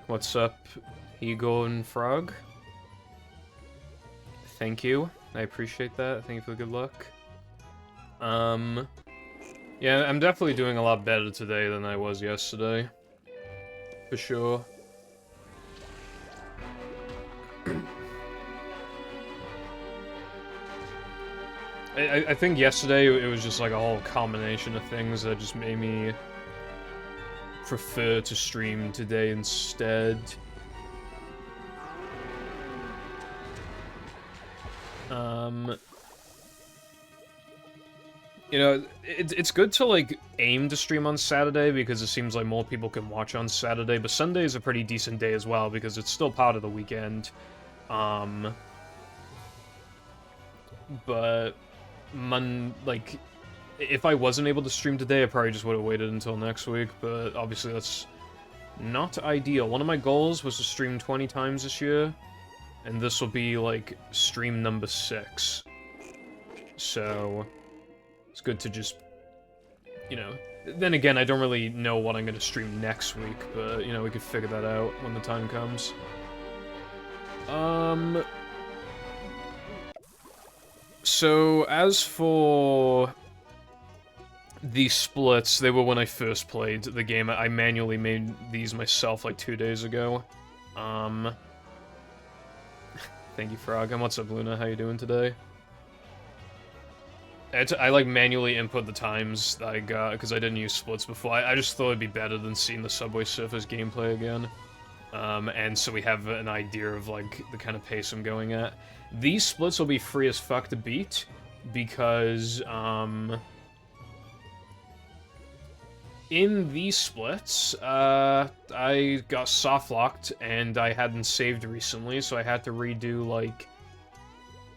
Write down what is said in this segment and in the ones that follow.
What's up, Eagle and Frog? Thank you. I appreciate that. Thank you for the good luck. Yeah, I'm definitely doing a lot better today than I was yesterday. For sure. I think yesterday it was just like a whole combination of things that just made me prefer to stream today instead. You know, it's good to, like, aim to stream on Saturday because it seems like more people can watch on Saturday, but Sunday is a pretty decent day as well because it's still part of the weekend. But, like, if I wasn't able to stream today, I probably just would have waited until next week, but obviously that's not ideal. One of my goals was to stream 20 times this year, and this will be, like, stream number 6. So it's good to just, you know... Then again, I don't really know what I'm going to stream next week, but, you know, we could figure that out when the time comes. So, as for the splits, they were when I first played the game. I manually made these myself, like, 2 days ago. Thank you, Frog. And what's up, Luna? How you doing today? I like, manually input the times that I got, because I didn't use splits before. I just thought it'd be better than seeing the Subway Surfers gameplay again. And so we have an idea of, like, the kind of pace I'm going at. These splits will be free as fuck to beat, because, in these splits, I got soft-locked, and I hadn't saved recently, so I had to redo, like,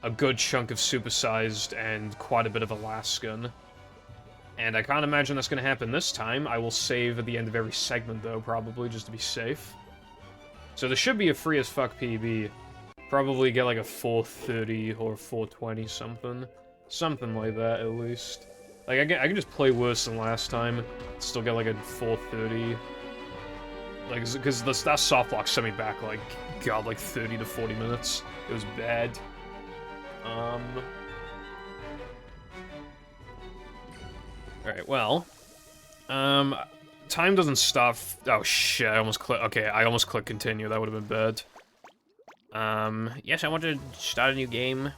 a good chunk of supersized and quite a bit of Alaskan. And I can't imagine that's gonna happen this time. I will save at the end of every segment, though, probably, just to be safe. So there should be a free as fuck PB. Probably get like a 430 or 420 something. Something like that, at least. Like, I can just play worse than last time. Still get like a 430. Like, because that soft lock sent me back, like, God, like 30 to 40 minutes. It was bad. Alright, well. Time doesn't stop. Oh shit, I almost clicked. Okay, I almost clicked continue. That would have been bad. Yes, I want to start a new game.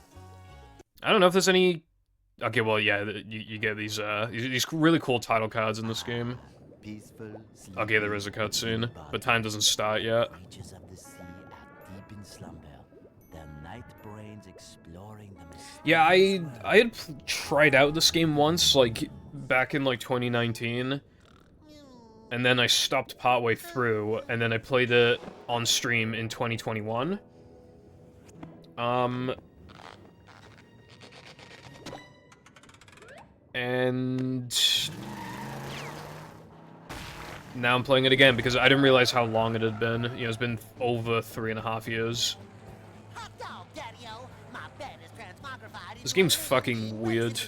I don't know if there's any. Okay, well, yeah, you get these really cool title cards in this game. Okay, there is a cutscene, but time doesn't start yet. Yeah, I had tried out this game once, like, back in, like, 2019. And then I stopped partway through, and then I played it on stream in 2021. And now I'm playing it again, because I didn't realize how long it had been. You know, it's been over 3.5 years. This game's fucking weird.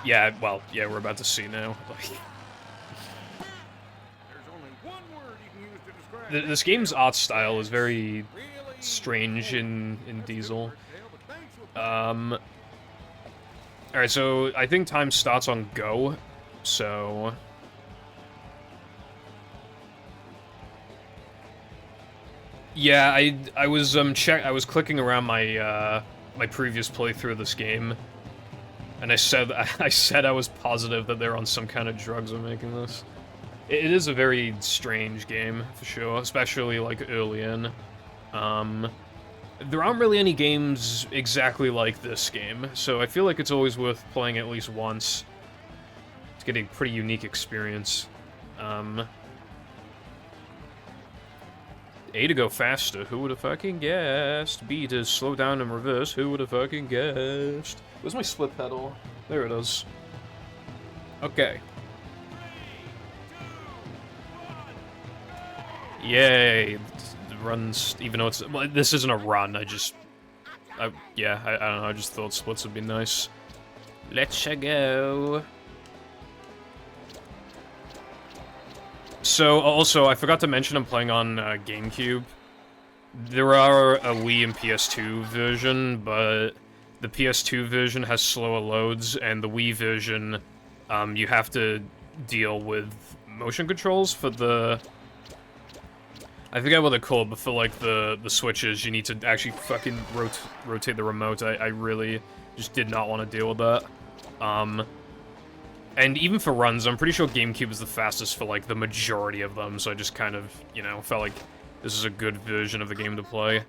Yeah, well, yeah, we're about to see now. This game's art style is very strange in Diesel. Alright, so I think time starts on go, so... Yeah, I was clicking around my my previous playthrough of this game, and I said I was positive that they're on some kind of drugs when making this. It is a very strange game for sure, especially like early in. There aren't really any games exactly like this game, so I feel like it's always worth playing at least once to get a pretty unique experience. A to go faster, who would have fucking guessed? B to slow down and reverse, who would have fucking guessed? Where's my split pedal? There it is. Okay. Yay! It runs, even though it's... Well, this isn't a run, yeah, I don't know, I just thought splits would be nice. Let's go. So, also, I forgot to mention I'm playing on GameCube. There are a Wii and PS2 version, but the PS2 version has slower loads, and the Wii version, you have to deal with motion controls for the... I forget what they're called, but for, like, the switches, you need to actually fucking rotate the remote. I really just did not want to deal with that. And even for runs, I'm pretty sure GameCube is the fastest for, like, the majority of them, so I just kind of, you know, felt like this is a good version of the game to play.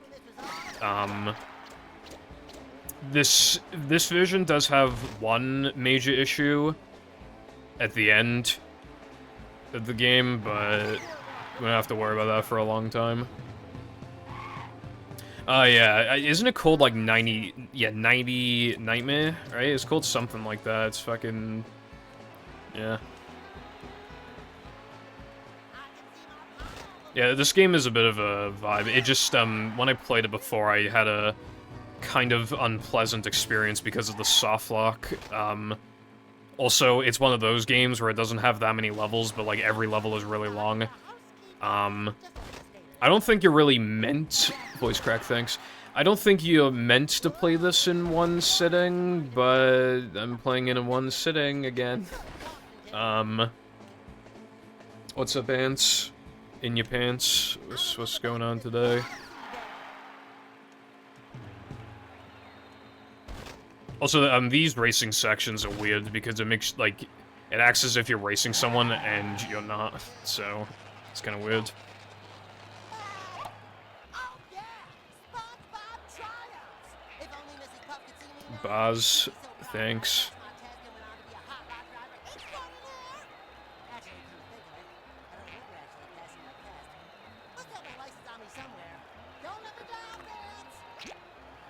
This version does have one major issue at the end of the game, but we don't have to worry about that for a long time. Yeah, isn't it called, like, 90 Nightmare, right? It's called something like that. It's fucking... yeah. Yeah, this game is a bit of a vibe. It just, when I played it before, I had a kind of unpleasant experience because of the soft lock. Also, it's one of those games where it doesn't have that many levels, but, like, every level is really long. I don't think you're really meant... Voice crack, thanks. I don't think you're meant to play this in one sitting, but I'm playing it in one sitting again. What's up, Ants? In your pants? What's going on today? Also, these racing sections are weird because it makes, like, it acts as if you're racing someone and you're not, so it's kind of weird. Baz, thanks.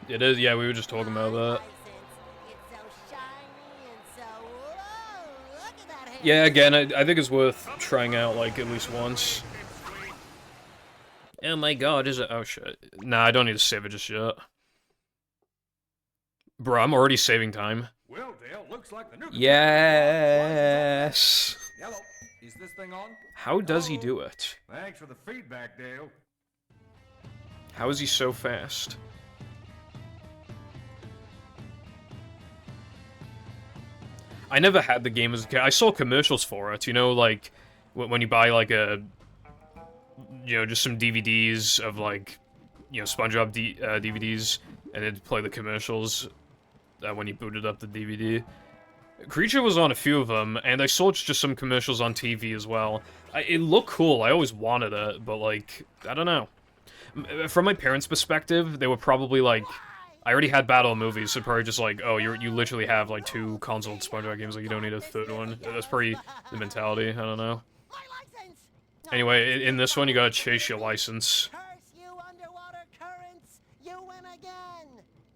It is, yeah, we were just talking about that. Yeah, again, I think it's worth trying out, like, at least once. Oh my god, is it? Oh shit. Nah, I don't need to save it just yet. Bro, I'm already saving time. Well, Dale, looks like the new Yes! Hello, is this thing on? How does he do it? Thanks for the feedback, Dale. How is he so fast? I never had the game as a kid. I saw commercials for it, you know, like, when you buy, like, a... you know, just some DVDs of, like, you know, SpongeBob DVDs, and it'd play the commercials when you booted up the DVD. Creature was on a few of them, and I saw just some commercials on TV as well. It looked cool, I always wanted it, but, like, I don't know. From my parents' perspective, they were probably, like... I already had Battle of Movies, so probably just like, oh, you literally have, like, 2 console SpongeBob games, like, you don't need a third one. That's pretty the mentality, I don't know. Anyway, in this one, you gotta chase your license.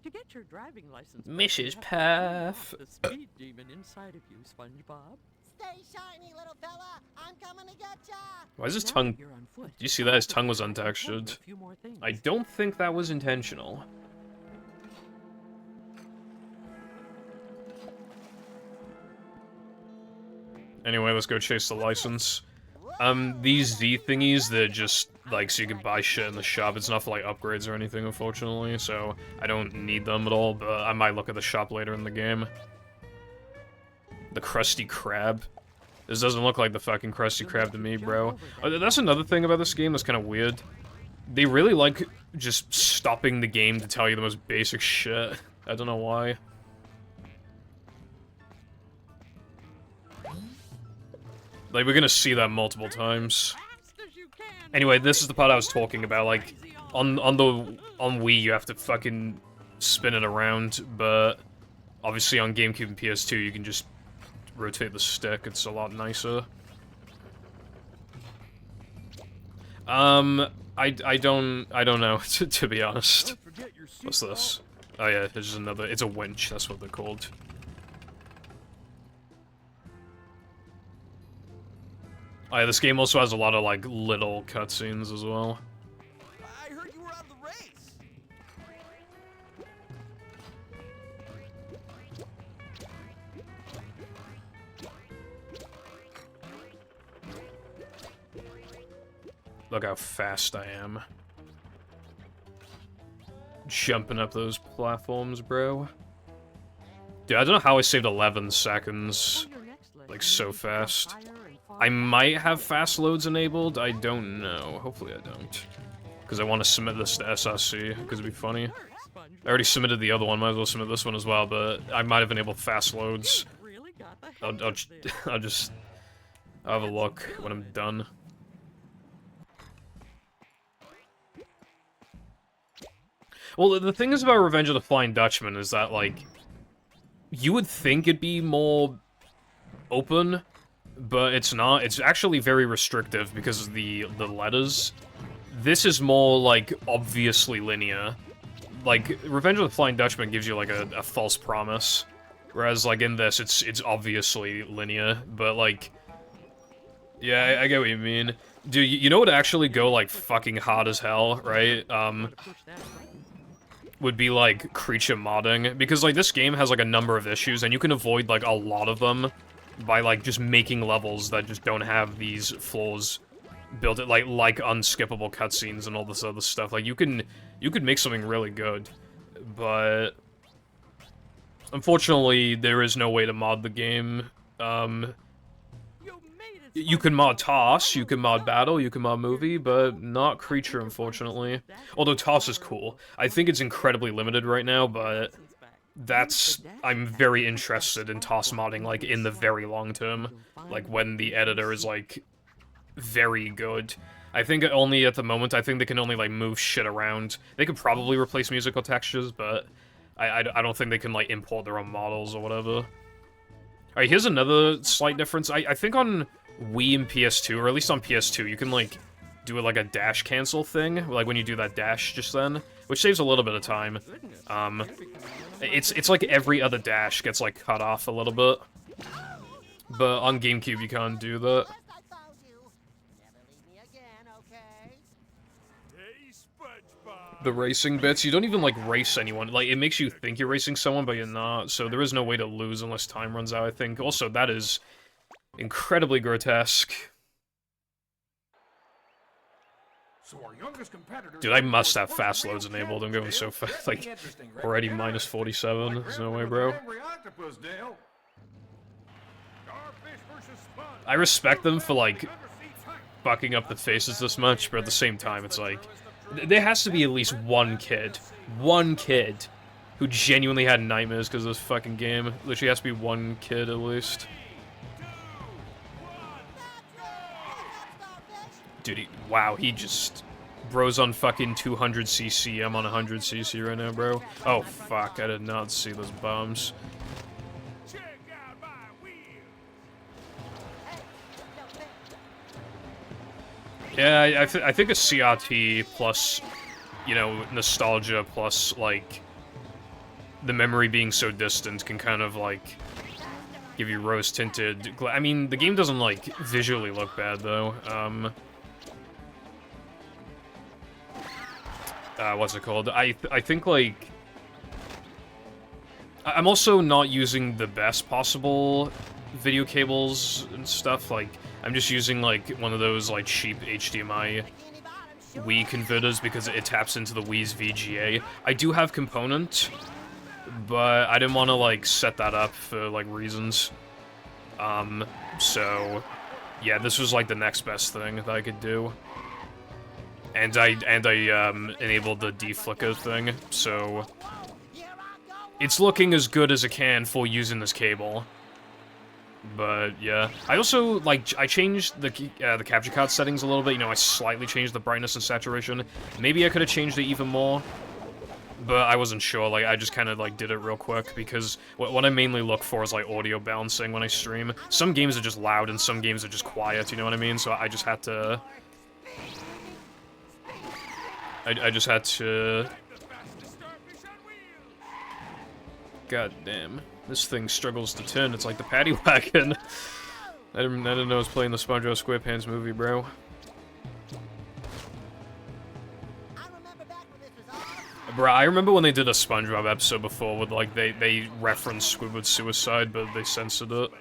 To get your driving license, Mrs. Path. The speed demon inside of you, SpongeBob. Stay shiny, little fella. I'm coming to get ya. Why is his tongue... You're on foot. Do you see that? His tongue was untextured. A few more things. I don't think that was intentional. Anyway, let's go chase the license. These Z thingies, they're just, like, so you can buy shit in the shop. It's not for, like, upgrades or anything, unfortunately, so I don't need them at all, but I might look at the shop later in the game. The Krusty Krab. This doesn't look like the fucking Krusty Krab to me, bro. That's another thing about this game that's kind of weird. They really like just stopping the game to tell you the most basic shit. I don't know why. Like, we're gonna see that multiple times. Anyway, this is the part I was talking about, like, on Wii you have to fucking spin it around, but obviously on GameCube and PS2 you can just rotate the stick, it's a lot nicer. I don't know, to be honest. What's this? Oh yeah, there's another, it's a winch, that's what they're called. Oh yeah, this game also has a lot of, like, little cutscenes as well. I heard you were out of the race. Look how fast I am. Jumping up those platforms, bro. Dude, I don't know how I saved 11 seconds. Like, so fast. I might have fast loads enabled, I don't know. Hopefully I don't. Because I want to submit this to SRC, because it'd be funny. I already submitted the other one, might as well submit this one as well, but I might have enabled fast loads. I'll have a look when I'm done. Well, the thing is about Revenge of the Flying Dutchman is that, like, you would think it'd be more open, but it's not. It's actually very restrictive because of the letters. This is more, like, obviously linear. Like, Revenge of the Flying Dutchman gives you, like, a false promise. Whereas, like, in this, it's obviously linear, but, like... Yeah, I get what you mean. Dude, you know what would actually go, like, fucking hard as hell, right? Would be, like, creature modding. Because, like, this game has, like, a number of issues, and you can avoid, like, a lot of them by, like, just making levels that just don't have these flaws built it, like unskippable cutscenes and all this other stuff. Like, you could make something really good, but unfortunately, there is no way to mod the game. You can mod Toss, you can mod Battle, you can mod Movie, but not Creature, unfortunately. Although Toss is cool. I think it's incredibly limited right now, but I'm very interested in Toss modding, like, in the very long term. Like, when the editor is, like, very good. I think only at the moment, I think they can only, like, move shit around. They could probably replace musical textures, but I don't think they can, like, import their own models or whatever. Alright, here's another slight difference. I think on Wii and PS2, or at least on PS2, you can, like, do, like, a dash cancel thing, like, when you do that dash just then, which saves a little bit of time. It's like every other dash gets, like, cut off a little bit. But on GameCube, you can't do that. The racing bits, you don't even, like, race anyone. Like, it makes you think you're racing someone, but you're not, so there is no way to lose unless time runs out, I think. Also, that is incredibly grotesque. So our youngest competitor... Dude, I must have fast loads enabled. I'm going so fast, like, already minus 47. There's no way, bro. I respect them for, like, fucking up the faces this much, but at the same time, it's like... There has to be at least one kid, who genuinely had nightmares because of this fucking game. Literally has to be one kid at least. Dude, wow, he just... Bro's on fucking 200cc, I'm on 100cc right now, bro. Oh, fuck, I did not see those bombs. Yeah, I think a CRT plus, you know, nostalgia plus, like, the memory being so distant can kind of, like, give you rose-tinted... I mean, the game doesn't, like, visually look bad, though. What's it called? I think, like... I'm also not using the best possible video cables and stuff, like... I'm just using, like, one of those, like, cheap HDMI Wii converters because it taps into the Wii's VGA. I do have Component, but I didn't want to, like, set that up for, like, reasons. So, yeah, this was, like, the next best thing that I could do. And I enabled the deflicker thing, so... It's looking as good as it can for using this cable. But, yeah. I also, like, I changed the capture card settings a little bit. You know, I slightly changed the brightness and saturation. Maybe I could have changed it even more. But I wasn't sure. Like, I just kind of, like, did it real quick. Because what I mainly look for is, like, audio balancing when I stream. Some games are just loud and some games are just quiet, you know what I mean? So I just had to... I just had to... God damn. This thing struggles to turn. It's like the paddy wagon. I didn't know I was playing the SpongeBob SquarePants movie, bro. Bro, I remember when they did a SpongeBob episode before with, like, they referenced Squidward's suicide, but they censored it.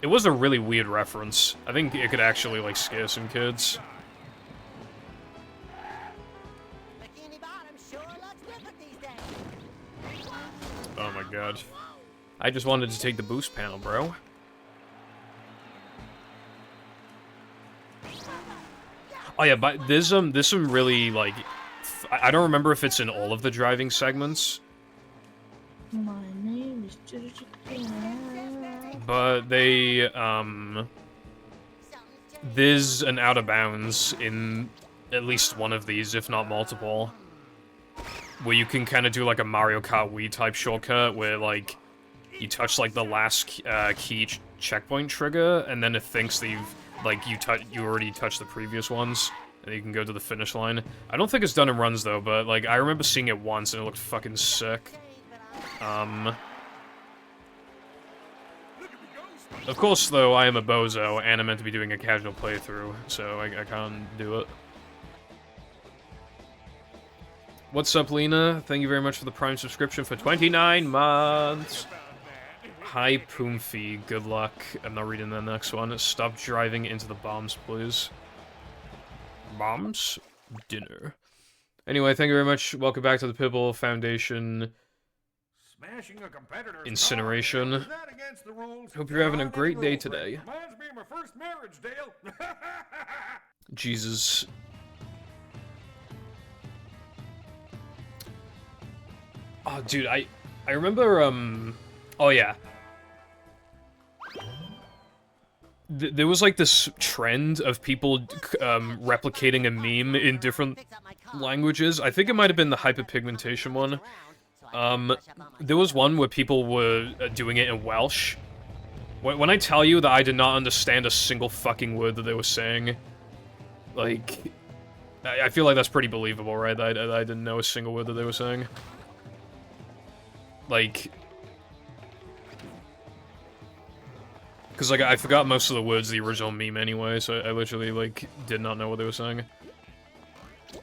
It was a really weird reference. I think it could actually, like, scare some kids. Oh my god. I just wanted to take the boost panel, bro. Oh yeah, but there's some really, like... I don't remember if it's in all of the driving segments. My name is George. But they, there's an out of bounds in at least one of these, if not multiple, where you can kind of do like a Mario Kart Wii type shortcut where like you touch like the last key checkpoint trigger, and then it thinks that you already touched the previous ones, and you can go to the finish line. I don't think it's done in runs though, but like I remember seeing it once and it looked fucking sick. Of course, though, I am a bozo, and I'm meant to be doing a casual playthrough, so I can't do it. What's up, Lena? Thank you very much for the Prime subscription for 29 months! Hi, Poomfy. Good luck. I'm not reading the next one. Stop driving into the bombs, please. Bombs? Dinner. Anyway, thank you very much. Welcome back to the Pibble Foundation. Smashing a competitor's Incineration. car, is that against the rules? Hope you're having a Not great any day rules, today. but reminds me of my first marriage, Dale. Jesus. Oh, dude, I remember, oh yeah. There was, like, this trend of people, replicating a meme in different languages. I think it might have been the hyperpigmentation one. There was one where people were doing it in Welsh. When I tell you that I did not understand a single fucking word that they were saying, like, I feel like that's pretty believable, right? I didn't know a single word that they were saying. Like... Because, like, I forgot most of the words of the original meme anyway, so I literally, like, did not know what they were saying.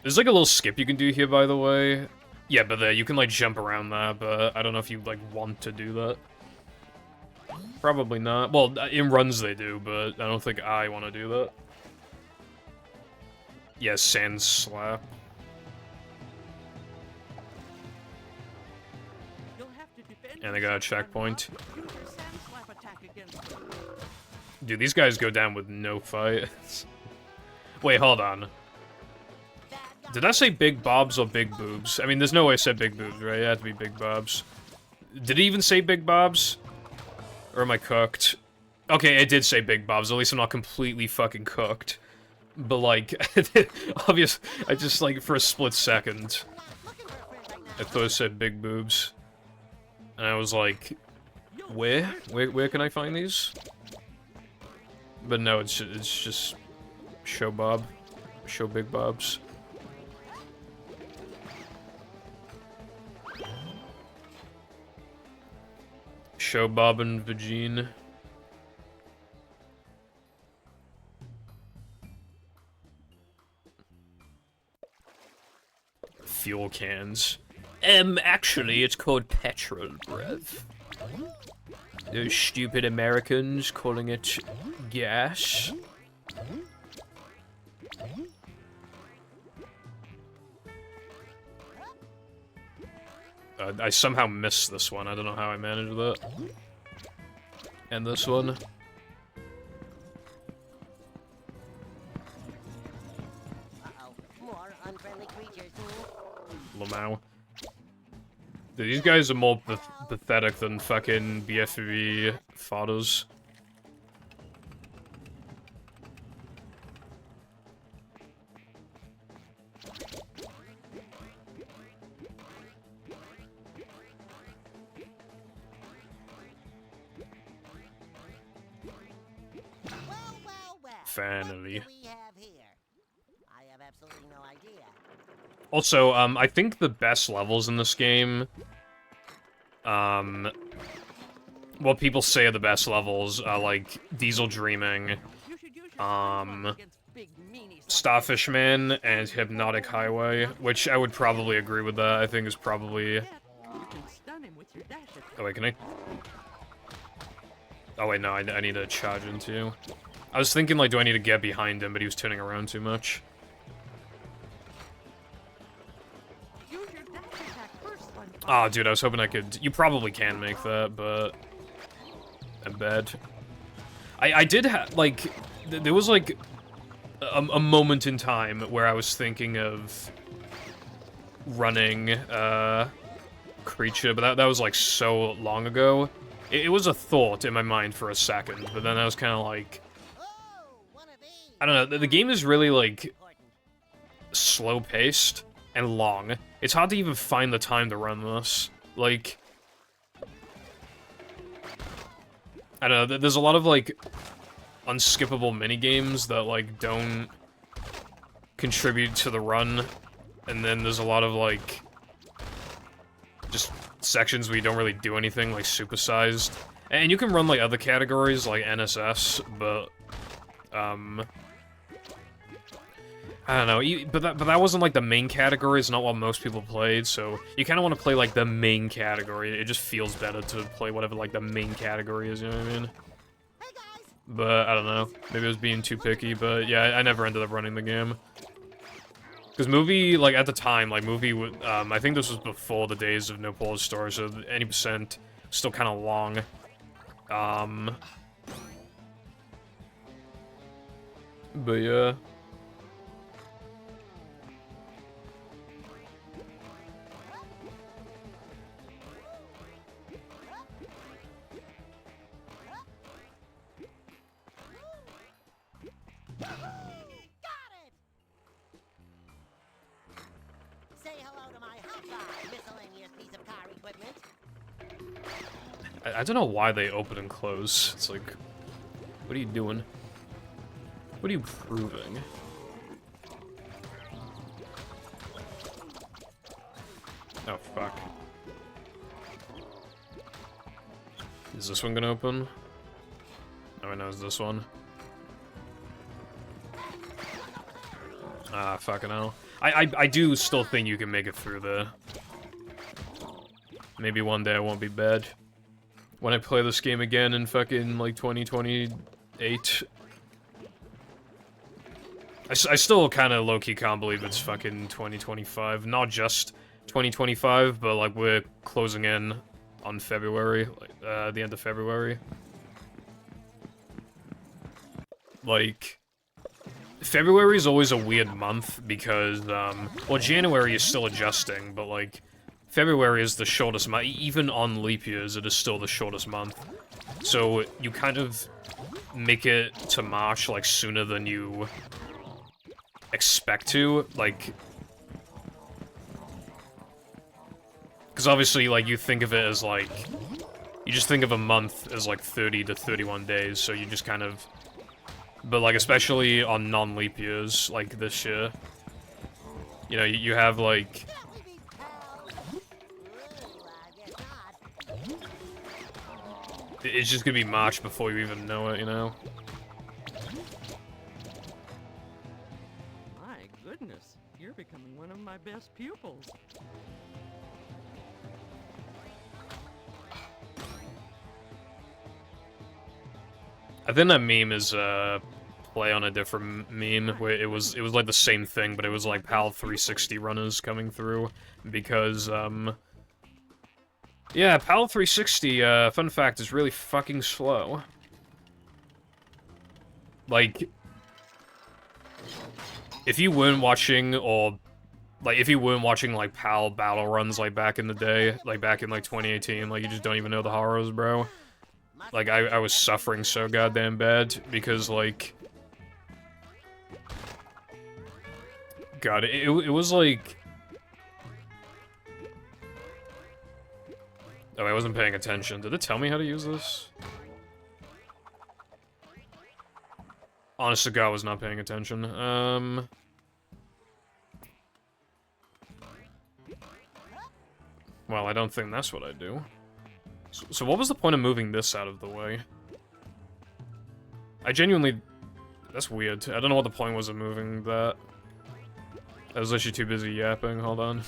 There's, like, a little skip you can do here, by the way. Yeah, but you can, like, jump around that, but I don't know if you, like, want to do that. Probably not. Well, in runs they do, but I don't think I want to do that. Yeah, sand slap. And they got a checkpoint. Dude, these guys go down with no fight. Wait, hold on. Did I say Big Bobs or Big Boobs? I mean, there's no way I said Big Boobs, right? It had to be Big Bobs. Did it even say Big Bobs? Or am I cooked? Okay, it did say Big Bobs. At least I'm not completely fucking cooked. But, like, obviously, I just, like, for a split second, I thought it said Big Boobs. And I was like, where can I find these? But no, it's just Show Bob. Show Big Bobs. Show Bob and Vagine. Fuel cans. Actually, it's called petrol, bruv. Those stupid Americans calling it gas. I somehow missed this one. I don't know how I managed that. And this one. Uh-oh, more unfriendly creatures. Lamau. Dude, these guys are more pathetic than fucking BFV fathers. Well. Finally. What do we have here? I have absolutely no idea. Also, I think the best levels in this game, what people say are the best levels are, like, Diesel Dreaming, Starfish Man, and Hypnotic Highway, which I would probably agree with that. I think is probably... Oh, wait, can I... Oh, wait, no, I need to charge into you. I was thinking, like, do I need to get behind him, but he was turning around too much. Oh, dude, I was hoping I could... You probably can make that, but... I bet. I did have, like... There was, like, a moment in time where I was thinking of running, Creature, but that was, like, so long ago. It was a thought in my mind for a second, but then I was kind of like... Oh, one of these. I don't know, the game is really, like, slow-paced and long. It's hard to even find the time to run this. Like... I don't know, there's a lot of, like, unskippable minigames that, like, don't contribute to the run, and then there's a lot of, like, just sections where you don't really do anything, like, supersized. And you can run, like, other categories, like NSS, but, I don't know, but that wasn't, like, the main category, it's not what most people played, so you kind of want to play, like, the main category. It just feels better to play whatever, like, the main category is, you know what I mean? Hey guys. But, I don't know, maybe I was being too picky, but yeah, I never ended up running the game. Because Movie, like, at the time, like, Movie, I think this was before the days of no Polish Store, so any percent still kind of long. But yeah. Got it. Say hello to my hot rod, miscellaneous piece of car equipment. I don't know why they open and close. It's like, what are you doing? What are you proving? Oh, fuck. Is this one gonna open? Oh, I know, it's this one. Ah, fucking hell. I do still think you can make it through there. Maybe one day I won't be bad. When I play this game again in fucking, like, 2028. I still kind of low-key can't believe it's fucking 2025. Not just 2025, but, like, we're closing in on February, like, the end of February. Like, February is always a weird month because, well, January is still adjusting, but, like, February is the shortest month. Even on leap years, it is still the shortest month. So, you kind of make it to March, like, sooner than you expect to, like... Because obviously, like, you think of it as, like... You just think of a month as, like, 30 to 31 days, so you just kind of... But, like, especially on non-leap years, like this year, you know, you have, like... Can't we be pals? Ooh, I guess not. It's just gonna be March before you even know it, you know? My goodness, you're becoming one of my best pupils. I think that meme is, play on a different meme, where it was like the same thing, but it was like PAL 360 runners coming through, because, yeah, PAL 360, fun fact, is really fucking slow. Like, if you weren't watching, or, like, if you weren't watching, like, PAL battle runs, like, back in the day, like, back in, like, 2018, like, you just don't even know the horrors, bro. Like, I was suffering so goddamn bad, because, like... God, it was, like... Oh, I wasn't paying attention. Did it tell me how to use this? Honest to God, I was not paying attention. Well, I don't think that's what I do. So what was the point of moving this out of the way? I genuinely... That's weird. I don't know what the point was of moving that. I was literally too busy yapping. Hold on.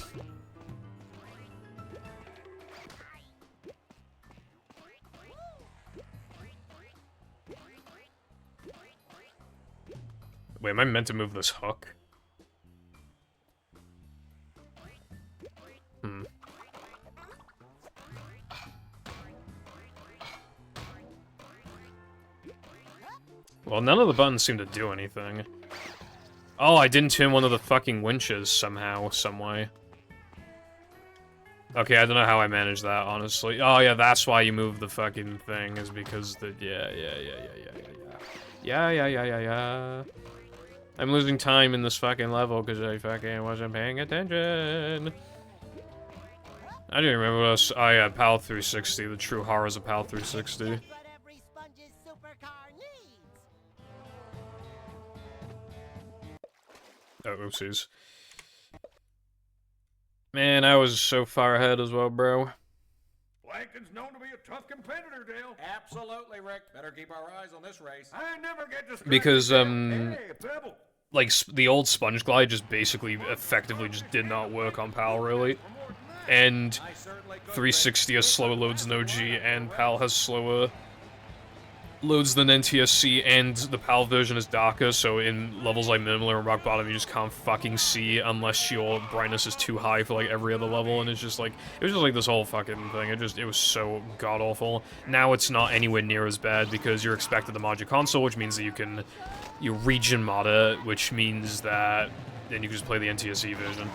Wait, am I meant to move this hook? Well, none of the buttons seem to do anything. Oh, I didn't turn one of the fucking winches somehow, some way. Okay, I don't know how I managed that, honestly. Oh, yeah, that's why you move the fucking thing, is because the... Yeah. I'm losing time in this fucking level because I fucking wasn't paying attention. I didn't remember what else. Oh, yeah, PAL 360, the true horrors of PAL 360. What every Sponge's supercar needs. Oh, oopsies. Man, I was so far ahead as well, bro. Plankton's known to be a tough competitor, Dale. Absolutely, Rick. Better keep our eyes on this race. I never get distracted. Because, Hey, a pebble. like, the old Sponge Glide just basically, effectively just did not work on PAL, really. And 360 has slower loads than OG, and PAL has slower loads than NTSC, and the PAL version is darker, so in levels like Minimal and Rock Bottom, you just can't fucking see unless your brightness is too high for, like, every other level, and it's just, like, it was just, like, this whole fucking thing. It was so god-awful. Now it's not anywhere near as bad, because you're expected to mod your console, which means that you region mod it, which means that then you can just play the NTSC version.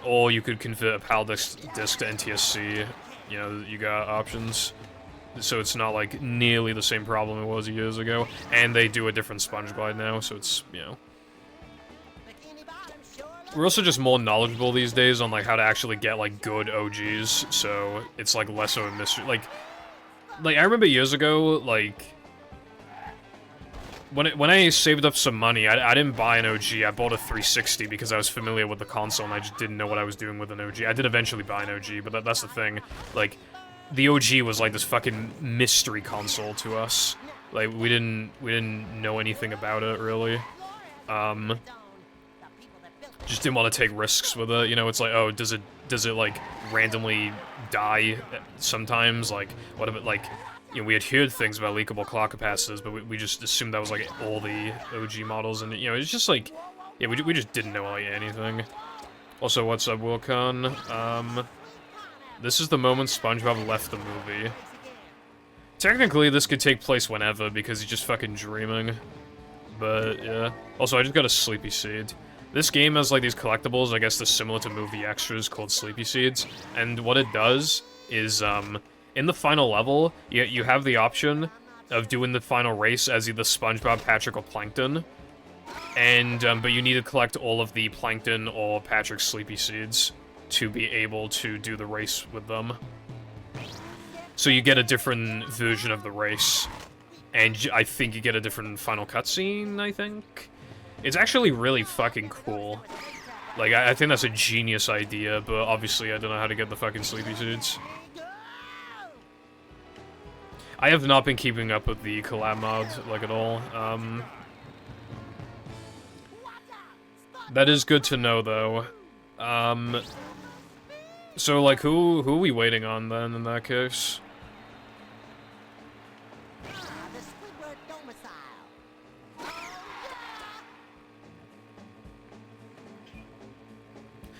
Or you could convert a PAL disc to NTSC, you know, you got options. So it's not, like, nearly the same problem it was years ago. And they do a different Sponge Glide now, so it's, you know. We're also just more knowledgeable these days on, like, how to actually get, like, good OGs, so it's, like, less of a mystery. Like, I remember years ago, like, when I saved up some money, I didn't buy an OG, I bought a 360 because I was familiar with the console and I just didn't know what I was doing with an OG. I did eventually buy an OG, but that's the thing. Like, the OG was like this fucking mystery console to us. Like, we didn't know anything about it, really. Just didn't want to take risks with it, you know, it's like, oh, does it, like, randomly die sometimes? Like, what if it, like, you know, we had heard things about leakable clock capacitors, but we just assumed that was, like, all the OG models, and, you know, it's just, like, yeah, we just didn't know, like, anything. Also, what's up, Wilcon? This is the moment SpongeBob left the movie. Technically, this could take place whenever, because he's just fucking dreaming. But, yeah. Also, I just got a Sleepy Seed. This game has, like, these collectibles, I guess they're similar to movie extras, called Sleepy Seeds. And what it does is, in the final level, you have the option of doing the final race as either SpongeBob, Patrick, or Plankton. And, but you need to collect all of the Plankton or Patrick Sleepy Seeds to be able to do the race with them. So you get a different version of the race. And I think you get a different final cutscene, I think? It's actually really fucking cool. Like, I think that's a genius idea, but obviously I don't know how to get the fucking Sleepy Seeds. I have not been keeping up with the collab mod, like, at all. That is good to know, though. So, like, who are we waiting on, then, in that case?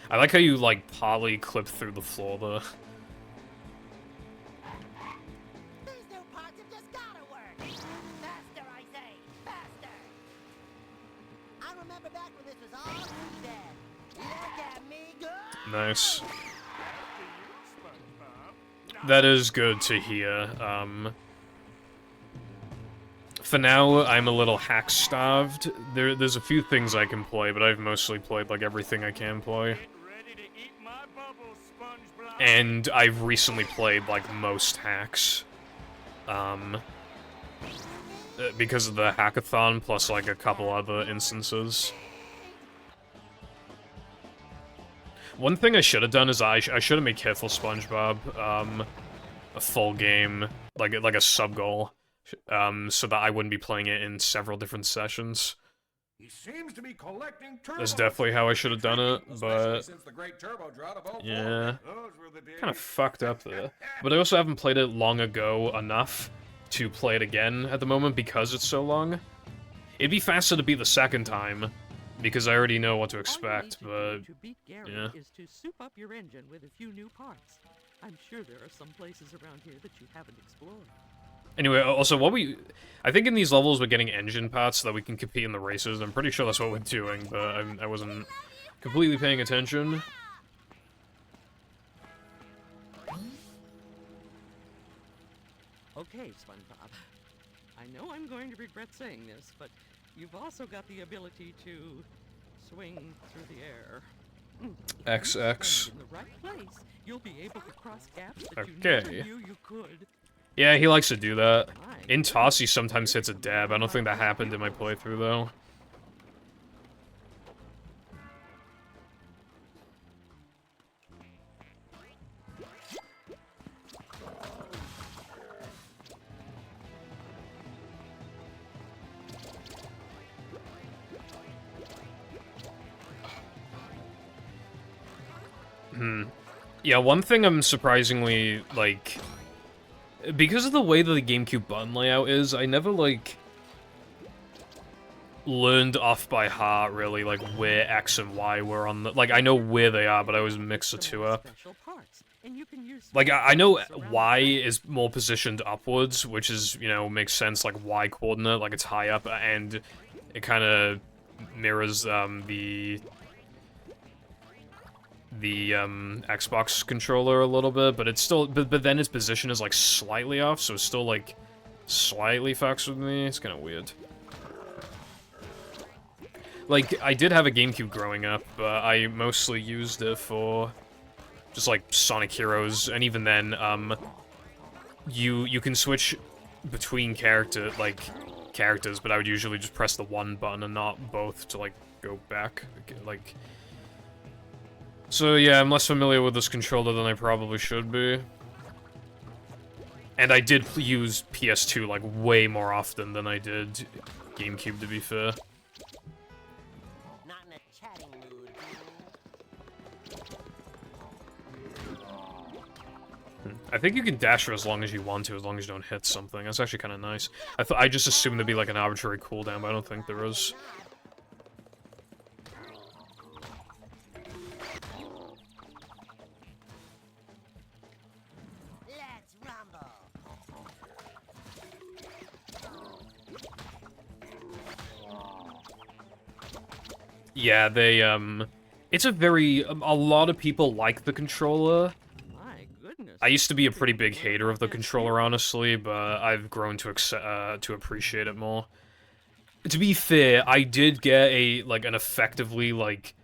I like how you, like, partly clip through the floor, though. Nice. That is good to hear. For now, I'm a little hack-starved. There's a few things I can play, but I've mostly played, like, everything I can play. And I've recently played, like, most hacks. Because of the hackathon, plus, like, a couple other instances. One thing I should have done is I should have made Careful SpongeBob, a full game, like a sub-goal, so that I wouldn't be playing it in several different sessions. He seems to be collecting That's definitely how I should have done it, but Since the great turbo drought of 04. yeah, Those were the days. kind of fucked up there. But I also haven't played it long ago enough to play it again at the moment because it's so long. It'd be faster to beat the second time, because I already know what to expect, but To beat Gary yeah. is to soup up your engine with a few new parts. I'm sure there are some places around here that you haven't explored. Anyway, also, I think in these levels we're getting engine parts so that we can compete in the races. I'm pretty sure that's what we're doing, but I wasn't completely paying attention. Okay, SpongeBob. I know I'm going to regret saying this, but you've also got the ability to swing through the air. If you XX. swing in the right place, you'll be able to cross gaps that you Okay. never knew you could. Yeah, he likes to do that. My In toss, he sometimes hits a dab. I don't think that happened in my playthrough, though. Yeah, one thing I'm surprisingly, like... Because of the way that the GameCube button layout is, I never, like... learned off by heart, really, like, where X and Y were on the... Like, I know where they are, but I always mix the two up. special parts, and you can use Like, I know around Y the is more positioned upwards, which is, you know, makes sense, like, Y coordinate, like, it's high up, and it kind of mirrors, the Xbox controller a little bit, but it's still, but then its position is, like, slightly off, so it's still, like, slightly fucks with me. It's kind of weird. Like, I did have a GameCube growing up, but I mostly used it for just, like, Sonic Heroes, and even then, you can switch between characters, but I would usually just press the one button and not both to, like, go back, like... So yeah, I'm less familiar with this controller than I probably should be. And I did use PS2, like, way more often than I did GameCube, to be fair. Not in a chatting mood. I think you can dash for as long as you want to, as long as you don't hit something. That's actually kind of nice. I just assumed there'd be, like, an arbitrary cooldown, but I don't think there is. Let's rumble. Yeah, they, it's a very, a lot of people like the controller. My goodness. I used to be a pretty big hater of the controller, honestly, but I've grown to appreciate it more. To be fair, I did get an effectively, like,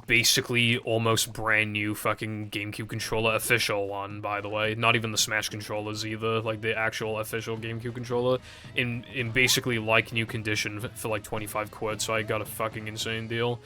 basically almost brand new fucking GameCube controller, official one, by the way. Not even the Smash controllers either, like the actual official GameCube controller, in basically like new condition for like 25 quid, so I got a fucking insane deal.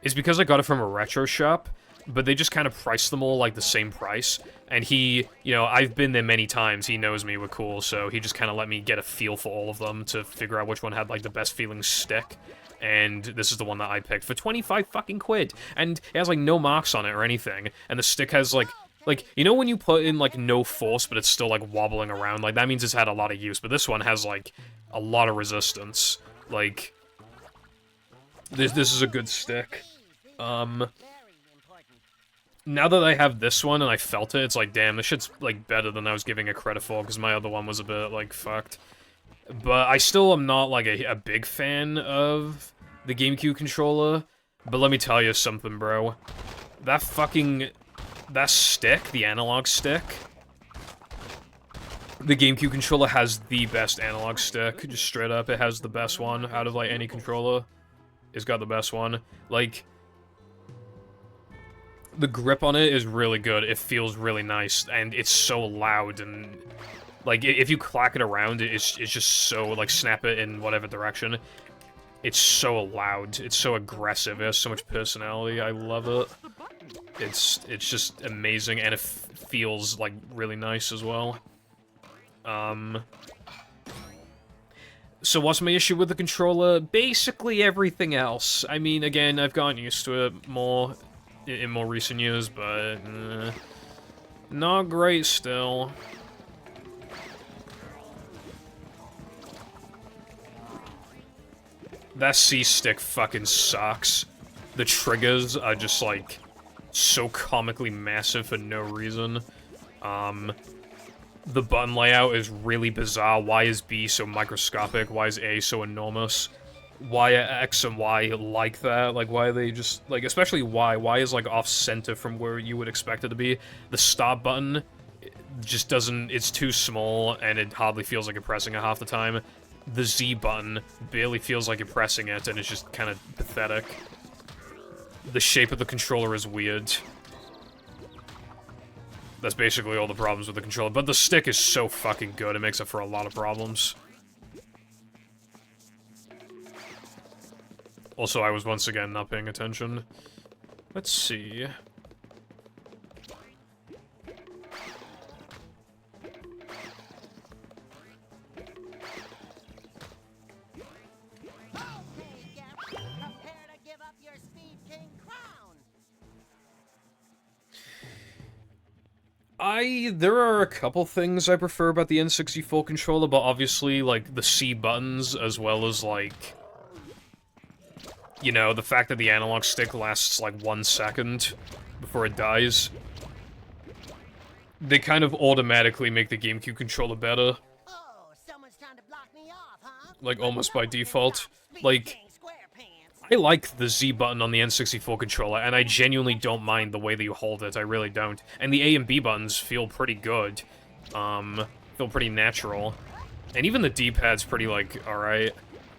It's because I got it from a retro shop, but they just kind of priced them all like the same price, and he, you know, I've been there many times, he knows me, we're cool, so he just kind of let me get a feel for all of them to figure out which one had like the best feeling stick. And this is the one that I picked for 25 fucking quid. And it has, like, no marks on it or anything. And the stick has, like, you know when you put in, like, no force, but it's still, like, wobbling around? Like, that means it's had a lot of use. But this one has, like, a lot of resistance. Like, this is a good stick. Very important. Now that I have this one and I felt it, it's like, damn, this shit's, like, better than I was giving it credit for, because my other one was a bit, like, fucked. But I still am not, like, a big fan of the GameCube controller. But let me tell you something, bro. That stick, the analog stick, the GameCube controller has the best analog stick. Just straight up, it has the best one out of, like, any controller. It's got the best one. Like, the grip on it is really good. It feels really nice, and it's so loud, and... Like, if you clack it around, it's just so, like, snap it in whatever direction. It's so loud. It's so aggressive. It has so much personality. I love it. It's just amazing, and it feels, like, really nice as well. So what's my issue with the controller? Basically everything else. I mean, again, I've gotten used to it more in more recent years, but... not great still. That C-stick fucking sucks. The triggers are just, like, so comically massive for no reason. the button layout is really bizarre. Why is B so microscopic? Why is A so enormous? Why are X and Y like that? Like, why are they just, like, especially Y. Y is, like, off-center from where you would expect it to be. The stop button just doesn't, it's too small, and it hardly feels like you're pressing it half the time. The Z button barely feels like you're pressing it, and it's just kind of pathetic. The shape of the controller is weird. That's basically all the problems with the controller, but the stick is so fucking good, it makes up for a lot of problems. Also, I was once again not paying attention. Let's see. Okay, Gap, prepare to give up your Speed King crown. There are a couple things I prefer about the N64 controller, but obviously, like, the C buttons, as well as, like, you know, the fact that the analog stick lasts, like, 1 second before it dies. They kind of automatically make the GameCube controller better, Oh, someone's trying to block me off, huh? like, almost by default. Like, I like the Z button on the N64 controller, and I genuinely don't mind the way that you hold it, I really don't. And the A and B buttons feel pretty good. Feel pretty natural. And even the D-pad's pretty, like, alright.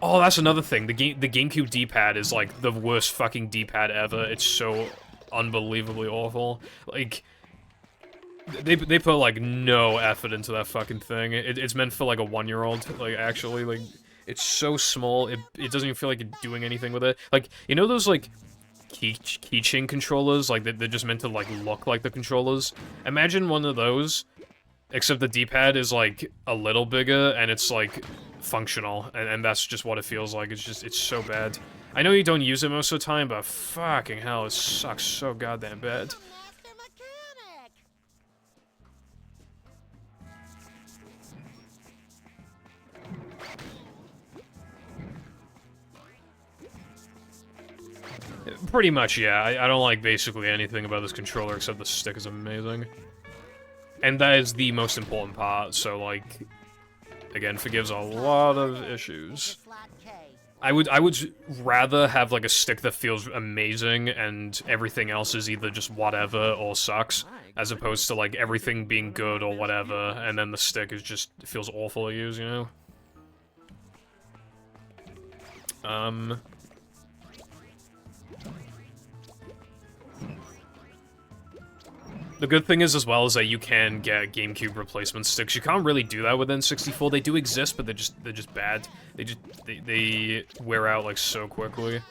Oh, that's another thing. The GameCube D-pad is, like, the worst fucking D-pad ever. It's so unbelievably awful. Like, they put, like, no effort into that fucking thing. It's meant for, like, a 1-year-old, like, actually, like, it's so small, it doesn't even feel like you're doing anything with it. Like, you know those, like, keychain controllers? Like, they're just meant to, like, look like the controllers? Imagine one of those, except the D-pad is, like, a little bigger, and it's, like, functional, and that's just what it feels like. It's so bad. I know you don't use it most of the time, but fucking hell, it sucks so goddamn bad. Master Mechanic. Pretty much, yeah. I don't like basically anything about this controller except the stick is amazing. And that is the most important part, so, like, again, forgives a lot of issues. Slot K. I would rather have, like, a stick that feels amazing and everything else is either just whatever or sucks, as opposed to, like, everything being good or whatever, and then the stick is just, feels awful to use, you know? The good thing is, as well, is that you can get GameCube replacement sticks. You can't really do that with N64. They do exist, but they're just bad. They wear out, like, so quickly.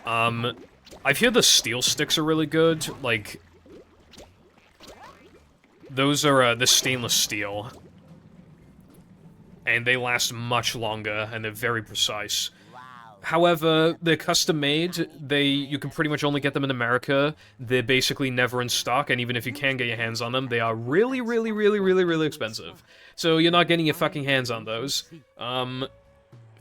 I've heard the steel sticks are really good. Like, those are, the stainless steel. And they last much longer, and they're very precise. However, they're custom-made. You can pretty much only get them in America. They're basically never in stock, and even if you can get your hands on them, they are really, really, really, really, really expensive. So you're not getting your fucking hands on those. And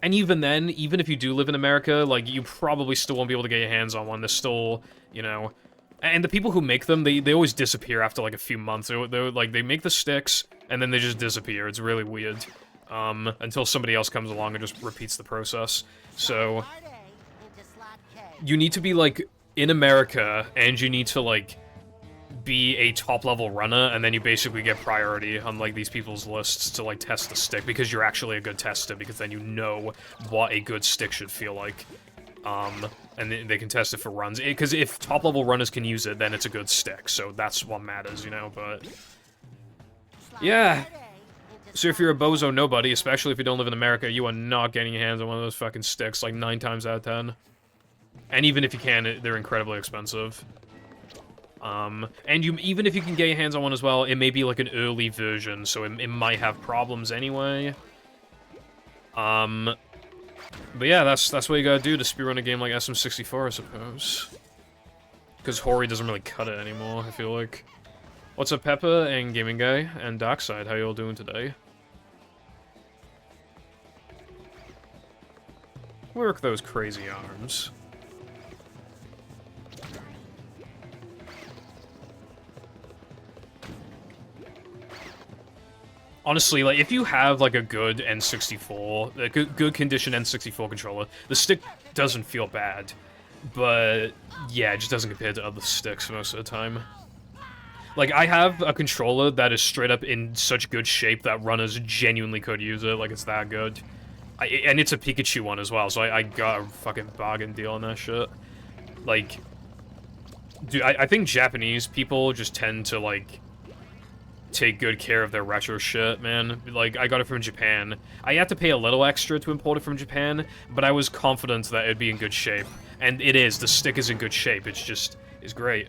even then, even if you do live in America, like, you probably still won't be able to get your hands on one. They're still, you know... And the people who make them, they always disappear after, like, a few months. They make the sticks, and then they just disappear. It's really weird. Until somebody else comes along and just repeats the process. So, Part A into slot K. you need to be, like, in America, and you need to, like, be a top-level runner, and then you basically get priority on, like, these people's lists to, like, test the stick, because you're actually a good tester, because then you know what a good stick should feel like. And they can test it for runs. Because if top-level runners can use it, then it's a good stick, so that's what matters, you know, but... Yeah. So if you're a bozo nobody, especially if you don't live in America, you are not getting your hands on one of those fucking sticks, like, 9 times out of 10. And even if you can, they're incredibly expensive. And even if you can get your hands on one as well, it may be, like, an early version, so it might have problems anyway. But yeah, that's what you gotta do to speedrun a game like SM64, I suppose. Because Hori doesn't really cut it anymore, I feel like. What's up, Peppa, and Gaming Guy, and Darkside? How y'all doing today? Work those crazy arms. honestly, like, if you have, like, a good N64, a good condition N64 controller, the stick doesn't feel bad. But, yeah, it just doesn't compare to other sticks most of the time. Like, I have a controller that is straight up in such good shape that runners genuinely could use it, like, it's that good. And it's a Pikachu one as well, so I got a fucking bargain deal on that shit. Like, dude, I think Japanese people just tend to, like, take good care of their retro shit, man. Like, I got it from Japan. I had to pay a little extra to import it from Japan, but I was confident that it'd be in good shape. And it is. The stick is in good shape. It's just... it's great.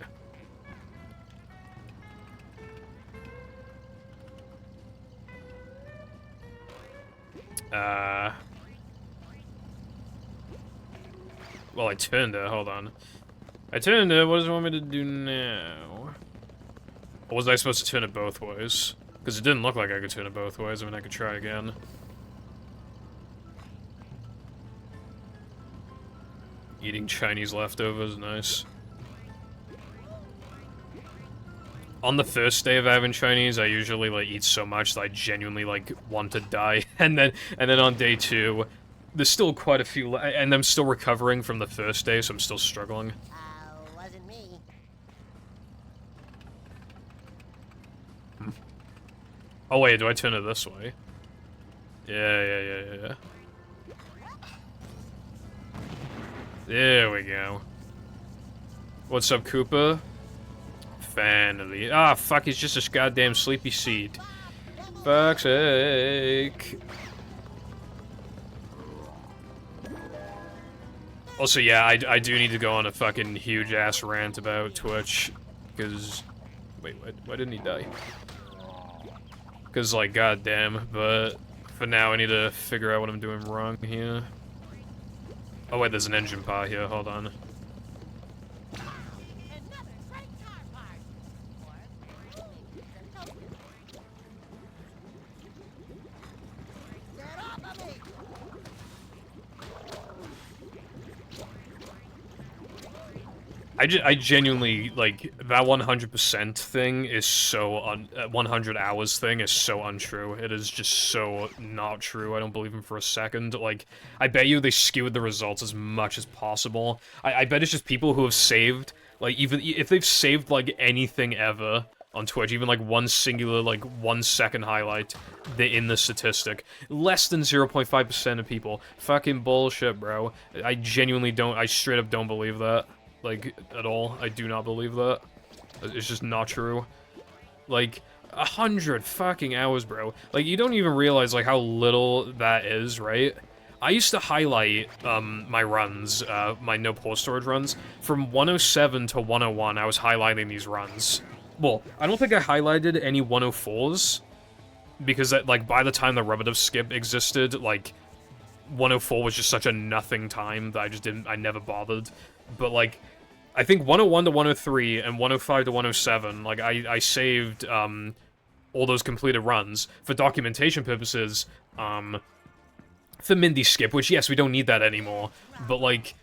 Well, I turned it. Hold on. I turned it. What does it want me to do now? Or was I supposed to turn it both ways? Because it didn't look like I could turn it both ways. I mean, I could try again. Eating Chinese leftovers, nice. On the first day of having Chinese, I usually, like, eat so much that I genuinely, like, want to die. And then on day 2, there's still quite a few, and I'm still recovering from the first day, so I'm still struggling. Wasn't me. Oh wait, do I turn it this way? Yeah. There we go. What's up, Koopa? Finally. Ah, fuck, he's just a goddamn sleepy seed. Fuck's sake. Also, yeah, I do need to go on a fucking huge-ass rant about Twitch, because... wait, why didn't he die? Because, like, goddamn, but for now I need to figure out what I'm doing wrong here. Oh wait, there's an engine part here, hold on. I genuinely, like, that 100% thing is so 100 hours thing is so untrue. It is just so not true. I don't believe him for a second. Like, I bet you they skewed the results as much as possible. I bet it's just people who have saved, like, even if they've saved, like, anything ever on Twitch, even, like, one singular, like, 1 second highlight, they're in the statistic. Less than 0.5% of people. Fucking bullshit, bro. I genuinely don't, I straight up don't believe that. Like, at all. I do not believe that. It's just not true. Like, 100 fucking hours, bro. Like, you don't even realize, like, how little that is, right? I used to highlight, my runs, my no pause storage runs. From 107 to 101, I was highlighting these runs. Well, I don't think I highlighted any 104s. Because, like, by the time the Rubber skip existed, like, 104 was just such a nothing time that I never bothered. But, like, I think 101 to 103 and 105 to 107, like, I saved, all those completed runs for documentation purposes, for Mindy skip, which, yes, we don't need that anymore, but, like,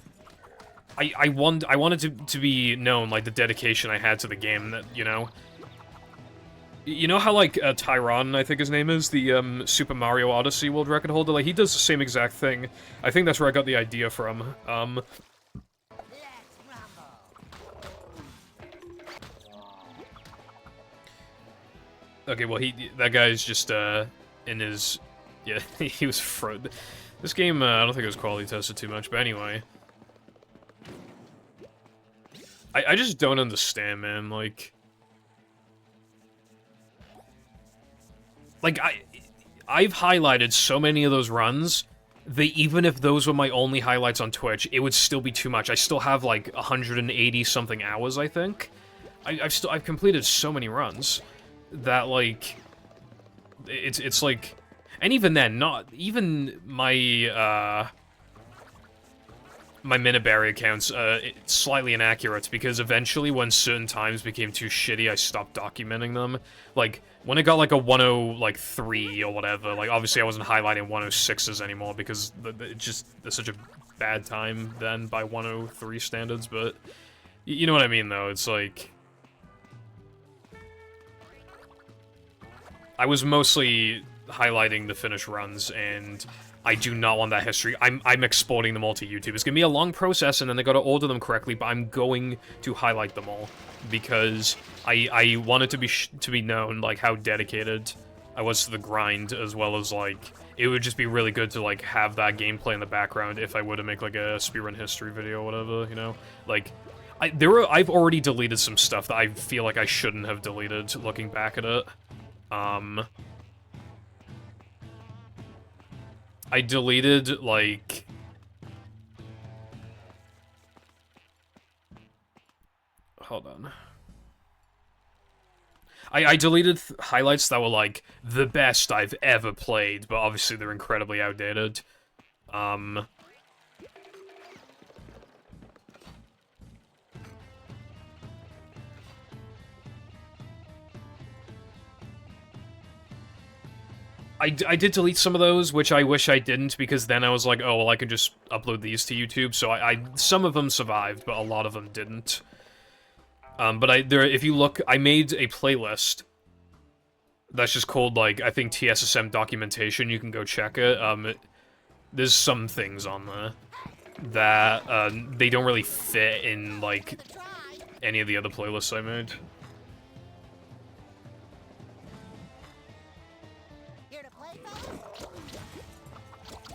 I wanted to be known, like, the dedication I had to the game, that, you know? You know how, like, Tyron, I think his name is, the, Super Mario Odyssey world record holder? Like, he does the same exact thing. I think that's where I got the idea from. Okay, well, that guy's just, in his... yeah, he was This game, I don't think it was quality tested too much, but anyway. I just don't understand, man, like... Like, I've highlighted so many of those runs, that even if those were my only highlights on Twitch, it would still be too much. I still have, like, 180-something hours, I think. I've completed so many runs. That, like, it's like, and even then, not, even my, my Minaberry accounts, it's slightly inaccurate, because eventually, when certain times became too shitty, I stopped documenting them. Like, when it got, like, a 103 or whatever, like, obviously I wasn't highlighting 106s anymore, because there's such a bad time then, by 103 standards, but, you know what I mean, though, it's like... I was mostly highlighting the finished runs, and I do not want that history. I'm exporting them all to YouTube. It's gonna be a long process, and then I gotta order them correctly, but I'm going to highlight them all, because I want it to be known, like, how dedicated I was to the grind, as well as, like, it would just be really good to, like, have that gameplay in the background if I were to make, like, a speedrun history video or whatever, you know? Like, I've already deleted some stuff that I feel like I shouldn't have deleted, looking back at it. I deleted, like... Hold on. I deleted highlights that were, like, the best I've ever played, but obviously they're incredibly outdated. I did delete some of those, which I wish I didn't, because then I was like, oh, well, I can just upload these to YouTube, so some of them survived, but a lot of them didn't. But if you look, I made a playlist that's just called, like, I think TSSM documentation. You can go check it. There's some things on there that they don't really fit in, like, any of the other playlists I made.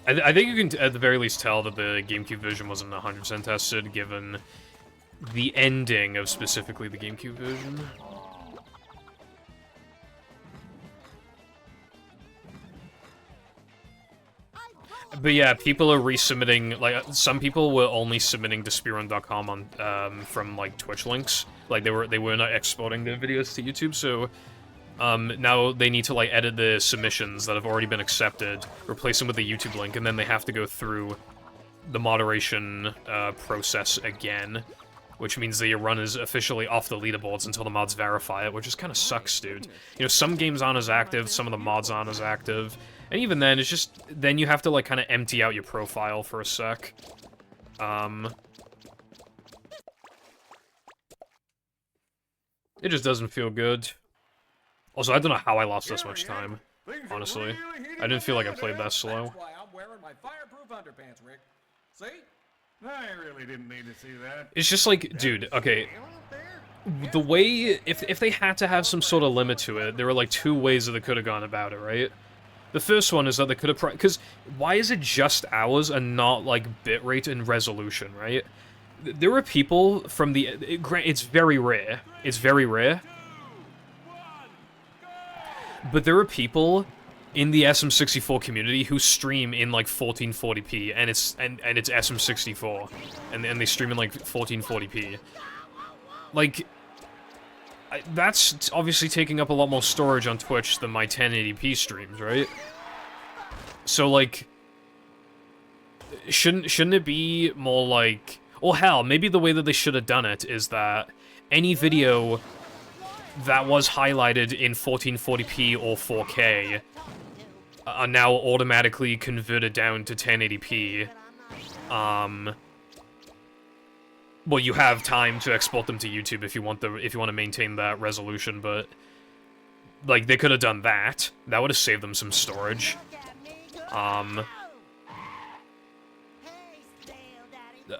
I think you can, at the very least, tell that the GameCube version wasn't 100% tested, given the ending of specifically the GameCube version. But yeah, people are resubmitting, like, some people were only submitting to speedrun.com on, from, like, Twitch links. Like, they were not exporting their videos to YouTube, so... now they need to, like, edit the submissions that have already been accepted, replace them with the YouTube link, and then they have to go through the moderation, process again, which means that your run is officially off the leaderboards until the mods verify it, which just kind of sucks, dude. You know, some games aren't as active, some of the mods aren't as active, and even then, it's just, then you have to, like, kind of empty out your profile for a sec. It just doesn't feel good. Also, I don't know how I lost this much time, honestly. I didn't feel like I played that slow. That's why I'm wearing my fireproof underpants, Rick. See? I really didn't need to see that. It's just like, dude, okay, the way, if they had to have some sort of limit to it, there were like two ways that they could have gone about it, right? The first one is that they could have, because why is it just hours and not, like, bitrate and resolution, right? There were people from the, it's very rare, but there are people in the SM64 community who stream in, like, 1440p, and it's SM64, and they stream in, like, 1440p. Like, that's obviously taking up a lot more storage on Twitch than my 1080p streams, right? So, like, shouldn't it be more like... Well, hell, maybe the way that they should have done it is that any video that was highlighted in 1440p or 4K are now automatically converted down to 1080p. Well, you have time to export them to YouTube if you want to maintain that resolution, but like they could have done that. That would have saved them some storage.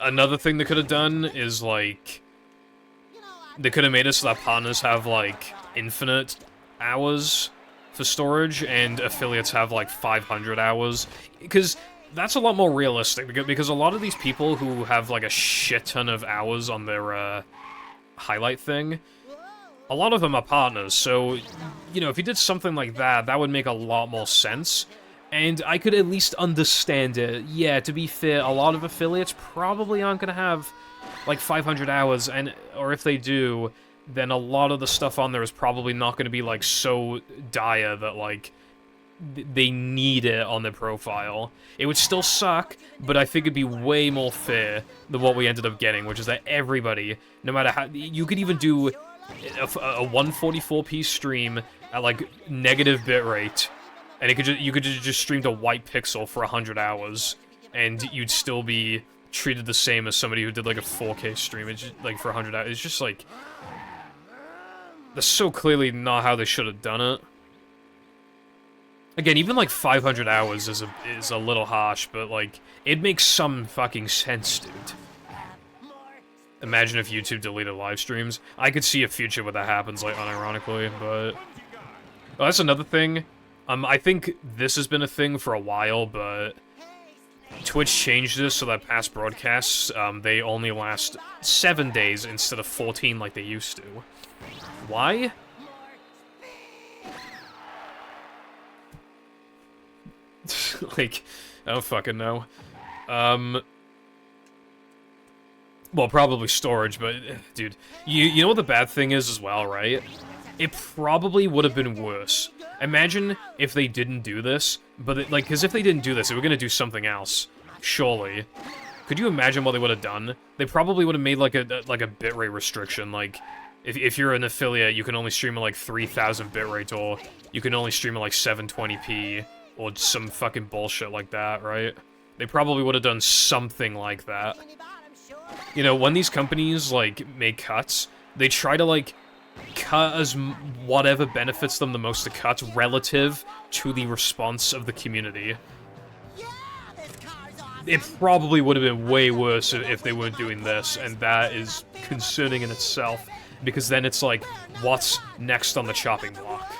Another thing they could have done is like they could have made it so that partners have like infinite hours for storage and affiliates have like 500 hours, because that's a lot more realistic, because a lot of these people who have like a shit ton of hours on their highlight thing, a lot of them are partners, so, you know, if you did something like that, that would make a lot more sense, and I could at least understand it. Yeah, to be fair, a lot of affiliates probably aren't gonna have like 500 hours, or if they do, then a lot of the stuff on there is probably not gonna be like so dire that like they need it on their profile. It would still suck, but I think it'd be way more fair than what we ended up getting, which is that everybody, no matter how, you could even do a 144p stream at like negative bitrate, and you could just stream to white pixel for 100 hours, and you'd still be treated the same as somebody who did like a 4K stream, it's just, like for 100 hours. It's just like, that's so clearly not how they should have done it. Again, even like 500 hours is a little harsh, but like it makes some fucking sense, dude. Imagine if YouTube deleted live streams. I could see a future where that happens, like unironically, but that's another thing. I think this has been a thing for a while, but Twitch changed this so that past broadcasts, they only last 7 days instead of 14 like they used to. Why? Like, I don't fucking know. Well, probably storage, but, dude, you know what the bad thing is as well, right? It probably would have been worse. Imagine if they didn't do this, but, like, because if they didn't do this, they were gonna do something else. Surely. Could you imagine what they would have done? They probably would have made, like a bitrate restriction, like, if you're an affiliate, you can only stream at, like, 3,000 bitrate, or you can only stream at, like, 720p, or some fucking bullshit like that, right? They probably would have done something like that. You know, when these companies, like, make cuts, they try to, like, cut as whatever benefits them the most to cut relative to the response of the community. It probably would have been way worse if they weren't doing this, and that is concerning in itself, because then it's like, what's next on the chopping block?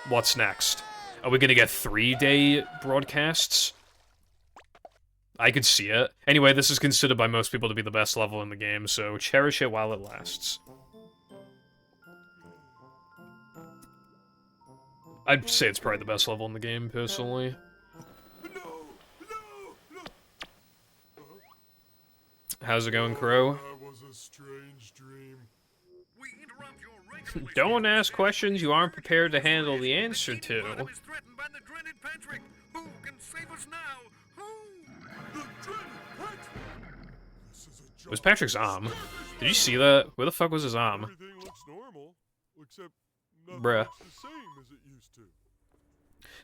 What's next? Are we gonna get 3-day broadcasts? I could see it. Anyway, this is considered by most people to be the best level in the game, so cherish it while it lasts. I'd say it's probably the best level in the game, personally. How's it going, Crow? Don't ask questions you aren't prepared to handle the answer to. It was Patrick's arm. Did you see that? Where the fuck was his arm? Bruh.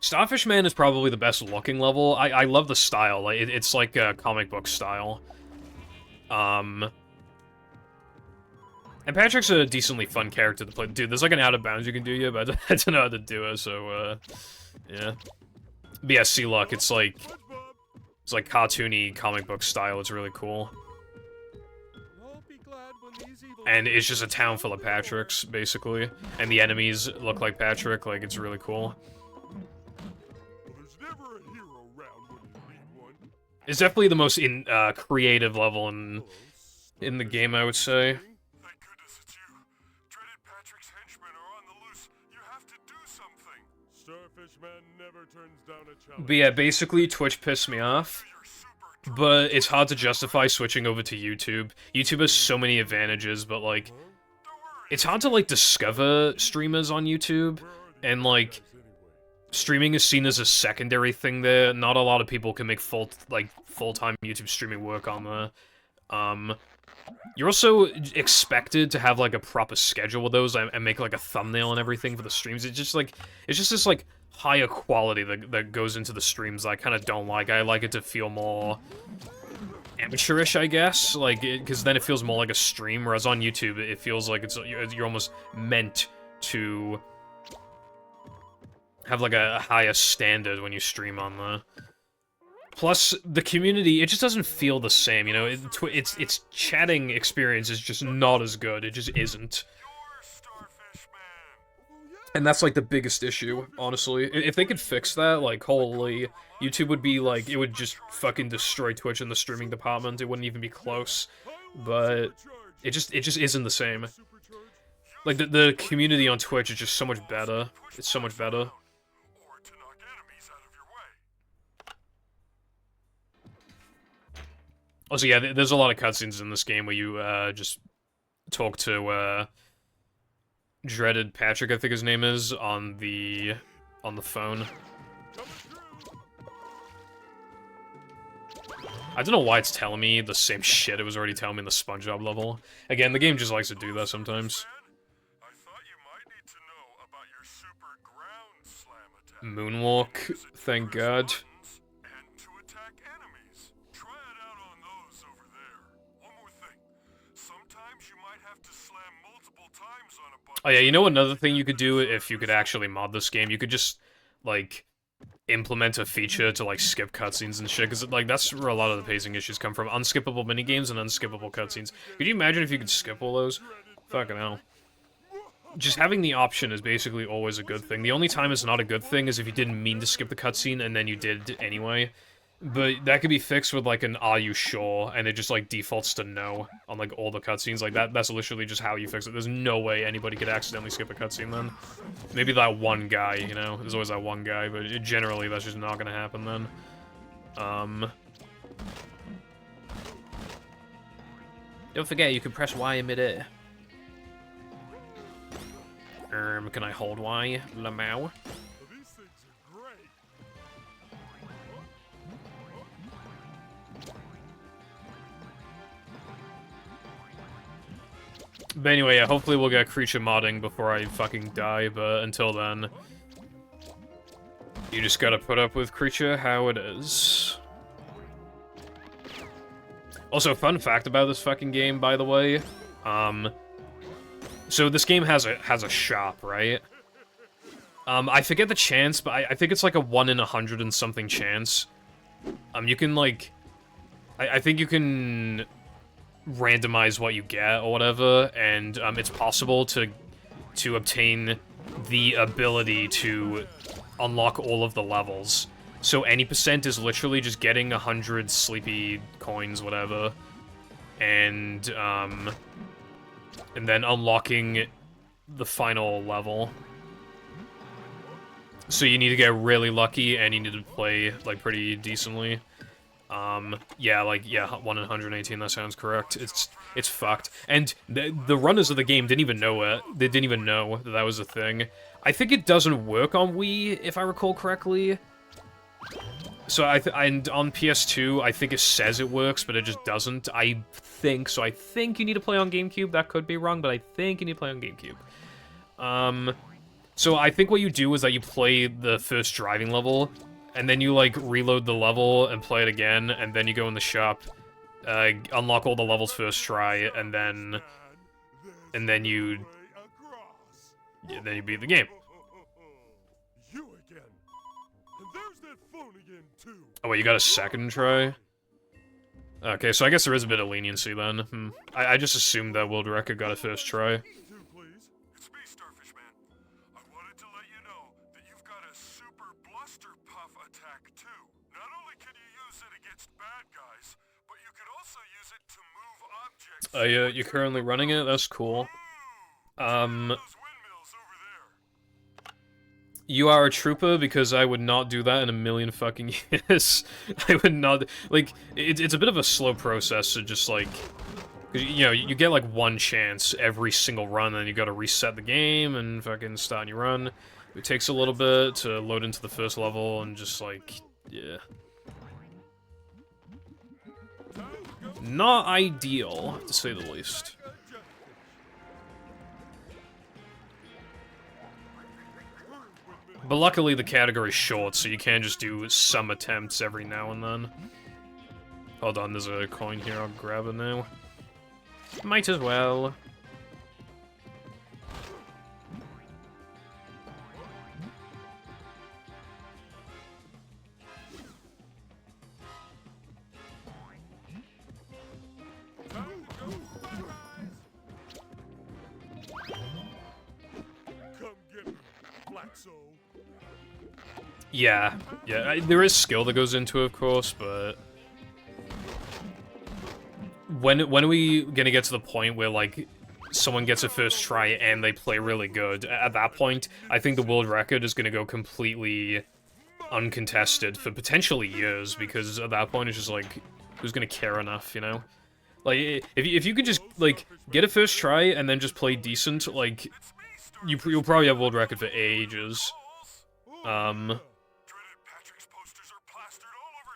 Starfish Man is probably the best looking level. I love the style. Like, it's like a comic book style. And Patrick's a decently fun character to play. Dude, there's like an out of bounds you can do, yeah, but I don't know how to do it, so, yeah. But yeah, Sea-Luck, it's like cartoony comic book style. It's really cool. And it's just a town full of Patricks, basically. And the enemies look like Patrick, like, it's really cool. It's definitely the most creative level in the game, I would say. But yeah, basically, Twitch pissed me off. But it's hard to justify switching over to YouTube. YouTube has so many advantages, but, like, it's hard to, like, discover streamers on YouTube, and, like, streaming is seen as a secondary thing there. Not a lot of people can make full-time YouTube streaming work on there. You're also expected to have, like, a proper schedule with those, and make, like, a thumbnail and everything for the streams. It's just, like, it's just this, like, higher quality that goes into the streams that I kind of don't like. I like it to feel more amateurish, I guess, like, because then it feels more like a stream, whereas on YouTube, it feels like you're almost meant to have, like, a higher standard when you stream on the... Plus, the community, it just doesn't feel the same, you know? Its chatting experience is just not as good. It just isn't. And that's, like, the biggest issue, honestly. If they could fix that, like, holy... YouTube would be, like, it would just fucking destroy Twitch in the streaming department. It wouldn't even be close. But it just isn't the same. Like, the community on Twitch is just so much better. It's so much better. Also, yeah, there's a lot of cutscenes in this game where you, just talk to, Dreaded Patrick, I think his name is, on the phone. I don't know why it's telling me the same shit it was already telling me in the SpongeBob level. Again, the game just likes to do that sometimes. Moonwalk, thank God. Oh yeah, you know another thing you could do if you could actually mod this game? You could just, like, implement a feature to, like, skip cutscenes and shit, because, like, that's where a lot of the pacing issues come from. Unskippable minigames and unskippable cutscenes. Could you imagine if you could skip all those? Fucking hell. Just having the option is basically always a good thing. The only time it's not a good thing is if you didn't mean to skip the cutscene and then you did anyway. But that could be fixed with, like, an "are you sure?" and it just, like, defaults to no on, like, all the cutscenes. Like, that's literally just how you fix it. There's no way anybody could accidentally skip a cutscene then. Maybe that one guy, you know? There's always that one guy, but generally that's just not gonna happen then. Don't forget, you can press Y in midair. Can I hold Y? Lamau? But anyway, yeah, hopefully we'll get creature modding before I fucking die, but until then, you just gotta put up with creature how it is. Also, fun fact about this fucking game, by the way, so this game has a shop, right? I forget the chance, but I think it's like a 1 in 100 and something chance. You can, like, I think you can randomize what you get or whatever, and it's possible to obtain the ability to unlock all of the levels. So any percent is literally just getting 100 sleepy coins, whatever, and then unlocking the final level. So you need to get really lucky, and you need to play, like, pretty decently. Yeah, like, yeah, 1 in 118, that sounds correct. It's fucked. And the runners of the game didn't even know it. They didn't even know that was a thing. I think it doesn't work on Wii, if I recall correctly. So, and on PS2, I think it says it works, but it just doesn't, I think. So I think you need to play on GameCube. That could be wrong, but I think you need to play on GameCube. So I think what you do is that you play the first driving level, and then you, like, reload the level and play it again, and then you go in the shop, unlock all the levels first try, and then you beat the game. You again. And there's that phone again, too. Oh, wait, you got a second try? Okay, so I guess there is a bit of leniency then. I just assumed that World Record got a first try. It's me, Starfish Man. I wanted to let you know that you've got a super bluster puff attack, too. Not only can you use it against bad guys, but you can also use it to move objects. Yeah, you're currently running it? That's cool. Those windmills over there. You are a trooper, because I would not do that in a million fucking years. I would not, like, it's a bit of a slow process to just, like, you know, you get, like, one chance every single run, then you gotta reset the game and fucking start your run. It takes a little bit to load into the first level, and just, like, yeah. Not ideal, to say the least. But luckily the category's short, so you can just do some attempts every now and then. Hold on, there's a coin here, I'll grab it now. Might as well. Come get me, Blackso. Yeah, there is skill that goes into it, of course, but when are we gonna get to the point where, like, someone gets a first try and they play really good? At that point, I think the world record is gonna go completely uncontested for potentially years, because at that point it's just like, who's gonna care enough, you know? Like, if you could just, like, get a first try and then just play decent, like, you'll probably have world record for ages.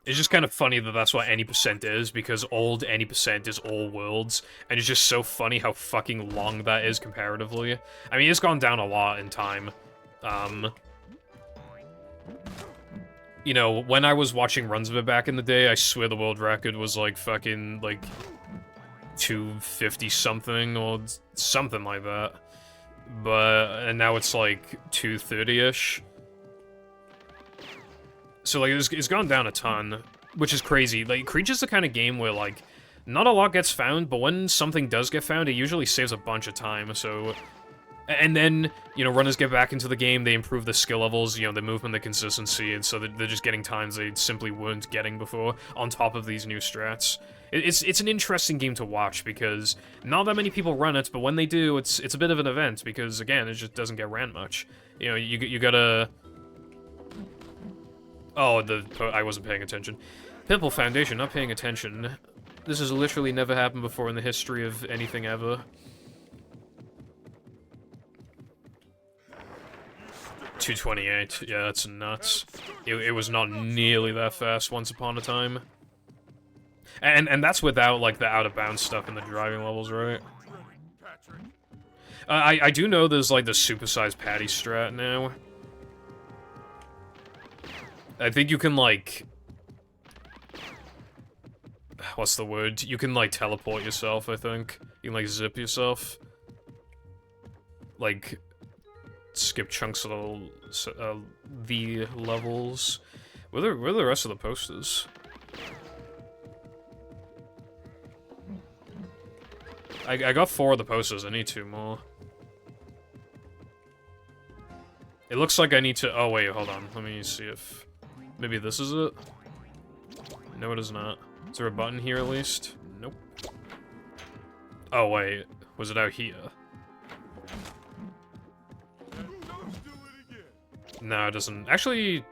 It's just kind of funny that that's what any percent is, because old any percent is all worlds, and it's just so funny how fucking long that is comparatively. I mean, it's gone down a lot in time. You know, when I was watching runs of it back in the day, I swear the world record was like fucking, like, 250 something, or something like that. And now it's like 230-ish. So, like, it's gone down a ton, which is crazy. Like, Creature's the kind of game where, like, not a lot gets found, but when something does get found, it usually saves a bunch of time, so... And then, you know, runners get back into the game, they improve the skill levels, you know, the movement, the consistency, and so they're just getting times they simply weren't getting before, on top of these new strats. It's an interesting game to watch, because not that many people run it, but when they do, it's a bit of an event, because, again, it just doesn't get ran much. You know, you gotta... Oh, I wasn't paying attention. Pimple Foundation, not paying attention. This has literally never happened before in the history of anything ever. 228, yeah, that's nuts. It was not nearly that fast once upon a time. And that's without, like, the out-of-bounds stuff in the driving levels, right? I do know there's, like, the supersized patty strat now. I think you can, like... What's the word? You can, like, teleport yourself, I think. You can, like, zip yourself. Like... skip chunks of the levels. Where are the rest of the posters? I got 4 of the posters, I need 2 more. It looks like I need to... Oh wait, hold on, let me see if... Maybe this is it? No, it is not. Is there a button here at least? Nope. Oh wait, was it out here? No, it doesn't. Actually,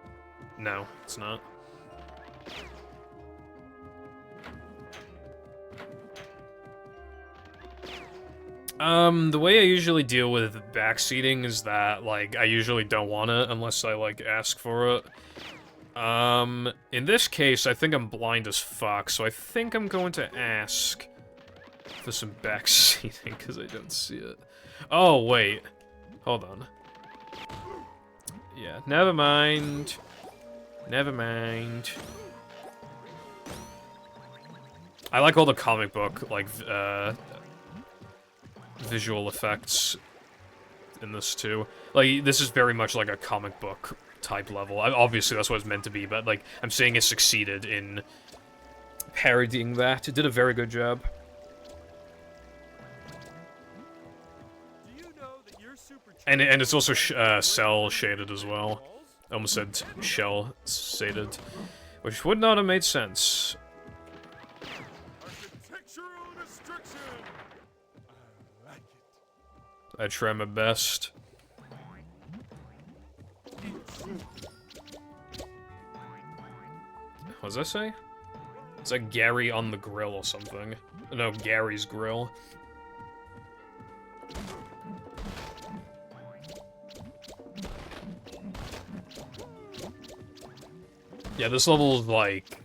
no, it's not. The way I usually deal with backseating is that, like, I usually don't want it unless I, like, ask for it. In this case, I think I'm blind as fuck, so I think I'm going to ask for some backseating, because I don't see it. Oh, wait. Hold on. Yeah, never mind. Never mind. I like all the comic book, like, visual effects in this, too. Like, this is very much like a comic book type level. Obviously, that's what it's meant to be, but, like, I'm saying it succeeded in parodying that. It did a very good job. And it's also cell shaded as well. I almost said shell shaded, which would not have made sense. I try my best. What does that say? It's like Gary on the grill or something. No, Gary's grill. Yeah, this level is like...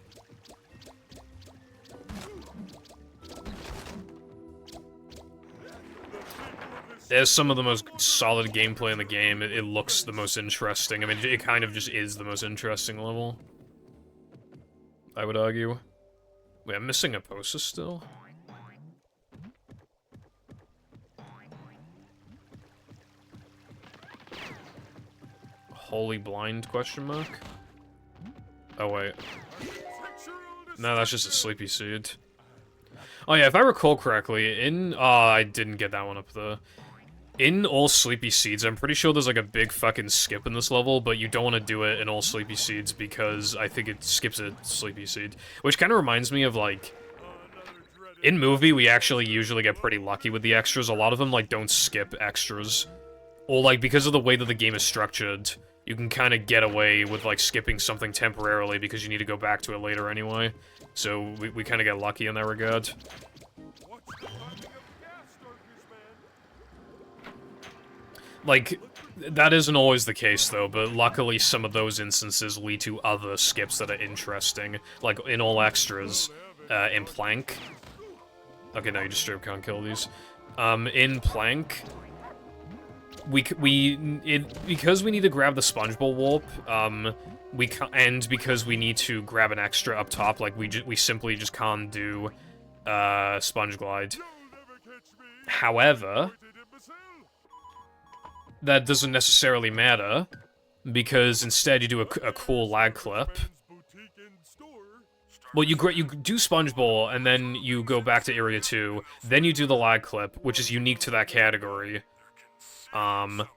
There's some of the most solid gameplay in the game. It looks the most interesting. I mean, it kind of just is the most interesting level, I would argue. Wait, I'm missing a poster still? Holy blind, question mark? Oh, wait. No, that's just a sleepy seed. Oh yeah, if I recall correctly, in... I didn't get that one up there. In all Sleepy Seeds, I'm pretty sure there's like a big fucking skip in this level, but you don't want to do it in all Sleepy Seeds because I think it skips a Sleepy Seed. Which kind of reminds me of, like... In movie, we actually usually get pretty lucky with the extras. A lot of them, like, don't skip extras. Or, like, because of the way that the game is structured, you can kind of get away with, like, skipping something temporarily because you need to go back to it later anyway. So, we kind of get lucky in that regard. Like, that isn't always the case, though, but luckily some of those instances lead to other skips that are interesting. Like, in all extras, in Plank... Okay, no, you just straight up can't kill these. In Plank... because we need to grab the SpongeBob warp, and because we need to grab an extra up top, like, we simply just can't do, Sponge Glide. However... that doesn't necessarily matter, because instead you do a cool lag clip. Well, you do SpongeBob, and then you go back to Area 2, then you do the lag clip, which is unique to that category. And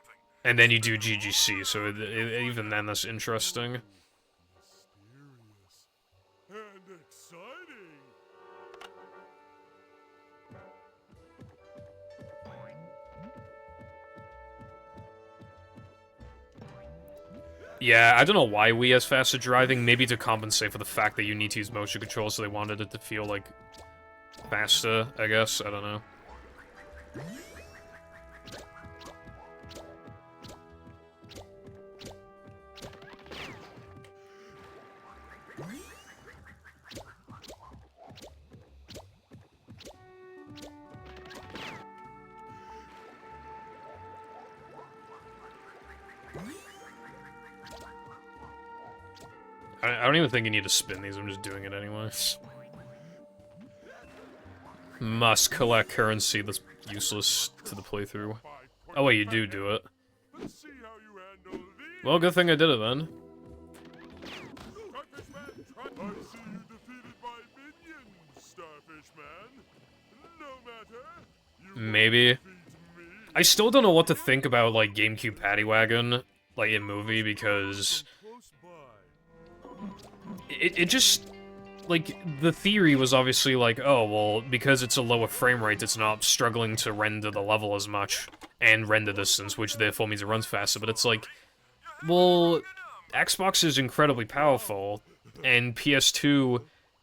then you do GGC, so even then that's interesting. And exciting. Yeah, I don't know why Wii has faster driving, maybe to compensate for the fact that you need to use motion control, so they wanted it to feel, like, faster, I guess, I don't know. I don't even think you need to spin these, I'm just doing it anyways. Must collect currency that's useless to the playthrough. Oh wait, you do it. Let's see how you handle these. Well, good thing I did it then. Starfish Man, I see you defeated by minions, Starfish Man. No matter. You Maybe. defeat me. I still don't know what to think about, like, GameCube Paddy Wagon, like, in movie, because Close by. it just, like, the theory was obviously like, oh, well, because it's a lower frame rate, it's not struggling to render the level as much, and render distance, which therefore means it runs faster, but it's like, well, Xbox is incredibly powerful, and PS2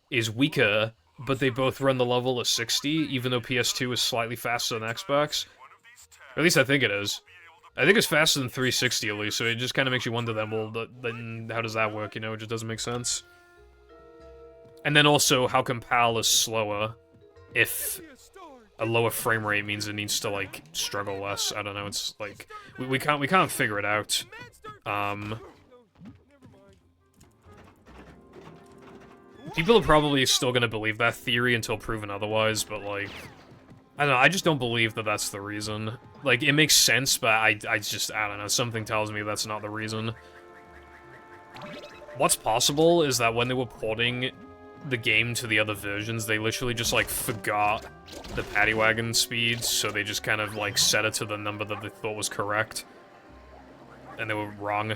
is weaker, but they both run the level at 60, even though PS2 is slightly faster than Xbox. Or at least I think it is. I think it's faster than 360 at least, so it just kind of makes you wonder then, well, then how does that work, you know? It just doesn't make sense. And then also, how come PAL is slower if a lower frame rate means it needs to, like, struggle less? I don't know, it's like, we can't figure it out. People are probably still gonna believe that theory until proven otherwise, but, like, I don't know, I just don't believe that that's the reason. Like, it makes sense, but I don't know, something tells me that's not the reason. What's possible is that when they were porting the game to the other versions, they literally just, like, forgot the Paddy Wagon speed, so they just kind of, like, set it to the number that they thought was correct. And they were wrong.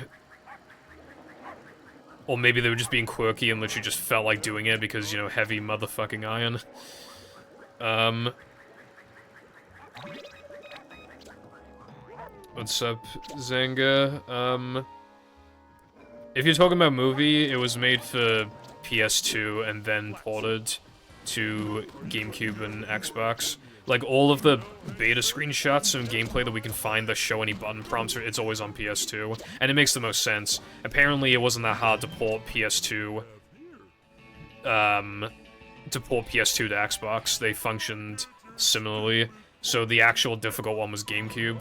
Or maybe they were just being quirky and literally just felt like doing it because, you know, heavy motherfucking iron. What's up, Zanga? If you're talking about movie, it was made for PS2 and then ported to GameCube and Xbox. Like, all of the beta screenshots and gameplay that we can find that show any button prompts, it's always on PS2. And it makes the most sense. Apparently, it wasn't that hard to port PS2, to Xbox. They functioned similarly. So the actual difficult one was GameCube,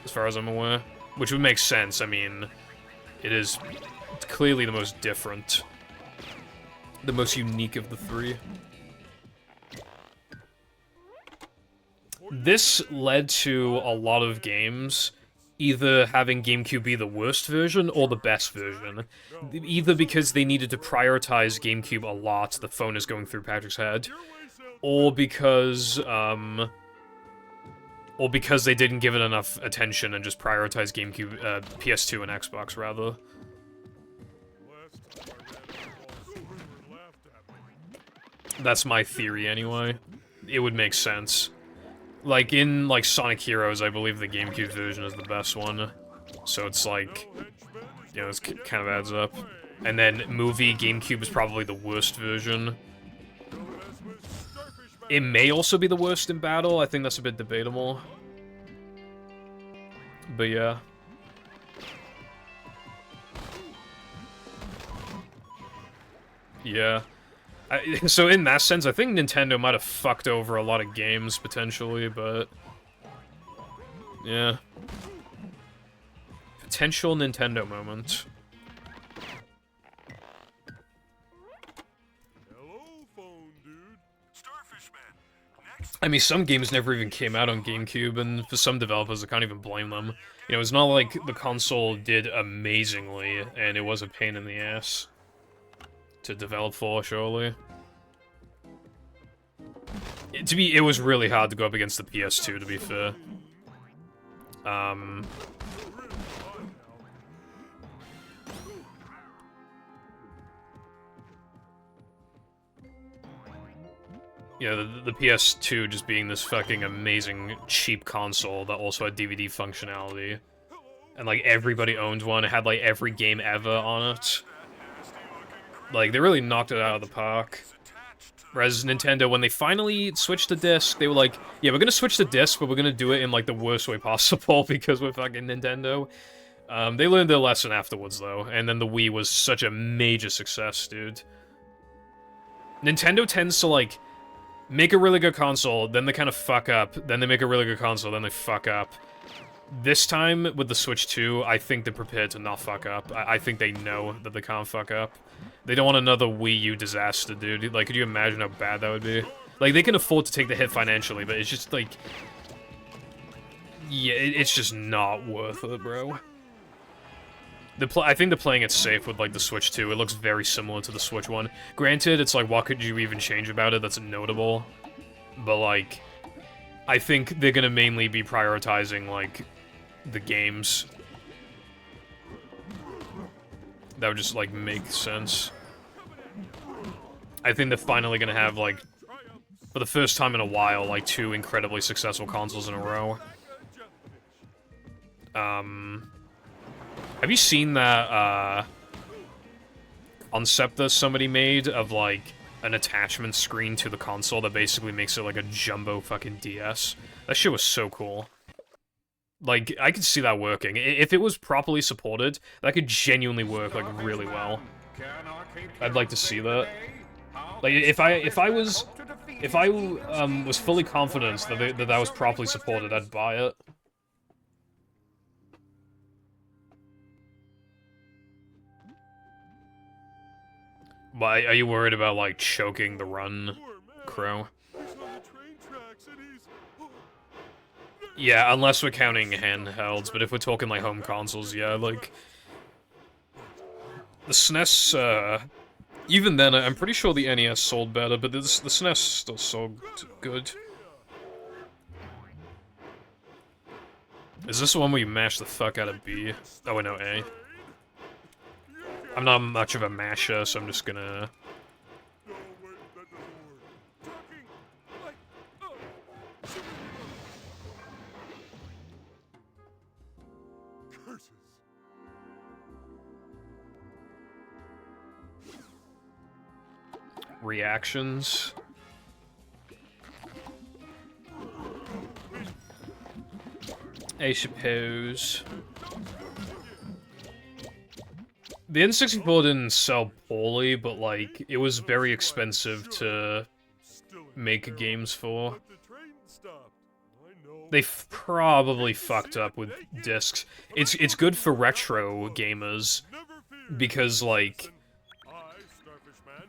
as far as I'm aware. Which would make sense, I mean, it is clearly the most different. The most unique of the three. This led to a lot of games either having GameCube be the worst version or the best version. Either because they needed to prioritize GameCube a lot, the phone is going through Patrick's head, or because they didn't give it enough attention and just prioritize GameCube, PS2 and Xbox, rather. That's my theory, anyway. It would make sense. Like, in, like, Sonic Heroes, I believe the GameCube version is the best one. So it's like, you know, it kind of adds up. And then movie, GameCube is probably the worst version. It may also be the worst in battle, I think that's a bit debatable. But yeah. Yeah. So in that sense, I think Nintendo might have fucked over a lot of games, potentially, but... yeah. Potential Nintendo moment. Hello, phone dude. Starfish Man. Next I mean, some games never even came out on GameCube, and for some developers, I can't even blame them. You know, it's not like the console did amazingly, and it was a pain in the ass to develop for, surely. It was really hard to go up against the PS2, to be fair. You know, the PS2 just being this fucking amazing, cheap console that also had DVD functionality. And, like, everybody owned one. It had, like, every game ever on it. Like, they really knocked it out of the park. Whereas Nintendo, when they finally switched to disc, they were like, yeah, we're gonna switch to disc, but we're gonna do it in, like, the worst way possible because we're fucking Nintendo. They learned their lesson afterwards, though. And then the Wii was such a major success, dude. Nintendo tends to, like, make a really good console, then they kind of fuck up, then they make a really good console, then they fuck up. This time, with the Switch 2, I think they're prepared to not fuck up. I think they know that they can't fuck up. They don't want another Wii U disaster, dude. Like, could you imagine how bad that would be? Like, they can afford to take the hit financially, but it's just, like... Yeah, it's just not worth it, bro. I think they're playing it safe with, like, the Switch 2. It looks very similar to the Switch 1. Granted, it's like, what could you even change about it that's notable? But, like, I think they're gonna mainly be prioritizing, like, the games. That would just, like, make sense. I think they're finally gonna have, like, for the first time in a while, like, 2 incredibly successful consoles in a row. Have you seen that, concept that somebody made of, like, an attachment screen to the console that basically makes it like a jumbo fucking DS? That shit was so cool. Like, I could see that working. If it was properly supported, that could genuinely work, like, really well. I'd like to see that. Like, if I was fully confident that that was properly supported, I'd buy it. Why are you worried about, like, choking the run, Crow? Yeah, unless we're counting handhelds, but if we're talking, like, home consoles, yeah, like... The SNES, even then, I'm pretty sure the NES sold better, but the SNES still sold good. Is this the one where you mash the fuck out of B? Oh, wait, no, A. I'm not much of a masher, so I'm just gonna... Reactions. I suppose. The N64 didn't sell poorly, but, like, it was very expensive to make games for. They probably fucked up with discs. It's good for retro gamers, because, like,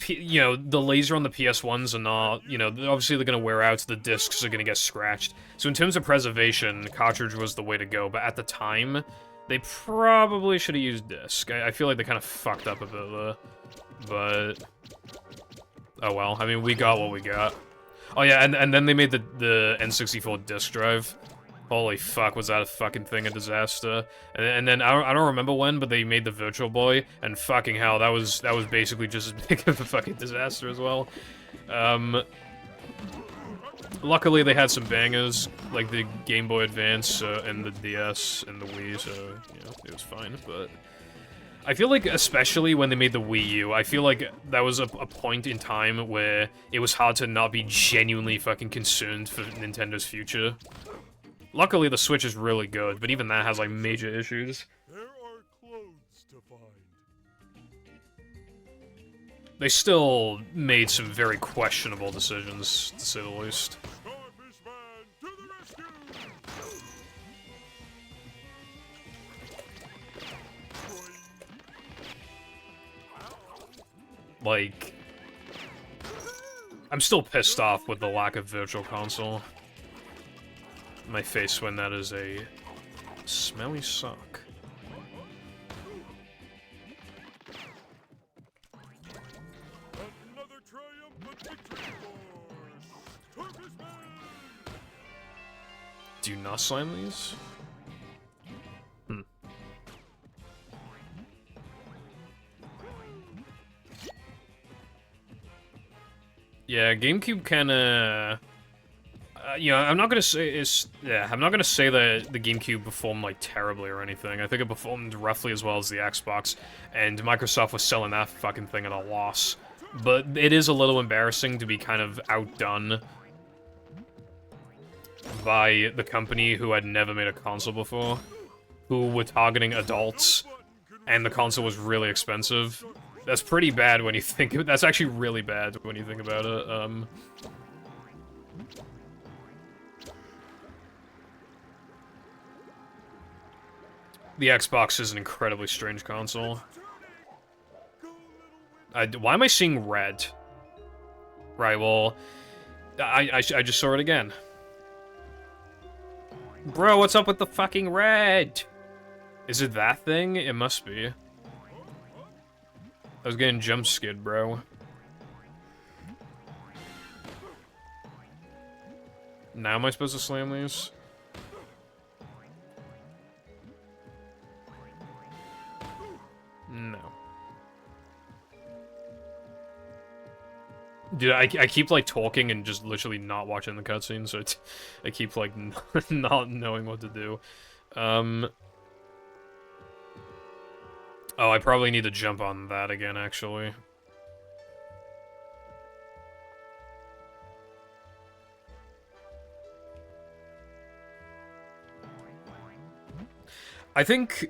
you know, the laser on the PS1s are not, you know, obviously they're gonna wear out, so the discs are gonna get scratched. So in terms of preservation, cartridge was the way to go, but at the time, they probably should have used disc. I feel like they kind of fucked up a bit there, but... Oh well, I mean, we got what we got. Oh yeah, and then they made the N64 disc drive. Holy fuck, was that a fucking thing, a disaster. And then, I don't remember when, but they made the Virtual Boy, and fucking hell, that was basically just as big of a fucking disaster as well. Luckily, they had some bangers, like the Game Boy Advance, and the DS, and the Wii, so, you know, it was fine, but... I feel like, especially when they made the Wii U, I feel like that was a point in time where it was hard to not be genuinely fucking concerned for Nintendo's future. Luckily, the Switch is really good, but even that has, like, major issues. There are clothes to find. They still made some very questionable decisions, to say the least. Starfish Man to the rescue! Like... I'm still pissed off with the lack of Virtual Console. My face when that is a smelly sock. Another triumphant victory for Turkish Man! Do you not slam these? Yeah, GameCube kinda... you know, I'm not gonna say it's... Yeah, I'm not gonna say that the GameCube performed, like, terribly or anything. I think it performed roughly as well as the Xbox, and Microsoft was selling that fucking thing at a loss. But it is a little embarrassing to be kind of outdone by the company who had never made a console before, who were targeting adults, and the console was really expensive. That's pretty bad when you think of it. That's actually really bad when you think about it. The Xbox is an incredibly strange console. Why am I seeing red? Right, well, I just saw it again. Bro, what's up with the fucking red? Is it that thing? It must be. I was getting jump skid, bro. Now am I supposed to slam these? No. Dude, I keep, like, talking and just literally not watching the cutscene, so I keep, like, not knowing what to do. Oh, I probably need to jump on that again, actually. I think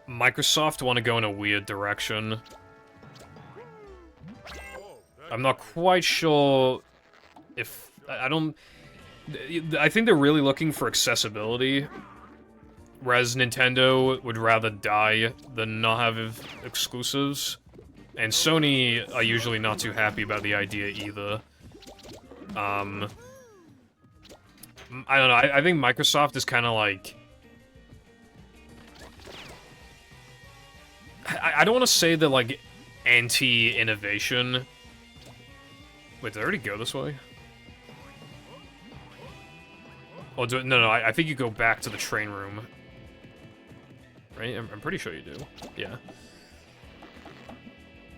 Microsoft want to go in a weird direction. I'm not quite sure if... I don't... I think they're really looking for accessibility, whereas Nintendo would rather die than not have exclusives. And Sony are usually not too happy about the idea either. I don't know, I think Microsoft is kind of like... I don't want to say that, like, anti-innovation... Wait, did I already go this way? Oh, no, I think you go back to the train room. Right? I'm pretty sure you do. Yeah.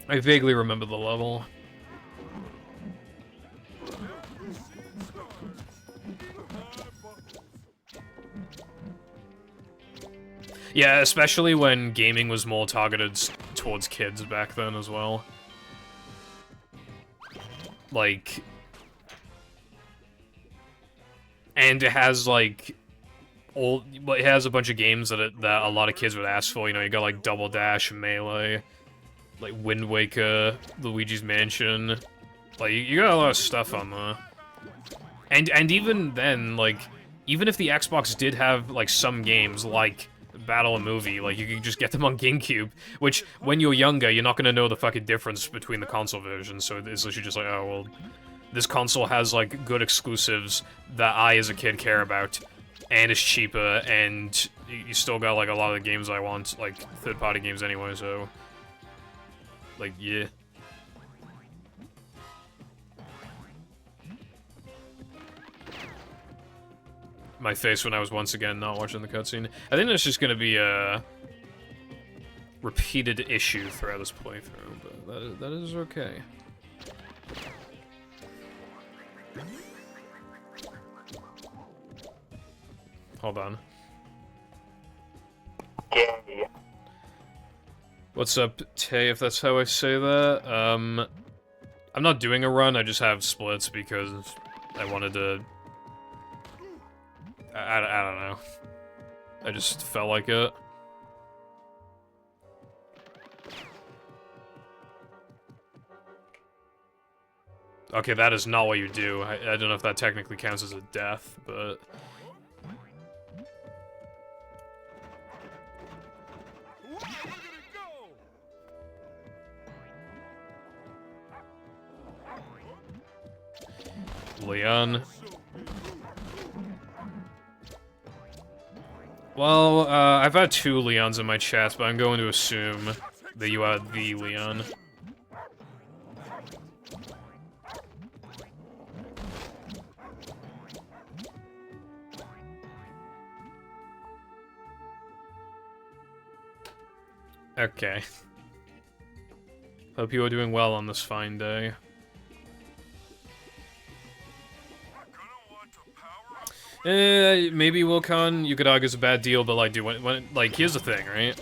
I vaguely remember the level. Yeah, especially when gaming was more targeted towards kids back then as well. Like... And it has, like... it has a bunch of games that a lot of kids would ask for, you know, you got, like, Double Dash, Melee, like, Wind Waker, Luigi's Mansion... Like, you got a lot of stuff on there. And even then, like, even if the Xbox did have, like, some games, like... Battle a Movie, like, you could just get them on GameCube, which, when you're younger, you're not gonna know the fucking difference between the console versions, so it's literally just like, oh, well, this console has, like, good exclusives that I, as a kid, care about, and it's cheaper, and you still got, like, a lot of the games I want, like, third-party games anyway, so... Like, yeah. My face when I was once again not watching the cutscene. I think that's just gonna be a repeated issue throughout this playthrough, but that is okay. Hold on. What's up, Tay, if that's how I say that? I'm not doing a run, I just have splits because I wanted to... I don't know. I just felt like it. Okay, that is not what you do. I don't know if that technically counts as a death, but... Leon. Well, I've had 2 Leons in my chat, but I'm going to assume that you are the Leon. Okay. Hope you are doing well on this fine day. Maybe Wilcon, you could argue it's a bad deal, but like, dude, like, here's the thing, right?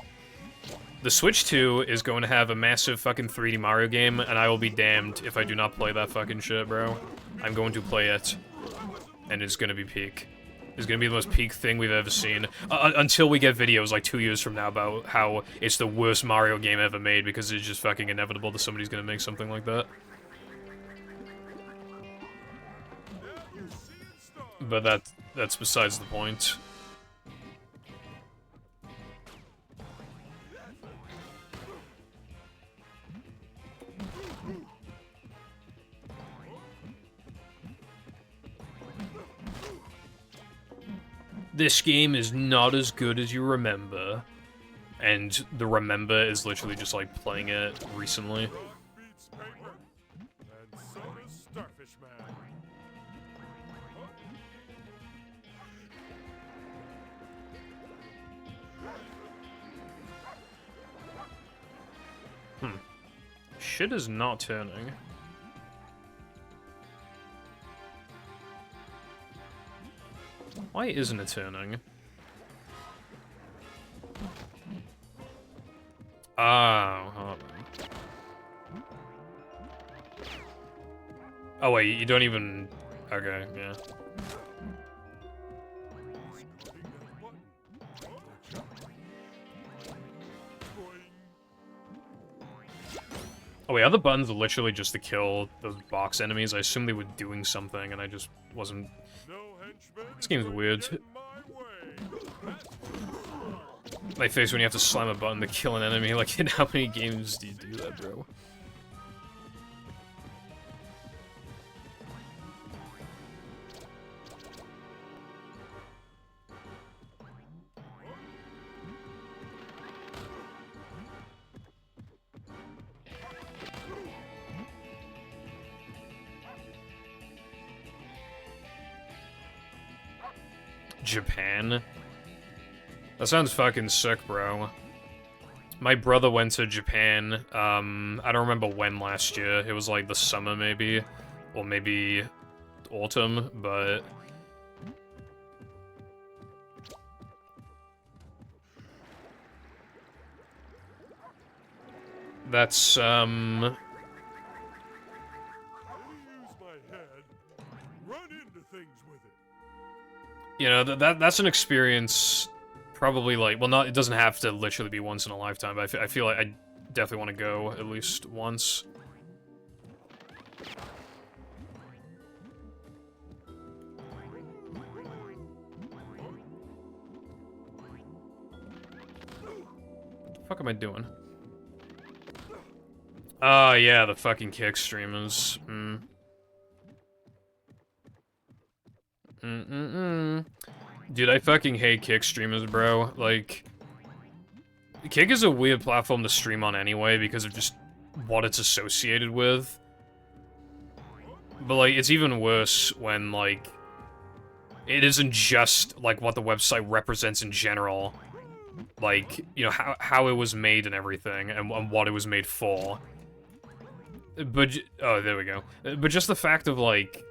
The Switch 2 is going to have a massive fucking 3D Mario game, and I will be damned if I do not play that fucking shit, bro. I'm going to play it, and it's gonna be peak. It's gonna be the most peak thing we've ever seen. Until we get videos like 2 years from now about how it's the worst Mario game ever made, because it's just fucking inevitable that somebody's gonna make something like that. But that's besides the point. This game is not as good as you remember. And the remember is literally just like playing it recently. Beats paper, and so does Starfish Man. Shit is not turning. Why isn't it turning? Oh, hold on. Oh wait, you don't even... Okay, yeah. Oh wait, other buttons are literally just to kill those box enemies. I assume they were doing something, and I just wasn't... This game's weird. My face when you have to slam a button to kill an enemy. Like, in how many games do you do that, bro? Japan? That sounds fucking sick, bro. My brother went to Japan, I don't remember when last year. It was like the summer, maybe. Or maybe autumn, but... That's, You know, that's an experience, probably, like, well, not, it doesn't have to literally be once in a lifetime, but I feel like I definitely want to go at least once. What the fuck am I doing? Oh, yeah, the fucking kick streamers. Dude, I fucking hate Kick streamers, bro. Like, Kick is a weird platform to stream on anyway because of just what it's associated with. But, like, it's even worse when, like, it isn't just, like, what the website represents in general. Like, you know, how it was made and everything, and what it was made for. But, oh, there we go. But just the fact of, like,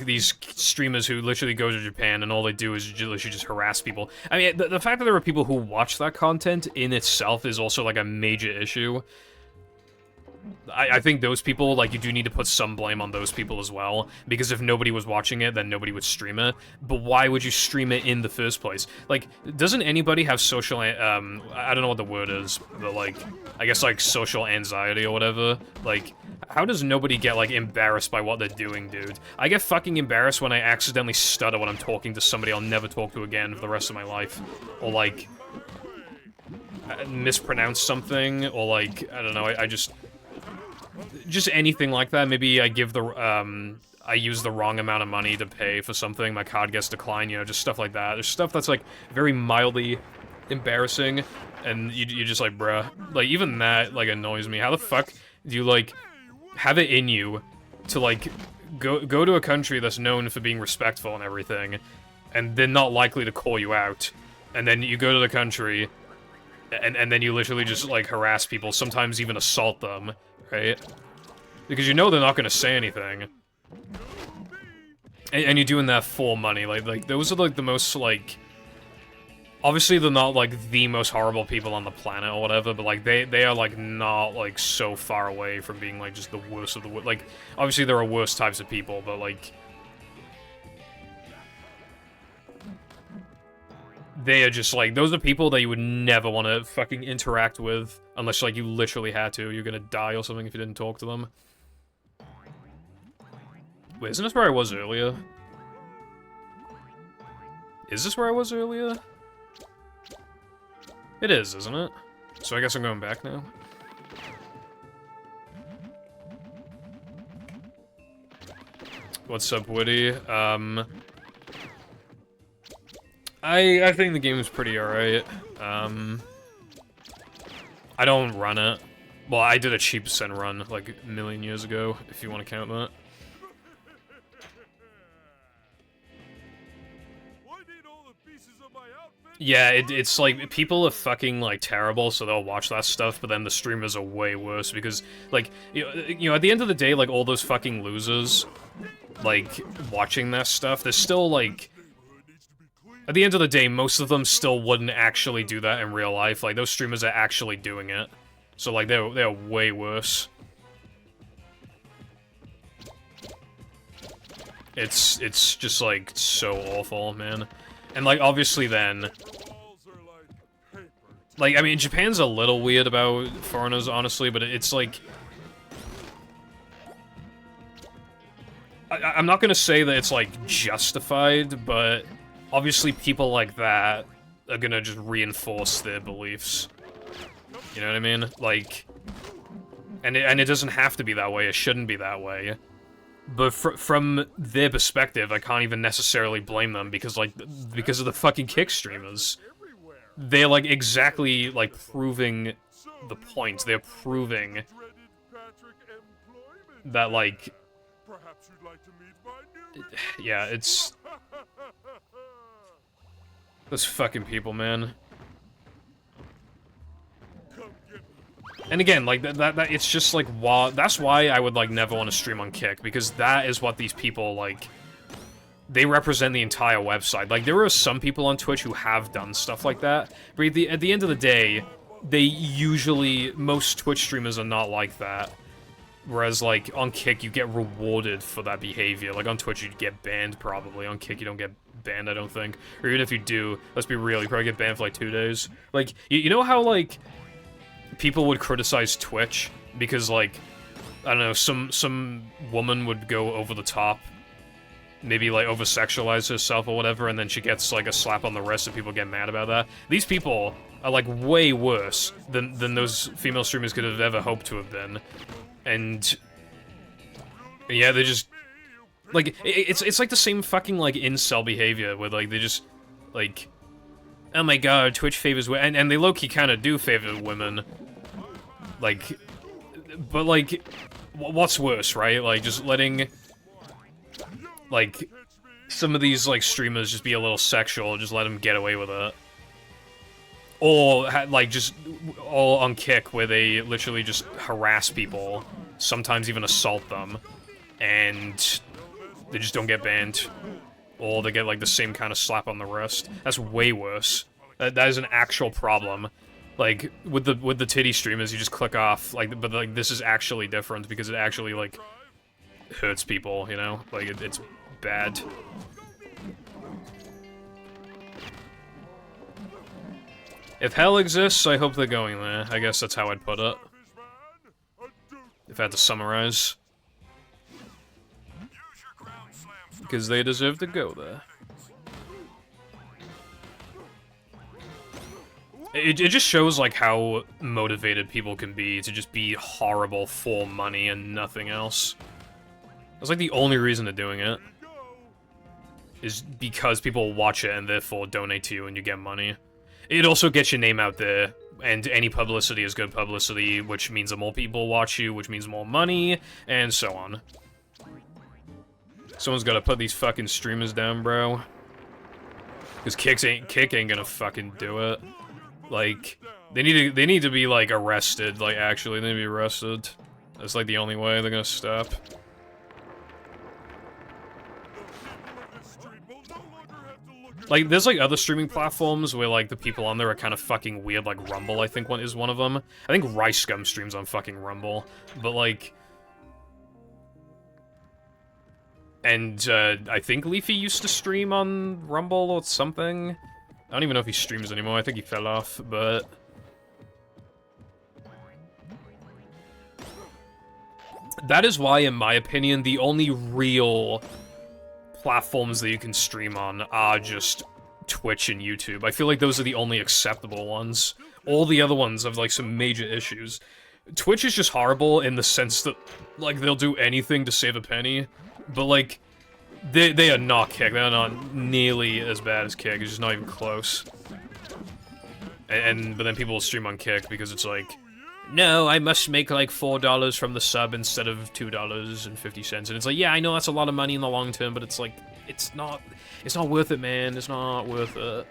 these streamers who literally go to Japan and all they do is literally just harass people. I mean, the fact that there are people who watch that content in itself is also, like, a major issue. I think those people, like, you do need to put some blame on those people as well, because if nobody was watching it, then nobody would stream it. But why would you stream it in the first place? Like, doesn't anybody have social, I don't know what the word is, but, like, I guess, like, social anxiety or whatever? Like, how does nobody get, like, embarrassed by what they're doing, dude? I get fucking embarrassed when I accidentally stutter when I'm talking to somebody I'll never talk to again for the rest of my life. Or, like, mispronounce something, or, like, I don't know, I just... just anything like that. Maybe I give the, I use the wrong amount of money to pay for something, my card gets declined, you know, just stuff like that. There's stuff that's, like, very mildly embarrassing, and you're just like, bruh. Like, even that, like, annoys me. How the fuck do you, like, have it in you to, like, go to a country that's known for being respectful and everything, and they're not likely to call you out, and then you go to the country, and then you literally just, like, harass people, sometimes even assault them, right? Because you know they're not gonna say anything. And you're doing that for money, like, those are, like, the most, like... Obviously, they're not, like, the most horrible people on the planet or whatever, but, like, they are, like, not, like, so far away from being, like, just the worst of the worst. Like, obviously there are worse types of people, but, like... They are just, like, those are people that you would never want to fucking interact with, unless, like, you literally had to. You're gonna die or something if you didn't talk to them. Wait, isn't this where I was earlier? Is this where I was earlier? It is, isn't it? So I guess I'm going back now. What's up, Woody? I think the game is pretty alright. I don't run it. Well, I did a cheap Sen run, like, a million years ago, if you want to count that. Yeah, it's like, people are fucking, like, terrible, so they'll watch that stuff, but then the streamers are way worse, because, like, you know, at the end of the day, like, all those fucking losers, like, watching that stuff, they're still, like... At the end of the day, most of them still wouldn't actually do that in real life, like, those streamers are actually doing it. So, like, they're way worse. It's just, like, so awful, man. And, like, obviously then... Like, I mean, Japan's a little weird about foreigners, honestly, but it's, like... I'm not gonna say that it's, like, justified, but... Obviously, people like that are gonna just reinforce their beliefs. You know what I mean? Like... And it doesn't have to be that way, it shouldn't be that way. But from their perspective, I can't even necessarily blame them because, like, because of the fucking kick streamers. They're, like, exactly, like, proving the point. They're proving that, like... Yeah, it's... Those fucking people, man. And again, like, that it's just, like, that's why I would, like, never want to stream on Kick, because that is what these people, like, they represent the entire website. Like, there are some people on Twitch who have done stuff like that, but at the end of the day, they usually, most Twitch streamers are not like that. Whereas, like, on Kick, you get rewarded for that behavior. Like, on Twitch, you'd get banned, probably. On Kick, you don't get banned, I don't think. Or even if you do, let's be real, you probably get banned for, like, 2 days. Like, you know how, like... people would criticize Twitch because, like, I don't know, some woman would go over the top, maybe, like, over-sexualize herself or whatever, and then she gets, like, a slap on the wrist and people get mad about that. These people are, like, way worse than those female streamers could have ever hoped to have been. And, yeah, they just, like, it's like the same fucking, like, incel behavior where, like, they just, like... Oh my god, Twitch favors women, and they low-key kind of do favor women. Like, but, like, what's worse, right? Like, just letting, like, some of these, like, streamers just be a little sexual, just let them get away with it. Or, like, just all on Kick, where they literally just harass people, sometimes even assault them, and they just don't get banned. Or they get, like, the same kind of slap on the wrist. That's way worse. That is an actual problem. Like, with the titty streamers, you just click off, like, but, like, this is actually different, because it actually, like, hurts people, you know? Like, it's bad. If hell exists, I hope they're going there. I guess that's how I'd put it. If I had to summarize. Because they deserve to go there. It just shows, like, how motivated people can be to just be horrible for money and nothing else. That's, like, the only reason they're doing it. Is because people watch it and therefore donate to you and you get money. It also gets your name out there, and any publicity is good publicity, which means that more people watch you, which means more money, and so on. Someone's gotta put these fucking streamers down, bro. Because Kick ain't gonna fucking do it. Like, they need to be, like, arrested, like, actually, they need to be arrested. That's, like, the only way they're gonna stop. Like, there's, like, other streaming platforms where, like, the people on there are kind of fucking weird, like, Rumble, I think, is one of them. I think Rice Gum streams on fucking Rumble, but, like... And, I think Leafy used to stream on Rumble or something. I don't even know if he streams anymore, I think he fell off, but... That is why, in my opinion, the only real platforms that you can stream on are just Twitch and YouTube. I feel like those are the only acceptable ones. All the other ones have, like, some major issues. Twitch is just horrible in the sense that, like, they'll do anything to save a penny, but, like, they are not Kick. They're not nearly as bad as Kick. It's just not even close. But then people will stream on Kick because it's like, no, I must make, like, $4 from the sub instead of $2.50. And it's like, yeah, I know that's a lot of money in the long term, but it's like, it's not worth it, man. It's not worth it.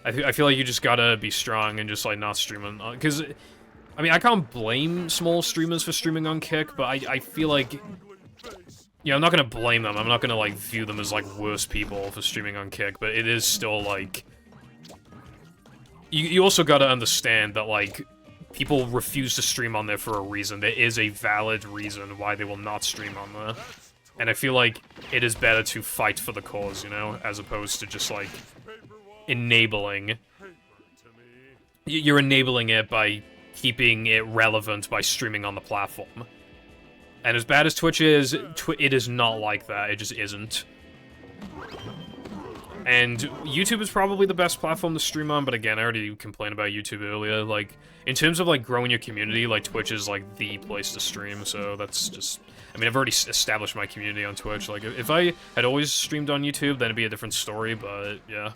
I feel like you just gotta be strong and just, like, not stream on... Because, I mean, I can't blame small streamers for streaming on Kick, but I feel like... Yeah, I'm not gonna blame them. I'm not gonna, like, view them as, like, worse people for streaming on Kick, but it is still, like... You also gotta understand that, like... People refuse to stream on there for a reason. There is a valid reason why they will not stream on there. And I feel like it is better to fight for the cause, you know? As opposed to just, like, enabling. You're enabling it by keeping it relevant by streaming on the platform. And as bad as Twitch is, it is not like that. It just isn't. And YouTube is probably the best platform to stream on, but again, I already complained about YouTube earlier. Like, in terms of, like, growing your community, like, Twitch is, like, the place to stream, so that's just... I mean, I've already established my community on Twitch. Like, if I had always streamed on YouTube, then it'd be a different story, but, yeah.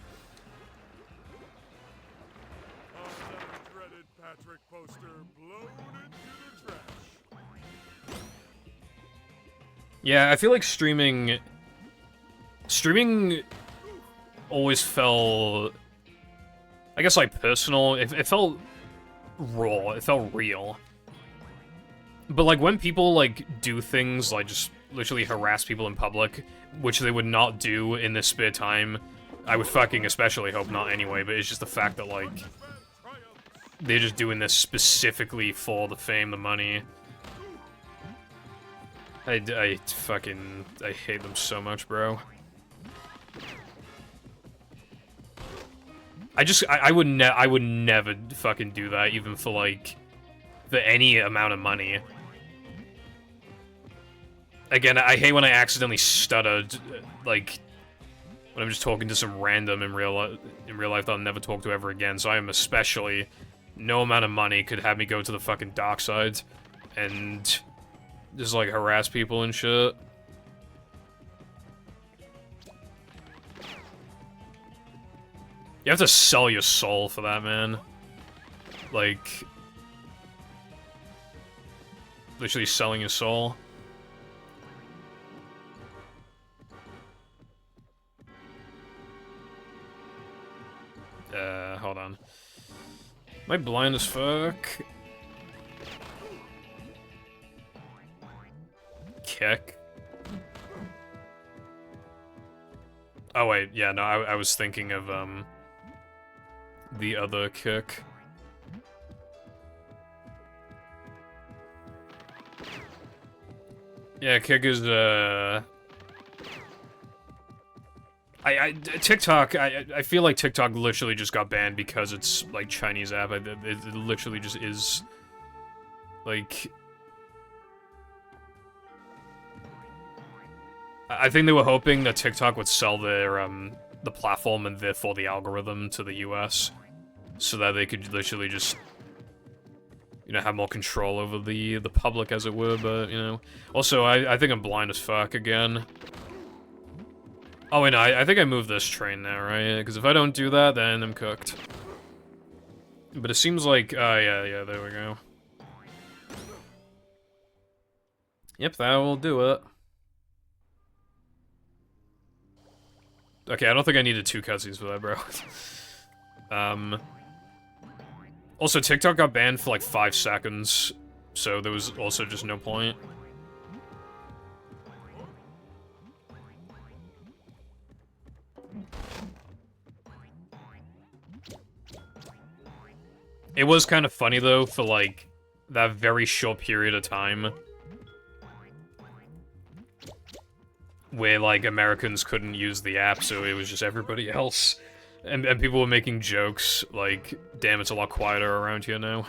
Yeah, I feel like streaming always felt, I guess, like, personal. It felt raw. It felt real. But, like, when people, like, do things, like, just literally harass people in public, which they would not do in their spare time, I would fucking especially hope not anyway, but it's just the fact that, like, they're just doing this specifically for the fame, the money. I hate them so much, bro. I would never fucking do that, even for, like, for any amount of money. Again, I hate when I accidentally stuttered, like, when I'm just talking to some random in real life that I'll never talk to ever again, so I am especially... No amount of money could have me go to the fucking dark side and just, like, harass people and shit. You have to sell your soul for that, man. Like... Literally selling your soul. Hold on. Am I blind as fuck? Kick. Oh wait, yeah, no, I was thinking of, the other Kick. Yeah, Kick is, TikTok, I feel like TikTok literally just got banned because it's, like, Chinese app. It literally just is, like... I think they were hoping that TikTok would sell their, the platform and therefore the algorithm to the US. so that they could literally just, you know, have more control over the public, as it were, but, you know. Also, I think I'm blind as fuck again. Oh, wait, no, I think I moved this train now, right? Because if I don't do that, then I'm cooked. But it seems like, yeah, there we go. Yep, that will do it. Okay, I don't think I needed 2 cutscenes for that, bro. Also, TikTok got banned for like 5 seconds, so there was also just no point. It was kind of funny, though, for like that very short period of time where, like, Americans couldn't use the app, so it was just everybody else. And people were making jokes, like, damn, it's a lot quieter around here now.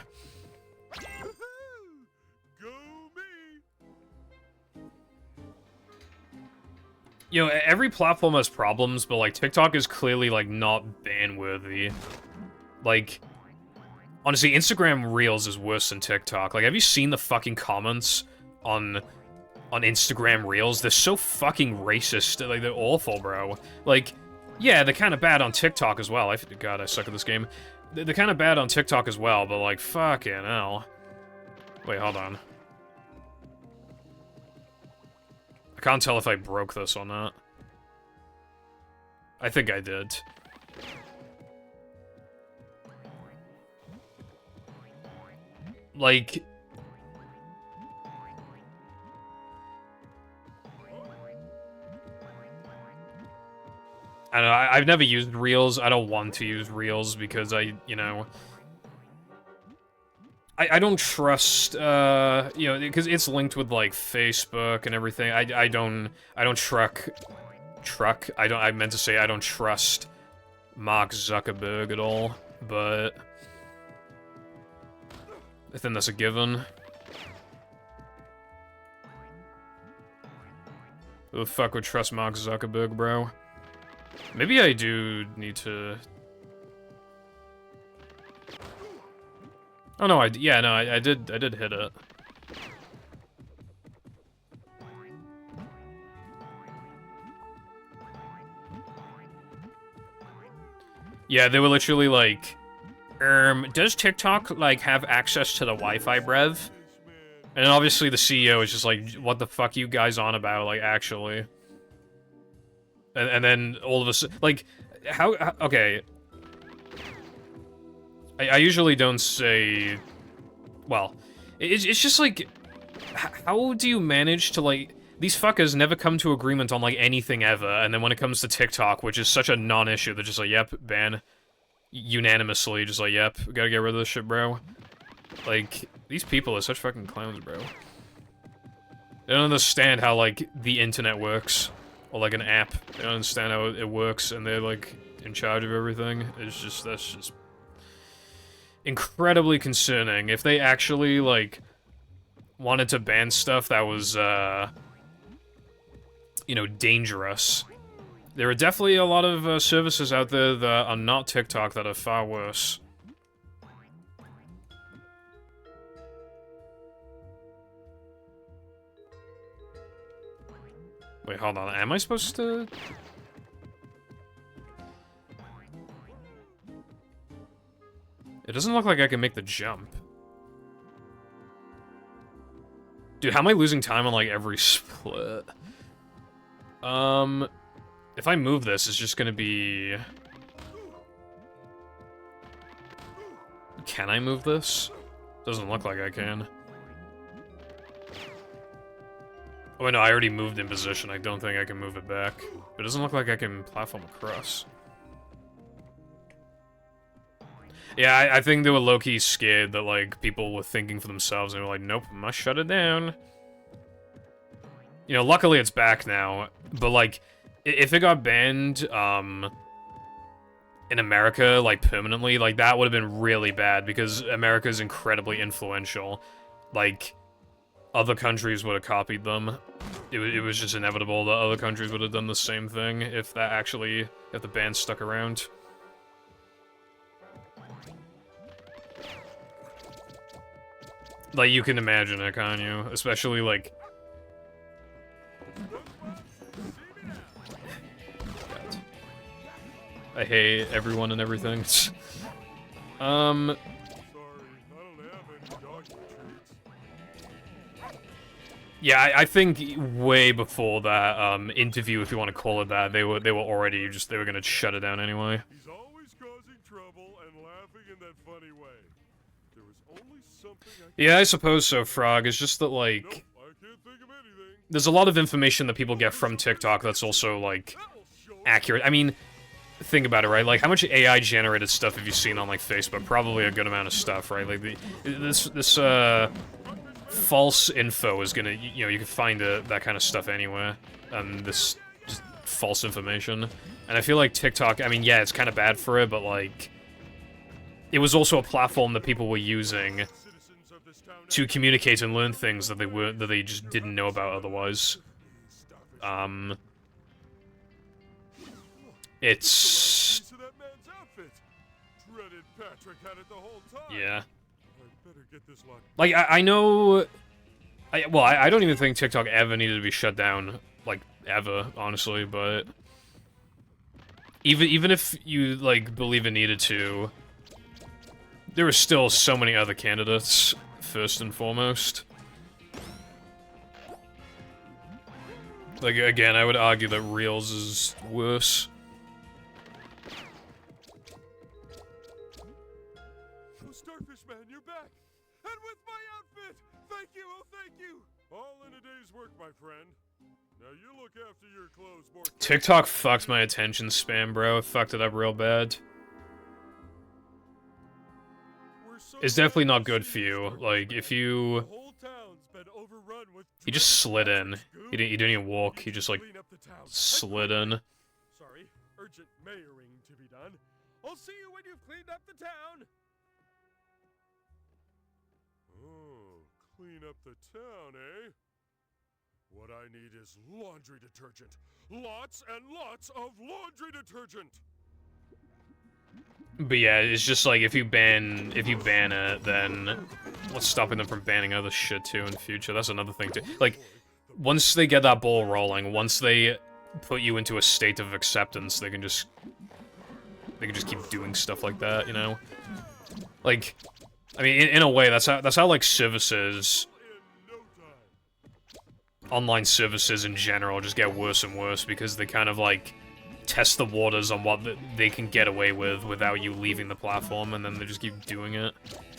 Go me! You know, every platform has problems, but, like, TikTok is clearly, like, not ban-worthy. Like, honestly, Instagram Reels is worse than TikTok. Like, have you seen the fucking comments on Instagram Reels? They're so fucking racist. Like, they're awful, bro. Like, yeah, they're kind of bad on TikTok as well. God, I suck at this game. They're kind of bad on TikTok as well, but, like, fucking hell. Wait, hold on. I can't tell if I broke this or not. I think I did. Like... I don't know, I've never used Reels. I don't want to use Reels because you know... I don't trust, you know, because it's linked with, like, Facebook and everything. I don't I meant to say I don't trust Mark Zuckerberg at all, but... I think that's a given. Who the fuck would trust Mark Zuckerberg, bro? Maybe I do need to... Oh no, I did hit it. Yeah, they were literally like, does TikTok, like, have access to the Wi-Fi, brev? And then obviously the CEO is just like, what the fuck you guys on about, like, actually? And then all of us, like, okay. I usually don't say, well, it's just like, how do you manage to, like, these fuckers never come to agreement on, like, anything ever, and then when it comes to TikTok, which is such a non-issue, they're just like, yep, ban. Unanimously, just like, yep, gotta get rid of this shit, bro. Like, these people are such fucking clowns, bro. They don't understand how, like, the internet works. Or, like, an app. They don't understand how it works, and they're, like, in charge of everything. It's just, that's just... incredibly concerning. If they actually, like, wanted to ban stuff that was, you know, dangerous, there are definitely a lot of services out there that are not TikTok that are far worse. Wait, hold on. Am I supposed to... It doesn't look like I can make the jump. Dude, how am I losing time on, like, every split? If I move this, it's just gonna be... Can I move this? Doesn't look like I can. Oh, no, I already moved in position. I don't think I can move it back. But it doesn't look like I can platform across. Yeah, I think they were low-key scared that, like, people were thinking for themselves, and they were like, nope, must shut it down. You know, luckily it's back now, but, like, if it got banned, in America, like, permanently, like, that would have been really bad, because America's incredibly influential. Like, other countries would have copied them. It was just inevitable that other countries would have done the same thing if the ban stuck around. Like, you can imagine it, can't you? Especially, like... God. I hate everyone and everything. Sorry, I don't have any doggy treats. Yeah, I think way before that, interview, if you want to call it that, they were already just, they were gonna shut it down anyway. He's always causing trouble and laughing in that funny way. There was only something I Yeah, I suppose so, Frog. It's just that, like... Nope, I can't think of anything. There's a lot of information that people get from TikTok that's also, like, That'll show accurate. I mean, think about it, right? Like, how much AI-generated stuff have you seen on, like, Facebook? Probably a good amount of stuff, right? Like, this false info is gonna, you know, you can find that kind of stuff anywhere. This just false information. And I feel like TikTok, I mean, yeah, it's kind of bad for it, but, like, it was also a platform that people were using citizens of this town to communicate and learn things that they just didn't know about otherwise. It's... piece of that man's outfit. Dreaded Patrick had it the whole time. yeah. I better get this lot. Like, I know... I don't even think TikTok ever needed to be shut down. Like, ever, honestly, but... Even if you, like, believe it needed to... There are still so many other candidates, first and foremost. Like, again, I would argue that Reels is worse. Oh, Starfish Man, you're back! And with my outfit! Thank you, oh thank you! All in a day's work, my friend. Now you look after your clothes more TikTok fucked my attention span, bro. It fucked it up real bad. We're so It's definitely glad not to good see for you, you. Starfish Like, Man. if you... The whole town's been overrun with He just slid in. He didn't even walk. He just, like, Clean up the town. slid in. Sorry, urgent mayoring to be done. I'll see you when you've cleaned up the town. Oh, clean up the town, eh? What I need is laundry detergent. Lots and lots of laundry detergent. But yeah, it's just like, if you ban it, then what's stopping them from banning other shit too in the future? That's another thing too. Like, once they get that ball rolling, once they put you into a state of acceptance, they can just keep doing stuff like that, you know? Like, I mean, in a way, that's how like services, In no time. online services in general, just get worse and worse because they kind of like test the waters on what they can get away with without you leaving the platform, and then they just keep doing it,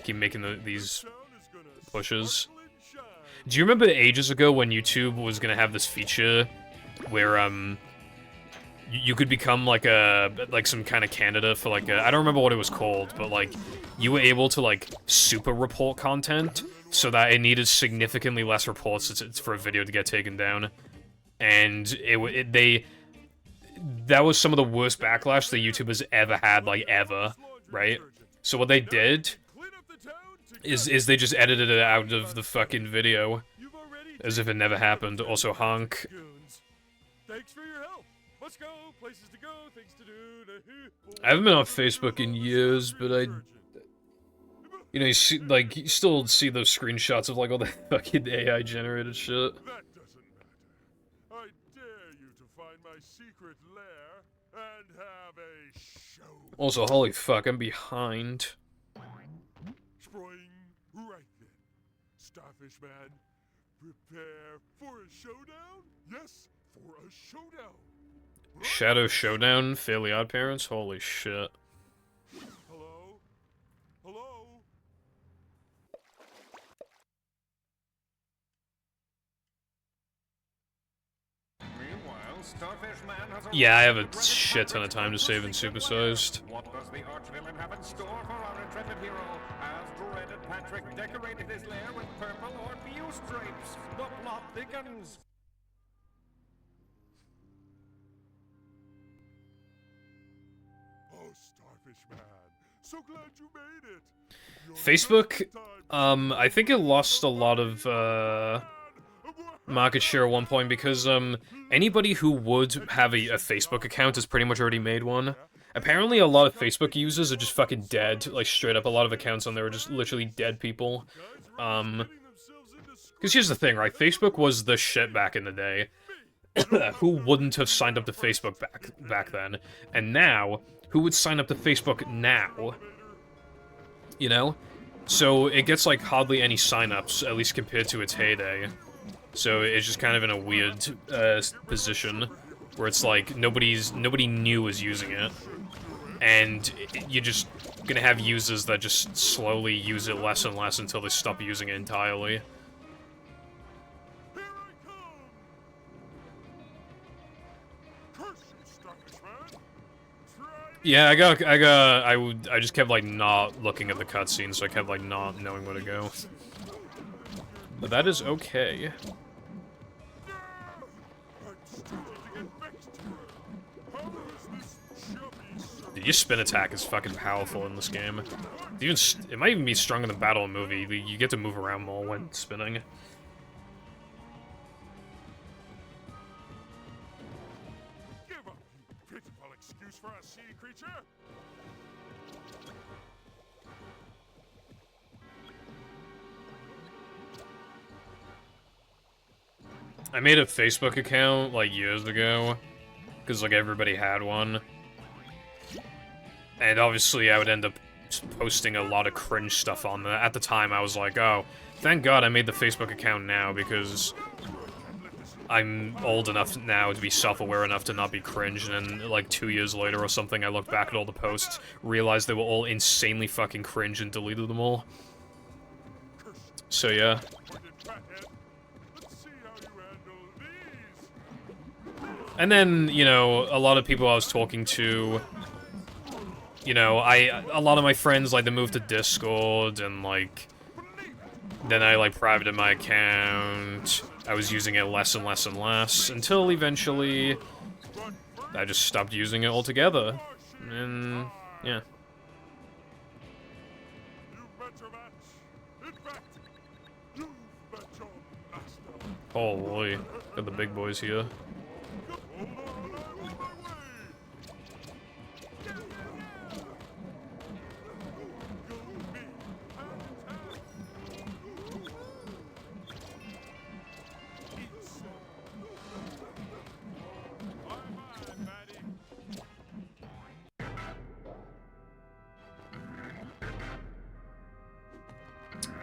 keep making these Town is gonna pushes. sparkle and shine. Do you remember ages ago when YouTube was gonna have this feature where you could become like some kind of candidate for like I don't remember what it was called, but like you were able to like super report content so that it needed significantly less reports for a video to get taken down, and that was some of the worst backlash that YouTube has ever had, like ever, right? So what they did Clean up the town is they just edited it out of the fucking video You've already as if it never happened. Also, honk. goons. Thanks for your help. Let's go. Places to go, things to do. I haven't been on Facebook in years, but you know, you still see those screenshots of like all the fucking AI generated shit. That doesn't matter. I dare you to find my secret lair and have a show. Also, holy fuck, I'm behind. Spring right then. Starfish Man, prepare for a showdown? Yes, for a showdown. Shadow Showdown, Fairly Odd Parents, holy shit. Hello? Hello? Meanwhile, Starfish Man has Yeah, I have a arrived at shit ton of Patrick's time to save in supersized. What does the arch-villain have in store for our intrepid hero? Has dreaded Patrick decorated his lair with purple or blue stripes? The plot thickens. Oh, Starfish Man. So glad you made it. Your Facebook, time I think it lost a lot of, market share at one point because, anybody who would have a Facebook account has pretty much already made one. Apparently a lot of Facebook users are just fucking dead, like straight up. A lot of accounts on there are just literally dead people. Because here's the thing, right? Facebook was the shit back in the day. Who wouldn't have signed up to Facebook back then? And now, who would sign up to Facebook now? You know? So it gets like hardly any signups, at least compared to its heyday. So it's just kind of in a weird position where it's like nobody new is using it, and you're just gonna have users that just slowly use it less and less until they stop using it entirely. Yeah, I just kept like not looking at the cutscenes, so I kept like not knowing where to go. But that is okay. Dude, your spin attack is fucking powerful in this game. It might even be stronger than Battle and Movie. You get to move around more when spinning. For a sea creature? I made a Facebook account, like, years ago, because, like, everybody had one. And obviously I would end up posting a lot of cringe stuff on that. At the time, I was like, oh, thank God I made the Facebook account now, because I'm old enough now to be self-aware enough to not be cringe, and then, like, 2 years later or something, I looked back at all the posts, realized they were all insanely fucking cringe, and deleted them all. So, yeah. And then, you know, a lot of people I was talking to, you know, a lot of my friends, like, they moved to Discord, and, like, then I, like, privated my account. I was using it less and less and less, until eventually I just stopped using it altogether. And, yeah. Holy, got the big boys here.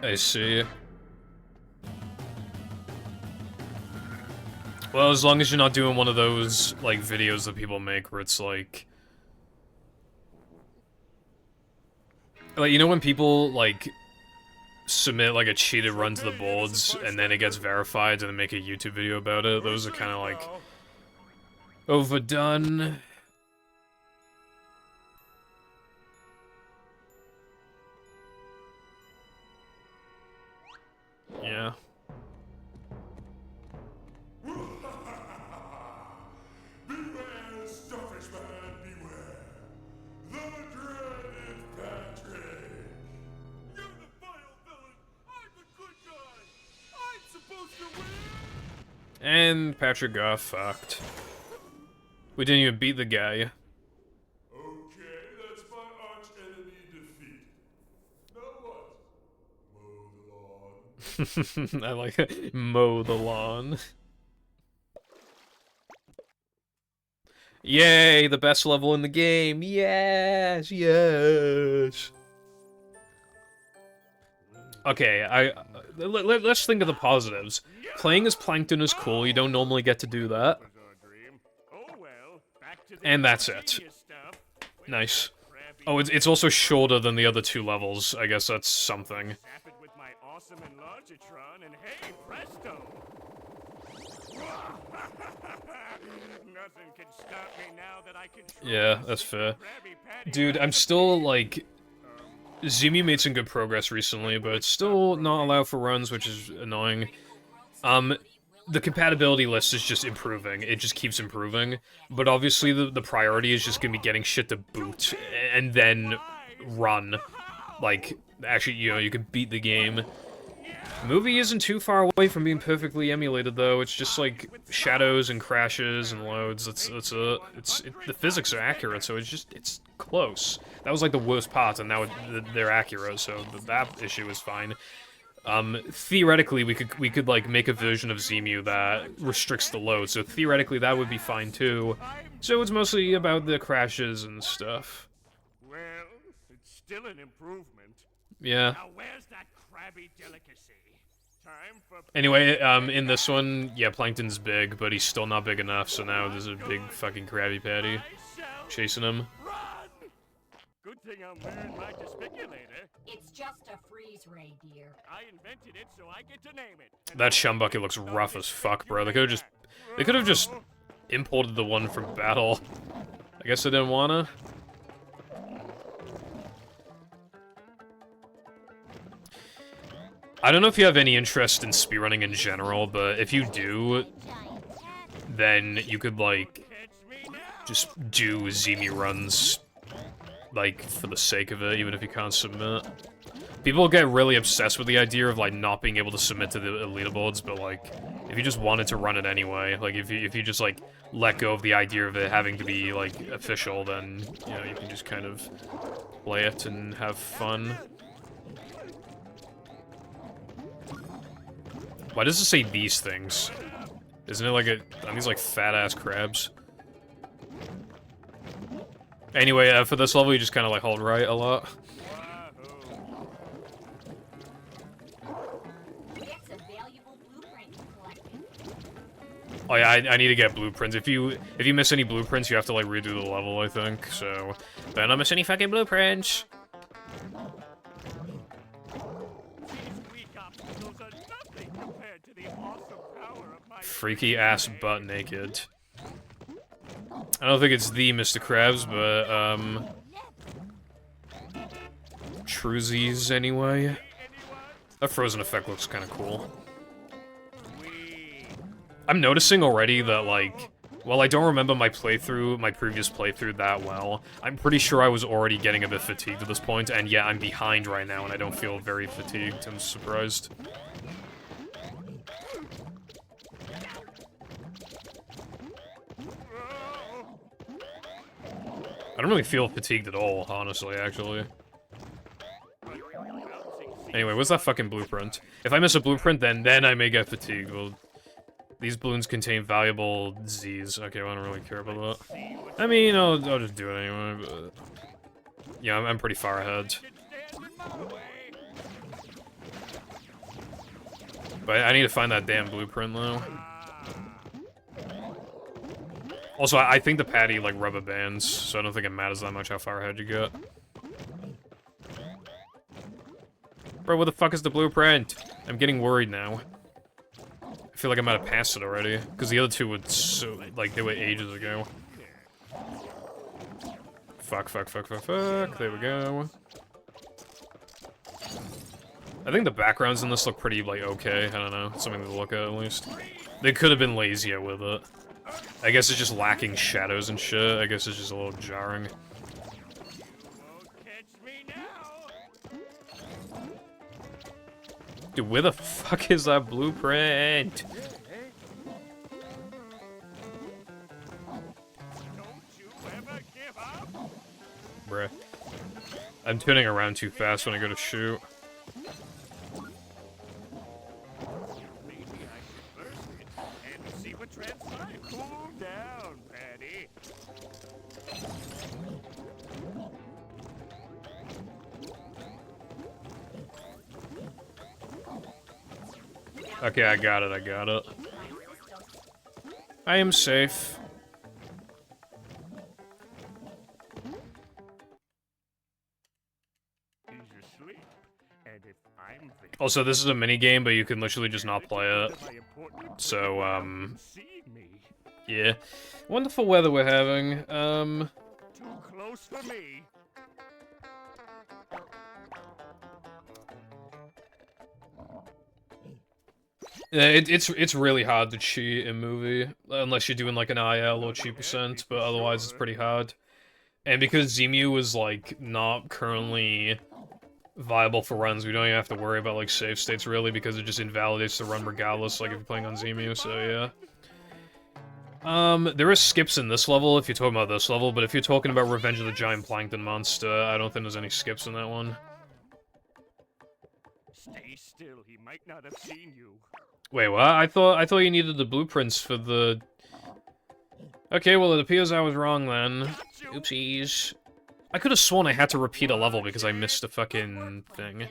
I see. Well, as long as you're not doing one of those, like, videos that people make where it's like... Like, you know when people, like, submit, like, a cheated run to the boards, and then it gets verified, and then make a YouTube video about it? Those are kind of, like, overdone. Yeah. Beware, Starfish Man, beware. The dreaded Patrick. You're the vile villain. I'm the good guy. I'm supposed to win. And Patrick got fucked. We didn't even beat the guy. Okay, that's my arch enemy defeated. Now what? Mow the lawn. I like it. Mow the lawn. Yay, the best level in the game. Yes, yes. Okay, let's think of the positives. Playing as Plankton is cool. You don't normally get to do that. And that's it. Nice. Oh, it's also shorter than the other two levels. I guess that's something. Yeah, that's fair. Dude, I'm still, like... Zumi made some good progress recently, but it's still not allowed for runs, which is annoying. The compatibility list is just improving. It just keeps improving. But obviously the priority is just gonna be getting shit to boot, and then run. Like, actually, you know, you can beat the game. Movie isn't too far away from being perfectly emulated, though. It's just like shadows and crashes and loads. The physics are accurate, so it's close. That was like the worst part, and now they're accurate, so that issue is fine. Theoretically, we could like make a version of Zemu that restricts the load, so theoretically that would be fine too. So it's mostly about the crashes and stuff. Well, it's still an improvement. Yeah. Now where's that crabby delicacy? Time for Anyway, in this one, yeah, Plankton's big, but he's still not big enough, so now there's a big fucking Krabby Patty chasing him. run! Good thing I'm wearing my gesticulator. It's just a freeze ray, dear. I invented it, so I get to name it. And That Shumbucket looks rough as fuck, bro. They could have just imported the one from Battle. I guess they didn't wanna. I don't know if you have any interest in speedrunning in general, but if you do, then you could, like, just do Zemu runs, like, for the sake of it, even if you can't submit. People get really obsessed with the idea of, like, not being able to submit to the leaderboards, but, like, if you just wanted to run it anyway, like, if you just, like, let go of the idea of it having to be, like, official, then, you know, you can just kind of play it and have fun. Why does it say these things? Isn't it like are these like fat-ass crabs? Anyway, for this level, you just kind of like hold right a lot. It's a valuable blueprint collecting. Oh yeah, I need to get blueprints. If you miss any blueprints, you have to like redo the level, I think. So, don't miss any fucking blueprints. Freaky ass butt naked. I don't think it's the Mr. Krabs, but Truzies anyway. That frozen effect looks kind of cool. I'm noticing already that, like, while I don't remember my previous playthrough that well, I'm pretty sure I was already getting a bit fatigued at this point, and yeah, I'm behind right now and I don't feel very fatigued. I'm surprised. I don't really feel fatigued at all, honestly, actually. Anyway, what's that fucking blueprint? If I miss a blueprint, then I may get fatigued. Well, these balloons contain valuable Z's. Okay, well, I don't really care about that. I mean, I'll just do it anyway, but... Yeah, I'm pretty far ahead. But I need to find that damn blueprint, though. Also, I think the patty, like, rubber bands, so I don't think it matters that much how far ahead you get. Bro, where the fuck is the blueprint? I'm getting worried now. I feel like I might have passed it already, because the other two would they were ages ago. Fuck. There we go. I think the backgrounds in this look pretty, like, okay. I don't know. Something to look at least. They could have been lazier with it. I guess it's just lacking shadows and shit. I guess it's just a little jarring. Dude, where the fuck is that blueprint? Bruh. I'm turning around too fast when I go to shoot. Cool down, Patty. Okay, I got it. I am safe. Also, this is a mini game, but you can literally just not play it. So, yeah. Wonderful weather we're having. Too close for me. It's really hard to cheat in movie, unless you're doing like an IL or cheap percent, but otherwise it's pretty hard. And because Zemu is like not currently viable for runs. We don't even have to worry about, like, save states, really, because it just invalidates the run regardless, like, if you're playing on Zemu, so yeah. There is skips in this level, if you're talking about this level, but if you're talking about Revenge of the Giant Plankton Monster, I don't think there's any skips in that one. Stay still. He might not have seen you. Wait, what? I thought you needed the blueprints for the... Okay, well, it appears I was wrong, then. Oopsies. I could have sworn I had to repeat a level because I missed a fucking thing.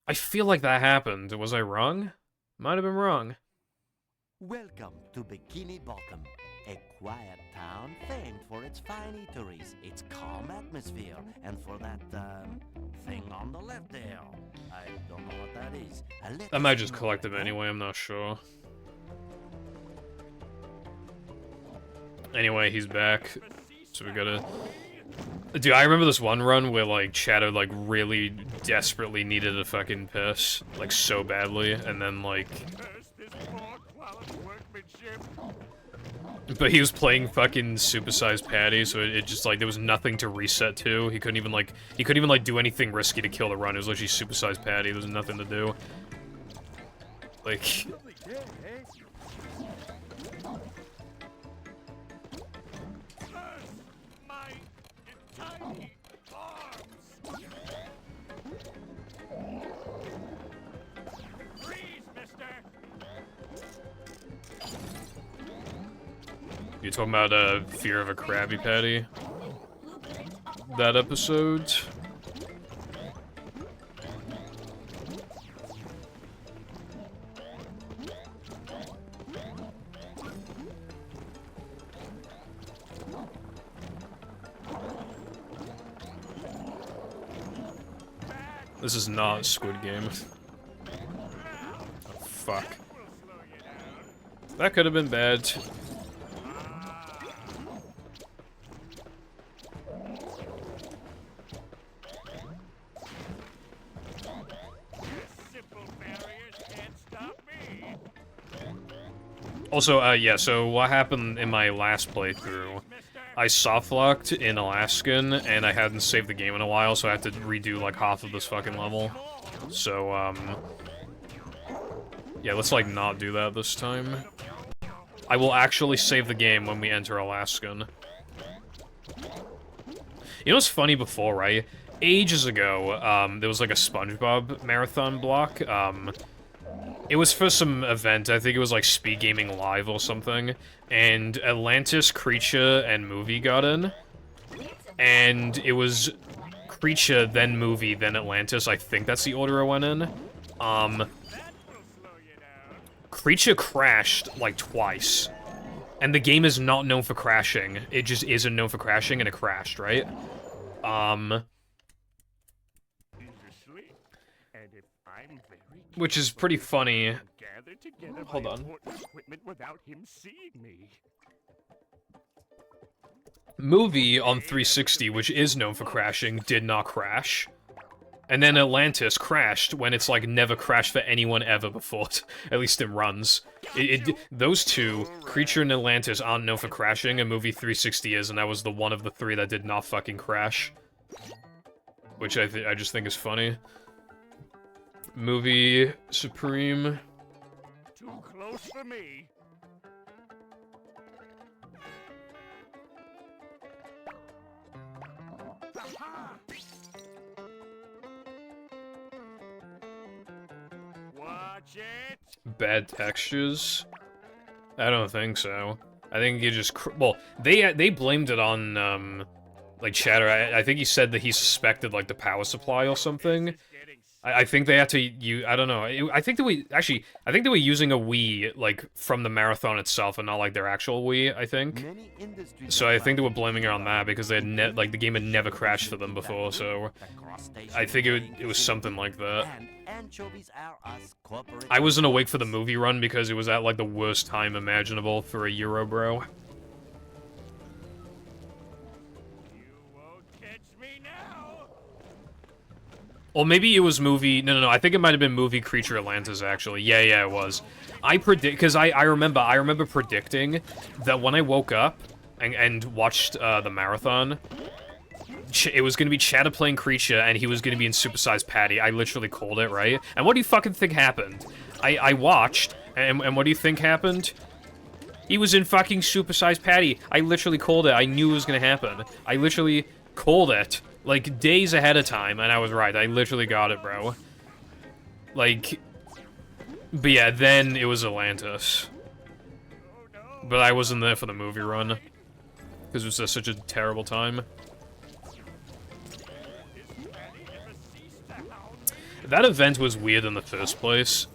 I feel like that happened. Was I wrong? Might have been wrong. Welcome to Bikini Bottom, a quiet town famed for its fine eateries, its calm atmosphere, and for that, thing on the left there. I don't know what that is. I might just collect them anyway, I'm not sure. Anyway, he's back. So we gotta... Dude, I remember this one run where, like, Shadow, like, really desperately needed a fucking piss. Like, so badly, and then, like... But he was playing fucking supersized Patty, so it just, like, there was nothing to reset to. He couldn't even, like, do anything risky to kill the run. It was literally supersized Patty. There was nothing to do. Like... You talking about, Fear of a Krabby Patty? That episode? This is not Squid Game. Oh, fuck. That could have been bad. Also, yeah, so what happened in my last playthrough, I softlocked in Alaskan, and I hadn't saved the game in a while, so I had to redo, like, half of this fucking level. So, yeah, let's, like, not do that this time. I will actually save the game when we enter Alaskan. You know what's funny before, right? Ages ago, there was, like, a SpongeBob marathon block, it was for some event, I think it was like Speed Gaming Live or something, and Atlantis, Creature, and Movie got in, and it was Creature, then Movie, then Atlantis, I think that's the order I went in. Creature crashed, like, twice, and the game is not known for crashing, it just isn't known for crashing, and it crashed, right? Which is pretty funny. Hold on. Movie on 360, which is known for crashing, did not crash. And then Atlantis crashed when it's, like, never crashed for anyone ever before, at least in runs. Those two, Creature and Atlantis, aren't known for crashing, and Movie 360 is, and that was the one of the three that did not fucking crash. Which I just think is funny. Movie Supreme. Too close for me. Watch it. Bad textures? I don't think so. I think you just well, they blamed it on like Chatter. I think he said that he suspected like the power supply or something. I think they had to use, I don't know, I think they were using a Wii, like, from the marathon itself, and not, like, their actual Wii, I think. So I think they were blaming it on that, because they had like, the game had never crashed for them before, so... I think it was something like that. I wasn't awake for the movie run, because it was at, like, the worst time imaginable for a Euro bro. Or maybe it was movie... No, I think it might have been movie Creature Atlantis, actually. Yeah, it was. Because I remember predicting that when I woke up and watched the marathon, it was gonna be Chatter playing Creature, and he was gonna be in Supersized Patty. I literally called it, right? And what do you fucking think happened? I watched, and what do you think happened? He was in fucking Supersized Patty. I literally called it. I knew it was gonna happen. I literally called it, like, days ahead of time, and I was right. I literally got it, bro. Like, but yeah, then it was Atlantis. But I wasn't there for the movie run. Because it was just such a terrible time. That event was weird in the first place.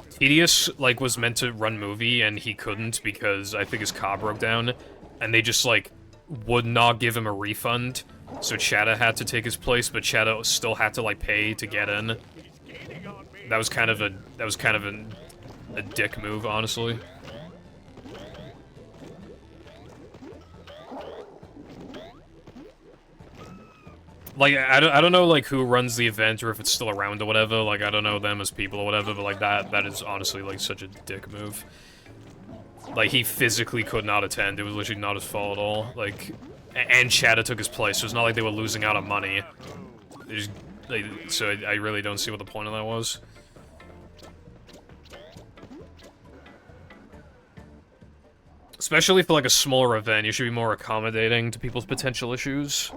Tedious, like, was meant to run movie, and he couldn't because I think his car broke down. And they just, like, would not give him a refund. So Chatter had to take his place, but Chatter still had to, like, pay to get in. That was kind of a dick move, honestly. Like, I don't know, like, who runs the event or if it's still around or whatever. Like, I don't know them as people or whatever, but, like, that is honestly, like, such a dick move. Like, he physically could not attend. It was literally not his fault at all. Like, and Chatter took his place, so it's not like they were losing out on money. They just, like, so I really don't see what the point of that was. Especially for, like, a smaller event, you should be more accommodating to people's potential issues.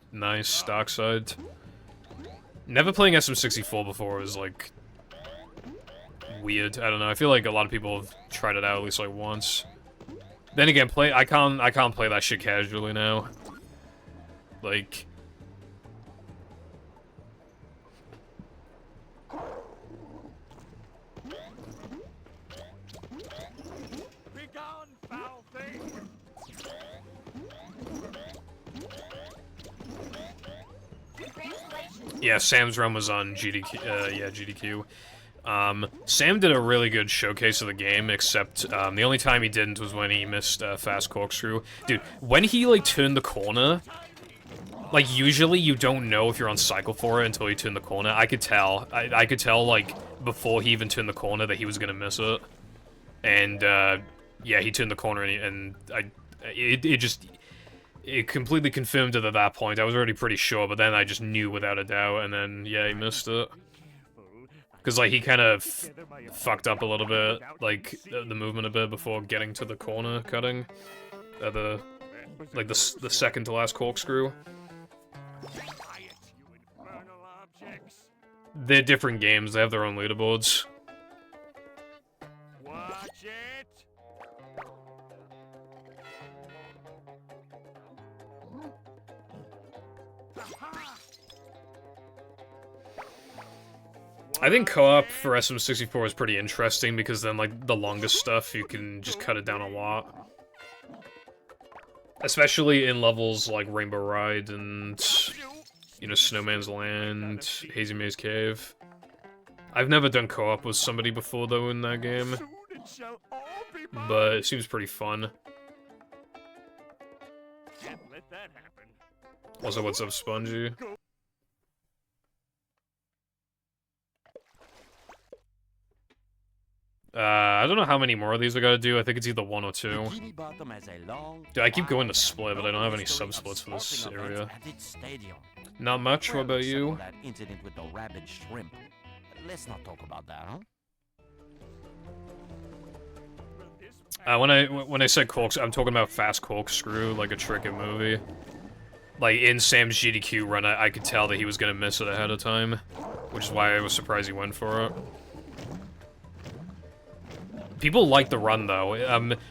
Nice, Darkside. Never playing SM64 before was, like, weird. I don't know, I feel like a lot of people have tried it out at least, like, once. Then again, I can't play that shit casually now. Like... Yeah, Sam's run was on GDQ, yeah, GDQ. Sam did a really good showcase of the game, except, the only time he didn't was when he missed, Fast Corkscrew. Dude, when he, like, turned the corner, like, usually you don't know if you're on cycle for it until you turn the corner. I could tell. I could tell, like, before he even turned the corner that he was gonna miss it. And, yeah, he turned the corner and it completely confirmed it at that point. I was already pretty sure, but then I just knew without a doubt, and then, yeah, he missed it. Because, like, he kind of fucked up a little bit, like, the movement a bit before getting to the corner cutting. The second to last corkscrew. They're different games, they have their own leaderboards. I think co-op for SM64 is pretty interesting because then, like, the longest stuff, you can just cut it down a lot. Especially in levels like Rainbow Ride and, you know, Snowman's Land, Hazy Maze Cave. I've never done co-op with somebody before, though, in that game. But it seems pretty fun. Also, what's up, Spongy? I don't know how many more of these I gotta do. I think it's either 1 or 2. Dude, I keep going to split, but I don't have any sub-splits for this area. Not much, what about you? That incident with the rabid shrimp. Let's not talk about that, huh? When I said corkscrew, I'm talking about Fast Corkscrew, like a tricky movie. Like, in Sam's GDQ run, I could tell that he was gonna miss it ahead of time. Which is why I was surprised he went for it. People like the run, though.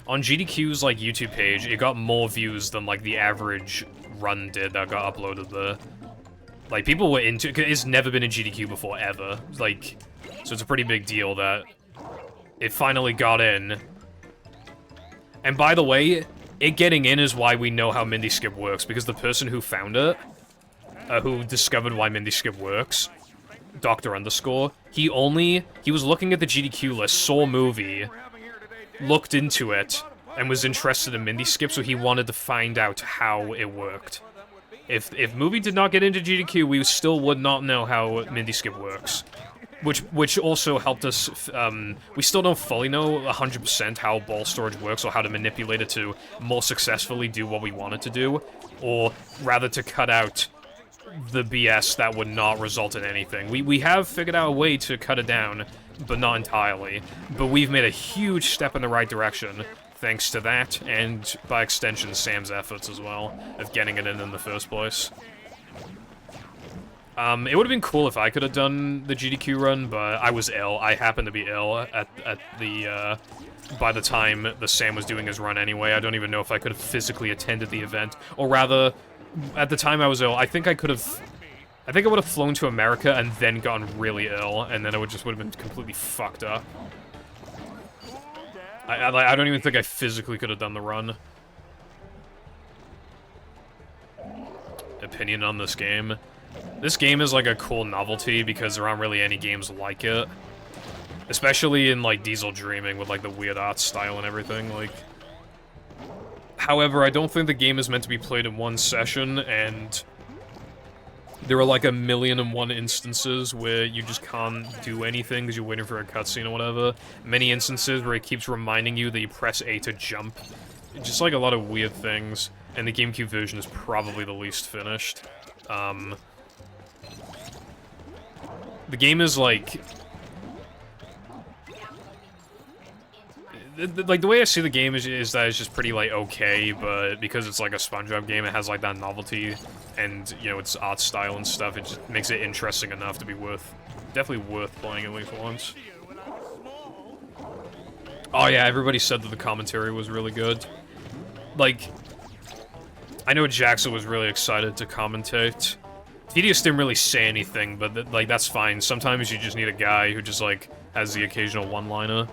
On GDQ's, like, YouTube page, it got more views than, like, the average run did that got uploaded there. Like, people were into it, 'cause it's never been in GDQ before, ever. Like, so it's a pretty big deal that it finally got in. And by the way, it getting in is why we know how Mindy Skip works, because the person who found it, who discovered why Mindy Skip works, Dr. Underscore, he was looking at the GDQ list, saw a movie, looked into it, and was interested in Mindy Skip, so he wanted to find out how it worked. If movie did not get into GDQ, we still would not know how Mindy Skip works. which also helped us, we still don't fully know 100% how ball storage works or how to manipulate it to more successfully do what we want it to do, or rather to cut out the BS that would not result in anything. We have figured out a way to cut it down, but not entirely. But we've made a huge step in the right direction, thanks to that, and by extension, Sam's efforts as well, of getting it in the first place. It would have been cool if I could have done the GDQ run, but I was ill. I happened to be ill at the, by the time that Sam was doing his run anyway. I don't even know if I could have physically attended the event. Or rather, at the time I was ill, I think I would have flown to America and then gotten really ill, and then it would have been completely fucked up. I don't even think I physically could have done the run. Opinion on this game. This game is like a cool novelty because there aren't really any games like it. Especially in like Diesel Dreaming with like the weird art style and everything, like... However, I don't think the game is meant to be played in one session, and there are like 1,000,001 instances where you just can't do anything because you're waiting for a cutscene or whatever. Many instances where it keeps reminding you that you press A to jump. Just like a lot of weird things, and the GameCube version is probably the least finished. The game is like... Like, the way I see the game is that it's just pretty, like, okay, but because it's, like, a SpongeBob game, it has, like, that novelty, and, you know, its art style and stuff, it just makes it interesting enough to be definitely worth playing at least once. Oh yeah, everybody said that the commentary was really good. Like, I know Jackson was really excited to commentate. Tedious didn't really say anything, but, like, that's fine. Sometimes you just need a guy who just, like, has the occasional one-liner.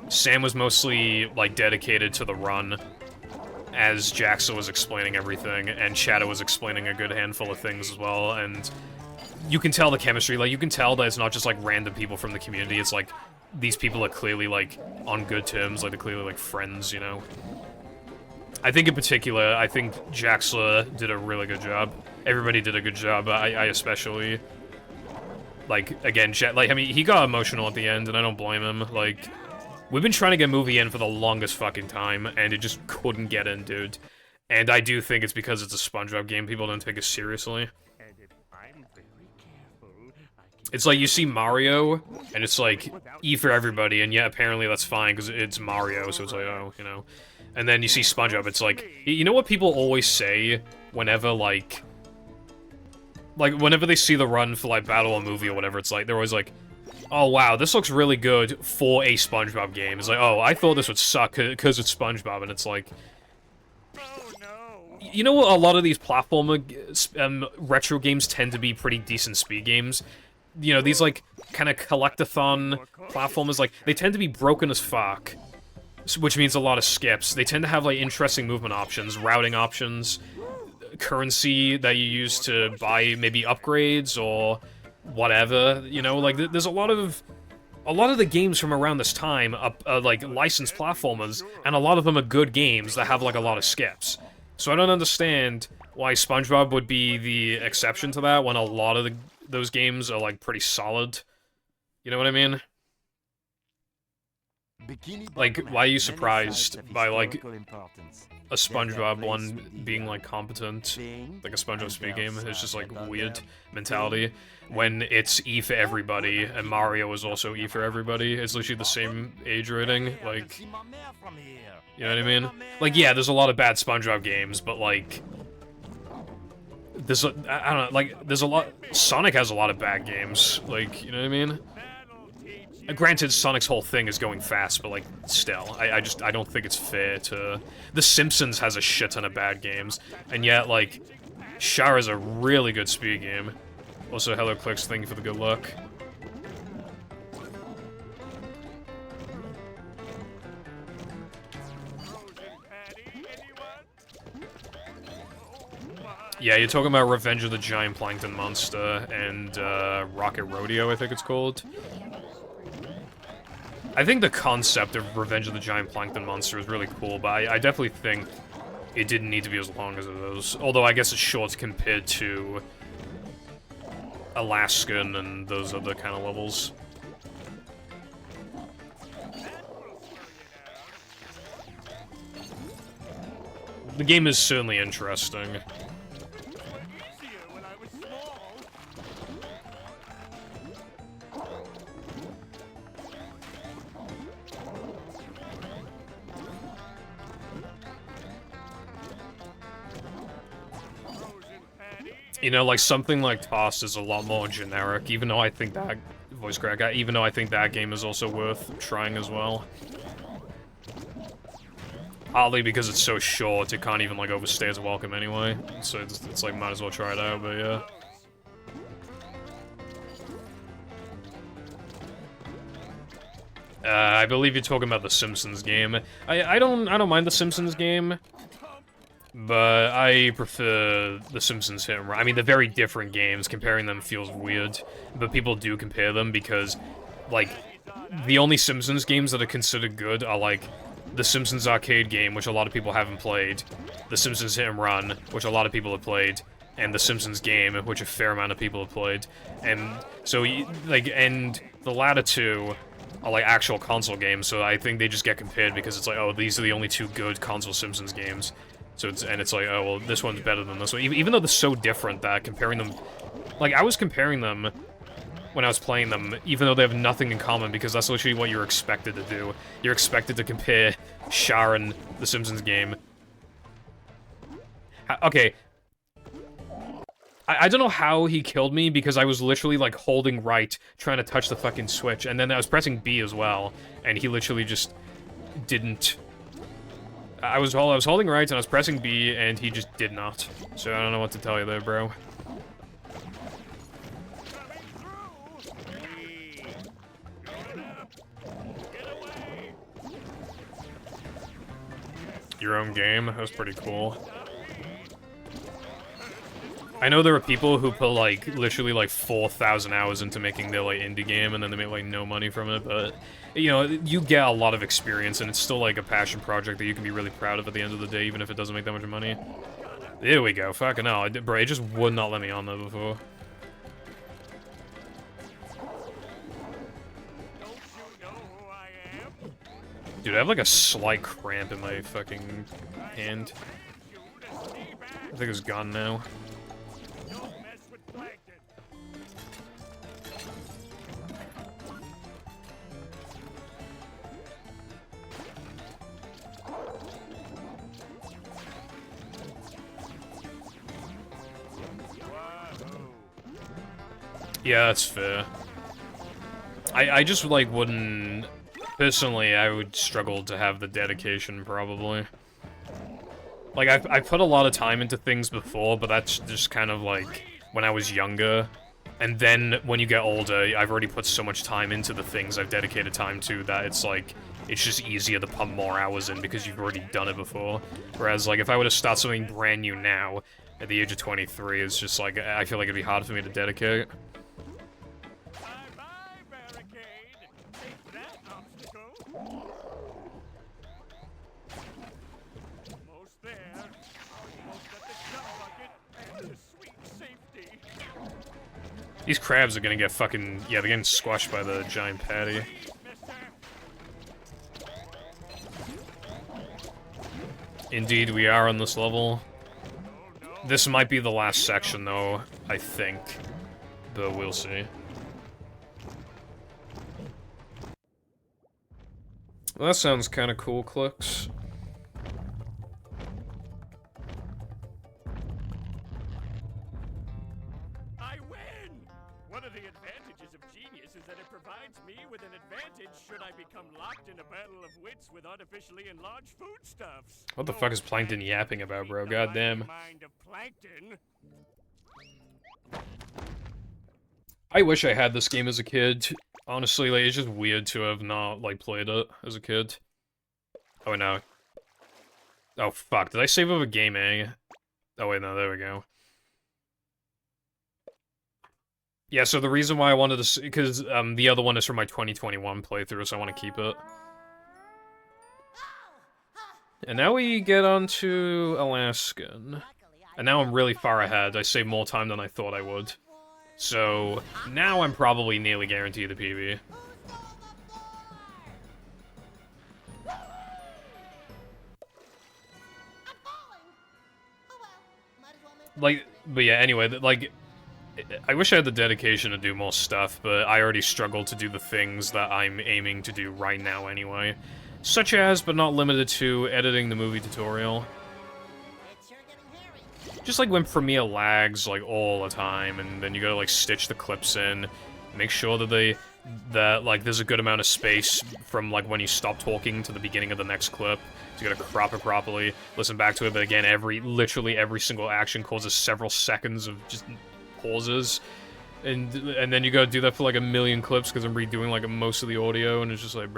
Sam was mostly, like, dedicated to the run, as Jackson was explaining everything, and Shadow was explaining a good handful of things as well, and you can tell the chemistry, like, you can tell that it's not just, like, random people from the community, it's like, these people are clearly, like, on good terms, like, they're clearly, like, friends, you know? I think in particular, I think Jaxla did a really good job. Everybody did a good job, but I especially... Like, again, like, I mean, he got emotional at the end, and I don't blame him, like... We've been trying to get a movie in for the longest fucking time, and it just couldn't get in, dude. And I do think it's because it's a SpongeBob game, people don't take it seriously. It's like, you see Mario, and it's like, E for everybody, and yeah, apparently that's fine, because it's Mario, so it's like, oh, you know. And then you see SpongeBob, it's like, you know what people always say whenever, like, whenever they see the run for, like, Battle or Movie or whatever, it's like, they're always like, oh wow, this looks really good for a SpongeBob game. It's like, oh, I thought this would suck because it's SpongeBob, and it's like... You know what, a lot of these platformer retro games tend to be pretty decent speed games. You know, these, like, kind of collectathon platformers, like, they tend to be broken as fuck. Which means a lot of skips. They tend to have, like, interesting movement options, routing options, currency that you use to buy maybe upgrades, or... whatever, you know, like, there's a lot of the games from around this time are like, licensed platformers, and a lot of them are good games that have, like, a lot of skips. So I don't understand why SpongeBob would be the exception to that when a lot of those games are, like, pretty solid. You know what I mean? Like, why are you surprised by, like, a SpongeBob one being, like, competent? Like, a SpongeBob speed game? It's just, like, weird mentality. When it's E for everybody, and Mario is also E for everybody. It's literally the same age rating, like... You know what I mean? Like, yeah, there's a lot of bad SpongeBob games, but, like... There's a... I don't know, like, there's a lot... Sonic has a lot of bad games, like, you know what I mean? Granted, Sonic's whole thing is going fast, but, like, still, I don't think it's fair to... The Simpsons has a shit ton of bad games, and yet, like, Shara's a really good speed game. Also, Hello Clicks, thank you for the good luck. Yeah, you're talking about Revenge of the Giant Plankton Monster and, Rocket Rodeo, I think it's called. I think the concept of Revenge of the Giant Plankton Monster is really cool, but I definitely think it didn't need to be as long as it is. Although I guess it's short compared to Alaskan and those other kind of levels. The game is certainly interesting. You know, like, something like Toss is a lot more generic, even though I think that... Voice crack, even though I think that game is also worth trying as well. Partly because it's so short, it can't even, like, overstay its welcome anyway. So it's like, might as well try it out, but yeah. I believe you're talking about the Simpsons game. I don't mind the Simpsons game. But I prefer The Simpsons Hit and Run. I mean, they're very different games. Comparing them feels weird. But people do compare them because, like, the only Simpsons games that are considered good are, like, The Simpsons arcade game, which a lot of people haven't played, The Simpsons Hit and Run, which a lot of people have played, and The Simpsons game, which a fair amount of people have played. And so, like, and the latter two are, like, actual console games, so I think they just get compared because it's like, oh, these are the only two good console Simpsons games. So it's like, oh, well, this one's better than this one. Even though they're so different that comparing them... Like, I was comparing them when I was playing them, even though they have nothing in common, because that's literally what you're expected to do. You're expected to compare Sharon, the Simpsons game. Okay. I don't know how he killed me, because I was literally, like, holding right, trying to touch the fucking switch, and then I was pressing B as well, and he literally just didn't... I was holding right and I was pressing B and he just did not. So I don't know what to tell you there, bro. Your own game? That was pretty cool. I know there are people who put, like, literally, like, 4,000 hours into making their, like, indie game, and then they make, like, no money from it, but, you know, you get a lot of experience, and it's still, like, a passion project that you can be really proud of at the end of the day, even if it doesn't make that much money. There we go, fucking hell. Bro, it just would not let me on there before. Dude, I have, like, a slight cramp in my fucking hand. I think it's gone now. Yeah, that's fair. I just, like, wouldn't... Personally, I would struggle to have the dedication, probably. Like, I've put a lot of time into things before, but that's just kind of, like, when I was younger. And then, when you get older, I've already put so much time into the things I've dedicated time to that it's, like, it's just easier to pump more hours in because you've already done it before. Whereas, like, if I were to start something brand new now, at the age of 23, it's just, like, I feel like it'd be hard for me to dedicate. These crabs are gonna get fucking... Yeah, they're getting squashed by the giant patty. Indeed, we are on this level. This might be the last section, though, I think. But we'll see. Well, that sounds kind of cool, Clicks. I win! One of the advantages of Genius is that it provides me with an advantage should I become locked in a battle of wits with artificially enlarged foodstuffs. What the fuck is Plankton yapping about, bro? Goddamn. Mind of Plankton. I wish I had this game as a kid. Honestly, like, it's just weird to have not, like, played it as a kid. Oh, no. Oh, fuck. Did I save over game A? Oh, wait, no, there we go. Yeah, so the reason why I wanted to... Because, the other one is from my 2021 playthrough, so I want to keep it. And now we get on to Alaskan. And now I'm really far ahead. I saved more time than I thought I would. So now I'm probably nearly guaranteed the PB. Like, but yeah, anyway, like, I wish I had the dedication to do more stuff, but I already struggle to do the things that I'm aiming to do right now anyway. Such as, but not limited to, editing the movie tutorial. Just like when Premiere lags, like, all the time, and then you gotta, like, stitch the clips in, make sure that like, there's a good amount of space from, like, when you stop talking to the beginning of the next clip. So you gotta crop it properly, listen back to it, but again, literally every single action causes several seconds of just pauses. And then you gotta do that for, like, a million clips, because I'm redoing, like, most of the audio, and it's just like...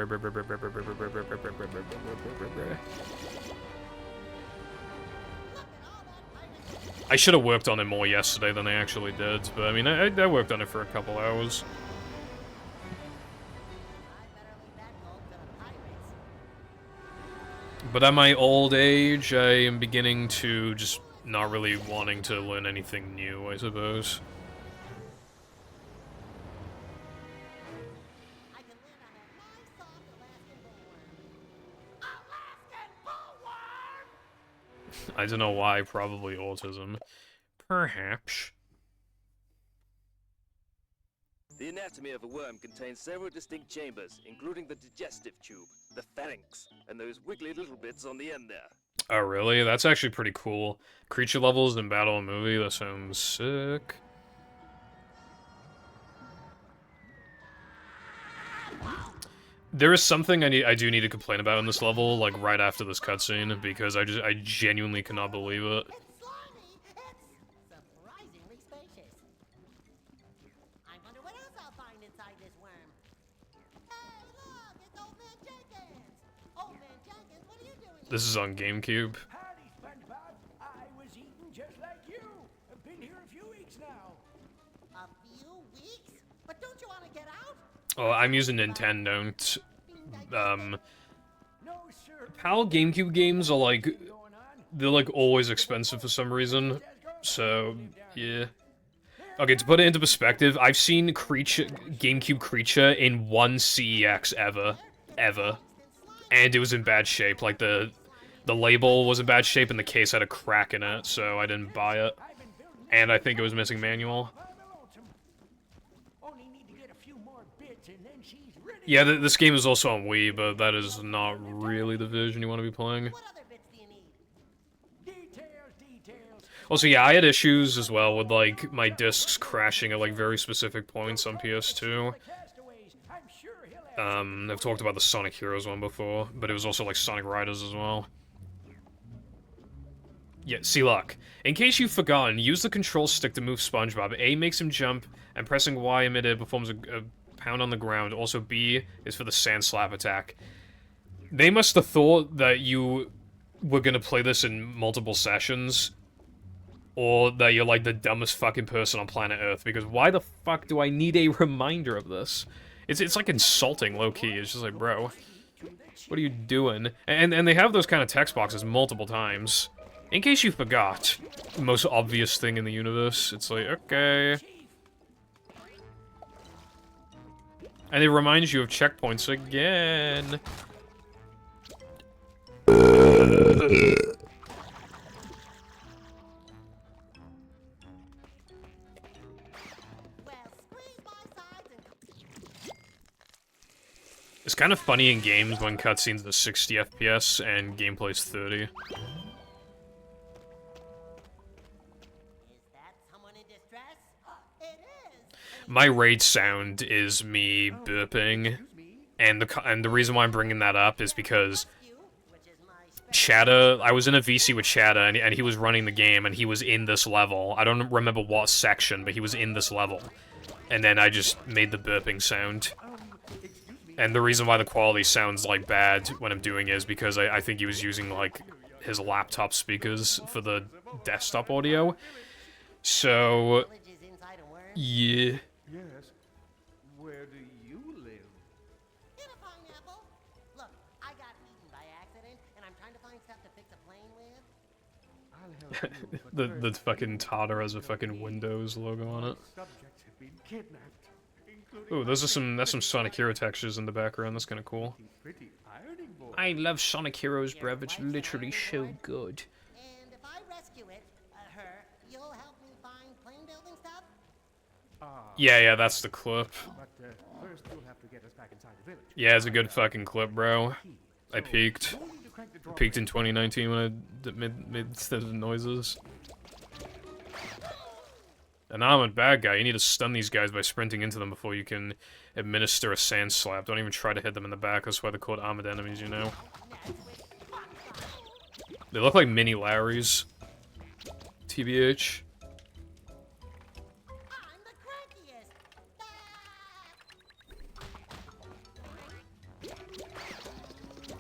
I should have worked on it more yesterday than I actually did, but I mean, I worked on it for a couple hours. But at my old age, I am beginning to just not really wanting to learn anything new, I suppose. I don't know why, probably autism. Perhaps. The anatomy of a worm contains several distinct chambers, including the digestive tube, the pharynx, and those wiggly little bits on the end there. Oh, really? That's actually pretty cool. Creature levels in Battle and Movie, that sounds sick. There is something I do need to complain about in this level, like, right after this cutscene, because I genuinely cannot believe it. It's slimy. It's surprisingly spacious. I wonder what else I'll find inside this worm. Hey, look, it's Old Man Jenkins. Old Man Jenkins, what are you doing? This is on GameCube. Howdy, SpongeBob. I was eating just like you. I've been here a few weeks now. A few weeks? But don't you want to get out? Oh, I'm using Nintendo. No, sir. PAL GameCube games are like... They're like always expensive for some reason. So, yeah. Okay, to put it into perspective, I've seen GameCube Creature in one CEX ever. Ever. And it was in bad shape. Like, the label was in bad shape and the case had a crack in it, so I didn't buy it. And I think it was missing manual. Yeah, this game is also on Wii, but that is not really the version you want to be playing. What other bits do you need? Details. Also, yeah, I had issues as well with, like, my discs crashing at, like, very specific points on PS2. I've talked about the Sonic Heroes one before, but it was also, like, Sonic Riders as well. Yeah, see, look. In case you've forgotten, use the control stick to move SpongeBob. A makes him jump, and pressing Y in midair performs a pound on the ground. Also, B is for the sand slap attack. They must have thought that you were gonna play this in multiple sessions, or that you're like the dumbest fucking person on planet Earth, because why the fuck do I need a reminder of this? It's like insulting, low-key. It's just like, bro, what are you doing? And they have those kind of text boxes multiple times. In case you forgot, the most obvious thing in the universe, it's like, okay. And it reminds you of checkpoints again. It's kind of funny in games when cutscenes are 60 FPS and gameplay's 30. Is that someone in distress? It is. My raid sound is me burping, and the reason why I'm bringing that up is because Chatta, I was in a VC with Chatta, and he was running the game, and he was in this level. I don't remember what section, but he was in this level. And then I just made the burping sound. And the reason why the quality sounds, like, bad when I'm doing it is because I think he was using, like, his laptop speakers for the desktop audio. So, yeah. Yes. Where do you live? In a pineapple. Look, I got eaten by accident, and I'm trying to find stuff to fix a plane with. I I'll help you, but The first, fucking Tata has a fucking Windows logo on it. subjects have been kidnapped, including Ooh, my those are favorite that's some Sonic Hero textures in the background. That's kind of cool. pretty ironing board. I love Sonic Heroes, Your bruv. It's wife's an literally ironing so board? good. And if I rescue it, her, you'll help me find plane building stuff? Yeah, that's the clip. But first, you'll have to get us back inside the village. Yeah, it's a good fucking clip, bro. I peaked. You'll need to crank the drawbridge. Peaked in 2019 when I made the noises. And now I'm a bad guy. You need to stun these guys by sprinting into them before you can administer a sand slap. Don't even try to hit them in the back. That's why they're called armored enemies, you know? They look like mini Larrys. TBH. I'm the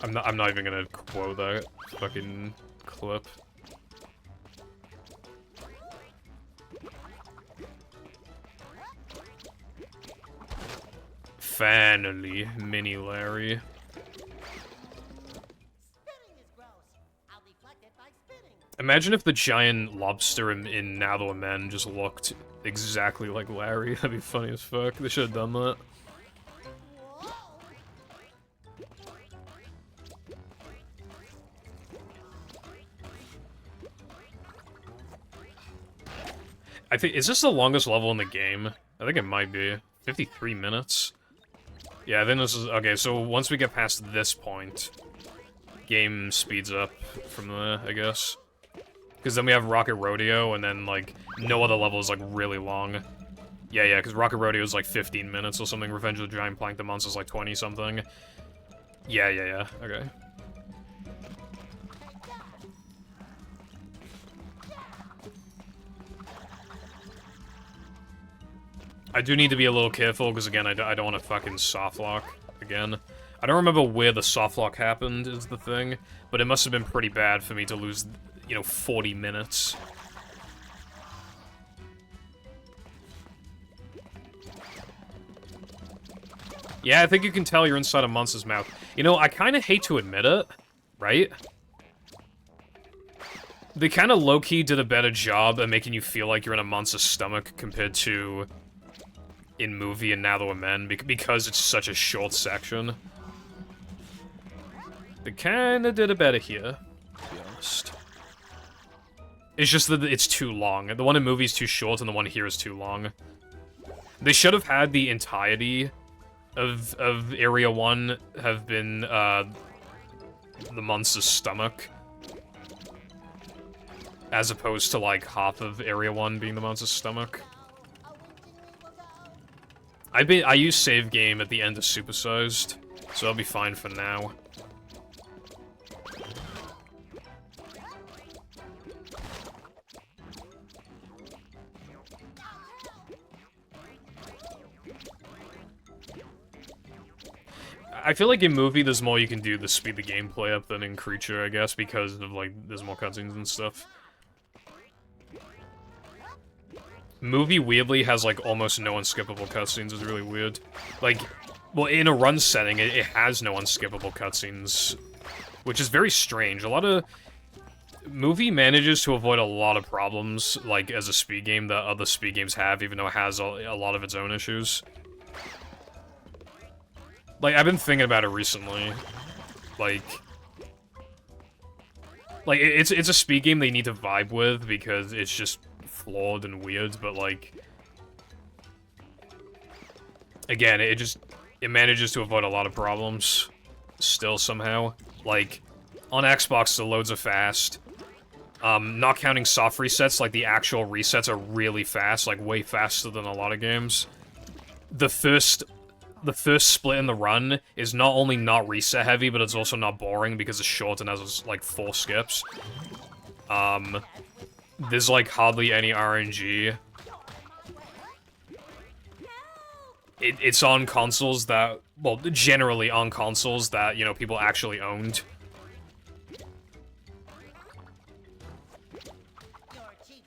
crankiest! I'm not even gonna quote that fucking clip. Finally, mini Larry. Spitting is gross. I'll deflect it by spitting. Imagine if the giant lobster in Now That We're Men just looked exactly like Larry. That'd be funny as fuck. They should have done that. Whoa! I think, is this the longest level in the game? I think it might be. 53 minutes? Yeah, I think this is, okay, so once we get past this point, game speeds up from there, I guess. Because then we have Rocket Rodeo, and then, like, no other level is, like, really long. Yeah, because Rocket Rodeo is, like, 15 minutes or something. Revenge of the Giant Plankton Monster is, like, 20-something. Yeah, okay. I do need to be a little careful, because again, I don't want to fucking softlock again. I don't remember where the softlock happened, is the thing, but it must have been pretty bad for me to lose, you know, 40 minutes. Yeah, I think you can tell you're inside a monster's mouth. You know, I kind of hate to admit it, right? They kind of low-key did a better job at making you feel like you're in a monster's stomach compared to in movie and Now That We're Men, because it's such a short section. They kinda did it better here, to be honest. It's just that it's too long. The one in movie is too short, and the one here is too long. They should have had the entirety of Area 1 have been, the monster's stomach. As opposed to, like, half of Area 1 being the monster's stomach. I use save game at the end of Supersized, so I'll be fine for now. I feel like in movie there's more you can do to speed the gameplay up than in Creature, I guess, because of, like, there's more cutscenes and stuff. Movie weirdly has, like, almost no unskippable cutscenes. It's really weird. Like, well, in a run setting, it has no unskippable cutscenes, which is very strange. A lot of... Movie manages to avoid a lot of problems, like, as a speed game that other speed games have, even though it has a lot of its own issues. Like, I've been thinking about it recently. Like, it's a speed game they need to vibe with, because it's just flawed and weird, but, like... Again, it manages to avoid a lot of problems. Still, somehow. Like, on Xbox, the loads are fast. Not counting soft resets, like, the actual resets are really fast, like, way faster than a lot of games. The first split in the run is not only not reset heavy, but it's also not boring because it's short and has, like, 4 skips. There's, like, hardly any RNG. It's on consoles that, well, generally on consoles that, you know, people actually owned.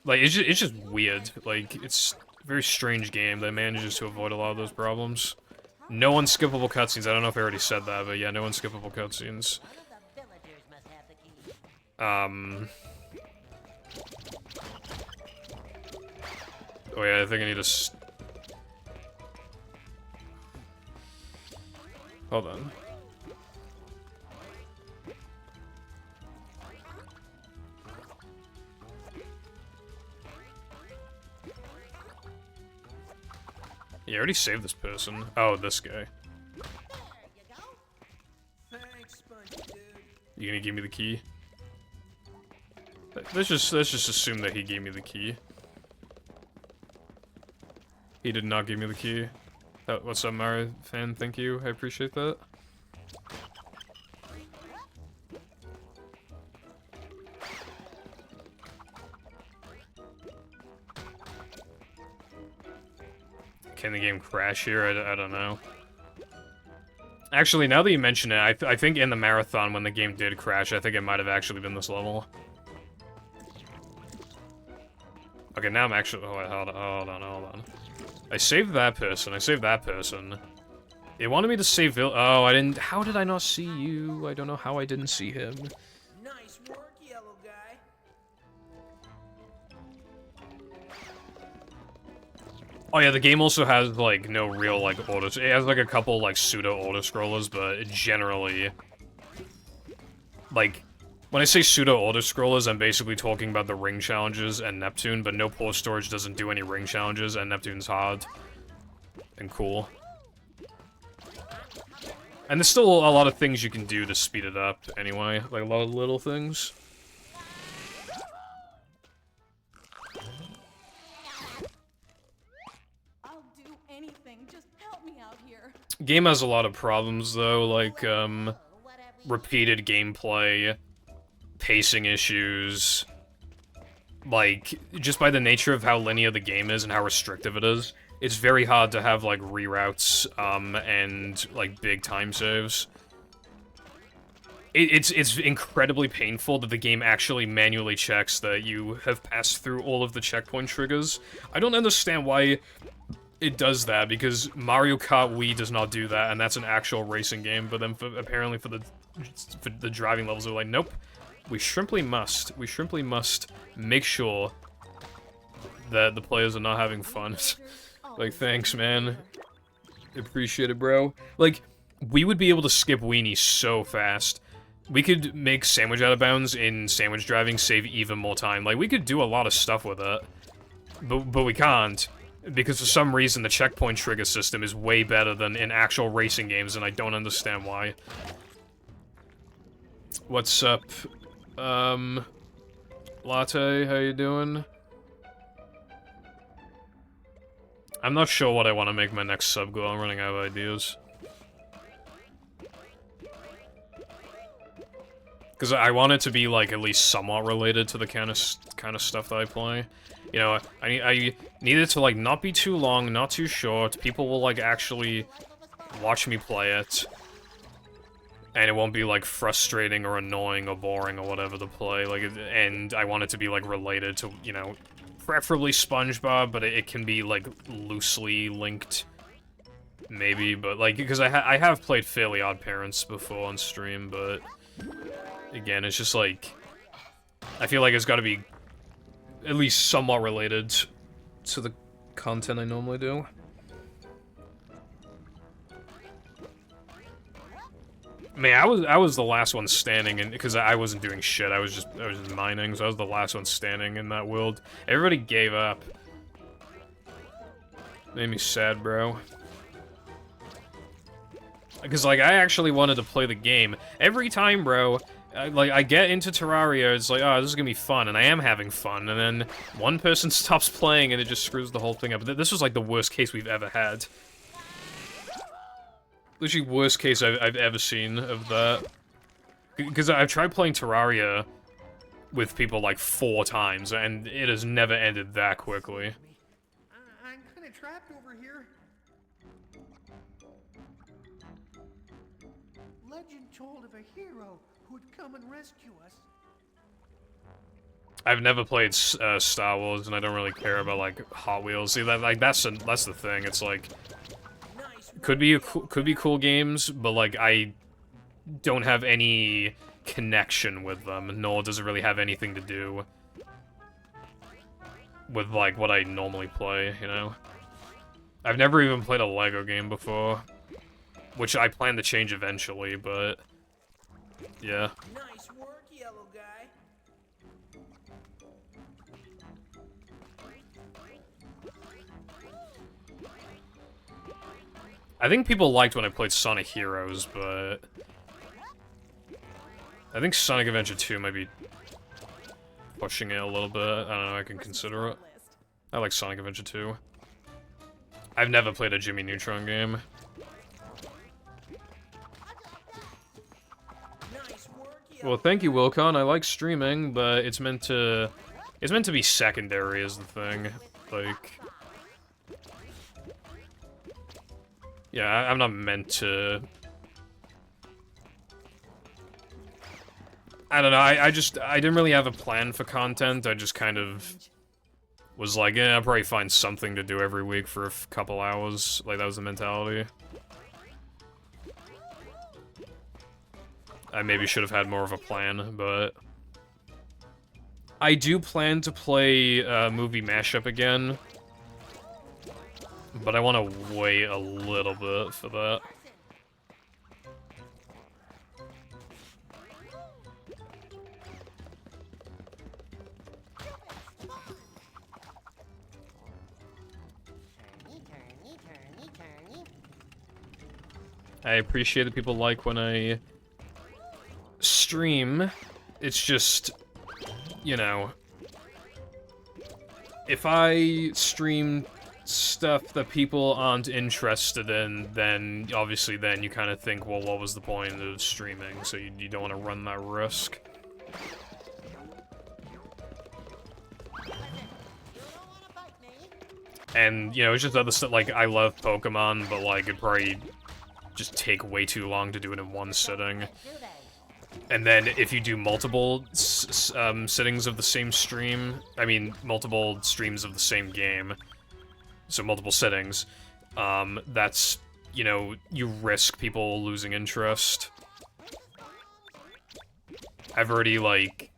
Like, it's just weird. Like, it's a very strange game that manages to avoid a lot of those problems. No unskippable cutscenes. I don't know if I already said that, but yeah, no unskippable cutscenes. Oh yeah, I think I need to hold on. You already saved this person. Oh, this guy. There you go. Thanks, Spongy dude. You gonna give me the key? Let's just assume that he gave me the key. He did not give me the key. What's up, Mario fan? Thank you. I appreciate that. Can the game crash here? I don't know. Actually, now that you mention it, I think in the marathon when the game did crash, I think it might have actually been this level. Okay, now I'm actually... Oh, wait, hold on. I saved that person. It wanted me to save Oh, I didn't... How did I not see you? I don't know how I didn't see him. Nice work, yellow guy. Oh yeah, the game also has, like, no real, like, auto... It has, like, a couple, like, pseudo-auto-scrollers, but generally... Like, when I say pseudo-auto-scrollers, I'm basically talking about the ring challenges and Neptune, but no port storage doesn't do any ring challenges, and Neptune's hard. And cool. And there's still a lot of things you can do to speed it up, anyway. Like, a lot of little things. I'll do anything. Just help me out here. Game has a lot of problems, though, like, repeated gameplay, pacing issues, like, just by the nature of how linear the game is and how restrictive it is, it's very hard to have, like, reroutes, and, like, big time saves. It's incredibly painful that the game actually manually checks that you have passed through all of the checkpoint triggers. I don't understand why it does that, because Mario Kart Wii does not do that, and that's an actual racing game, but then apparently for the driving levels, they're like, nope. We simply must make sure that the players are not having fun. Like, thanks, man. Appreciate it, bro. Like, we would be able to skip weenies so fast. We could make sandwich out of bounds in sandwich driving, save even more time. Like, we could do a lot of stuff with it. But we can't. Because for some reason, the checkpoint trigger system is way better than in actual racing games, and I don't understand why. What's up? Latte, how you doing? I'm not sure what I want to make my next sub go. I'm running out of ideas. Because I want it to be, like, at least somewhat related to the kind of stuff that I play. You know, I need it to, like, not be too long, not too short. People will, like, actually watch me play it. And it won't be, like, frustrating or annoying or boring or whatever to play. Like, and I want it to be, like, related to, you know, preferably SpongeBob, but it can be, like, loosely linked. Maybe, but, like, because I have played Fairly Odd Parents before on stream, but... Again, it's just, like... I feel like it's gotta be at least somewhat related to the content I normally do. Man, I was the last one standing, and because I wasn't doing shit, I was just mining, so I was the last one standing in that world. Everybody gave up. Made me sad, bro. Because, like, I actually wanted to play the game. Every time, bro, I get into Terraria, it's like, oh, this is gonna be fun, and I am having fun, and then one person stops playing, and it just screws the whole thing up. This was, like, the worst case we've ever had. Literally worst case I've ever seen of that. Because I've tried playing Terraria with people, like, 4 times, and it has never ended that quickly. I'm kinda trapped over here. Legend told of a hero who'd come and rescue us. I've never played Star Wars, and I don't really care about, like, Hot Wheels. See, that's the thing. It's like, could be cool games, but, like, I don't have any connection with them, nor does it really have anything to do with, like, what I normally play, you know? I've never even played a Lego game before, which I plan to change eventually, but yeah. Nice work, yellow guy. I think people liked when I played Sonic Heroes, but I think Sonic Adventure 2 might be pushing it a little bit. I don't know, I can consider it. I like Sonic Adventure 2. I've never played a Jimmy Neutron game. Well, thank you, Wilcon. I like streaming, but it's meant to be secondary is the thing. Like, yeah, I'm not meant to. I don't know, I didn't really have a plan for content, I just kind of was like, yeah, I'll probably find something to do every week for a couple hours, like, that was the mentality. I maybe should have had more of a plan, but I do plan to play Movie Mashup again, but I want to wait a little bit for that. I appreciate that people like when I stream. It's just, you know, if I stream stuff that people aren't interested in, then obviously then you kind of think, well, what was the point of streaming? So you don't want to run that risk. And, you know, it's just other stuff, like, I love Pokemon, but, like, it'd probably just take way too long to do it in one sitting. And then if you do multiple sittings of the same stream, I mean, multiple streams of the same game, so multiple sittings, that's, you know, you risk people losing interest. I've already, like,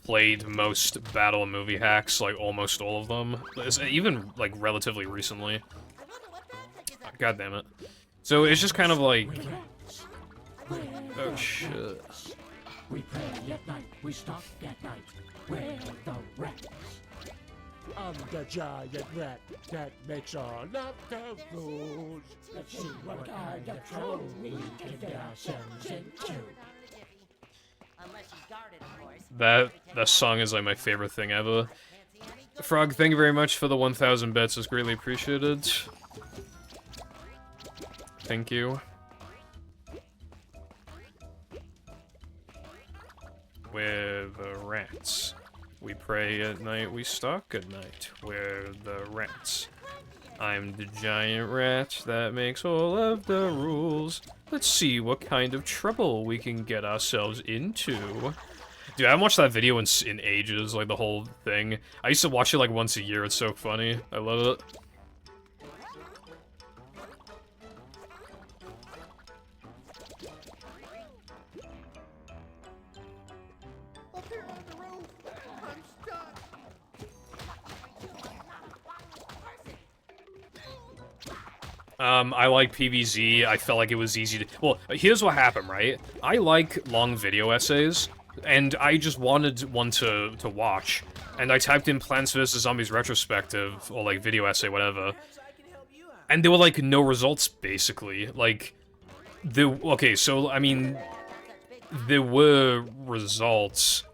played most Battle and Movie Hacks, like, almost all of them. Even, like, relatively recently. God damn it. So it's just kind of like... Oh, shit. We pray at night, we stalk at night. We're the rats. I'm the giant rat that makes all of the rules. Let's see what kind of trouble we can get ourselves into. That song is like my favorite thing ever. Frog, thank you very much for the 1,000 bits. It's greatly appreciated. Thank you. We're the rats. We pray at night, we stalk at night. We're the rats. I'm the giant rat that makes all of the rules. Let's see what kind of trouble we can get ourselves into. Dude, I haven't watched that video in ages, like the whole thing. I used to watch it like once a year, it's so funny. I love it. I like PvZ. I felt like it was easy to... Well, here's what happened, right? I like long video essays, and I just wanted one to watch. And I typed in Plants vs. Zombies retrospective, or like video essay, whatever. And there were like no results, basically. Like, okay, so, I mean, there were results,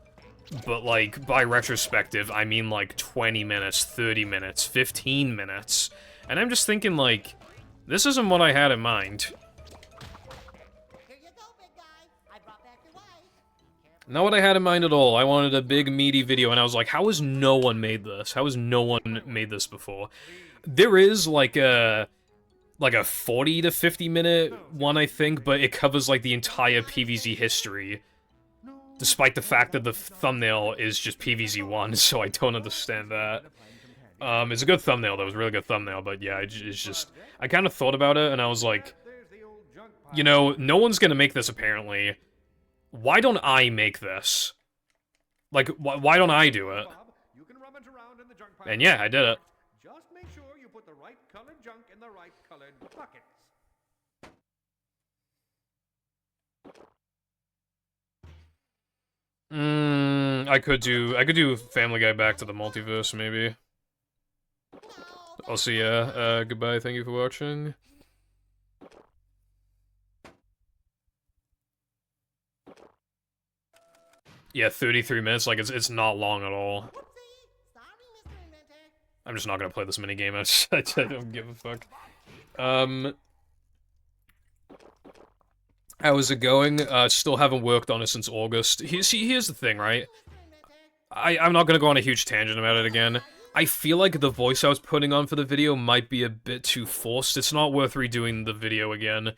but like, by retrospective, I mean like 20 minutes, 30 minutes, 15 minutes. And I'm just thinking like, this isn't what I had in mind. Not what I had in mind at all. I wanted a big, meaty video, and I was like, how has no one made this? How has no one made this before? There is, like a 40 to 50 minute one, I think, but it covers, like, the entire PvZ history. Despite the fact that the thumbnail is just PvZ1, so I don't understand that. It's a good thumbnail, though. It was a really good thumbnail, but yeah, it's just... I kind of thought about it, and I was like, you know, no one's gonna make this, apparently. Why don't I make this? Like, why don't I do it? You can rummage around in the junk pile. And yeah, I did it. Just make sure you put the right colored junk in the right colored buckets. I could do Family Guy Back to the Multiverse, maybe. I'll see ya. Goodbye, thank you for watching. Yeah, 33 minutes, like, it's not long at all. I'm just not gonna play this minigame, I don't give a fuck. How is it going? Still haven't worked on it since August. Here's the thing, right? I'm not gonna go on a huge tangent about it again. I feel like the voice I was putting on for the video might be a bit too forced. It's not worth redoing the video again.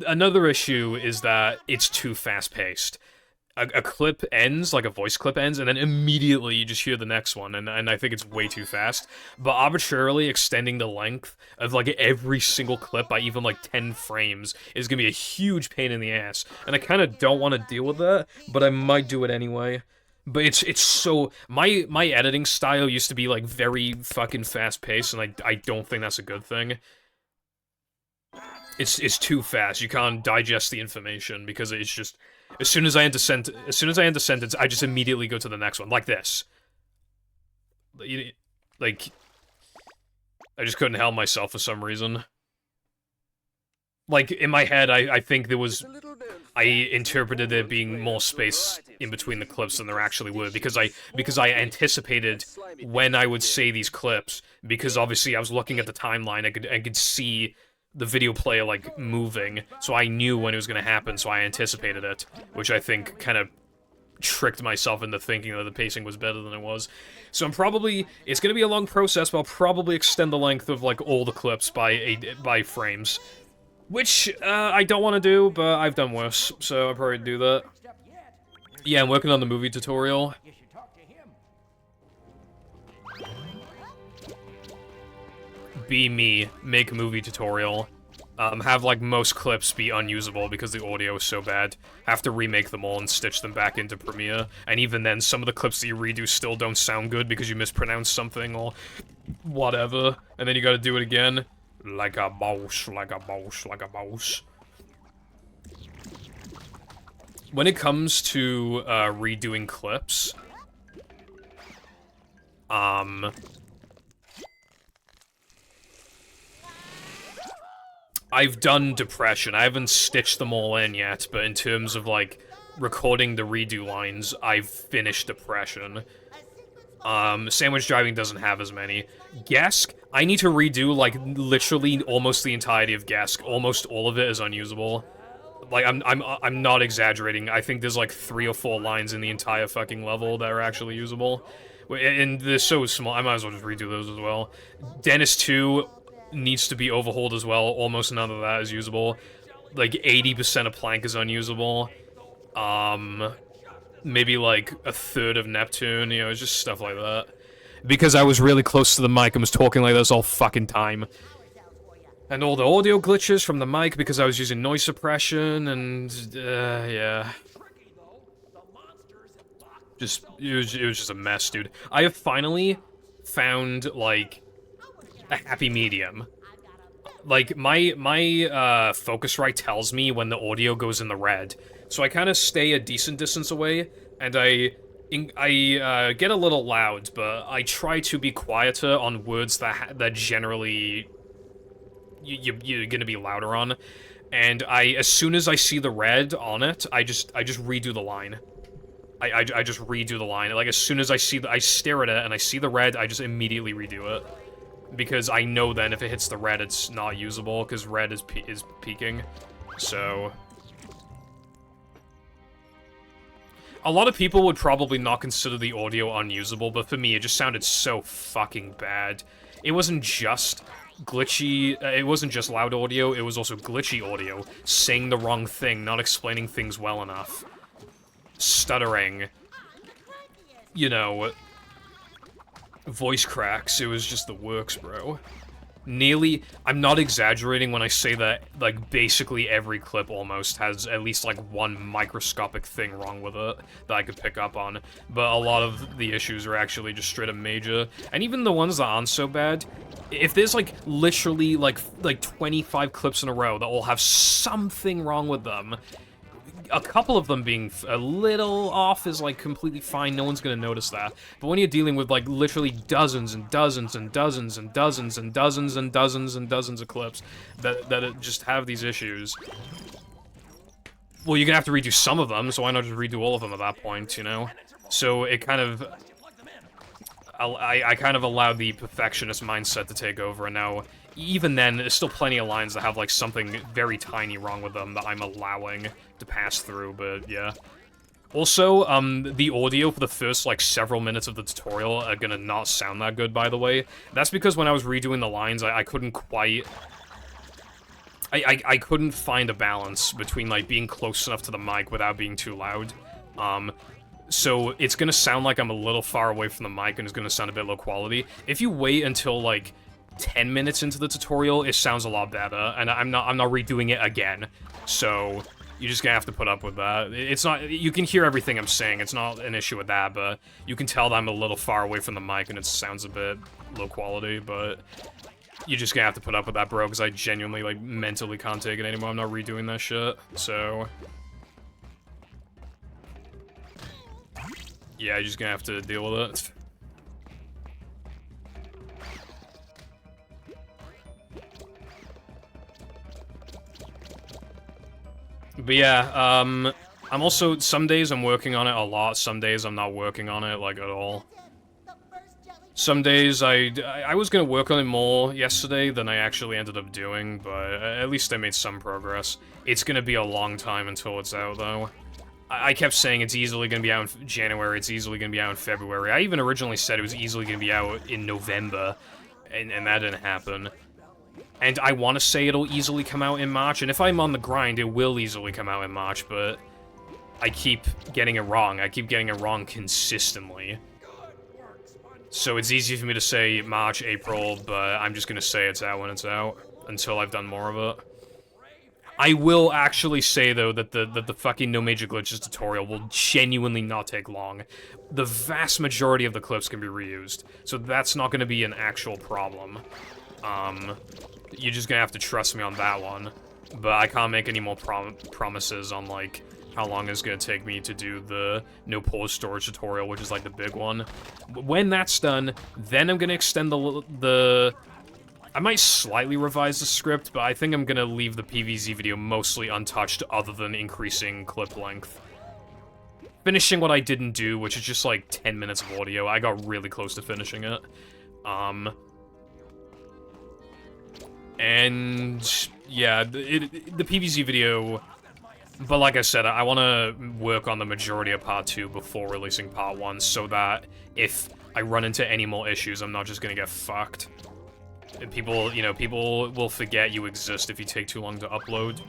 Another issue is that it's too fast-paced. A clip ends, like a voice clip ends, and then immediately you just hear the next one, and I think it's way too fast. But arbitrarily extending the length of, like, every single clip by even, like, 10 frames is gonna be a huge pain in the ass. And I kinda don't want to deal with that, but I might do it anyway. But it's so... My editing style used to be, like, very fucking fast-paced, and I don't think that's a good thing. It's too fast. You can't digest the information, because it's just... As soon as I end a sentence, I just immediately go to the next one, like this. Like, I just couldn't help myself for some reason. Like, in my head, I think there was... I interpreted there being more space in between the clips than there actually were, because I anticipated when I would say these clips, because obviously I was looking at the timeline, I could see the video player, like, moving, so I knew when it was gonna happen, so I anticipated it, which I think kind of tricked myself into thinking that the pacing was better than it was. So it's gonna be a long process, but I'll probably extend the length of, like, all the clips by frames. Which, I don't want to do, but I've done worse, so I'll probably do that. Yeah, I'm working on the movie tutorial. Be me, make a movie tutorial. Have, like, most clips be unusable because the audio is so bad. Have to remake them all and stitch them back into Premiere. And even then, some of the clips that you redo still don't sound good because you mispronounced something or whatever. And then you gotta do it again. Like a boss, like a boss, like a boss. When it comes to, redoing clips, I've done Depression. I haven't stitched them all in yet, but in terms of, like, recording the redo lines, I've finished Depression. Sandwich Driving doesn't have as many. Gesk, I need to redo, like, literally almost the entirety of Gesk. Almost all of it is unusable. Like, I'm not exaggerating. I think there's, like, 3 or 4 lines in the entire fucking level that are actually usable. And they're so small, I might as well just redo those as well. Dennis 2 needs to be overhauled as well. Almost none of that is usable. Like, 80% of Plank is unusable. Maybe, like, a third of Neptune, you know, it's just stuff like that. Because I was really close to the mic and was talking like this all fucking time. And all the audio glitches from the mic because I was using noise suppression, and, yeah. It was just a mess, dude. I have finally found, like, a happy medium. Like, my Focusrite tells me when the audio goes in the red. So I kind of stay a decent distance away, and I get a little loud, but I try to be quieter on words that generally you're gonna be louder on. And as soon as I see the red on it, I just redo the line. I just redo the line. Like, as soon as I stare at it and I see the red, I just immediately redo it. Because I know then if it hits the red, it's not usable, because red is peaking. So a lot of people would probably not consider the audio unusable, but for me, it just sounded so fucking bad. It wasn't just glitchy, it wasn't just loud audio, it was also glitchy audio. Saying the wrong thing, not explaining things well enough. Stuttering. You know, voice cracks, it was just the works, bro. nearly, I'm not exaggerating when I say that, like, basically every clip almost has at least, like, one microscopic thing wrong with it that I could pick up on, but a lot of the issues are actually just straight up major, and even the ones that aren't so bad, if there's, like, literally, like 25 clips in a row that all have something wrong with them, a couple of them being a little off is, like, completely fine, no one's gonna notice that. But when you're dealing with, like, literally dozens and dozens and dozens and dozens and dozens and dozens and dozens of clips that just have these issues, well, you're gonna have to redo some of them, so why not just redo all of them at that point, you know? So it kind of... I kind of allowed the perfectionist mindset to take over, and now, even then, there's still plenty of lines that have, like, something very tiny wrong with them that I'm allowing to pass through, but yeah. Also, the audio for the first, like, several minutes of the tutorial are gonna not sound that good, by the way. That's because when I was redoing the lines, I couldn't quite... I couldn't find a balance between, like, being close enough to the mic without being too loud. So it's gonna sound like I'm a little far away from the mic and it's gonna sound a bit low quality. If you wait until, like, 10 minutes into the tutorial, it sounds a lot better, and I'm not redoing it again. So you're just gonna have to put up with that. It's not, you can hear everything I'm saying, it's not an issue with that, but you can tell that I'm a little far away from the mic and it sounds a bit low quality, but you're just gonna have to put up with that, bro, because I genuinely, like, mentally can't take it anymore. I'm not redoing that shit, so... yeah, you're just gonna have to deal with it. But yeah, I'm also, some days I'm working on it a lot, some days I'm not working on it, like, at all. Some days I was gonna work on it more yesterday than I actually ended up doing, but at least I made some progress. It's gonna be a long time until it's out, though. I kept saying it's easily gonna be out in January, it's easily gonna be out in February. I even originally said it was easily gonna be out in November, and that didn't happen. And I want to say it'll easily come out in March, and if I'm on the grind, it will easily come out in March, but I keep getting it wrong. I keep getting it wrong consistently. So it's easy for me to say March, April, but I'm just gonna say it's out when it's out, until I've done more of it. I will actually say, though, that the fucking No Major Glitches tutorial will genuinely not take long. The vast majority of the clips can be reused, so that's not gonna be an actual problem. You're just gonna have to trust me on that one. But I can't make any more promises on, like, how long it's gonna take me to do the no pause storage tutorial, which is, like, the big one. When that's done, then I'm gonna extend the... I might slightly revise the script, but I think I'm gonna leave the PVZ video mostly untouched, other than increasing clip length. Finishing what I didn't do, which is just, like, 10 minutes of audio. I got really close to finishing it. And yeah, the PVZ video, but like I said, I want to work on the majority of Part 2 before releasing Part 1, so that if I run into any more issues, I'm not just gonna get fucked. And people, you know, people will forget you exist if you take too long to upload.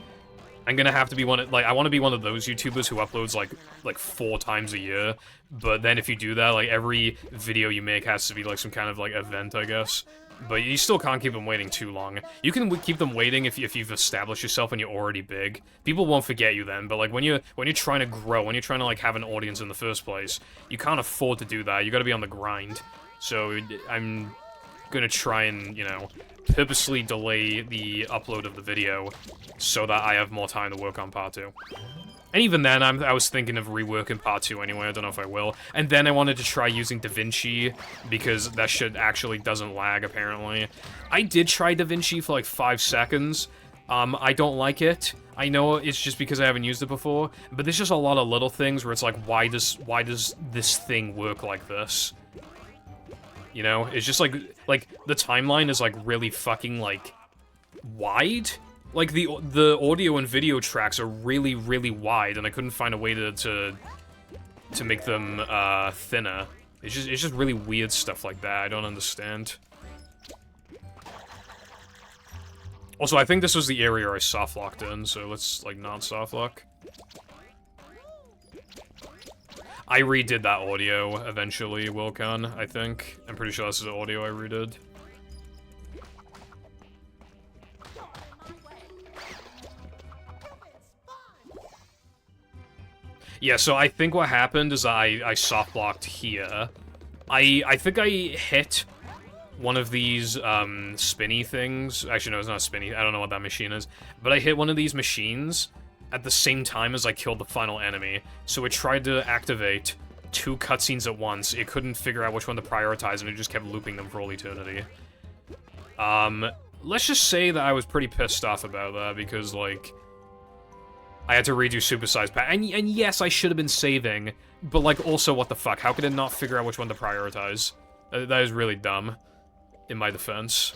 I'm gonna have to be one of, like, I want to be one of those YouTubers who uploads, like 4 times a year, but then if you do that, like, every video you make has to be, like, some kind of, like, event, I guess. But you still can't keep them waiting too long. You can keep them waiting if you've established yourself and you're already big. People won't forget you then, but, like, when you're trying to grow, when you're trying to, like, have an audience in the first place, you can't afford to do that. You gotta be on the grind. So, I'm gonna try and, you know, purposely delay the upload of the video so that I have more time to work on Part 2. And even then, I was thinking of reworking Part 2 anyway, I don't know if I will. And then I wanted to try using DaVinci, because that shit actually doesn't lag, apparently. I did try DaVinci for like 5 seconds. I don't like it. I know it's just because I haven't used it before, but there's just a lot of little things where it's like, why does this thing work like this? You know, it's just like the timeline is like really fucking like wide. Like the audio and video tracks are really, really wide, and I couldn't find a way to make them thinner. It's just really weird stuff like that. I don't understand. Also, I think this was the area I soft locked in, so let's like not soft lock. I redid that audio eventually, Wilcon, I think. I'm pretty sure this is the audio I redid. Yeah, so I think what happened is I soft-locked here. I think I hit one of these, spinny things. Actually, no, it's not spinny. I don't know what that machine is. But I hit one of these machines at the same time as I killed the final enemy. So it tried to activate 2 cutscenes at once. It couldn't figure out which one to prioritize, and it just kept looping them for all eternity. Let's just say that I was pretty pissed off about that, because, like, I had to redo Supersize Pack. And yes, I should have been saving, but, like, also, what the fuck? How could it not figure out which one to prioritize? That is really dumb, in my defense.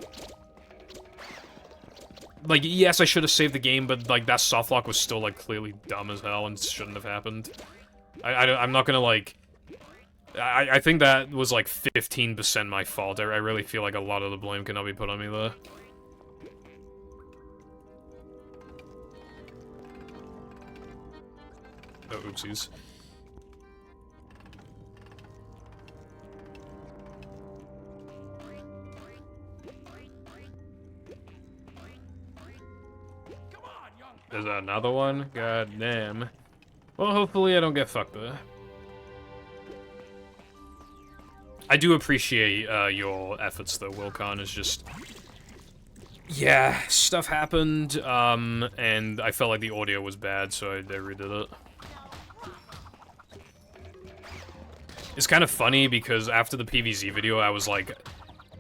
Like, yes, I should have saved the game, but, like, that softlock was still, like, clearly dumb as hell and shouldn't have happened. I'm not gonna, like... I think that was, like, 15% my fault. I really feel like a lot of the blame cannot be put on me there. Oh, oopsies. Is that another one? God damn. Well, hopefully I don't get fucked there. I do appreciate your efforts, though, Wilcon. It's just... Yeah, stuff happened, and I felt like the audio was bad, so I redid it. It's kind of funny, because after the PVZ video, I was like,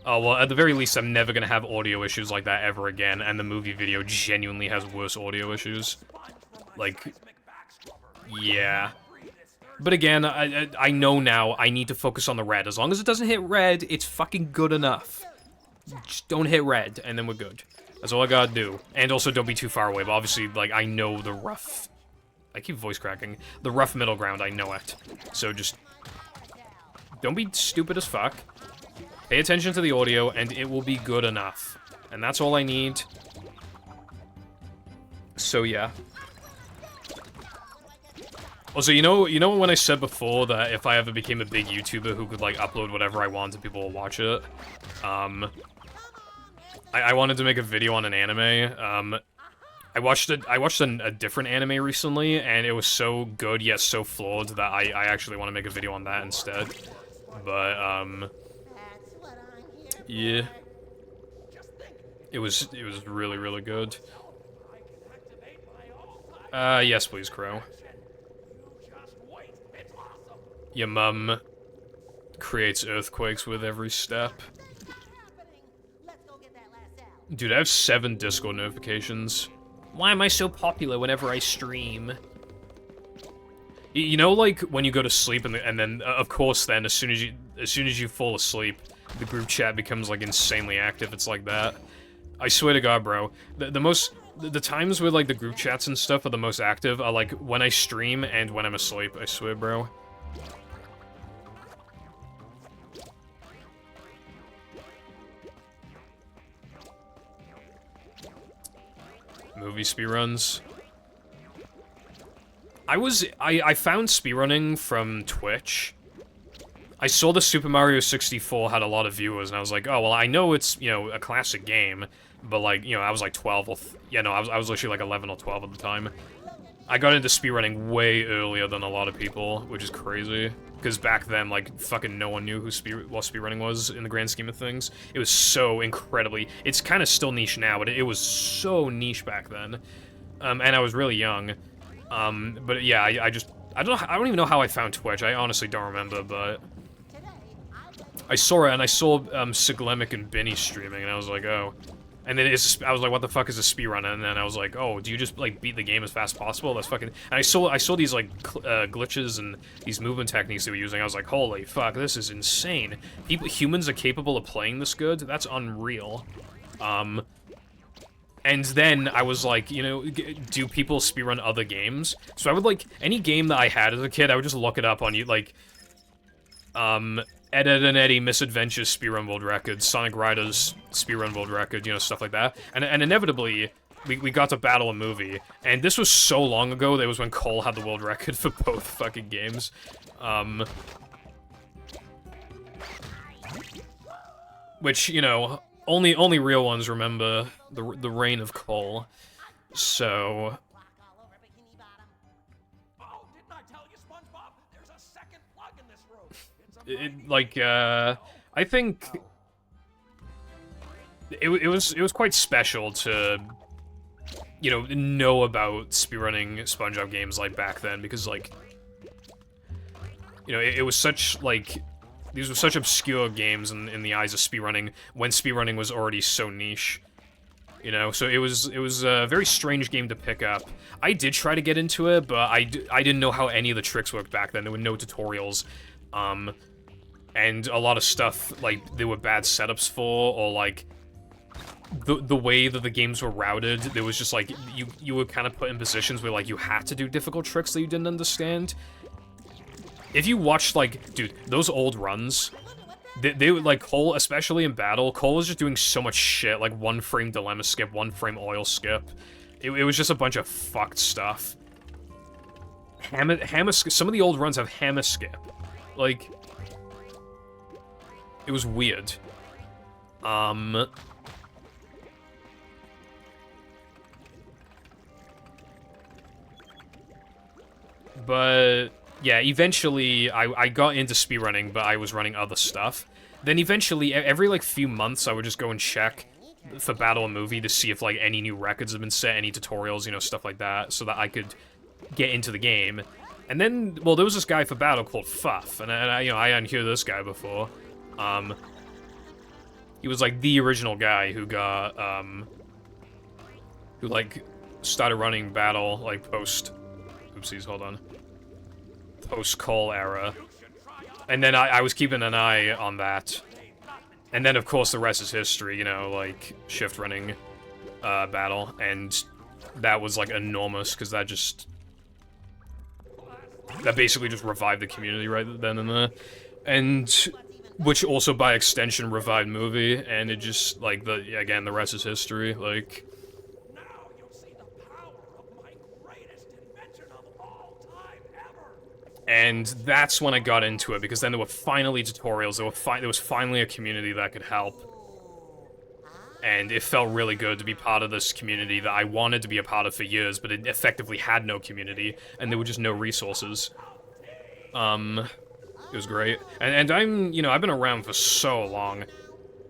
oh, well, at the very least, I'm never gonna have audio issues like that ever again, and the movie video genuinely has worse audio issues. Like, yeah. But again, I know now I need to focus on the red. As long as it doesn't hit red, it's fucking good enough. Just don't hit red, and then we're good. That's all I gotta do. And also, don't be too far away, but obviously, like, I know the rough... I keep voice cracking. The rough middle ground, I know it. So just... Don't be stupid as fuck. Pay attention to the audio, and it will be good enough. And that's all I need. So, yeah. Also, you know when I said before that if I ever became a big YouTuber who could, like, upload whatever I want and people will watch it? I wanted to make a video on an anime. I watched a different anime recently, and it was so good yet so flawed that I actually want to make a video on that instead. But, yeah. It was really, really good. Yes please, Crow. Your mum creates earthquakes with every step. Dude, I have 7 Discord notifications. Why am I so popular whenever I stream? You know, like, when you go to sleep and then, of course, then, as soon as you fall asleep, the group chat becomes, like, insanely active. It's like that. I swear to God, bro. The times where, like, the group chats and stuff are the most active are, like, when I stream and when I'm asleep. I swear, bro. Movie speedruns. I found speedrunning from Twitch. I saw the Super Mario 64 had a lot of viewers, and I was like, oh, well, I know it's, you know, a classic game, but, like, you know, I was like 12 or... Yeah, no, I was literally like 11 or 12 at the time. I got into speedrunning way earlier than a lot of people, which is crazy. Because back then, like, fucking no one knew what speedrunning was in the grand scheme of things. It was so incredibly... It's kind of still niche now, but it was so niche back then. And I was really young. But yeah, I don't even know how I found Twitch. I honestly don't remember, but... I saw it, and I saw, Siglemic and Benny streaming, and I was like, oh... And then I was like, what the fuck is a speedrun? And then I was like, oh, do you just, like, beat the game as fast as possible? That's fucking... And I saw these, like, glitches and these movement techniques they were using. I was like, holy fuck, this is insane. Humans are capable of playing this good? That's unreal. And then I was like, you know, do people speedrun other games? So I would, like, any game that I had as a kid, I would just look it up on, like, Ed, Ed, and Eddie Misadventures Speedrun World Record, Sonic Riders Speedrun World Record, you know, stuff like that. And inevitably, we got to Battle a Movie. And this was so long ago, that was when Cole had the world record for both fucking games. Which, you know, only real ones remember the reign of Cole. So... I think it was quite special to, you know about speedrunning SpongeBob games, like, back then, because, like, you know, it was such, like, these were such obscure games in the eyes of speedrunning, when speedrunning was already so niche. You know, so it was a very strange game to pick up. I did try to get into it, but I didn't know how any of the tricks worked back then. There were no tutorials, and a lot of stuff, like, there were bad setups for, or, like, the way that the games were routed, there was just, like, you were kind of put in positions where, like, you had to do difficult tricks that you didn't understand. If you watched, like, dude, those old runs, they would, like, Cole, especially in battle, Cole was just doing so much shit, like, 1-frame dilemma skip, 1-frame oil skip. It was just a bunch of fucked stuff. Hammer skip, some of the old runs have hammer skip. Like, it was weird. But yeah, eventually I got into speedrunning, but I was running other stuff. Then eventually, every, like, few months, I would just go and check for Battle and Movie to see if, like, any new records have been set, any tutorials, you know, stuff like that, so that I could get into the game. And then, well, there was this guy for Battle called Fuff, and I, you know, I hadn't heard this guy before. He was, like, the original guy who got, who, like, started running Battle, like, post... Oopsies, hold on. Post-Cole era. And then I was keeping an eye on that. And then, of course, the rest is history, you know, like, shift running Battle. And that was, like, enormous, because that just... That basically just revived the community right then and there. And... Which also, by extension, revived movie, and it just, like, again, the rest is history, like... And that's when I got into it, because then there were finally tutorials, there was finally a community that could help. And it felt really good to be part of this community that I wanted to be a part of for years, but it effectively had no community, and there were just no resources. It was great. And I'm, you know, I've been around for so long.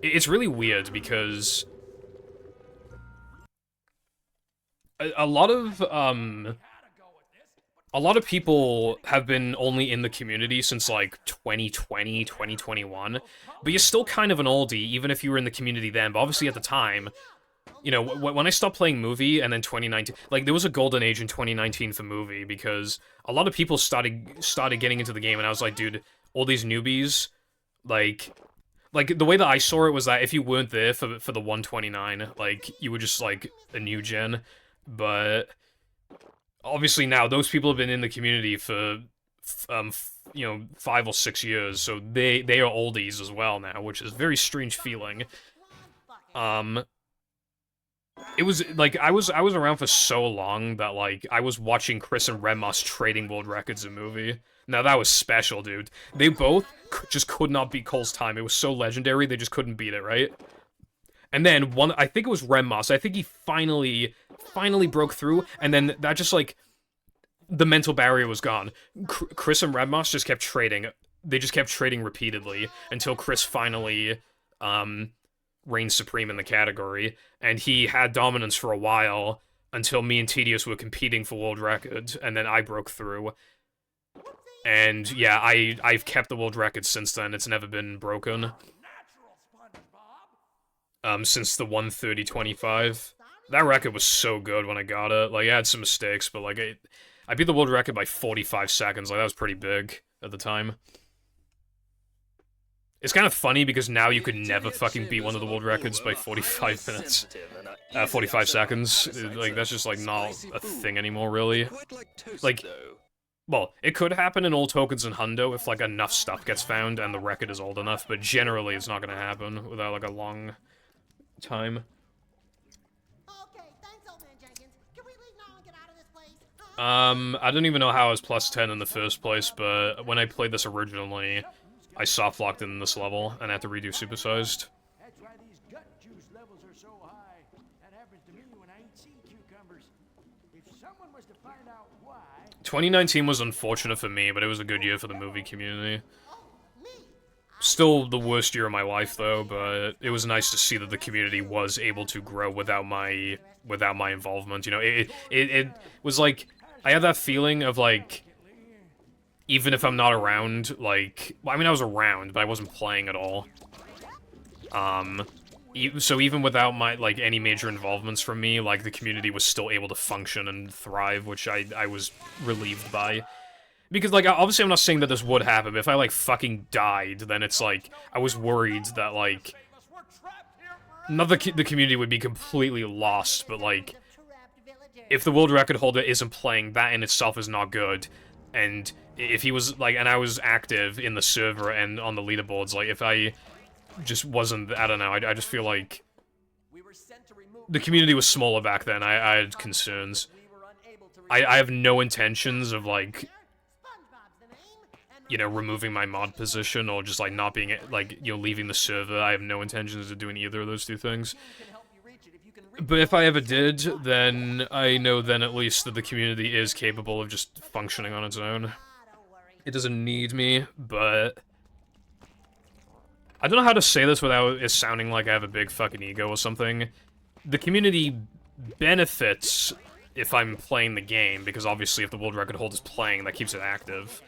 It's really weird, because... A lot of people have been only in the community since, like, 2020, 2021, but you're still kind of an oldie, even if you were in the community then, but obviously at the time, you know, when I stopped playing Movie, and then 2019, like, there was a golden age in 2019 for Movie, because a lot of people started getting into the game, and I was like, dude, all these newbies, like, the way that I saw it was that if you weren't there for the 129, like, you were just, like, a new gen, but... Obviously now, those people have been in the community for, you know, 5 or 6 years, so they are oldies as well now, which is a very strange feeling. It was, like, I was around for so long that, like, I was watching Chris and Redmoss trading world records in Movie. Now, that was special, dude. They both just could not beat Cole's time. It was so legendary, they just couldn't beat it, right? And then I think it was Redmoss, I think he finally broke through, and then that just, like, the mental barrier was gone. Chris and Redmoss just kept trading. They just kept trading repeatedly until Chris finally, reigned supreme in the category, and he had dominance for a while until me and Tedious were competing for world record, and then I broke through. And, yeah, I've kept the world record since then. It's never been broken. Since the 1:30:25. That record was so good when I got it. Like, I had some mistakes, but, like, I beat the world record by 45 seconds. Like, that was pretty big at the time. It's kind of funny because now you could never fucking beat one of the world records by 45 minutes. 45 seconds. Like, that's just, like, not a thing anymore, really. Like, well, it could happen in old tokens and Hundo if, like, enough stuff gets found and the record is old enough, but generally it's not gonna happen without, like, a long time. I don't even know how I was plus 10 in the first place, but when I played this originally, I soft-locked in this level, and I had to redo Supersized. That's why these gut juice levels are so high. That happens to me when I eat sea cucumbers. If someone was to find out why... 2019 was unfortunate for me, but it was a good year for the movie community. Still the worst year of my life, though, but it was nice to see that the community was able to grow without my involvement. You know, it was like, I had that feeling of, like, even if I'm not around, like, well, I mean, I was around, but I wasn't playing at all. So even without my, like, any major involvements from me, like, the community was still able to function and thrive, which I was relieved by. Because, like, obviously I'm not saying that this would happen, but if I, like, fucking died, then it's, like, I was worried that, like, not the community would be completely lost, but, like, if the world record holder isn't playing, that in itself is not good. And if he was, like, and I was active in the server and on the leaderboards, like, if I just wasn't, I don't know, I just feel like the community was smaller back then. I had concerns. I have no intentions of, like, you know, removing my mod position or just, like, not being, like, you know, leaving the server. I have no intentions of doing either of those two things. But if I ever did, then I know then at least that the community is capable of just functioning on its own. It doesn't need me, but I don't know how to say this without it sounding like I have a big fucking ego or something. The community benefits if I'm playing the game, because obviously if the world record holder is playing, that keeps it active.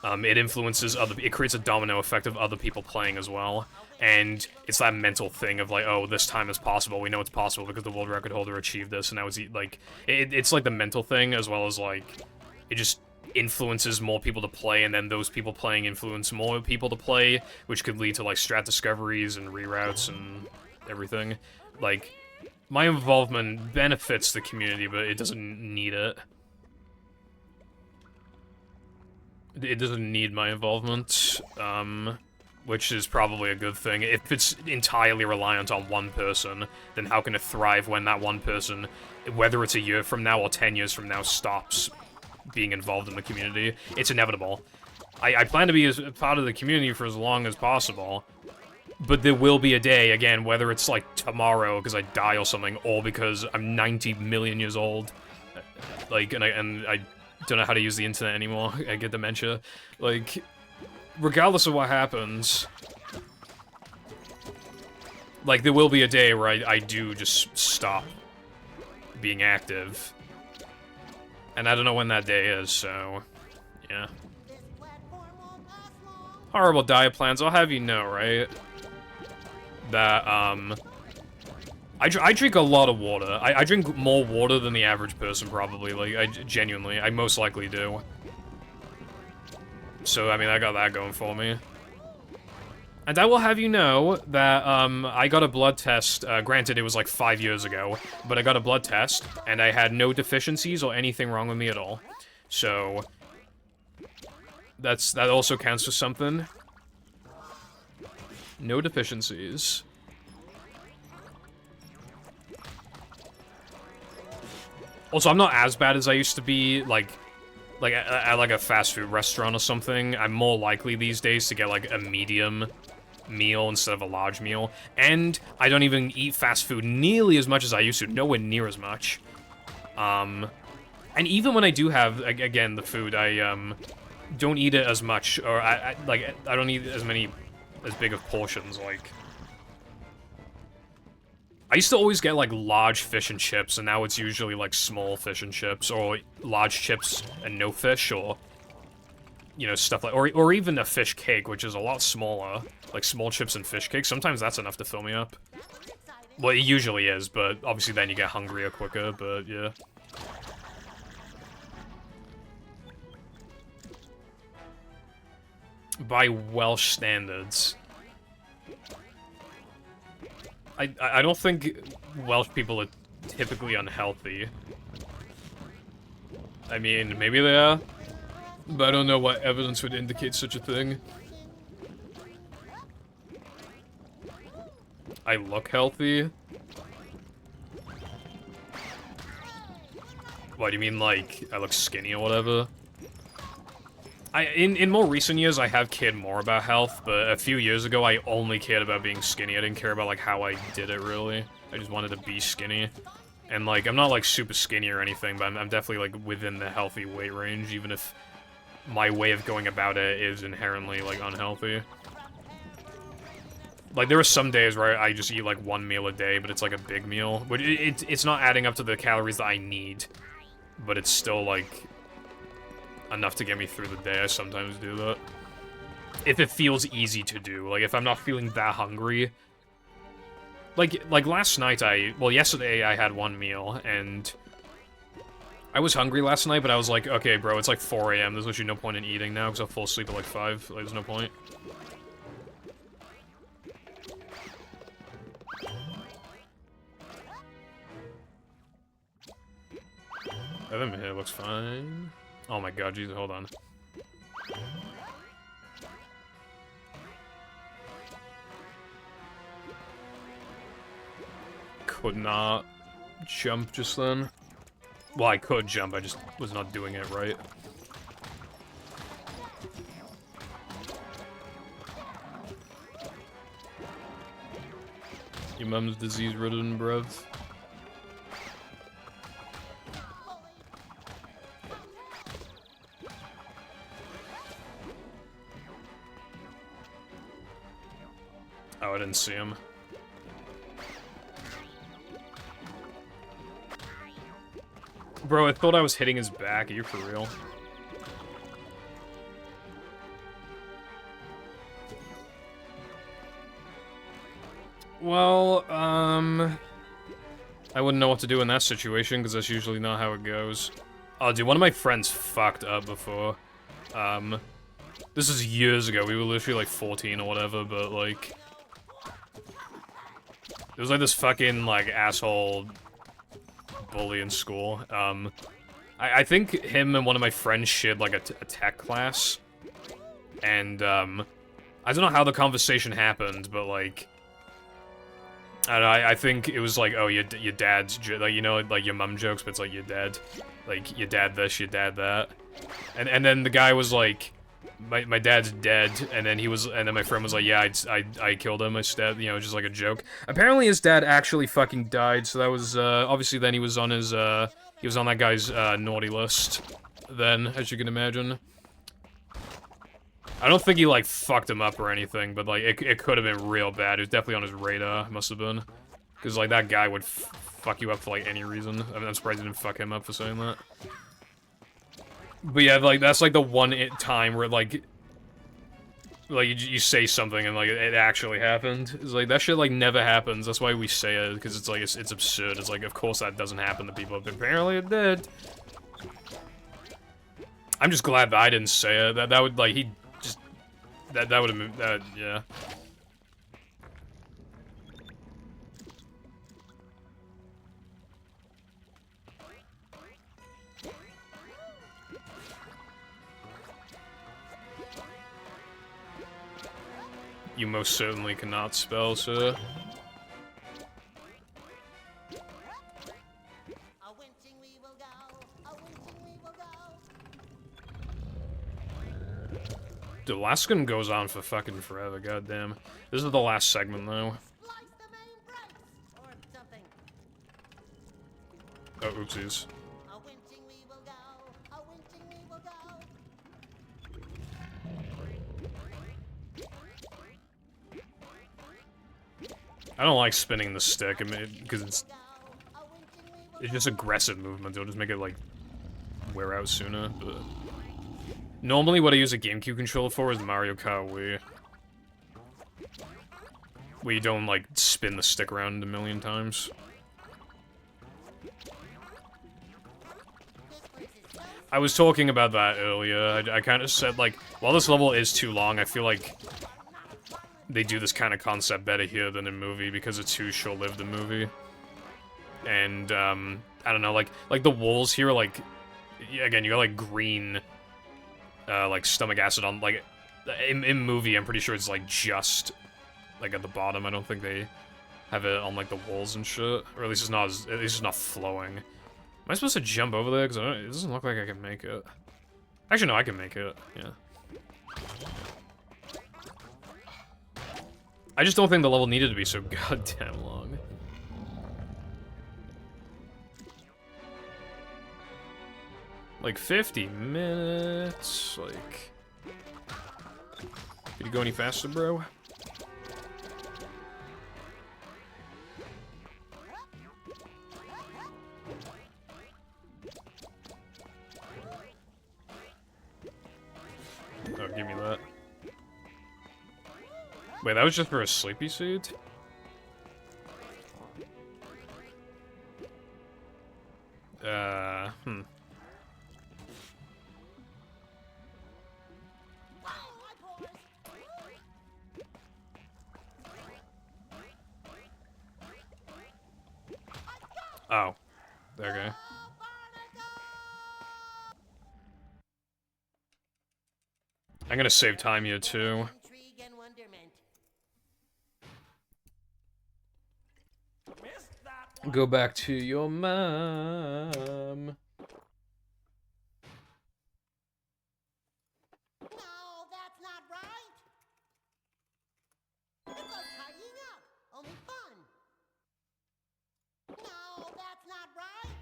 It influences it creates a domino effect of other people playing as well. And it's that mental thing of, like, oh, this time is possible. We know it's possible because the world record holder achieved this, and now it's, like, it's like the mental thing, as well as, like, it just influences more people to play, and then those people playing influence more people to play, which could lead to, like, strat discoveries and reroutes and everything. Like, my involvement benefits the community, but it doesn't need it. It doesn't need my involvement, which is probably a good thing. If it's entirely reliant on one person, then how can it thrive when that one person, whether it's a year from now or 10 years from now, stops being involved in the community? It's inevitable. I plan to be a part of the community for as long as possible, but there will be a day, again, whether it's, like, tomorrow because I die or something, or because I'm 90 million years old, like, and I don't know how to use the internet anymore. I get dementia. Like, regardless of what happens, like, there will be a day where I do just stop being active. And I don't know when that day is, so, yeah. Horrible diet plans. I'll have you know, right? That, I drink a lot of water. I drink more water than the average person, probably. Like, genuinely, I most likely do. So, I mean, I got that going for me. And I will have you know that, I got a blood test, granted it was like 5 years ago, but I got a blood test, and I had no deficiencies or anything wrong with me at all. So, that also counts for something. No deficiencies. Also, I'm not as bad as I used to be, like at like a fast food restaurant or something. I'm more likely these days to get, like, a medium meal instead of a large meal. And I don't even eat fast food nearly as much as I used to. Nowhere near as much. And even when I do have, again, the food, I, don't eat it as much, or I don't eat as big of portions, like... I used to always get, like, large fish and chips, and now it's usually, like, small fish and chips, or large chips and no fish, or, you know, stuff like, or even a fish cake, which is a lot smaller, like, small chips and fish cake. Sometimes that's enough to fill me up. Well, it usually is, but obviously then you get hungrier quicker, but, yeah. By Welsh standards. I don't think Welsh people are typically unhealthy. I mean, maybe they are, but I don't know what evidence would indicate such a thing. I look healthy? What, do you mean, like, I look skinny or whatever? In more recent years, I have cared more about health, but a few years ago, I only cared about being skinny. I didn't care about, like, how I did it, really. I just wanted to be skinny. And, like, I'm not, like, super skinny or anything, but I'm definitely, like, within the healthy weight range, even if my way of going about it is inherently, like, unhealthy. Like, there are some days where I just eat, like, one meal a day, but it's, like, a big meal. But it's not adding up to the calories that I need. But it's still, like, enough to get me through the day. I sometimes do that. If it feels easy to do. Like, if I'm not feeling that hungry. Like last night well, yesterday I had one meal, and I was hungry last night, but I was like, okay, bro, it's like 4 AM. There's literally no point in eating now, because I'll fall asleep at like 5. Like, there's no point. Everything here looks fine. Oh my god, Jesus, hold on. Could not jump just then. Well, I could jump, I just was not doing it right. Your mum's disease-ridden, bruv. Oh, I didn't see him. Bro, I thought I was hitting his back. Are you for real? Well, I wouldn't know what to do in that situation, because that's usually not how it goes. Oh, dude, one of my friends fucked up before. This is years ago. We were literally, like, 14 or whatever, but, like... It was, like, this fucking, like, asshole bully in school. I think him and one of my friends shared, like, a tech class. And, I don't know how the conversation happened, but, like... I don't know, I think it was like, oh, your dad's, like, you know, like, your mum jokes, but it's like, your dad. Like, your dad this, your dad that. And then the guy was like, my dad's dead, and then my friend was like, yeah, I killed him, I stabbed, you know, just like a joke. Apparently his dad actually fucking died, so that was, obviously then he was on his, he was on that guy's, naughty list, then, as you can imagine. I don't think he, like, fucked him up or anything, but, like, it could have been real bad. It was definitely on his radar, must have been. Because, like, that guy would fuck you up for, like, any reason. I mean, I'm surprised he didn't fuck him up for saying that. But yeah, like, that's, like, the one time where, like, you say something and, like, it actually happened. It's like, that shit, like, never happens. That's why we say it, because it's, like, it's absurd. It's like, of course that doesn't happen to people, but apparently it did. I'm just glad that I didn't say it. That would, like, that would have moved, yeah. You most certainly cannot spell, sir. Dude, Alaskan goes on for fucking forever, goddamn. This is the last segment, though. Oh, oopsies. I don't like spinning the stick, I mean, because it's just aggressive movement. It'll just make it, like, wear out sooner, but... Normally, what I use a GameCube controller for is Mario Kart Wii. Where you don't, like, spin the stick around a million times. I was talking about that earlier. I kind of said, like, while this level is too long, I feel like they do this kind of concept better here than in movie, because it's too short-lived in movie. And, I don't know, like the walls here, like, again, you got, like, green... like, stomach acid on, like, in movie, I'm pretty sure it's, like, just, like, at the bottom. I don't think they have it on, like, the walls and shit. Or at least it's not flowing. Am I supposed to jump over there? Because it doesn't look like I can make it. Actually, no, I can make it, yeah. I just don't think the level needed to be so goddamn long. Like, 50 minutes, like... Could you go any faster, bro? give me that. Wait, that was just for a sleepy seed? Hmm. Oh. Okay. I'm gonna save time here, too. Go back to your mom. No, that's not right. It's like tidying up, only fun. No, that's not right.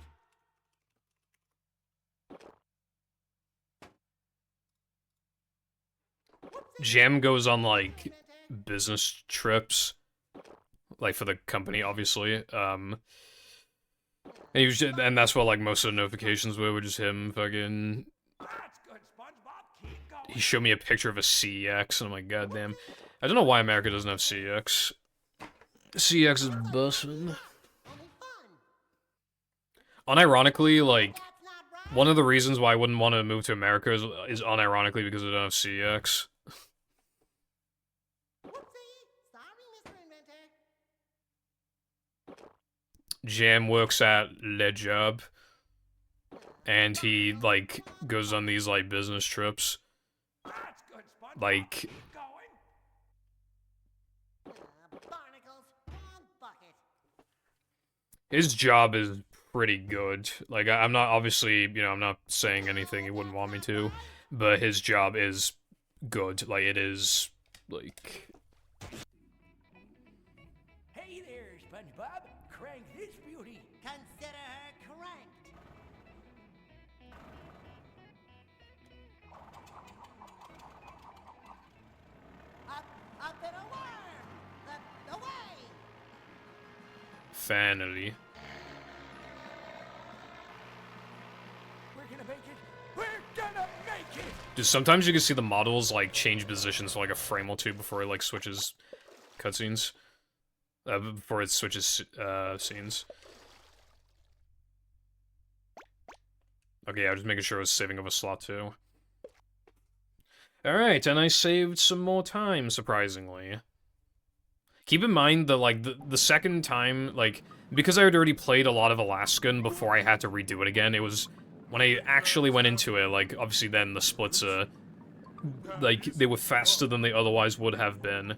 Jam goes on, like, business trips. Like, for the company, obviously. And he was just, and that's what, like, most of the notifications were just him fucking... He showed me a picture of a CEX, and I'm like, goddamn. I don't know why America doesn't have CEX. CEX is bussin'. Unironically, like, one of the reasons why I wouldn't want to move to America is unironically because I don't have CEX. Jam works at Le Job, and he, like, goes on these, like, business trips. Like... His job is pretty good. Like, I'm not, obviously, you know, I'm not saying anything he wouldn't want me to, but his job is good. Like, it is, like... Hey there, SpongeBob. Crank this beauty. Consider her cranked. Up and a worm. The way. Finally. We're gonna make it. We're gonna make it. Dude, sometimes you can see the models, like, change positions for, like, a frame or two before it, like, switches cutscenes. Before it switches, scenes. Okay, I was just making sure I was saving up a slot, too. Alright, and I saved some more time, surprisingly. Keep in mind that, like, the second time, like, because I had already played a lot of Alaskan before I had to redo it again, it was... When I actually went into it, like, obviously then the splits, like, they were faster than they otherwise would have been.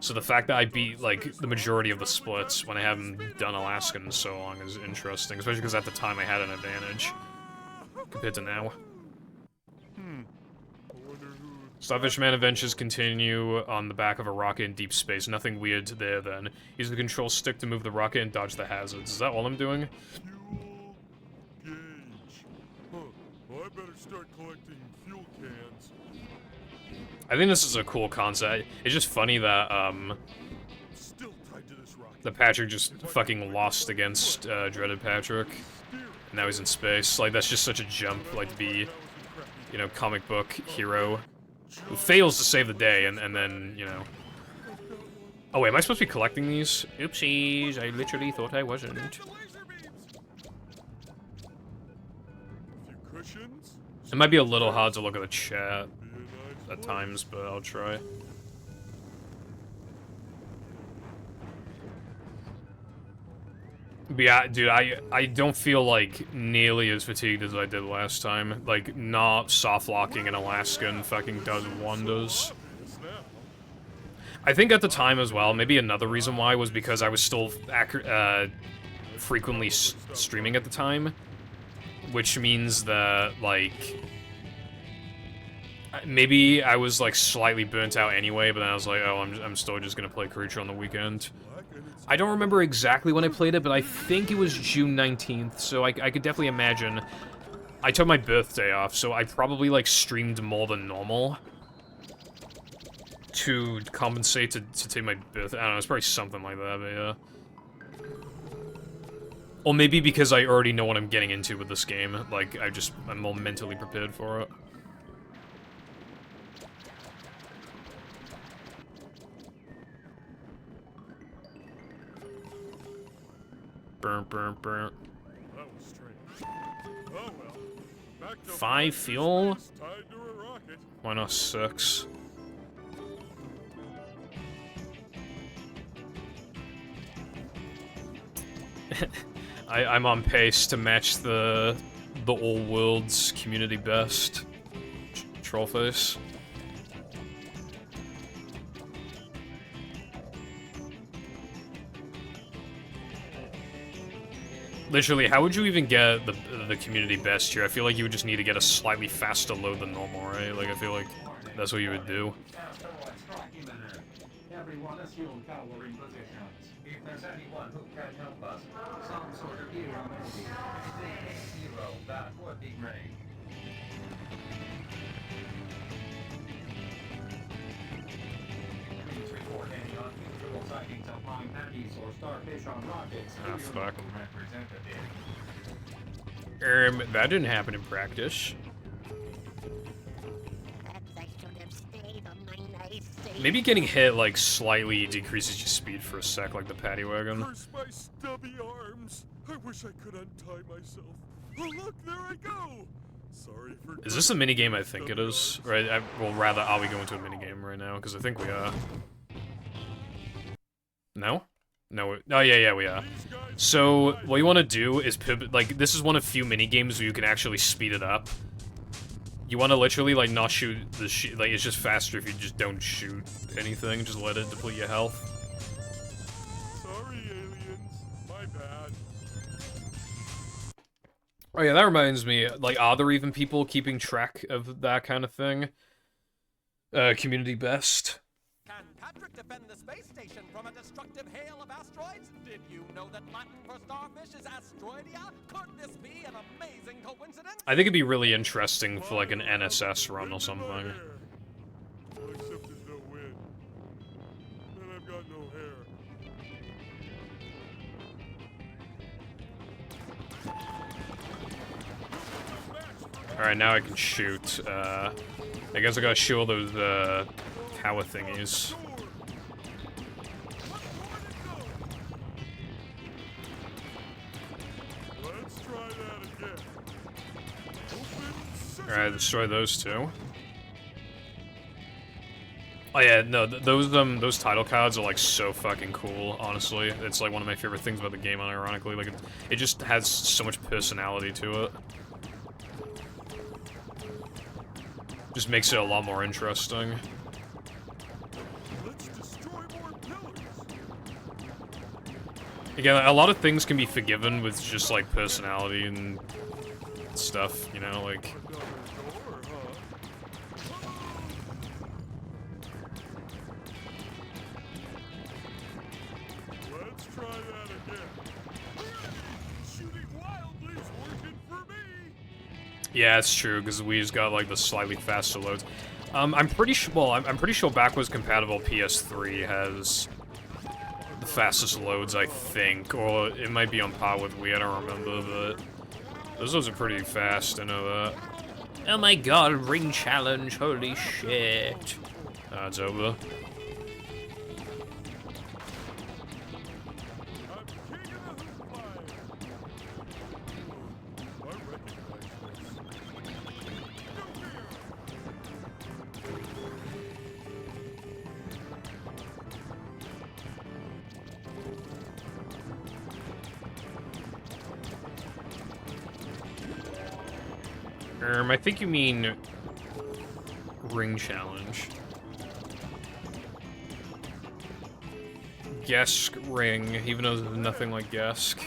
So the fact that I beat, like, the majority of the splits when I haven't done Alaskan in so long is interesting, especially because at the time I had an advantage compared to now. Starfish Man adventures continue on the back of a rocket in deep space. Nothing weird there, then. Use the control stick to move the rocket and dodge the hazards. Is that all I'm doing? Well, I better start collecting fuel cans. I think this is a cool concept. It's just funny that, Still tied to this rocket. that Patrick just fucking lost against, Dreaded Patrick. And now he's in space. Like, that's just such a jump, like, to be, you know, comic book hero who fails to save the day, and then, you know... Oh wait, am I supposed to be collecting these? Oopsies, I literally thought I wasn't. It might be a little hard to look at the chat at times, but I'll try. But yeah, dude, I don't feel, like, nearly as fatigued as I did last time. Like, not soft-locking in Alaskan fucking does wonders. I think at the time as well, maybe another reason why was because I was still frequently streaming at the time. Which means that, like... Maybe I was, like, slightly burnt out anyway, but then I was like, oh, I'm still just gonna play Creature on the weekend. I don't remember exactly when I played it, but I think it was June 19th, so I could definitely imagine. I took my birthday off, so I probably, like, streamed more than normal. To compensate to take my birthday. I don't know, it's probably something like that, but yeah. Or maybe because I already know what I'm getting into with this game. Like, I'm more mentally prepared for it. Burn, burn, burn. That was strange. Oh well. Back to 5 fuel? space, tied to a rocket. Why not 6? I'm on pace to match the all world's community best Trollface. Literally, how would you even get the community best here? I feel like you would just need to get a slightly faster load than normal, right? Like, I feel like that's what you would do. Everyone assume cowering positions. If there's anyone who can help us, some sort of hero maybe. Hero, that would be great. Please report any unusual sightings of flying panties or starfish on rockets. Ah, fuck. Representative. That didn't happen in practice. Maybe getting hit, like, slightly decreases your speed for a sec, like the paddy wagon. Curse my stubby arms. I wish I could untie myself. Oh look, there I go. Sorry for. Is this a minigame? I think it is. Right? Well, rather, are we going to a minigame right now? Because I think we are. No? No. Oh, yeah, we are. So, what you want to do is pivot. Like, this is one of few minigames where you can actually speed it up. You want to literally, like, not shoot the like, it's just faster if you just don't shoot anything. Just let it deplete your health. Sorry, aliens. My bad. Oh yeah, that reminds me, like, are there even people keeping track of that kind of thing? Community best. Can Patrick defend the space station from a destructive hail of asteroids? Did you know that Latin for starfish is asteroidia? Could this be an amazing coincidence? I think it'd be really interesting for, like, an NSS run or something. Well, except there's no wind. And I've got no hair. Alright, now I can shoot. I guess I gotta shoot all those, tower thingies. Let's try that again. Alright, destroy those two. Oh yeah, no, those title cards are, like, so fucking cool, honestly. It's, like, one of my favorite things about the game, unironically. Like, it just has so much personality to it. Just makes it a lot more interesting. Let's destroy more pillars. Again, a lot of things can be forgiven with just, like, personality and stuff, you know, like... Let's try that again. Shooting wildly is working for me. Yeah, it's true, because we just got, like, the slightly faster loads. I'm pretty sure, well, I'm pretty sure backwards compatible PS3 has the fastest loads, I think, or it might be on par with Wii, I don't remember, but those loads are pretty fast, I know that. Oh my god, ring challenge, holy shit. It's over. I think you mean ring challenge. Gesk ring, even though there's nothing like Gesk.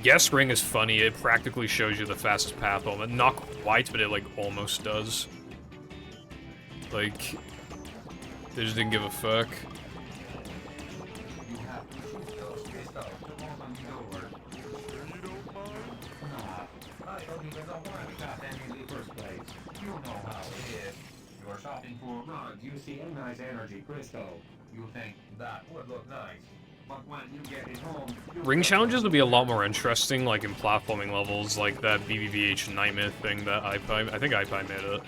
Gesk ring is funny, it practically shows you the fastest path home. Not quite, but it, like, almost does. Like, they just didn't give a fuck. You're shopping for rugs, you see a nice energy crystal. You think that would look nice. But when you get it home, Ring challenges would be a lot more interesting, like in platforming levels, like that BBVH Nightmare thing that I think iPie made it.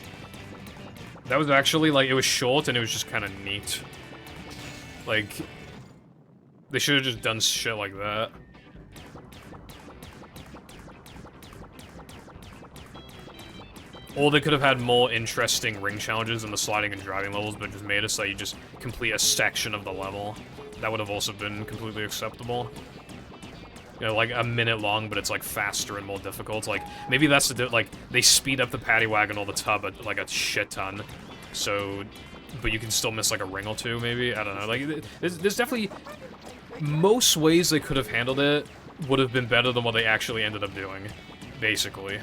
That was actually, like, it was short and it was just kind of neat. Like, They should have just done shit like that. Or they could have had more interesting ring challenges in the sliding and driving levels, but just made it so you just complete a section of the level. That would have also been completely acceptable. You know, like a minute long, but it's like faster and more difficult. Like, maybe that's the, like, they speed up the paddy wagon or the tub at like a shit ton. So, but you can still miss like a ring or two, maybe? I don't know. Like, there's definitely, most ways they could have handled it would have been better than what they actually ended up doing, basically.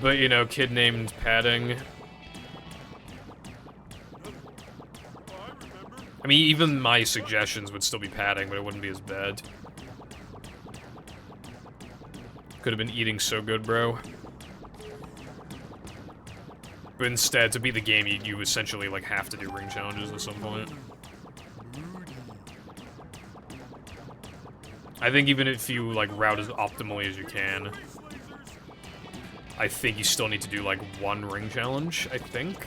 But, you know, kid named Padding. I mean, even my suggestions would still be padding, but it wouldn't be as bad. Could have been eating so good, bro. But instead, to beat the game, you essentially, like, have to do ring challenges at some point. I think even if you, like, route as optimally as you can, I think you still need to do, like, one ring challenge, I think.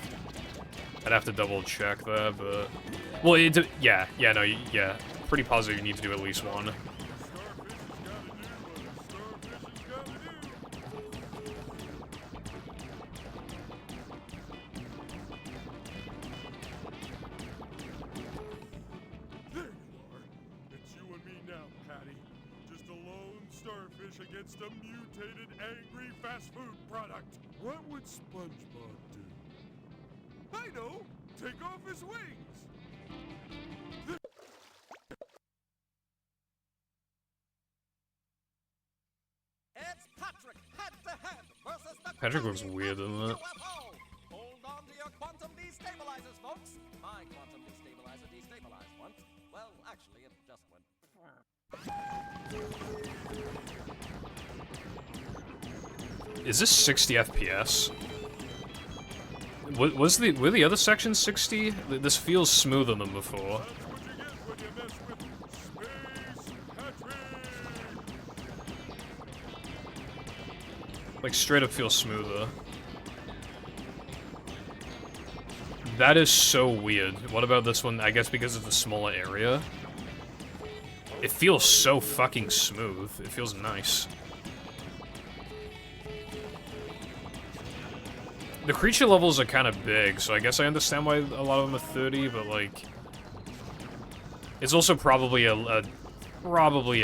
I'd have to double check that, but... Well, yeah, pretty positive you need to do at least one. There you are. It's you and me now, Patty. Just a lone starfish against a mutated, angry fast food product. What would SpongeBob do? I know! Take off his wings! It's Patrick, head to head, versus the Patrick looks weird, doesn't it? Hold on to your quantum destabilizers, folks. My quantum destabilizer destabilized once. Well, actually, it just went. Is this 60 FPS? Were the other sections 60? This feels smoother than before. Like, straight up feels smoother. That is so weird. What about this one? I guess because it's a smaller area. It feels so fucking smooth. It feels nice. The creature levels are kind of big, so I guess I understand why a lot of them are 30, but, like... It's also probably a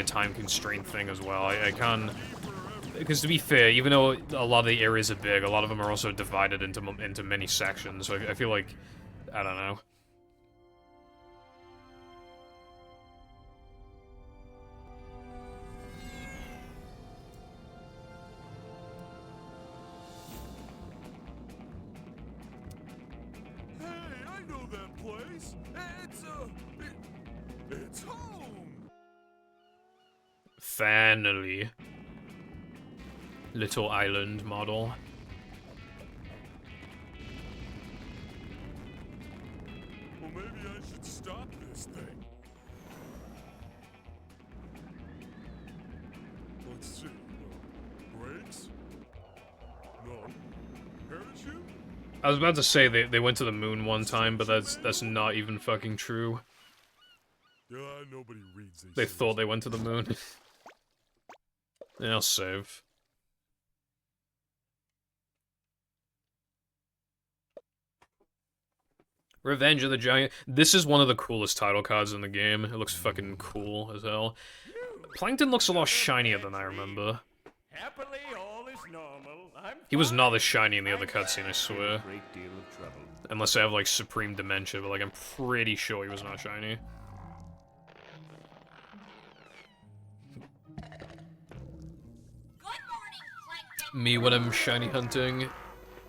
time constraint thing as well. I can't... Because to be fair, even though a lot of the areas are big, a lot of them are also divided into many sections, so I feel like... I don't know. Place. It's home. Finally. Little island model. Well, maybe I should stop this thing. Let's see. Brakes? No. Parachute? I was about to say they went to the moon one time, but that's not even fucking true. Nobody reads these They thought they went to the moon. I'll save. Revenge of the Giant. This is one of the coolest title cards in the game. It looks fucking cool as hell. Plankton looks a lot shinier than I remember. Happily, all is normal. He was not as shiny in the other cutscene, I swear. Unless I have, like, supreme dementia, but, like, I'm pretty sure he was not shiny. Me when I'm shiny hunting.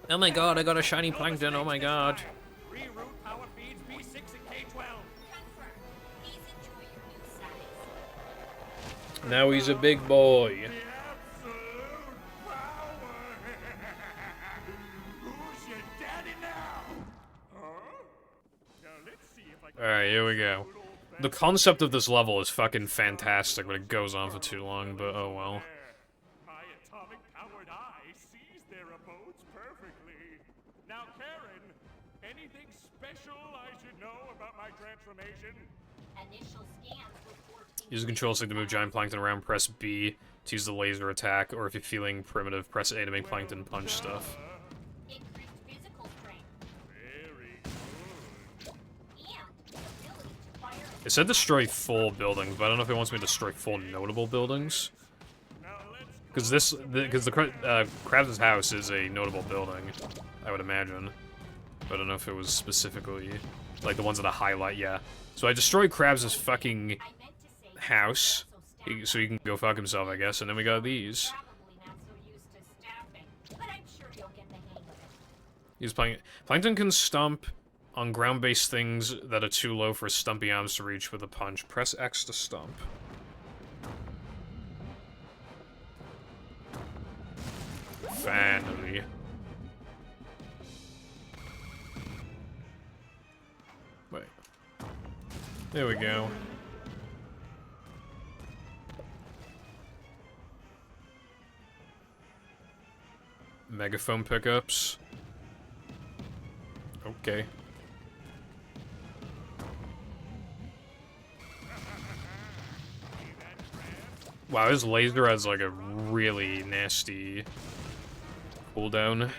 Oh my god, I got a shiny Plankton, oh my god. Reroute power feeds B6 and K12. Now he's a big boy. Alright, here we go. The concept of this level is fucking fantastic, but it goes on for too long, but oh well. My atomic-powered eye sees their abodes perfectly. Now, Karen, anything special I should know about my transformation? Initial scans report Use the control stick to move giant plankton around, press B to use the laser attack, or if you're feeling primitive, press A to make plankton punch stuff. increased physical strength Very good. and the ability to fire It said destroy full buildings, but I don't know if it wants me to destroy full notable buildings. Because Krabs' house is a notable building, I would imagine. But I don't know if it was specifically, like, the ones that I highlight, yeah. So I destroyed Krabs' fucking house, so he can go fuck himself, I guess, and then we got these. probably not so used to staffing, but I'm sure you'll get the hang of it. He's playing. Plankton can stomp on ground-based things that are too low for stumpy arms to reach with a punch. Press X to stomp. Finally. Wait. There we go. Megaphone pickups. Okay. Wow, his laser has like a really nasty cooldown.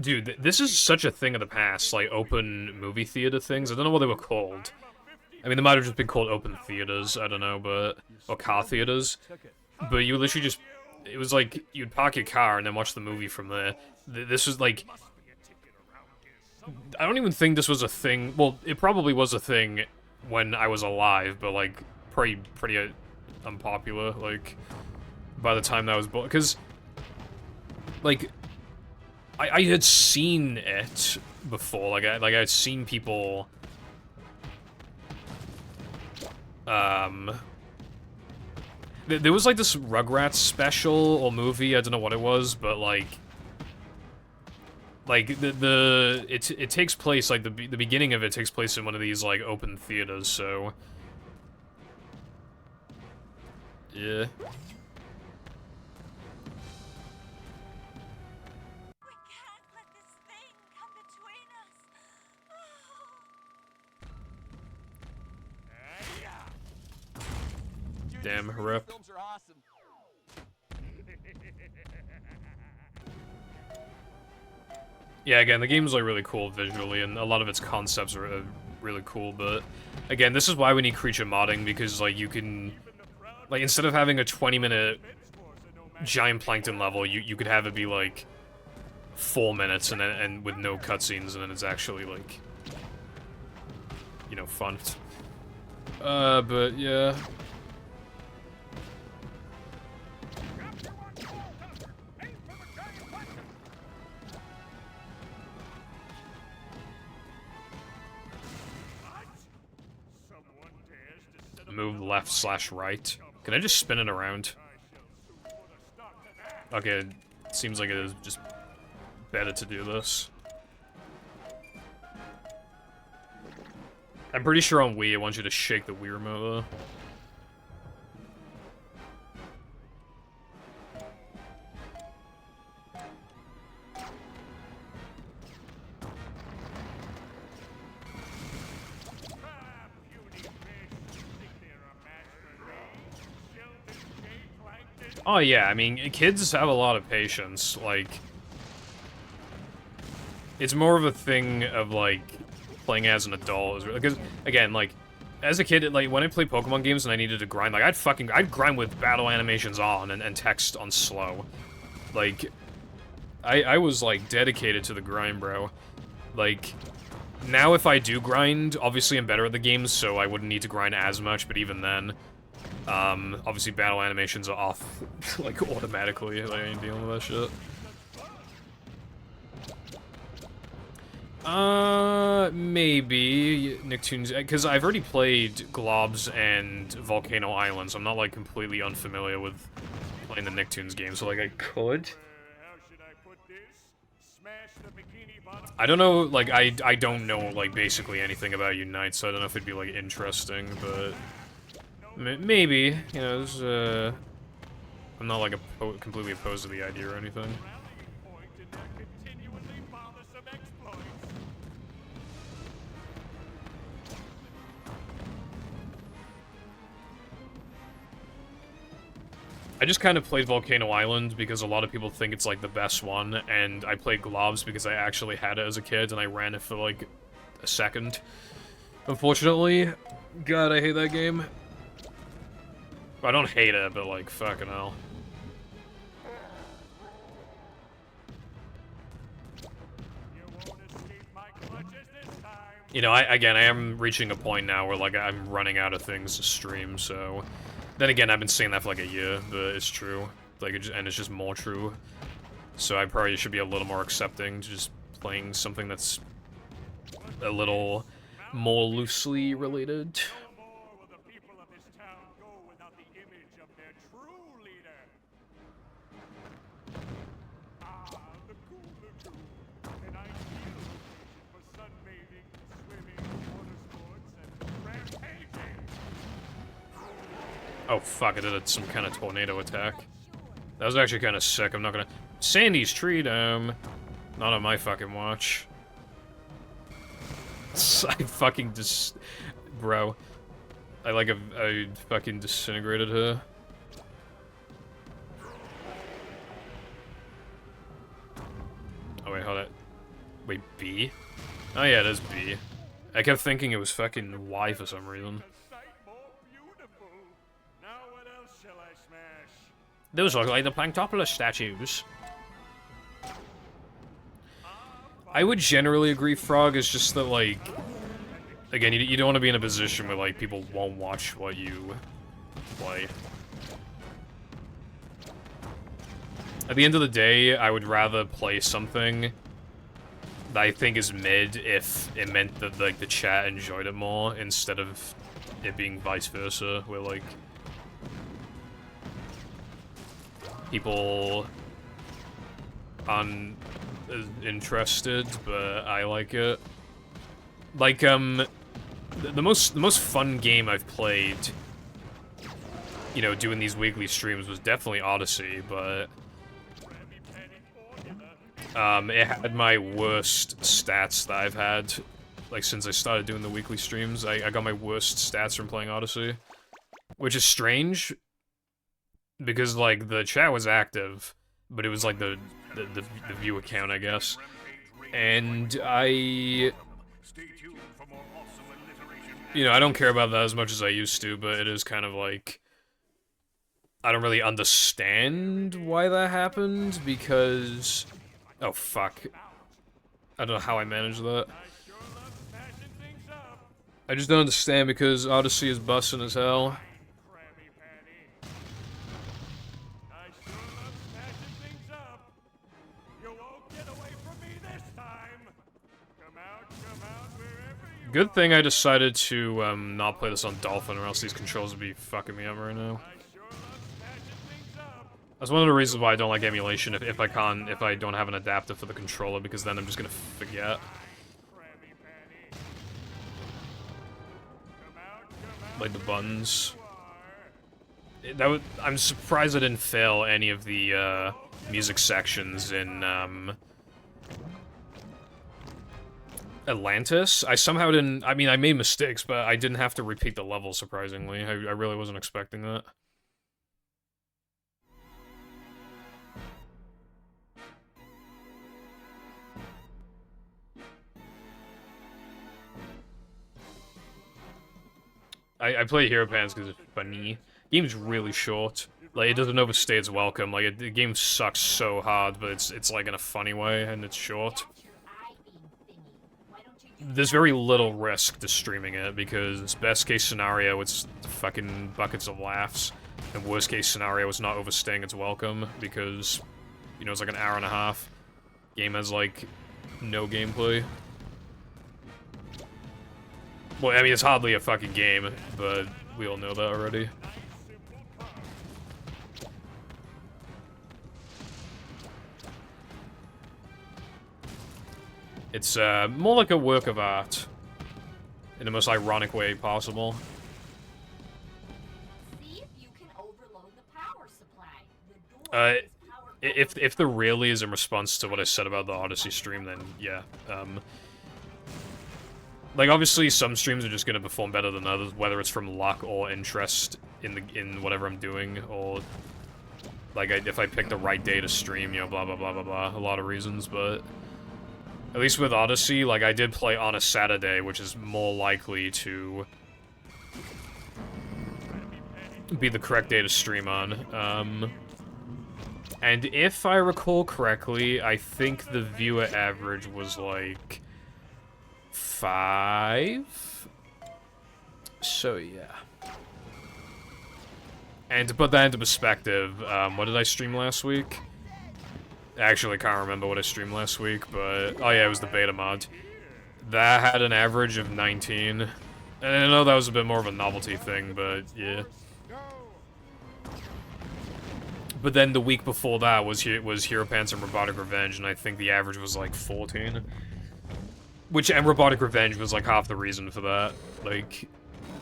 Dude, this is such a thing of the past, like open movie theater things. I don't know what they were called. I mean, they might have just been called open theaters, I don't know, but... Or car theaters. But you literally just... It was like, you'd park your car and then watch the movie from there. This was like... I don't even think this was a thing... Well, it probably was a thing when I was alive, but like, pretty unpopular, like, by the time that was... Because, like... I had seen it before, like I had seen people, there was like this Rugrats special or movie, I don't know what it was, but like it takes place, like the beginning of it takes place in one of these like open theaters, so yeah. Damn, rip. Films are awesome. Yeah, again, the game's like really cool visually, and a lot of its concepts are really cool, but again, this is why we need creature modding, because like you can, like, instead of having a 20-minute giant plankton level, you could have it be like 4 minutes and with no cutscenes, and then it's actually like, you know, fun. But yeah. Move left/right. Can I just spin it around? Okay, it seems like it is just better to do this. I'm pretty sure on Wii it wants you to shake the Wii remote though. Oh yeah, I mean, kids have a lot of patience, like... It's more of a thing of, like, playing as an adult, because, again, like, as a kid, like, when I played Pokemon games and I needed to grind, like, I'd grind with battle animations on and text on slow. Like, I was, like, dedicated to the grind, bro. Like, now if I do grind, obviously I'm better at the games, so I wouldn't need to grind as much, but even then... obviously battle animations are off, like, automatically, like, I ain't dealing with that shit. Maybe Nicktoons, because I've already played Globs and Volcano Island, so I'm not, like, completely unfamiliar with playing the Nicktoons game, so, like, I could. I don't know, like, I don't know, like, basically anything about Unite, so I don't know if it'd be, like, interesting, but... Maybe, you know, this, I'm not, like, completely opposed to the idea or anything. I just kind of played Volcano Island because a lot of people think it's, like, the best one, and I played Gloves because I actually had it as a kid, and I ran it for, like, a second. Unfortunately, God, I hate that game. I don't hate it, but, like, fucking hell. You know, again, I am reaching a point now where, like, I'm running out of things to stream, so... Then again, I've been saying that for, like, a year, but it's true. Like, and it's just more true. So I probably should be a little more accepting to just playing something that's a little more loosely related. Oh fuck, I did some kind of tornado attack. That was actually kind of sick, I'm not gonna... Sandy's Tree Dome! Not on my fucking watch. I fucking Bro. I fucking disintegrated her. Oh wait, hold it. Wait, B? Oh yeah, it is B. I kept thinking it was fucking Y for some reason. Those look like the Planktopolis statues. I would generally agree, Frog, it's just that, like... Again, you don't want to be in a position where, like, people won't watch what you play. At the end of the day, I would rather play something that I think is mid if it meant that, like, the chat enjoyed it more, instead of it being vice versa, where, like... People aren't interested, but I like it. Like, the most fun game I've played, you know, doing these weekly streams was definitely Odyssey, but it had my worst stats that I've had, like, since I started doing the weekly streams. I got my worst stats from playing Odyssey, which is strange. Because, like, the chat was active, but it was, like, the view account, I guess. And I... You know, I don't care about that as much as I used to, but it is kind of, like... I don't really understand why that happened, because... Oh, fuck. I don't know how I managed that. I just don't understand, because Odyssey is bussin' as hell. Good thing I decided to not play this on Dolphin, or else these controls would be fucking me up right now. That's one of the reasons why I don't like emulation if I don't have an adapter for the controller, because then I'm just gonna forget. Like the buttons. I'm surprised I didn't fail any of the music sections in Atlantis. I somehow didn't... I mean, I made mistakes, but I didn't have to repeat the level, surprisingly. I really wasn't expecting that. I play Hero Pants because it's funny. Game's really short. Like, it doesn't overstay its welcome. Like, the game sucks so hard, but it's like in a funny way, and it's short. There's very little risk to streaming it, because best case scenario, it's fucking buckets of laughs, and worst case scenario, it's not overstaying its welcome, because, you know, it's like an hour and a half. Game has, like, no gameplay. Well, I mean, it's hardly a fucking game, but we all know that already. It's more like a work of art, in the most ironic way possible. See if you can overload the power supply. If there really is a response to what I said about the Odyssey stream, then yeah. Like, obviously, some streams are just gonna perform better than others, whether it's from luck or interest in whatever I'm doing, or Like, if I pick the right day to stream, you know, blah, blah, blah, blah, blah. A lot of reasons, but... At least with Odyssey, like, I did play on a Saturday, which is more likely to... be the correct day to stream on. And if I recall correctly, I think the viewer average was, like... 5? So, yeah. And to put that into perspective, what did I stream last week? I actually can't remember what I streamed last week, but... Oh yeah, it was the beta mod. That had an average of 19. And I know that was a bit more of a novelty thing, but yeah. But then the week before that was Hero Pants and Robotic Revenge, and I think the average was like 14. And Robotic Revenge was like half the reason for that. Like,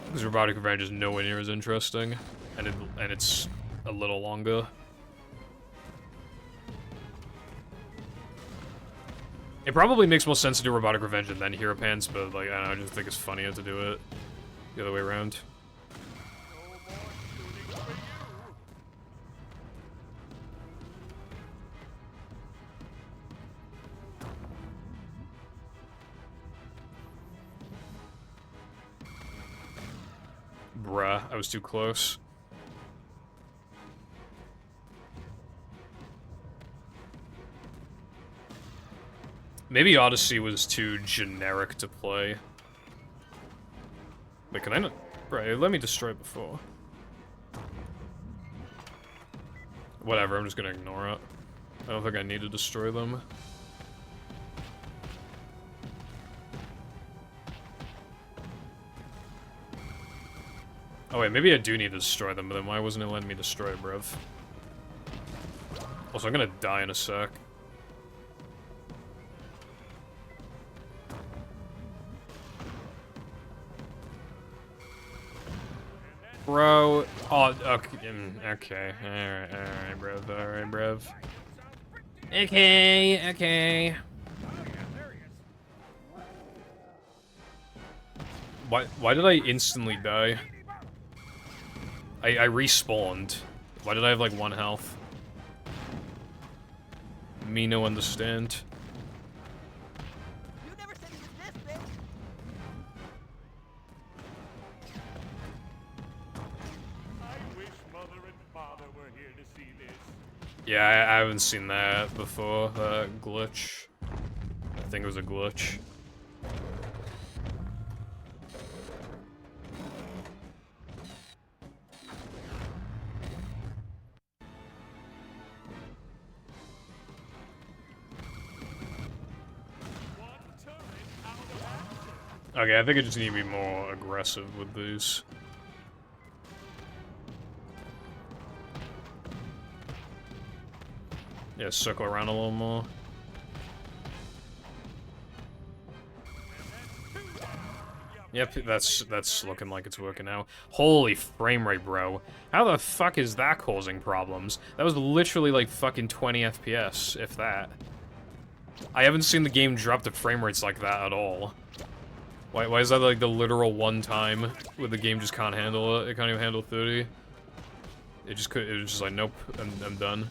because Robotic Revenge is nowhere near as interesting. And it's a little longer. It probably makes more sense to do Robotic Revenge and then Hero Pants, but like, I don't know, I just think it's funnier to do it the other way around. Bruh, I was too close. Maybe Odyssey was too generic to play. Wait, can I not? Right, let me destroy it before. Whatever, I'm just gonna ignore it. I don't think I need to destroy them. Oh wait, maybe I do need to destroy them, but then why wasn't it letting me destroy it, bruv? Also, I'm gonna die in a sec. Bro, oh, okay, alright, bruv. Okay. Why did I instantly die? I respawned. Why did I have like 1 health? Me no understand. Yeah, I haven't seen that before, that glitch. I think it was a glitch. Okay, I think I just need to be more aggressive with these. Yeah, circle around a little more. Yep, that's looking like it's working now. Holy frame rate, bro. How the fuck is that causing problems? That was literally like fucking 20 FPS, if that. I haven't seen the game drop to frame rates like that at all. Why is that like the literal one time where the game just can't handle it? It can't even handle 30. It was just like, nope, I'm done.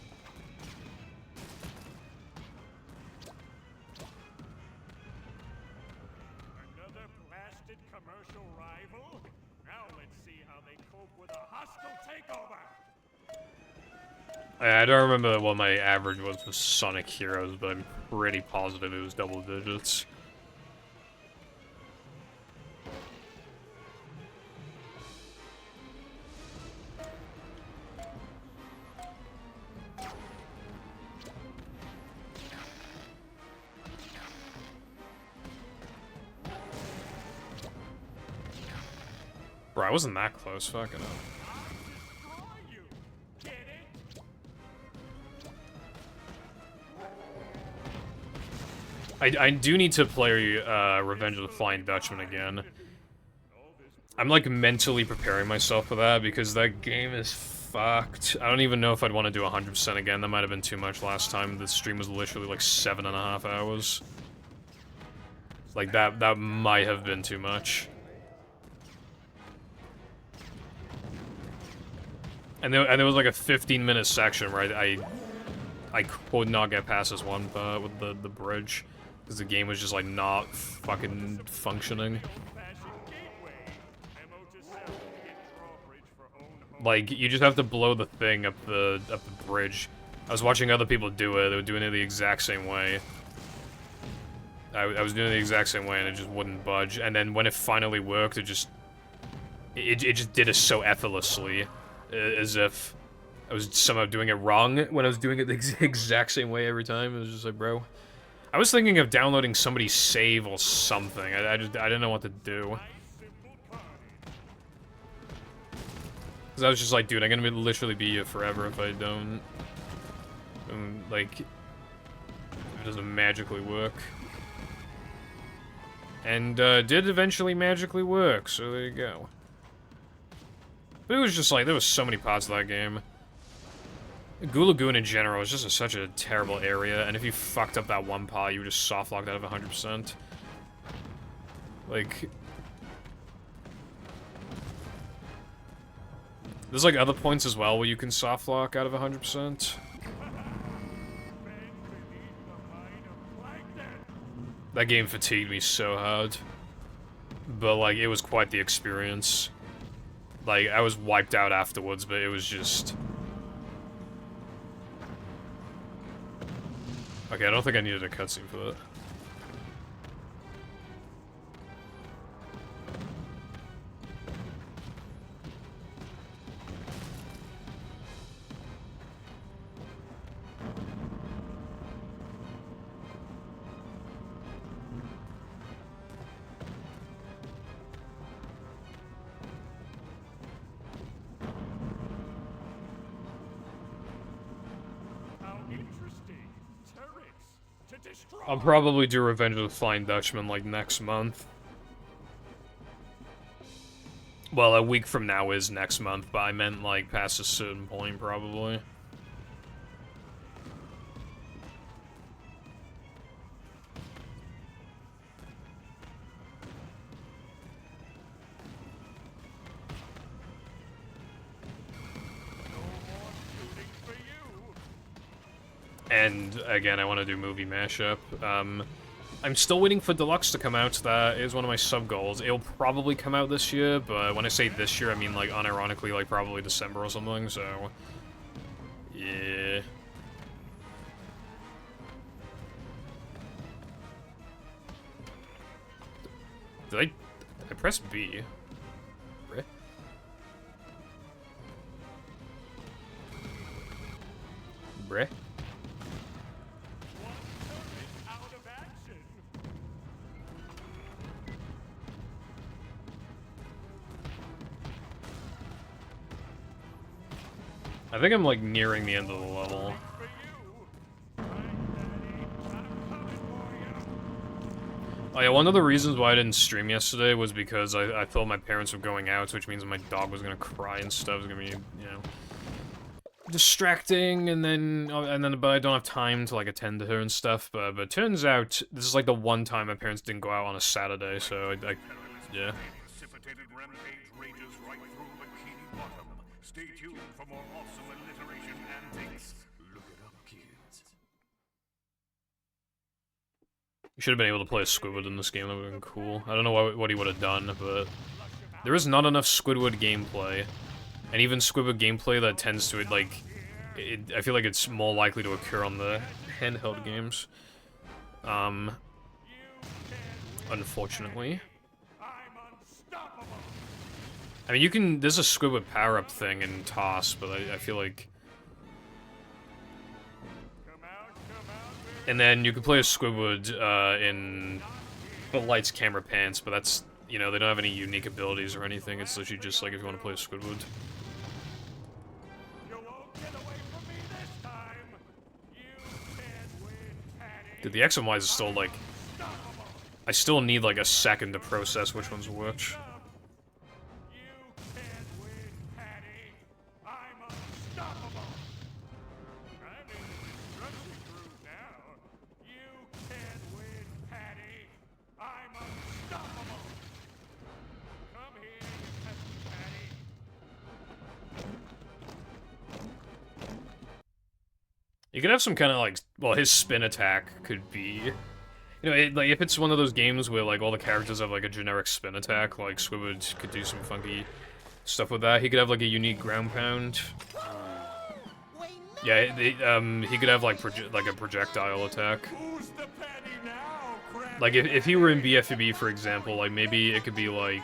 Another blasted commercial rival? Now let's see how they cope with a hostile takeover. I don't remember what my average was for Sonic Heroes, but I'm pretty positive it was double digits. Bro, I wasn't that close, fucking up. I do need to play Revenge of the Flying Dutchman again. I'm like mentally preparing myself for that because that game is fucked. I don't even know if I'd want to do 100% again. That might have been too much last time. The stream was literally like 7.5 hours. Like that might have been too much. And there was like a 15-minute section where I could not get past this one part with the bridge. Because the game was just like not fucking functioning. Like, you just have to blow the thing up the bridge. I was watching other people do it, they were doing it the exact same way. I was doing it the exact same way and it just wouldn't budge. And then when it finally worked, it just did it so effortlessly. As if I was somehow doing it wrong when I was doing it the exact same way every time. It was just like, bro. I was thinking of downloading somebody's save or something. I didn't know what to do. Because I was just like, dude, I'm gonna literally be here forever if I don't. Like, it doesn't magically work. And, did eventually magically work, so there you go. But it was just like, there was so many parts of that game. Goo Lagoon in general is just such a terrible area, and if you fucked up that one part, you were just soft-locked out of 100%. Like... There's like other points as well where you can soft-lock out of 100%. That game fatigued me so hard. But, like, it was quite the experience. Like, I was wiped out afterwards, but it was just... Okay, I don't think I needed a cutscene for that. I'll probably do Revenge of the Flying Dutchman, like, next month. Well, a week from now is next month, but I meant, like, past a certain point, probably. And, again, I want to do movie mashup. I'm still waiting for Deluxe to come out. That is one of my sub-goals. It'll probably come out this year, but when I say this year, I mean, like, unironically, like, probably December or something, so... Yeah... Did I press B? Right? Bruh? I think I'm, like, nearing the end of the level. Oh yeah, one of the reasons why I didn't stream yesterday was because I thought my parents were going out, which means my dog was gonna cry and stuff. It was gonna be, you know, distracting, and then but I don't have time to, like, attend to her and stuff. But it turns out this is, like, the one time my parents didn't go out on a Saturday, so yeah. Stay tuned for more awesome alliteration antics. Look it up, kids. You should have been able to play a Squidward in this game. That would have been cool. I don't know what he would have done, but there is not enough Squidward gameplay, and even Squidward gameplay that tends to I feel like it's more likely to occur on the handheld games. Unfortunately. I mean, there's a Squidward power-up thing in Toss, but I feel like... And then you can play a Squidward, in the Lights, Camera, Pants, but that's, you know, they don't have any unique abilities or anything, it's literally just, like, if you want to play a Squidward. Dude, the X and Y's are still, like... I still need, like, a second to process which one's which. You could have some kind of, like, well, his spin attack could be... You know, like, if it's one of those games where, like, all the characters have, like, a generic spin attack, like, Squidward could do some funky stuff with that. He could have, like, a unique ground pound. Yeah, he could have, like, a projectile attack. Like, if he were in BFB, for example, like, maybe it could be, like...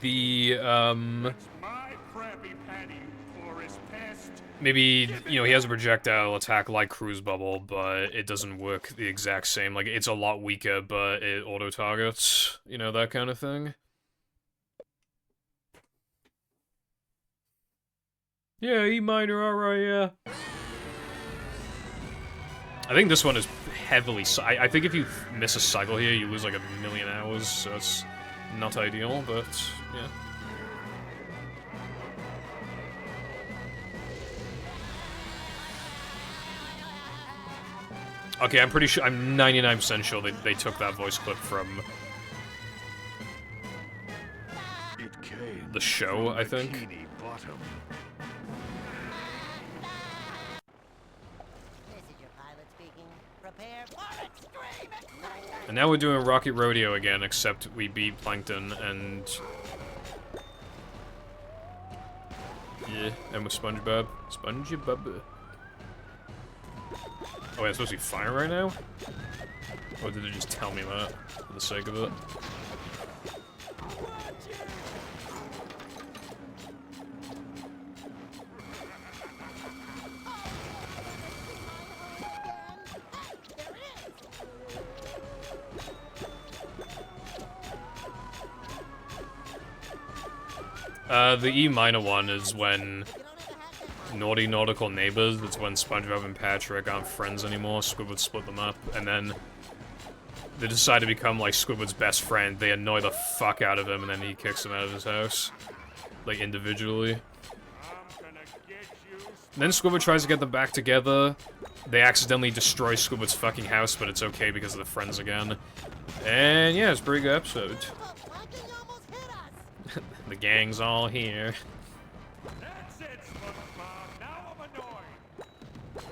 The, maybe, you know, he has a projectile attack like Cruise Bubble, but it doesn't work the exact same. Like, it's a lot weaker, but it auto-targets, you know, that kind of thing. Yeah, E minor, alright, yeah. I think this one is heavily... I think if you miss a cycle here, you lose like 1,000,000 hours, so it's not ideal, but, yeah. Okay, I'm pretty sure, I'm 99% sure they took that voice clip from the show, I think. And now we're doing Rocket Rodeo again, except we beat Plankton and... Yeah, and with SpongeBob. SpongeBob. Oh wait, I'm supposed to be fire right now? Or did it just tell me that, for the sake of it? The E minor one is when Naughty Nautical Neighbors, that's when SpongeBob and Patrick aren't friends anymore, Squidward split them up, and then they decide to become, like, Squidward's best friend. They annoy the fuck out of him, and then he kicks them out of his house. Like, individually. And then Squidward tries to get them back together. They accidentally destroy Squidward's fucking house, but it's okay because they're friends again. And yeah, it's a pretty good episode. The gang's all here. That's it, SpongeBob. Now I'm annoyed.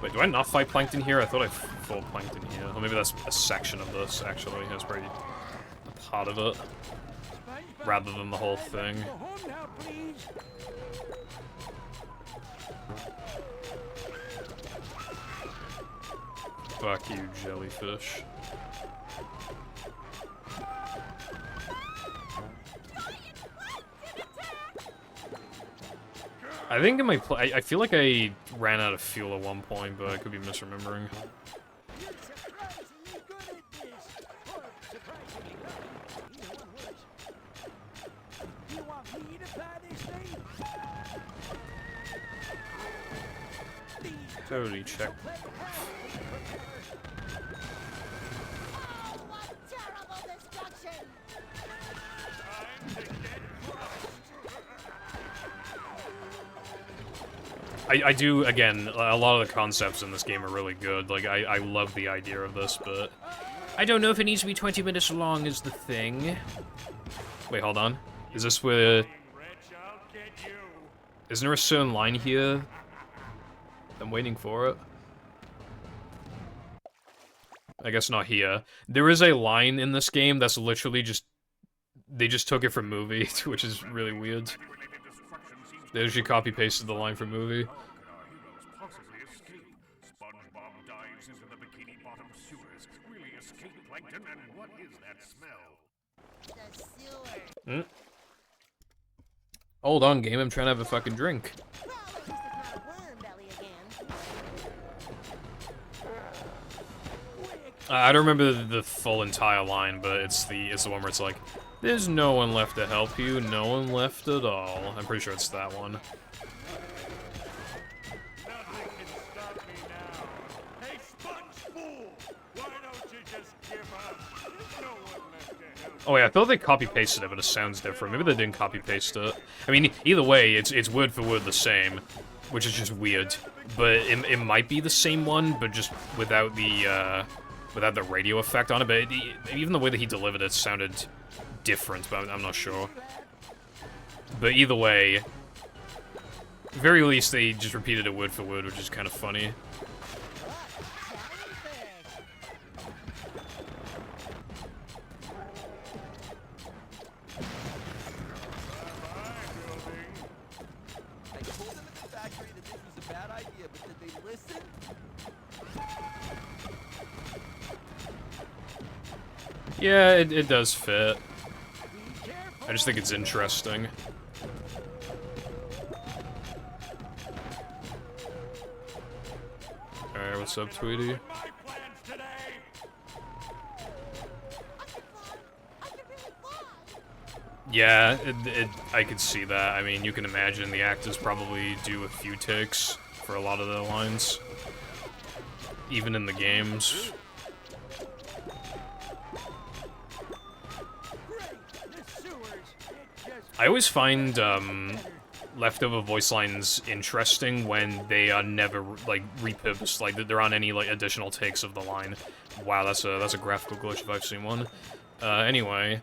Wait, do I not fight Plankton here? I thought I fought Plankton here. Or maybe that's a section of this, actually. That's pretty a part of it. Rather than the whole thing. Fuck you, jellyfish. I think in my I feel like I ran out of fuel at one point, but I could be misremembering. Totally check. I do, again, a lot of the concepts in this game are really good. Like, I love the idea of this, but I don't know if it needs to be 20 minutes long is the thing. Wait, hold on. Is this where... Isn't there a certain line here? I'm waiting for it. I guess not here. There is a line in this game that's literally just... They just took it from movie, which is really weird. They actually copy-pasted the line from movie. SpongeBob dives into the Bikini Bottom sewers. Will he escape Plankton? And what is that smell? The sewer. Hold on, game. I'm trying to have a fucking drink. I don't remember the full entire line, but it's the one where it's like, "There's no one left to help you, no one left at all." I'm pretty sure it's that one. Nothing can stop me now. Hey, SpongeBob! Why don't you just give up? There's no one left to help. Oh wait, I thought they copy-pasted it, but it sounds different. Maybe they didn't copy-paste it. I mean, either way, it's word for word the same, which is just weird. But it might be the same one, but just without the without the radio effect on it, but even the way that he delivered it sounded different, but I'm not sure. But either way, very least they just repeated it word for word, which is kind of funny. I told them at the factory that this was a bad idea, but did they listen? Yeah, it does fit. I just think it's interesting. Alright, what's up, Tweety? Yeah, I could see that. I mean, you can imagine the actors probably do a few takes for a lot of their lines. Even in the games. I always find, leftover voice lines interesting when they are never, like, repurposed, like, there aren't any, like, additional takes of the line. Wow, that's a graphical glitch if I've seen one. Anyway.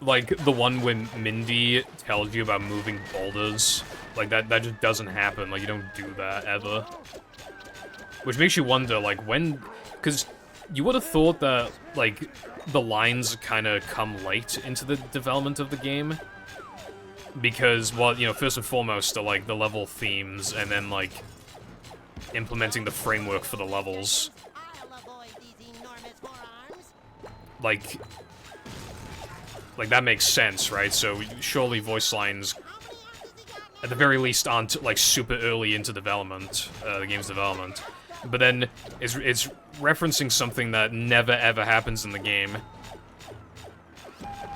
Like, the one when Mindy tells you about moving boulders, like, that just doesn't happen, like, you don't do that, ever. Which makes you wonder, like, when... Because you would have thought that, like, the lines kind of come late into the development of the game. Because, well, you know, first and foremost are, like, the level themes, and then, like, implementing the framework for the levels. Like, that makes sense, right? So, surely voice lines, at the very least, aren't, like, super early into development, the game's development. But then, it's referencing something that never ever happens in the game.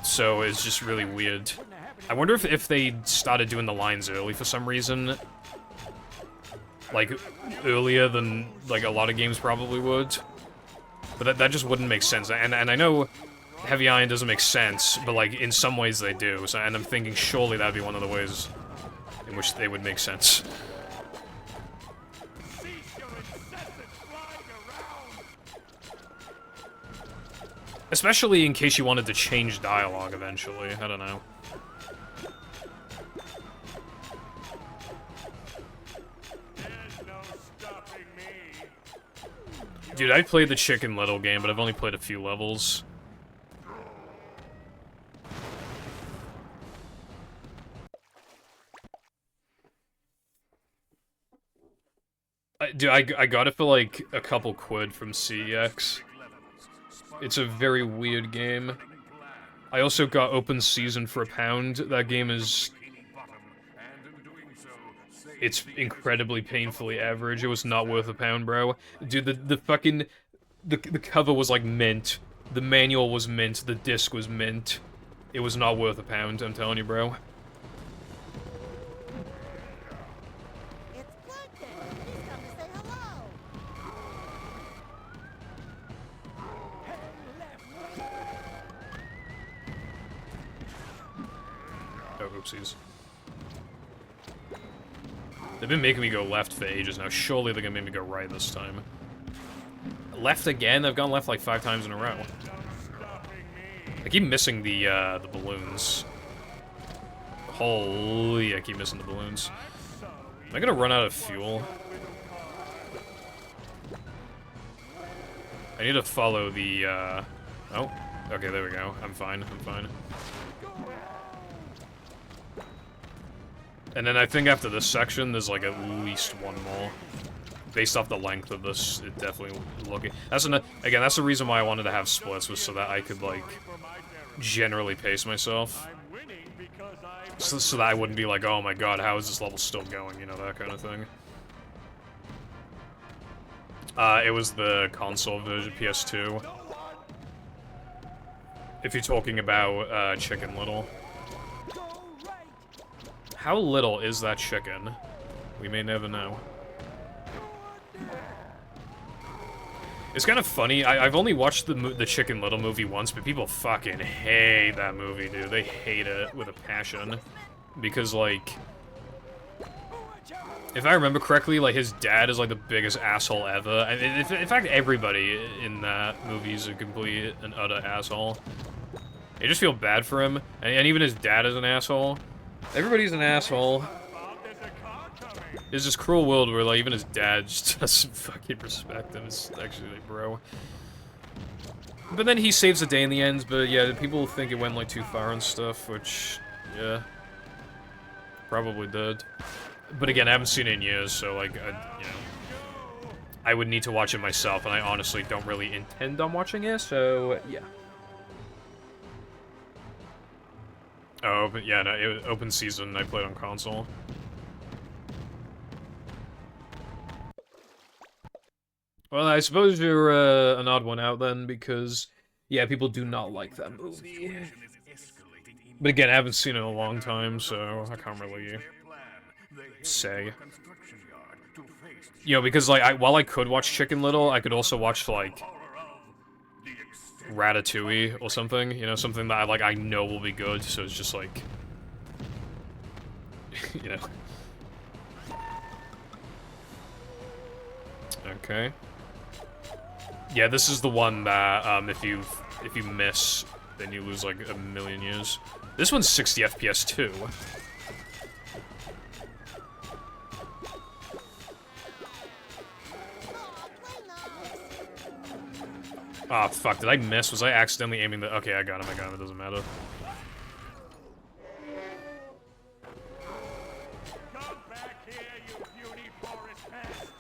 So, it's just really weird. I wonder if they started doing the lines early for some reason. Like, earlier than, like, a lot of games probably would. But that just wouldn't make sense. And I know Heavy Iron doesn't make sense, but, like, in some ways they do. So, and I'm thinking surely that'd be one of the ways in which they would make sense. Especially in case you wanted to change dialogue eventually. I don't know. Dude, I played the Chicken Little game, but I've only played a few levels. Dude, I got it for like a couple quid from CEX. It's a very weird game. I also got Open Season for £1. That game is... It's incredibly painfully average. It was not worth £1, bro. Dude, the fucking... The cover was like mint. The manual was mint. The disc was mint. It was not worth £1, I'm telling you, bro. Oh, oopsies. They've been making me go left for ages now. Surely they're gonna make me go right this time. Left again? I've gone left like 5 times in a row. I keep missing the balloons. Holy, I keep missing the balloons. Am I gonna run out of fuel? I need to follow the, Oh, okay, there we go. I'm fine, I'm fine. And then I think after this section, there's like at least one more. Based off the length of this, it definitely looking. Again, that's the reason why I wanted to have splits, was so that I could like generally pace myself. So that I wouldn't be like, oh my god, how is this level still going? You know, that kind of thing. It was the console version, PS2. If you're talking about Chicken Little. How little is that chicken? We may never know. It's kind of funny. I've only watched the Chicken Little movie once, but people fucking hate that movie, dude. They hate it with a passion. Because, like... If I remember correctly, like, his dad is, like, the biggest asshole ever. I mean, in fact, everybody in that movie is a complete and utter asshole. I just feel bad for him, and even his dad is an asshole. Everybody's an asshole. There's this cruel world where, like, even his dad just doesn't fucking respect him. It's actually, like, bro. But then he saves the day in the end, but yeah, people think it went, like, too far and stuff, which, yeah. Probably did. But again, I haven't seen it in years, so, like, you know, I would need to watch it myself, and I honestly don't really intend on watching it, so, yeah. Oh, but yeah, no, it was open season, I played on console. Well, I suppose you're, an odd one out then, because, yeah, people do not like that movie. But again, I haven't seen it in a long time, so I can't really say. You know, because, like, while I could watch Chicken Little, I could also watch, like, Ratatouille or something, you know, something that I know will be good, so it's just, like, you know. Okay. Yeah, this is the one that, if you miss, then you lose, like, a million years. This one's 60 FPS, too. Ah, oh, fuck, did I miss? Was I accidentally aiming the... Okay, I got him, it doesn't matter. Come back here, you puny forest pest!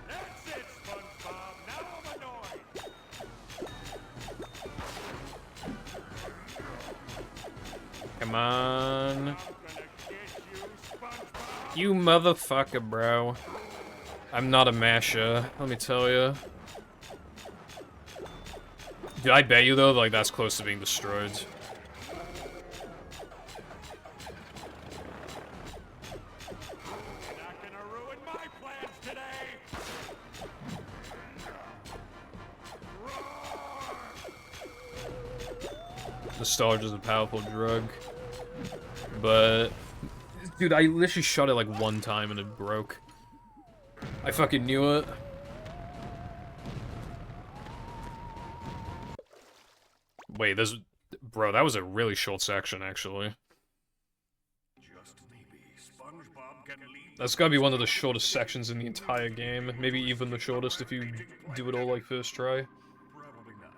That's it, SpongeBob, now I'm annoyed! Come on. You motherfucker, bro. I'm not a masher, let me tell you. Dude, I bet you, though, like, that's close to being destroyed. Nostalgia's a powerful drug. But... Dude, I literally shot it, like, one time and it broke. I fucking knew it. Wait, this... Bro, that was a really short section, actually. That's gotta be one of the shortest sections in the entire game. Maybe even the shortest if you do it all, like, first try. Probably not.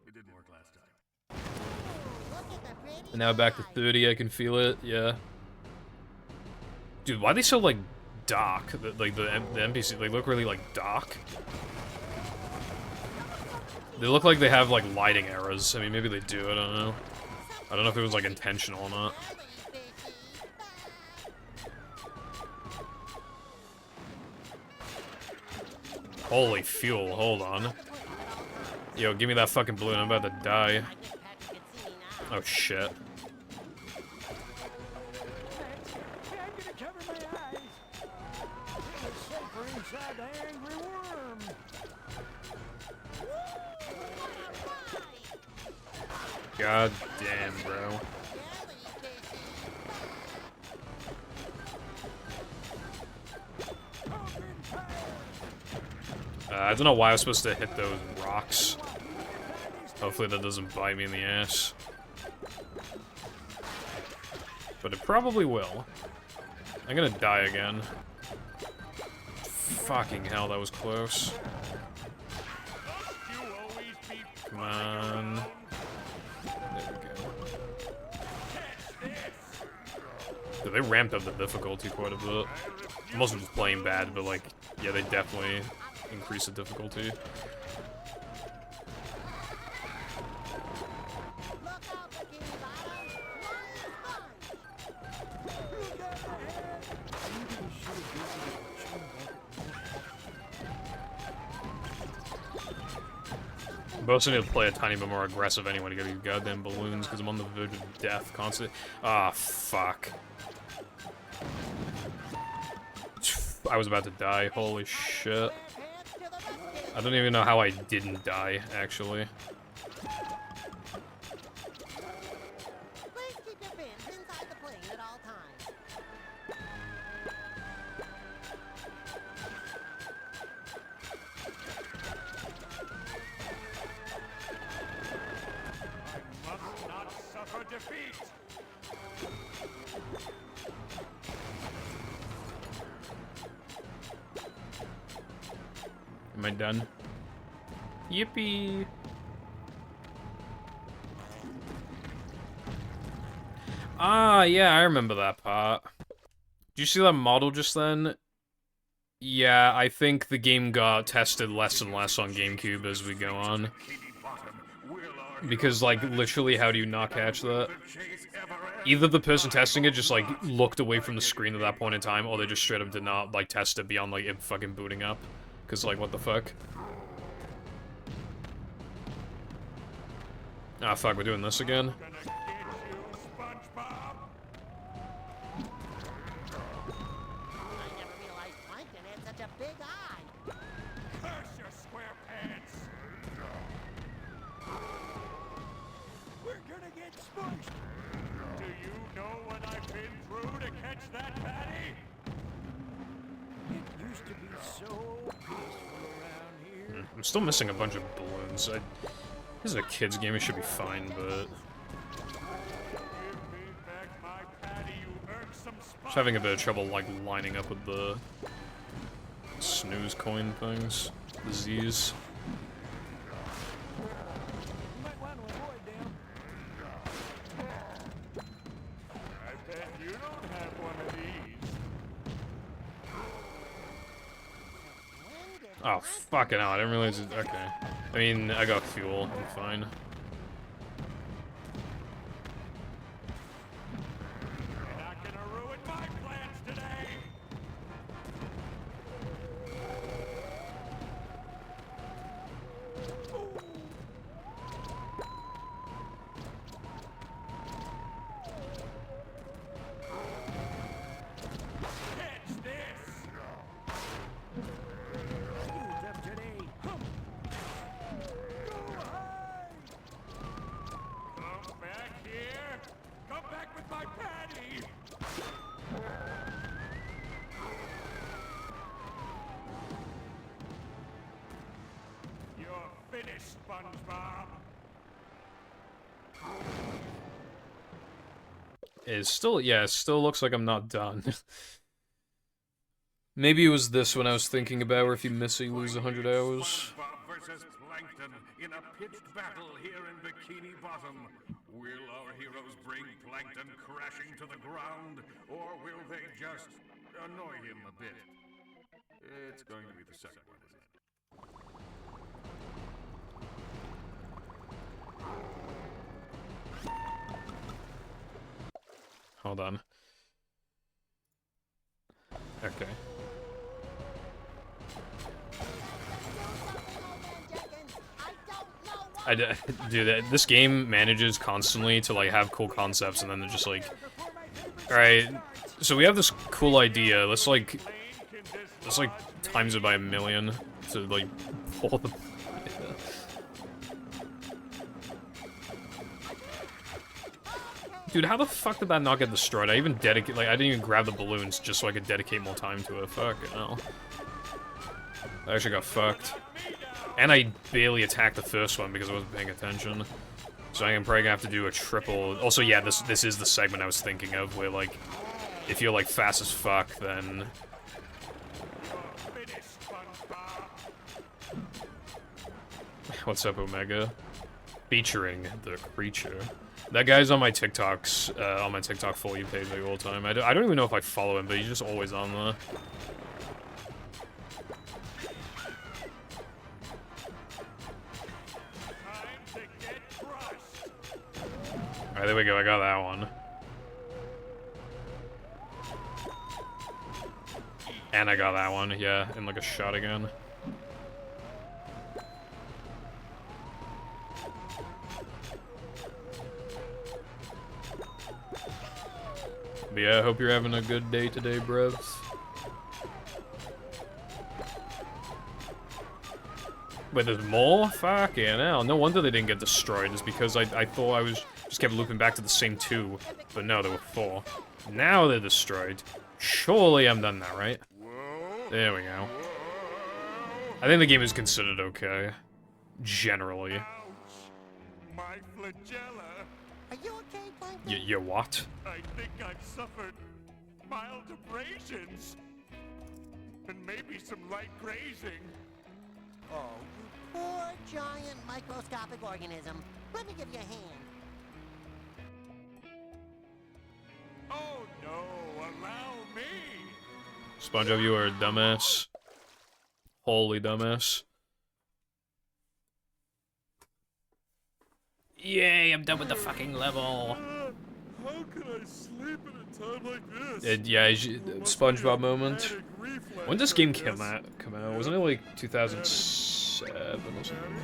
It didn't work last time. And now back to 30, I can feel it, yeah. Dude, why are they so, like, dark? Like, the NPC, they look really, like, dark. They look like they have, like, lighting errors. I mean, maybe they do, I don't know. I don't know if it was, like, intentional or not. Holy fuel, hold on. Yo, give me that fucking balloon, I'm about to die. Oh, shit. God damn, bro. I don't know why I was supposed to hit those rocks. Hopefully that doesn't bite me in the ass. But it probably will. I'm gonna die again. Fucking hell, that was close. Come on. There we go. Dude, they ramped up the difficulty quite a bit. I'm also just playing bad, but like, yeah, they definitely increase the difficulty. I'm also need to play a tiny bit more aggressive anyway to get these goddamn balloons, because I'm on the verge of death constantly. Ah, fuck. I was about to die, holy shit. I don't even know how I didn't die, actually. Am I done? Yippee! Ah, yeah, I remember that part. Did you see that model just then? Yeah, I think the game got tested less and less on GameCube as we go on. Because, like, literally, how do you not catch that? Either the person testing it just, like, looked away from the screen at that point in time, or they just straight up did not, like, test it beyond, like, it fucking booting up. Because, like, what the fuck? Ah, fuck, we're doing this again? Do you know what I've been through to catch that patty? It used to be so peaceful around here. I'm still missing a bunch of balloons. This is a kid's game, it should be fine, but... Just having a bit of trouble, like, lining up with the... snooze coin things. The Z's. Oh, fucking hell, I didn't realize it. Okay. I mean, I got fuel. I'm fine. You're not gonna ruin my plans today! Catch this! Come back here! Come back with my patty! You're finished, SpongeBob! It still, yeah, it still looks like I'm not done. Maybe it was this one I was thinking about, where if you miss it, you lose 100 hours. SpongeBob versus Plankton in a pitched battle here in Bikini Bottom. Will our heroes bring Plankton crashing to the ground, or will they just annoy him a bit? It's going to be the second one, isn't it? Hold on. Okay. Dude, this game manages constantly to, like, have cool concepts, and then they're just like... Alright, so we have this cool idea, let's, like, times it by 1,000,000 to, like, pull the... Dude, how the fuck did that not get destroyed? I even dedicate, like, I didn't even grab the balloons just so I could dedicate more time to it. Fuck, no. I actually got fucked. And I barely attacked the first one because I wasn't paying attention. So I'm probably gonna have to do a triple... Also, yeah, this is the segment I was thinking of, where, like, if you're, like, fast as fuck, then... What's up, Omega? Featuring the creature. That guy's on my TikToks, on my TikTok For You page like all the time. I don't even know if I follow him, but he's just always on there. Alright, there we go, I got that one. And I got that one, yeah, in like a shot again. But yeah, I hope you're having a good day today, bruv. Wait, there's more? Fucking hell. No wonder they didn't get destroyed. It's because I thought I was just kept looping back to the same 2. But no, there were 4. Now they're destroyed. Surely I'm done now, right? There we go. I think the game is considered okay. Generally. Ouch. My flagella. Are you okay, Plankton? You what? I think I've suffered mild abrasions. And maybe some light grazing. Oh, you poor giant microscopic organism. Let me give you a hand. Oh no, allow me! SpongeBob, you are a dumbass. Holy dumbass. Yay, I'm done with the fucking level. How can I sleep at a time like this? Yeah, SpongeBob moment. When did this game come out? Wasn't it like 2007 or something?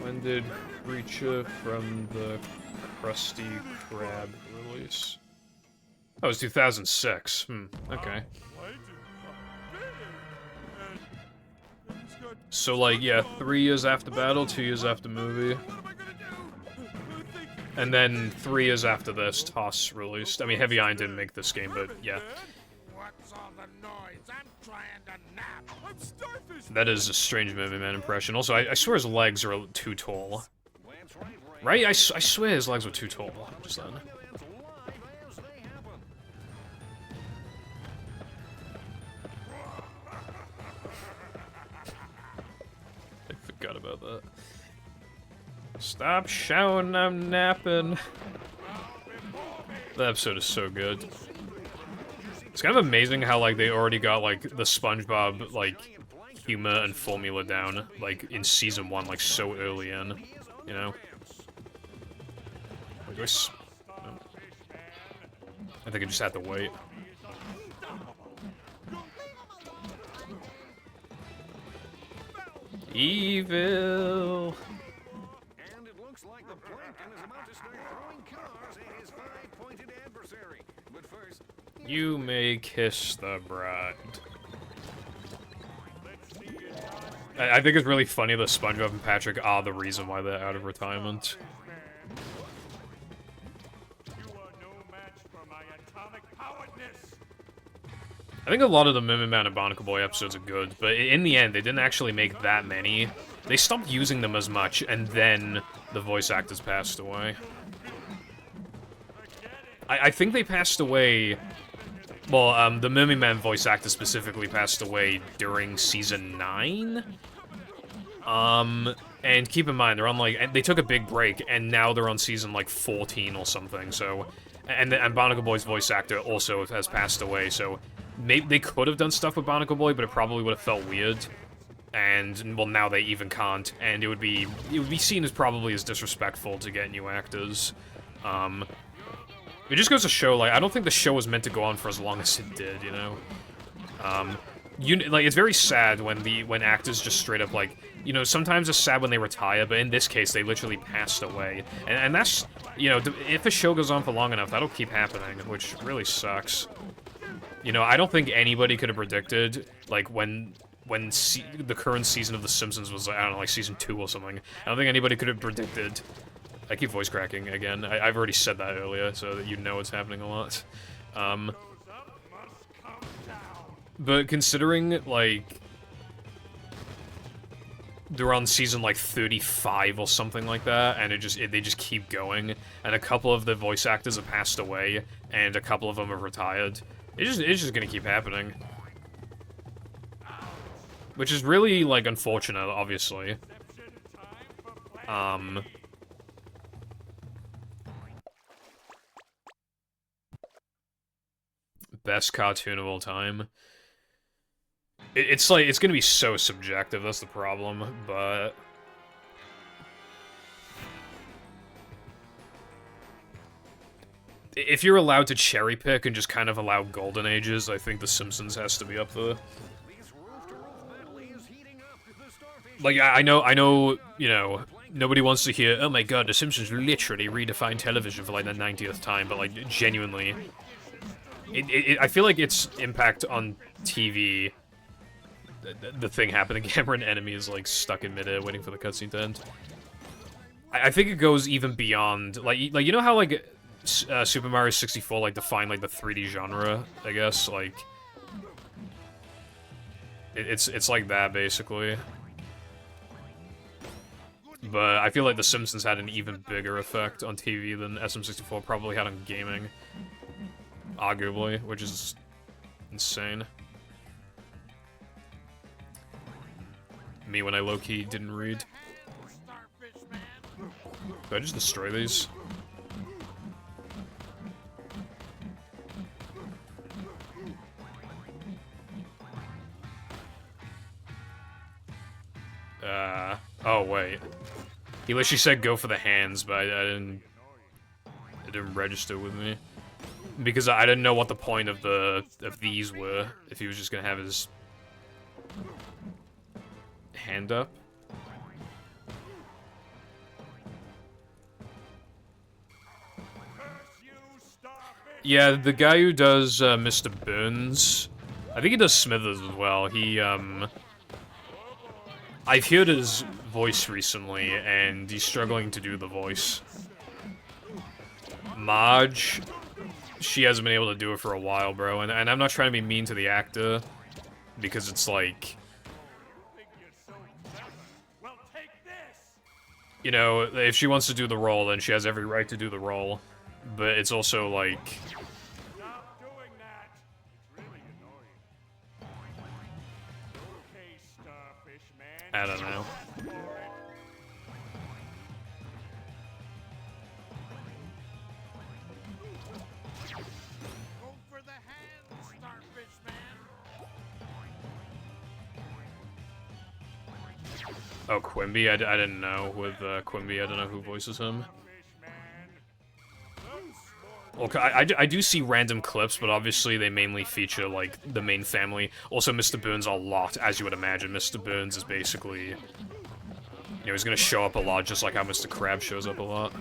When did Creature from the Krusty Krab release? Oh, it was 2006. Okay. So, like, yeah, 3 years after battle, 2 years after movie. And then 3 years after this, TOS released. I mean, Heavy Iron didn't make this game, but yeah. What's all the noise? I'm trying to nap. I'm starfish. That is a strange Movie Man impression. Also, I swear his legs are too tall. Right? I swear his legs were too tall just then. I forgot about that. Stop shouting, I'm napping. That episode is so good. It's kind of amazing how, like, they already got, like, the SpongeBob, like, humor and formula down, like, in Season 1, like, so early in, you know? Wait, do no. I think I just had to wait. Evil! And it looks like the Plankton is about to start throwing cars at his five-pointed adversary. But first... You may kiss the bride. I think it's really funny that SpongeBob and Patrick are the reason why they're out of retirement. I think a lot of the Mermaid Man and Barnacle Boy episodes are good, but in the end, they didn't actually make that many. They stopped using them as much, and then the voice actors passed away. I think they passed away... Well, the Mermaid Man voice actor specifically passed away during Season 9? And keep in mind, they're on, like... They took a big break, and now they're on Season, like, 14 or something, so... And Barnacle Boy's voice actor also has passed away, so... Maybe they could have done stuff with Barnacle Boy, but it probably would have felt weird. And, well, now they even can't, and it would be seen as probably as disrespectful to get new actors. It just goes to show, like, I don't think the show was meant to go on for as long as it did, you know? Like, it's very sad when actors just straight up, like, you know, sometimes it's sad when they retire, but in this case, they literally passed away. And that's, you know, if a show goes on for long enough, that'll keep happening, which really sucks. You know, I don't think anybody could have predicted, like, when the current season of The Simpsons was, I don't know, like, Season 2 or something. I don't think anybody could have predicted... I keep voice cracking again. I've already said that earlier, so that you know it's happening a lot. But considering, like... They're on season, like, 35 or something like that, and they just keep going, and a couple of the voice actors have passed away, and a couple of them have retired. It's just gonna keep happening. Which is really, like, unfortunate, obviously. Best cartoon of all time. It's like, it's gonna be so subjective, that's the problem, but... If you're allowed to cherry pick and just kind of allow golden ages, I think The Simpsons has to be up there. Like, I know, you know, nobody wants to hear, oh my god, The Simpsons literally redefined television for like the 90th time, but like, genuinely, I feel like its impact on TV, the thing happening, Cameron Enemy is like stuck in midair waiting for the cutscene to end. I think it goes even beyond, like you know how like Super Mario 64 like defined like the 3D genre, I guess, like it's like that basically. But I feel like The Simpsons had an even bigger effect on TV than SM64 probably had on gaming. Arguably, which is insane. me when I low-key didn't read. Did I just destroy these? Oh wait. He literally said go for the hands, but it didn't register with me. Because I didn't know what the point of these were, if he was just gonna have his hand up. Yeah, the guy who does Mr. Burns, I think he does Smithers as well. I've heard his voice recently, and he's struggling to do the voice. Marge, she hasn't been able to do it for a while, bro, and I'm not trying to be mean to the actor, because it's like, you know, if she wants to do the role, then she has every right to do the role, but it's also like, I don't know. Oh, Quimby? I didn't know with Quimby. I don't know who voices him. Okay, I do see random clips, but obviously they mainly feature, like, the main family. Also, Mr. Burns a lot, as you would imagine. Mr. Burns is basically... You know, he's gonna show up a lot, just like how Mr. Krab shows up a lot.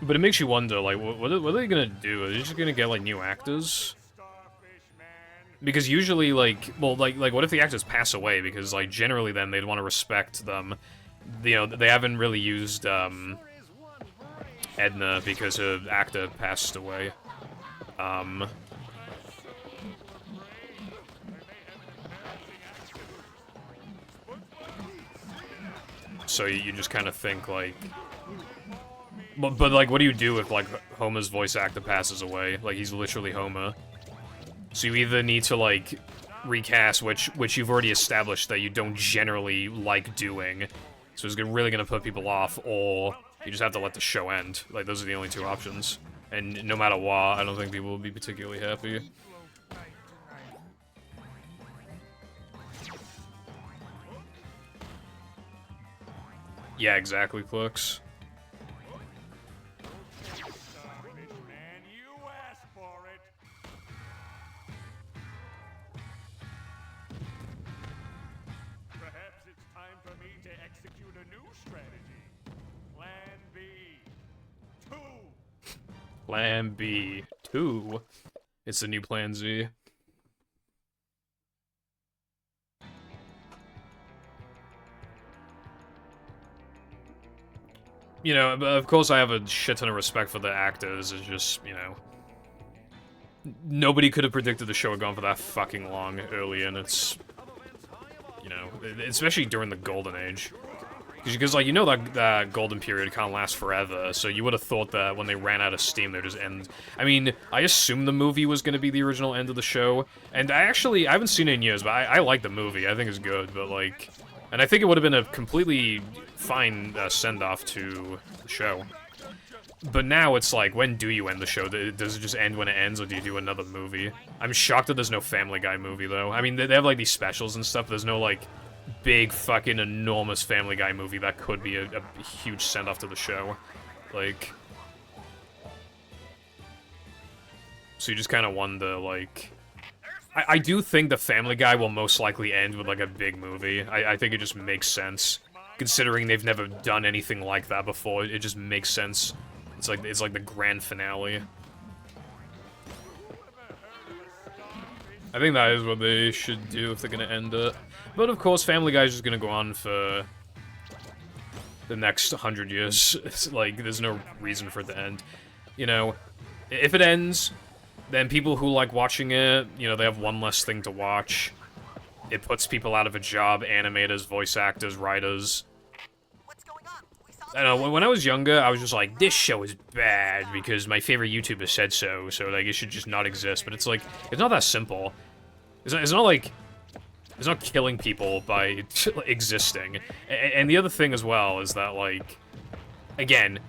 But it makes you wonder, like, what are they gonna do? Are they just gonna get, like, new actors? Because usually, like, well, like, what if the actors pass away? Because, like, generally then they'd want to respect them. You know, they haven't really used, Edna because her actor passed away. So you just kind of think, like... But, like, what do you do if, like, Homer's voice actor passes away? Like, he's literally Homer. So you either need to, like, recast, which you've already established that you don't generally like doing, so it's really gonna put people off, or you just have to let the show end. Like, those are the only two options. And no matter what, I don't think people will be particularly happy. Yeah, exactly, Clerks. Plan B 2. It's the new Plan Z. You know, of course I have a shit ton of respect for the actors, it's just, you know... Nobody could have predicted the show had gone for that fucking long early, and it's... You know, especially during the Golden Age. Because, like, you know that golden period can't last forever, so you would have thought that when they ran out of steam, they'd just end... I mean, I assumed the movie was going to be the original end of the show, and I haven't seen it in years, but I like the movie, I think it's good, but, like... And I think it would have been a completely fine send-off to the show. But now it's like, when do you end the show? Does it just end when it ends, or do you do another movie? I'm shocked that there's no Family Guy movie, though. I mean, they have, like, these specials and stuff, but there's no, like... big fucking enormous Family Guy movie that could be a huge send-off to the show. Like... So you just kind of wonder, like... I do think the Family Guy will most likely end with, like, a big movie. I think it just makes sense. Considering they've never done anything like that before, it just makes sense. It's like the grand finale. I think that is what they should do if they're gonna end it. But of course, Family Guy's just gonna go on for the next 100 years. It's like, there's no reason for it to end. You know, if it ends, then people who like watching it, you know, they have one less thing to watch. It puts people out of a job, animators, voice actors, writers. I don't know, when I was younger, I was just like, this show is bad because my favorite YouTuber said so, so like it should just not exist. But it's like, it's not that simple. It's not like, it's not killing people by existing. And the other thing as well is that, like, again,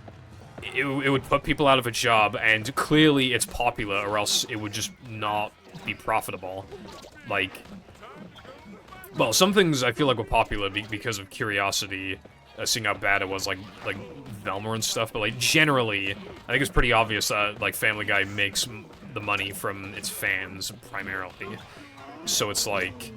it would put people out of a job, and clearly it's popular, or else it would just not be profitable. Like, well, some things I feel like were popular because of curiosity, seeing how bad it was, like Velma and stuff, but, like, generally, I think it's pretty obvious that, like, Family Guy makes the money from its fans, primarily. So it's like...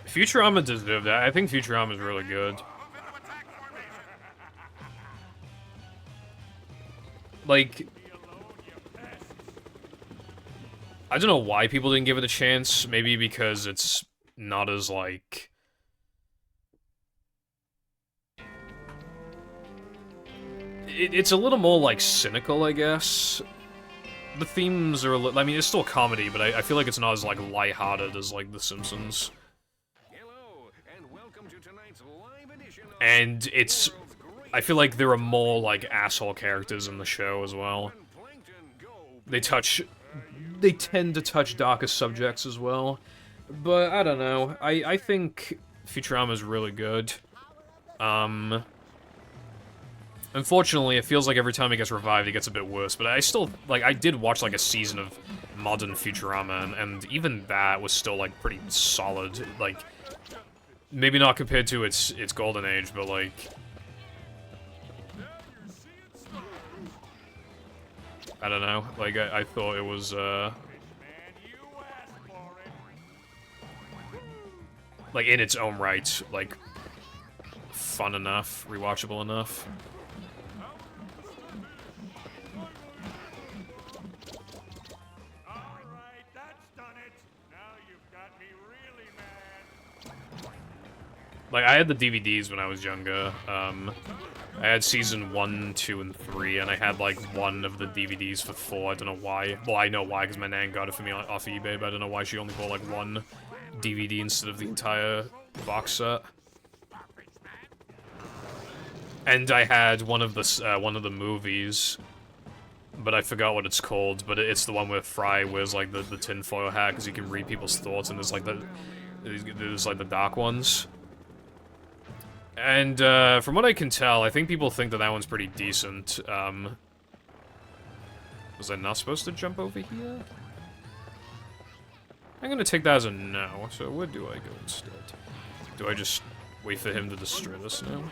Futurama deserved that. I think Futurama is really good. Like, I don't know why people didn't give it a chance. Maybe because it's not as, like... It's a little more, like, cynical, I guess. The themes are a little... I mean, it's still comedy, but I feel like it's not as, like, lighthearted as, like, The Simpsons. And it's... I feel like there are more, like, asshole characters in the show as well. They tend to touch darker subjects as well. But, I don't know. I think Futurama is really good. Unfortunately, it feels like every time it gets revived, it gets a bit worse. But I still, like, I did watch, like, a season of modern Futurama, and even that was still, like, pretty solid. Like... Maybe not compared to its golden age, but like... I don't know, like, I thought it was, like, in its own right, like, fun enough, rewatchable enough. Like, I had the DVDs when I was younger. I had season 1, 2, and 3, and I had, like, one of the DVDs for 4. I don't know why. Well, I know why, because my nan got it for me off eBay, but I don't know why she only bought, like, one DVD instead of the entire box set. And I had one of the movies, but I forgot what it's called, but it's the one where Fry wears, like, the tinfoil hat, because he can read people's thoughts, and there's, like, the dark ones. And, from what I can tell, I think people think that one's pretty decent. Was I not supposed to jump over here? I'm gonna take that as a no, so where do I go instead? Do I just wait for him to destroy this now?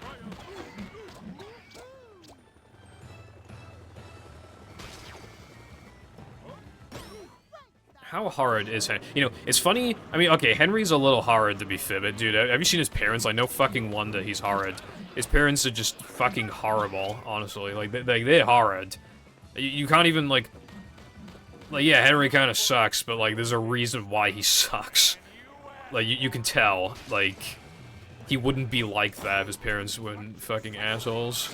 How horrid is Henry? You know, it's funny, I mean, okay, Henry's a little horrid to be fair, but dude, have you seen his parents? Like, no fucking wonder he's horrid. His parents are just fucking horrible, honestly. Like, they're horrid. You can't even, like, yeah, Henry kind of sucks, but, like, there's a reason why he sucks. Like, you can tell, like, he wouldn't be like that if his parents weren't fucking assholes.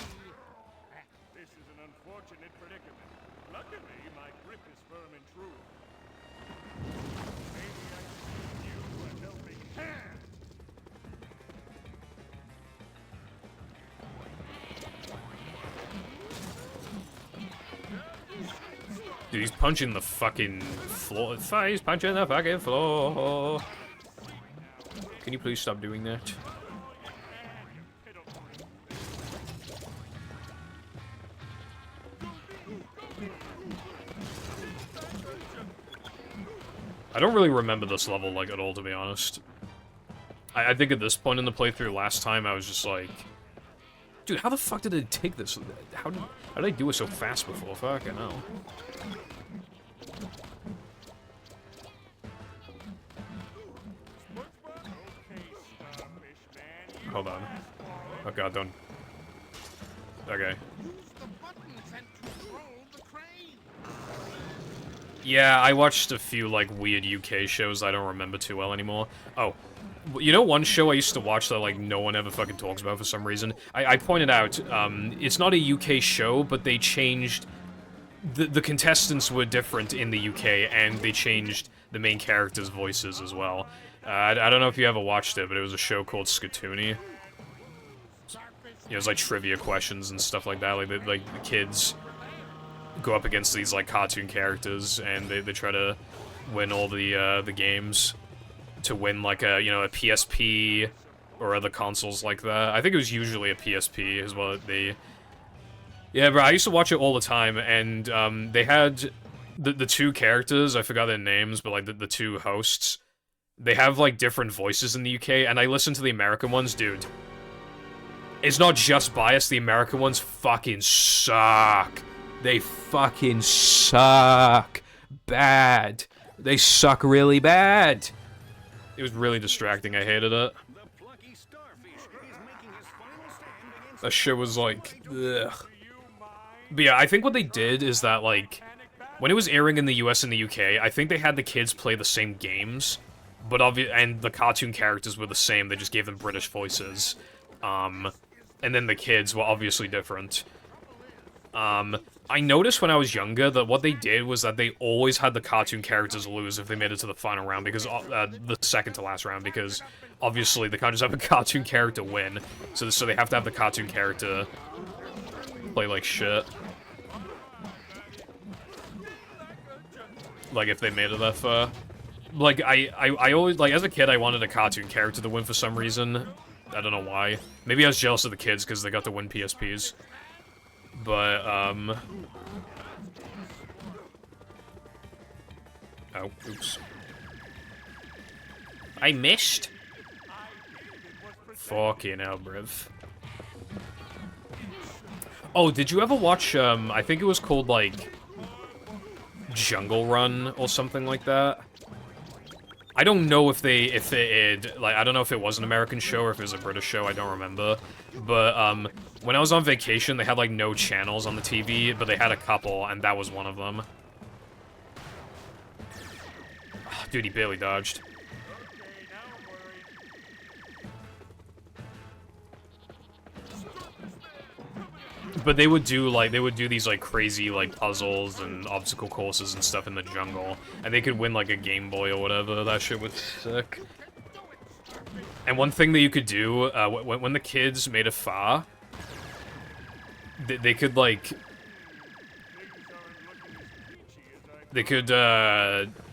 Dude, he's punching the fucking floor. He's punching the fucking floor. Can you please stop doing that? I don't really remember this level, like, at all, to be honest. I think at this point in the playthrough last time, I was just like... Dude, how the fuck did it take this? How did I do it so fast before? Fucking hell. Hold on. Oh god, don't... Okay. Yeah, I watched a few, like, weird UK shows I don't remember too well anymore. Oh, you know one show I used to watch that, like, no one ever fucking talks about for some reason? I pointed out, it's not a UK show, but they changed... The contestants were different in the UK, and they changed the main characters' voices as well. I don't know if you ever watched it, but it was a show called Skatoony. It was, like, trivia questions and stuff like that, like, the kids go up against these, like, cartoon characters, and they try to win all the games to win, like, a PSP or other consoles like that. I think it was usually a PSP is what they... Yeah, bro, I used to watch it all the time, and, they had the two characters, I forgot their names, but, like, the two hosts, they have, like, different voices in the UK, and I listened to the American ones, dude. It's not just biased, the American ones fucking suck. They fucking suck. Bad. They suck really bad. It was really distracting, I hated it. That shit was like, ugh. But yeah, I think what they did is that, like, when it was airing in the US and the UK, I think they had the kids play the same games, but and the cartoon characters were the same, they just gave them British voices. And then the kids were obviously different. I noticed when I was younger that what they did was that they always had the cartoon characters lose if they made it to the final round, because, the second to last round, because, obviously, they can't just have a cartoon character win, so they have to have the cartoon character play like shit. Like, if they made it that far. Like, I always, like, as a kid, I wanted a cartoon character to win for some reason. I don't know why. Maybe I was jealous of the kids because they got to win PSPs. But, oh, oops. I missed? Fucking hell, bruv. Oh, did you ever watch, I think it was called, like, Jungle Run or something like that? I don't know if like, I don't know if it was an American show or if it was a British show, I don't remember. But, when I was on vacation, they had, like, no channels on the TV, but they had a couple, and that was one of them. Oh, dude, he barely dodged. But they would do these, like, crazy, like, puzzles and obstacle courses and stuff in the jungle. And they could win, like, a Game Boy or whatever. That shit was sick. And one thing that you could do, when the kids made a fa, they could, like... They could,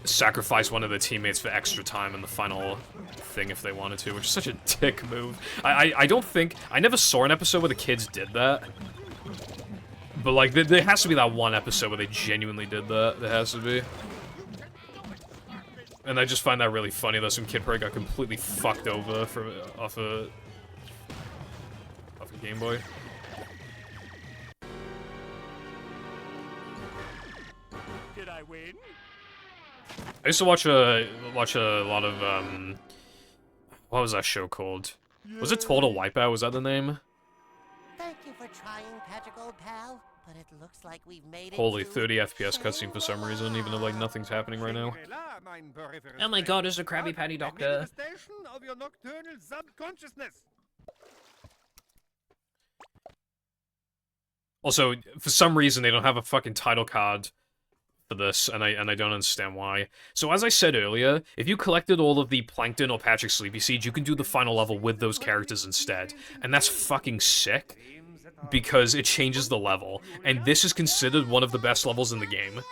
sacrifice one of the teammates for extra time in the final thing if they wanted to, which is such a dick move. I don't think... I never saw an episode where the kids did that. But, like, there has to be that one episode where they genuinely did that. There has to be. And I just find that really funny that some kid probably got completely fucked over off a Game Boy. Did I win? I used to watch a lot of, what was that show called? Was it Total Wipeout? Was that the name? Thank you for trying, Patrick, old pal. But it looks like we've made it. Holy, 30 FPS cutscene for some reason, even though, like, nothing's happening right now. Oh my god, there's a Krabby Patty Doctor. Also, for some reason, they don't have a fucking title card for this, and I don't understand why. So as I said earlier, if you collected all of the Plankton or Patrick Sleepy Seeds, you can do the final level with those characters instead. And that's fucking sick, because it changes the level. And this is considered one of the best levels in the game.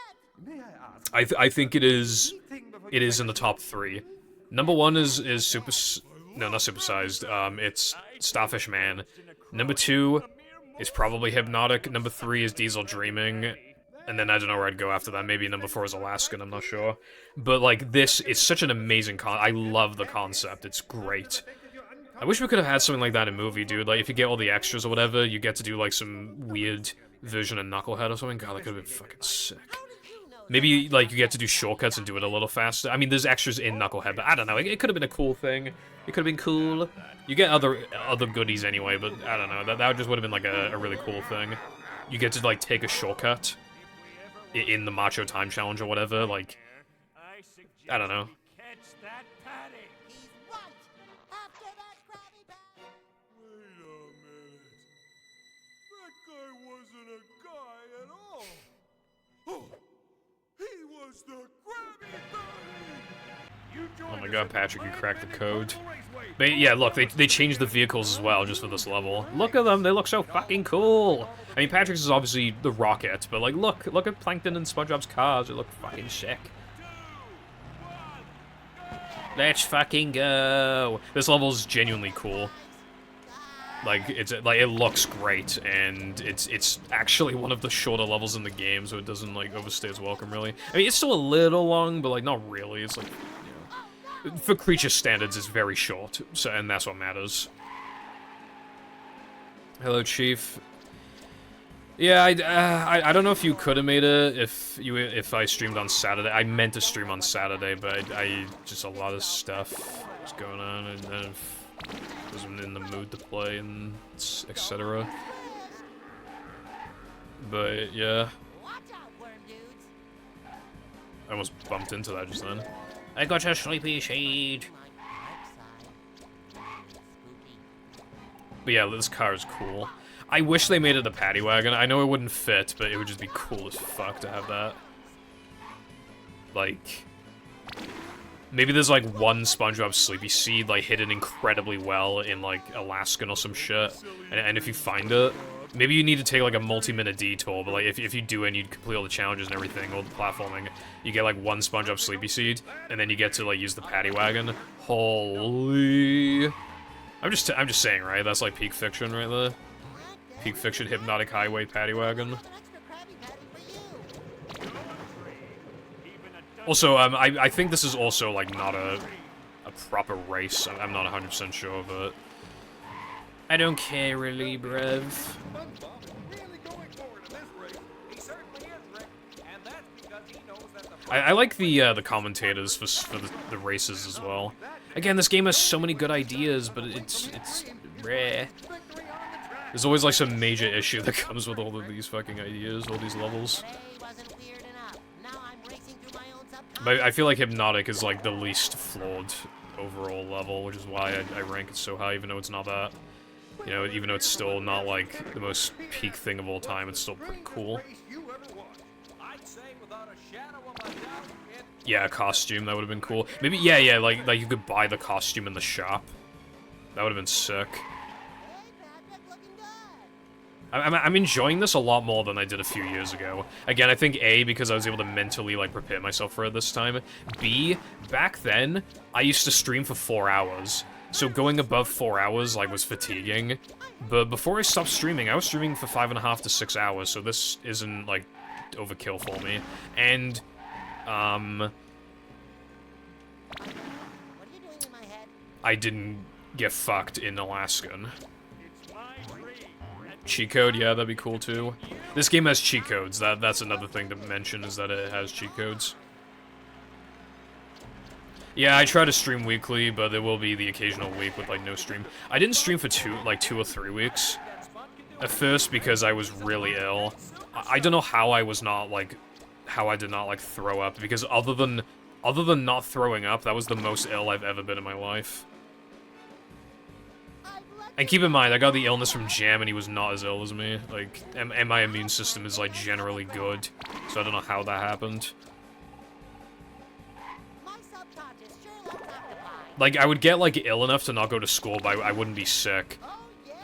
I think it is in the top 3. Number 1 is no, not Supersized, it's Starfish Man. Number 2 is probably Hypnotic. Number 3 is Diesel Dreaming. And then I don't know where I'd go after that. Maybe number 4 is Alaskan, I'm not sure. But, like, this is such an amazing I love the concept. It's great. I wish we could have had something like that in movie, dude. Like, if you get all the extras or whatever, you get to do, like, some weird version of Knucklehead or something. God, that could have been fucking sick. Maybe, like, you get to do shortcuts and do it a little faster. I mean, there's extras in Knucklehead, but I don't know. It could have been a cool thing. It could have been cool. You get other goodies anyway, but I don't know. That just would have been, like, a really cool thing. You get to, like, take a shortcut. in the Macho Time Challenge or whatever. Like, I don't know. Catch that patty. He's right. After that Krabby Patty. Wait a minute. That guy wasn't a guy at all. Oh, he was the Krabby Patty. Oh my god, Patrick, you cracked the code. But yeah, look, they changed the vehicles as well, just for this level. Look at them, they look so fucking cool! I mean, Patrick's is obviously the rocket, but like, look at Plankton and SpongeBob's cars, they look fucking sick. Let's fucking go! This level's genuinely cool. Like, it looks great, and it's actually one of the shorter levels in the game, so it doesn't, like, overstay its welcome, really. I mean, it's still a little long, but, like, not really. It's, like, you know, for creature standards, it's very short, so, and that's what matters. Hello, Chief. Yeah, I don't know if you could have made it if I streamed on Saturday. I meant to stream on Saturday, but I just a lot of stuff was going on, and then wasn't in the mood to play, and etc. But yeah, I almost bumped into that just then. I got a sleepy shade. But yeah, this car is cool. I wish they made it a paddy wagon. I know it wouldn't fit, but it would just be cool as fuck to have that. Like, maybe there's like one SpongeBob Sleepy Seed like hidden incredibly well in like Alaskan or some shit. And if you find it, maybe you need to take like a multi-minute detour, but like if you do it and you complete all the challenges and everything, all the platforming, you get like one SpongeBob Sleepy Seed, and then you get to like use the paddy wagon. Holy! I'm just saying, right? That's like peak fiction right there. Peak fiction, hypnotic highway, paddy wagon. Also, I think this is also like not a proper race. I'm not 100% sure, but I don't care really, bruv. I like the commentators for the races as well. Again, this game has so many good ideas, but it's rare. There's always like some major issue that comes with all of these fucking ideas, all these levels. But I feel like Hypnotic is like the least flawed overall level, which is why I rank it so high, even though it's not that. You know, even though it's still not like the most peak thing of all time, it's still pretty cool. Yeah, a costume, that would have been cool. Maybe, yeah, like you could buy the costume in the shop. That would have been sick. I'm enjoying this a lot more than I did a few years ago. Again, I think A, because I was able to mentally, like, prepare myself for it this time. B, back then, I used to stream for 4 hours. So going above 4 hours, like, was fatiguing. But before I stopped streaming, I was streaming for 5.5 to 6 hours, so this isn't, like, overkill for me. And, I didn't get fucked in Alaskan. Cheat code, yeah, that'd be cool too. This game has cheat codes. That's another thing to mention, is that it has cheat codes. Yeah, I try to stream weekly, but there will be the occasional week with like no stream. I didn't stream for 2 or 3 weeks. At first, because I was really ill. I don't know how I was not like, how I did not like throw up, because other than not throwing up, that was the most ill I've ever been in my life. And keep in mind, I got the illness from Jam, and he was not as ill as me. Like, and my immune system is, like, generally good. So I don't know how that happened. Like, I would get, like, ill enough to not go to school, but I wouldn't be sick.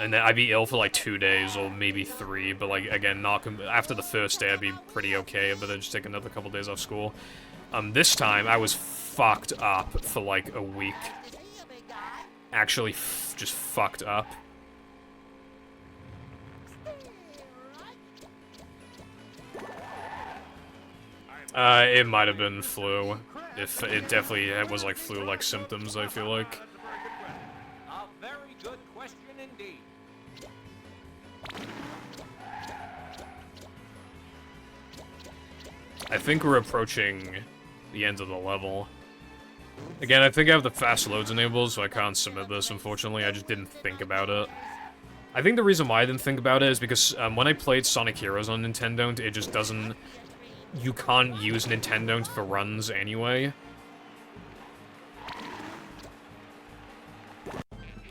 And then I'd be ill for, like, 2 days, or maybe 3. But, like, again, not after the first day, I'd be pretty okay, but then just take another couple days off school. This time, I was fucked up for, like, a week. Actually, just fucked up. It might have been flu. If it definitely was like flu-like symptoms, I feel like. A very good question indeed. I think we're approaching the end of the level. Again, I think I have the fast loads enabled, so I can't submit this, unfortunately. I just didn't think about it. I think the reason why I didn't think about it is because when I played Sonic Heroes on Nintendo, it just doesn't... you can't use Nintendo for runs anyway.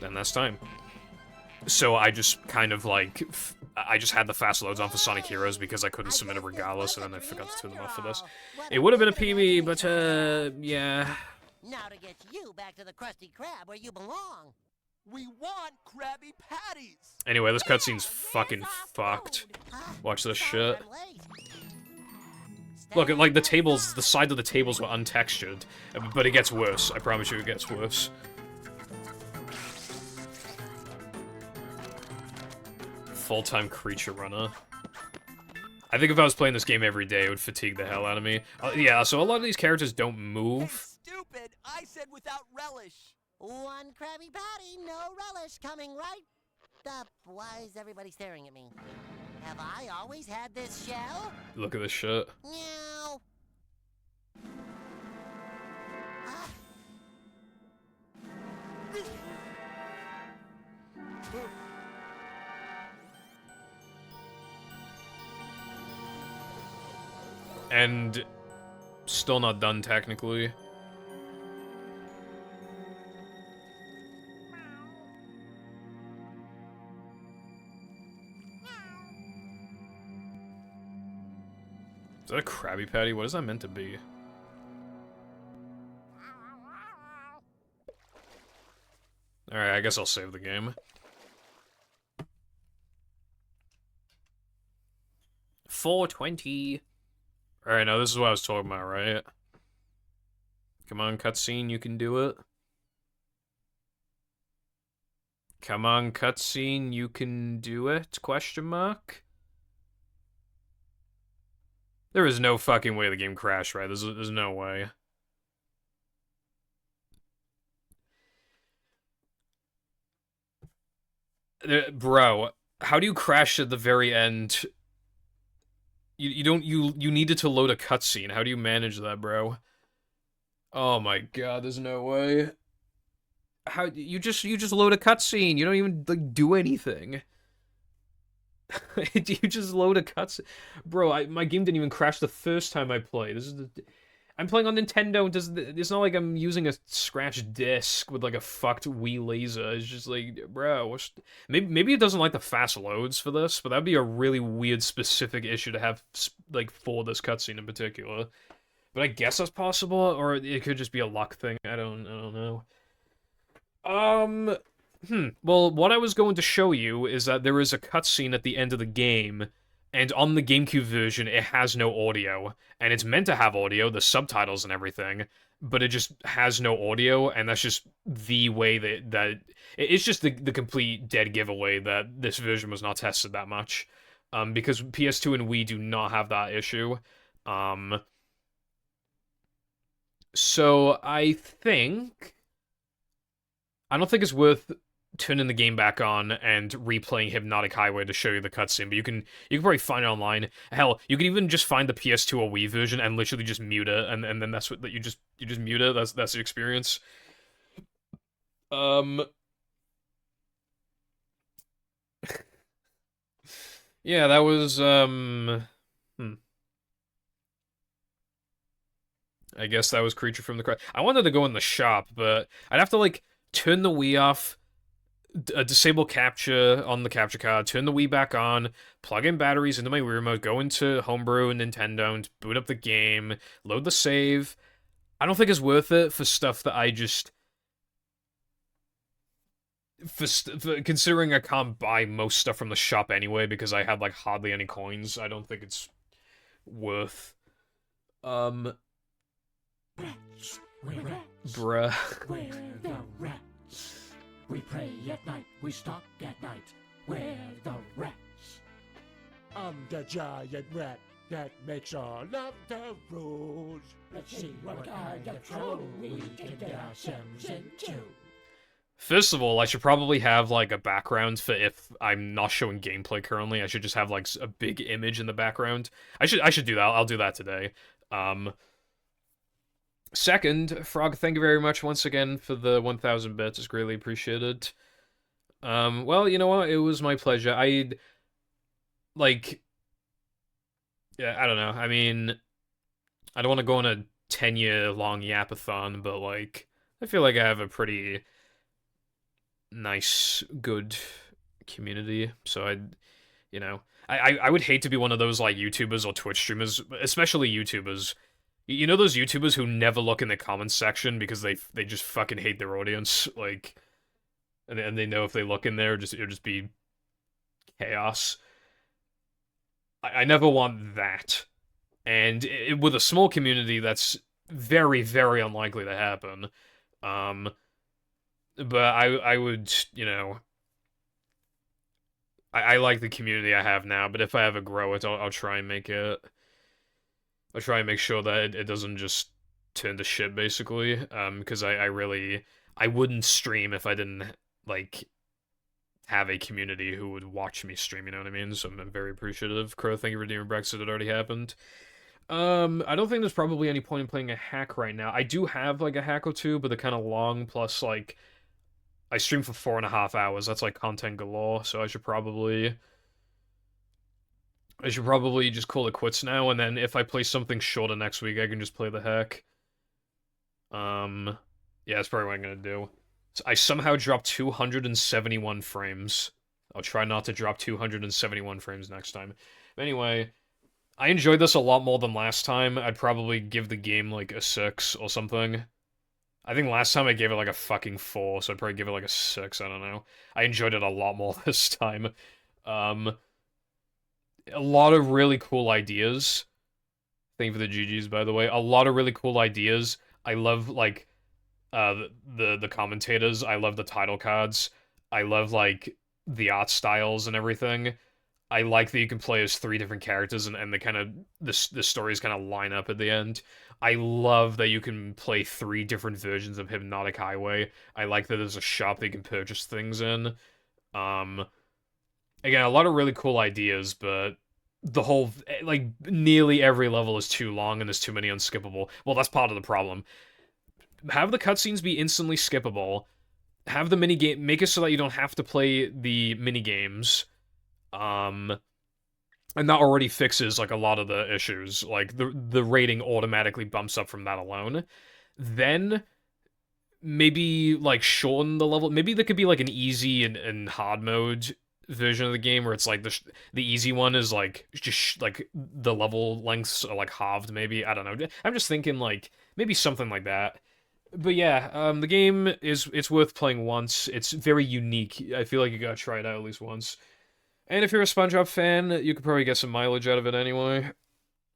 Then that's time. So I just kind of like, I just had the fast loads on for Sonic Heroes because I couldn't submit it regardless, and then I forgot to turn them off for this. It would have been a PB, but yeah. Now to get you back to the Krusty Krab where you belong. We want Krabby Patties! Anyway, this cutscene's fucking fucked. Watch this shit. Look, like the tables, the side of the tables were untextured, but it gets worse. I promise you it gets worse. Full-time creature runner. I think if I was playing this game every day, it would fatigue the hell out of me. Yeah, so a lot of these characters don't move. Stupid! I said without relish! One Krabby Patty, no relish coming right up. Why is everybody staring at me? Have I always had this shell? Look at this shit. Meow. And still not done, technically. Is that a Krabby Patty? What is that meant to be? Alright, I guess I'll save the game. 420. Alright, now this is what I was talking about, right? Come on, cutscene, you can do it. Come on, cutscene, you can do it? Question mark? There is no fucking way the game crashed, right? There's no way. Bro, how do you crash at the very end? You needed to load a cutscene. How do you manage that, bro? Oh my god, there's no way. How you just load a cutscene. You don't even like do anything. You just load a cutscene. Bro, my game didn't even crash the first time I played. I'm playing on Nintendo. It's not like I'm using a scratch disc with like a fucked Wii laser. It's just like, bro, maybe it doesn't like the fast loads for this, but that'd be a really weird specific issue to have like for this cutscene in particular. But I guess that's possible, or it could just be a luck thing. I don't know. Well, what I was going to show you is that there is a cutscene at the end of the game, and on the GameCube version, it has no audio. And it's meant to have audio, the subtitles and everything, but it just has no audio, and that's just the way that it's just the complete dead giveaway that this version was not tested that much. Because PS2 and Wii do not have that issue. So I don't think it's worth turning the game back on and replaying Hypnotic Highway to show you the cutscene, but you can probably find it online. Hell, you can even just find the PS2 or Wii version and literally just mute it, and then that's what you just mute it. That's the experience. Yeah, that was I guess that was Creature from the Cry. I wanted to go in the shop, but I'd have to like turn the Wii off, disable capture on the capture card, turn the Wii back on, plug in batteries into my Wii remote, go into Homebrew and Nintendo, and boot up the game, load the save. I don't think it's worth it for stuff that I just... For considering I can't buy most stuff from the shop anyway because I had like hardly any coins, I don't think it's worth. Rats. We're rats. Bruh. We're the rats. We pray at night, we stalk at night. We're the rats. I'm the giant rat that makes all of the rules. Let's see what kind of trouble we can get ourselves into. First of all, I should probably have, like, a background for if I'm not showing gameplay currently. I should just have, like, a big image in the background. I should do that. I'll do that today. Second, Frog, thank you very much once again for the 1,000 bits. It's greatly appreciated. Well, you know what? It was my pleasure. Yeah, I don't know. I mean, I don't want to go on a 10-year long yapathon, but like I feel like I have a pretty nice, good community. So you know, I would hate to be one of those like YouTubers or Twitch streamers, especially YouTubers. You know those YouTubers who never look in the comments section because they just fucking hate their audience, like, and they know if they look in there, it'll just be chaos. I never want that. And with a small community, that's very, very unlikely to happen. But I would, you know, I like the community I have now, but if I ever grow it, I'll try and make it. I'll try and make sure that it doesn't just turn to shit, basically. Because I really, I wouldn't stream if I didn't, like, have a community who would watch me stream, you know what I mean? So I'm very appreciative. Crow, thank you for redeeming Brexit, it already happened. I don't think there's probably any point in playing a hack right now. I do have, like, a hack or two, but they're kind of long, plus, like, I stream for 4.5 hours. That's, like, content galore, so I should probably just call it quits now, and then if I play something shorter next week, I can just play the hack. Yeah, that's probably what I'm gonna do. So I somehow dropped 271 frames. I'll try not to drop 271 frames next time. Anyway, I enjoyed this a lot more than last time. I'd probably give the game, like, a 6 or something. I think last time I gave it, like, a fucking 4, so I'd probably give it, like, a 6, I don't know. I enjoyed it a lot more this time. A lot of really cool ideas. Thank you for the GGs, by the way. A lot of really cool ideas. I love, like, the commentators. I love the title cards. I love, like, the art styles and everything. I like that you can play as 3 different characters and the kind of the stories kind of line up at the end. I love that you can play 3 different versions of Hypnotic Highway. I like that there's a shop that you can purchase things in. Again, a lot of really cool ideas, but the whole, like, nearly every level is too long and there's too many unskippable. Well, that's part of the problem. Have the cutscenes be instantly skippable. Have the minigame, make it so that you don't have to play the minigames. And that already fixes, like, a lot of the issues. Like, the rating automatically bumps up from that alone. Then maybe, like, shorten the level. Maybe there could be, like, an easy and hard mode version of the game where it's, like, the easy one is, like, just, like, the level lengths are, like, halved, maybe. I don't know. I'm just thinking, like, maybe something like that. But yeah, the game it's worth playing once. It's very unique. I feel like you gotta try it out at least once. And if you're a SpongeBob fan, you could probably get some mileage out of it anyway.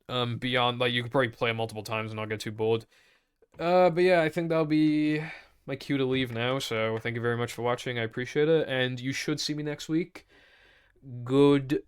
Beyond, like, you could probably play it multiple times and not get too bored. But yeah, I think that'll be my cue to leave now, so thank you very much for watching, I appreciate it, and you should see me next week. Goodbye.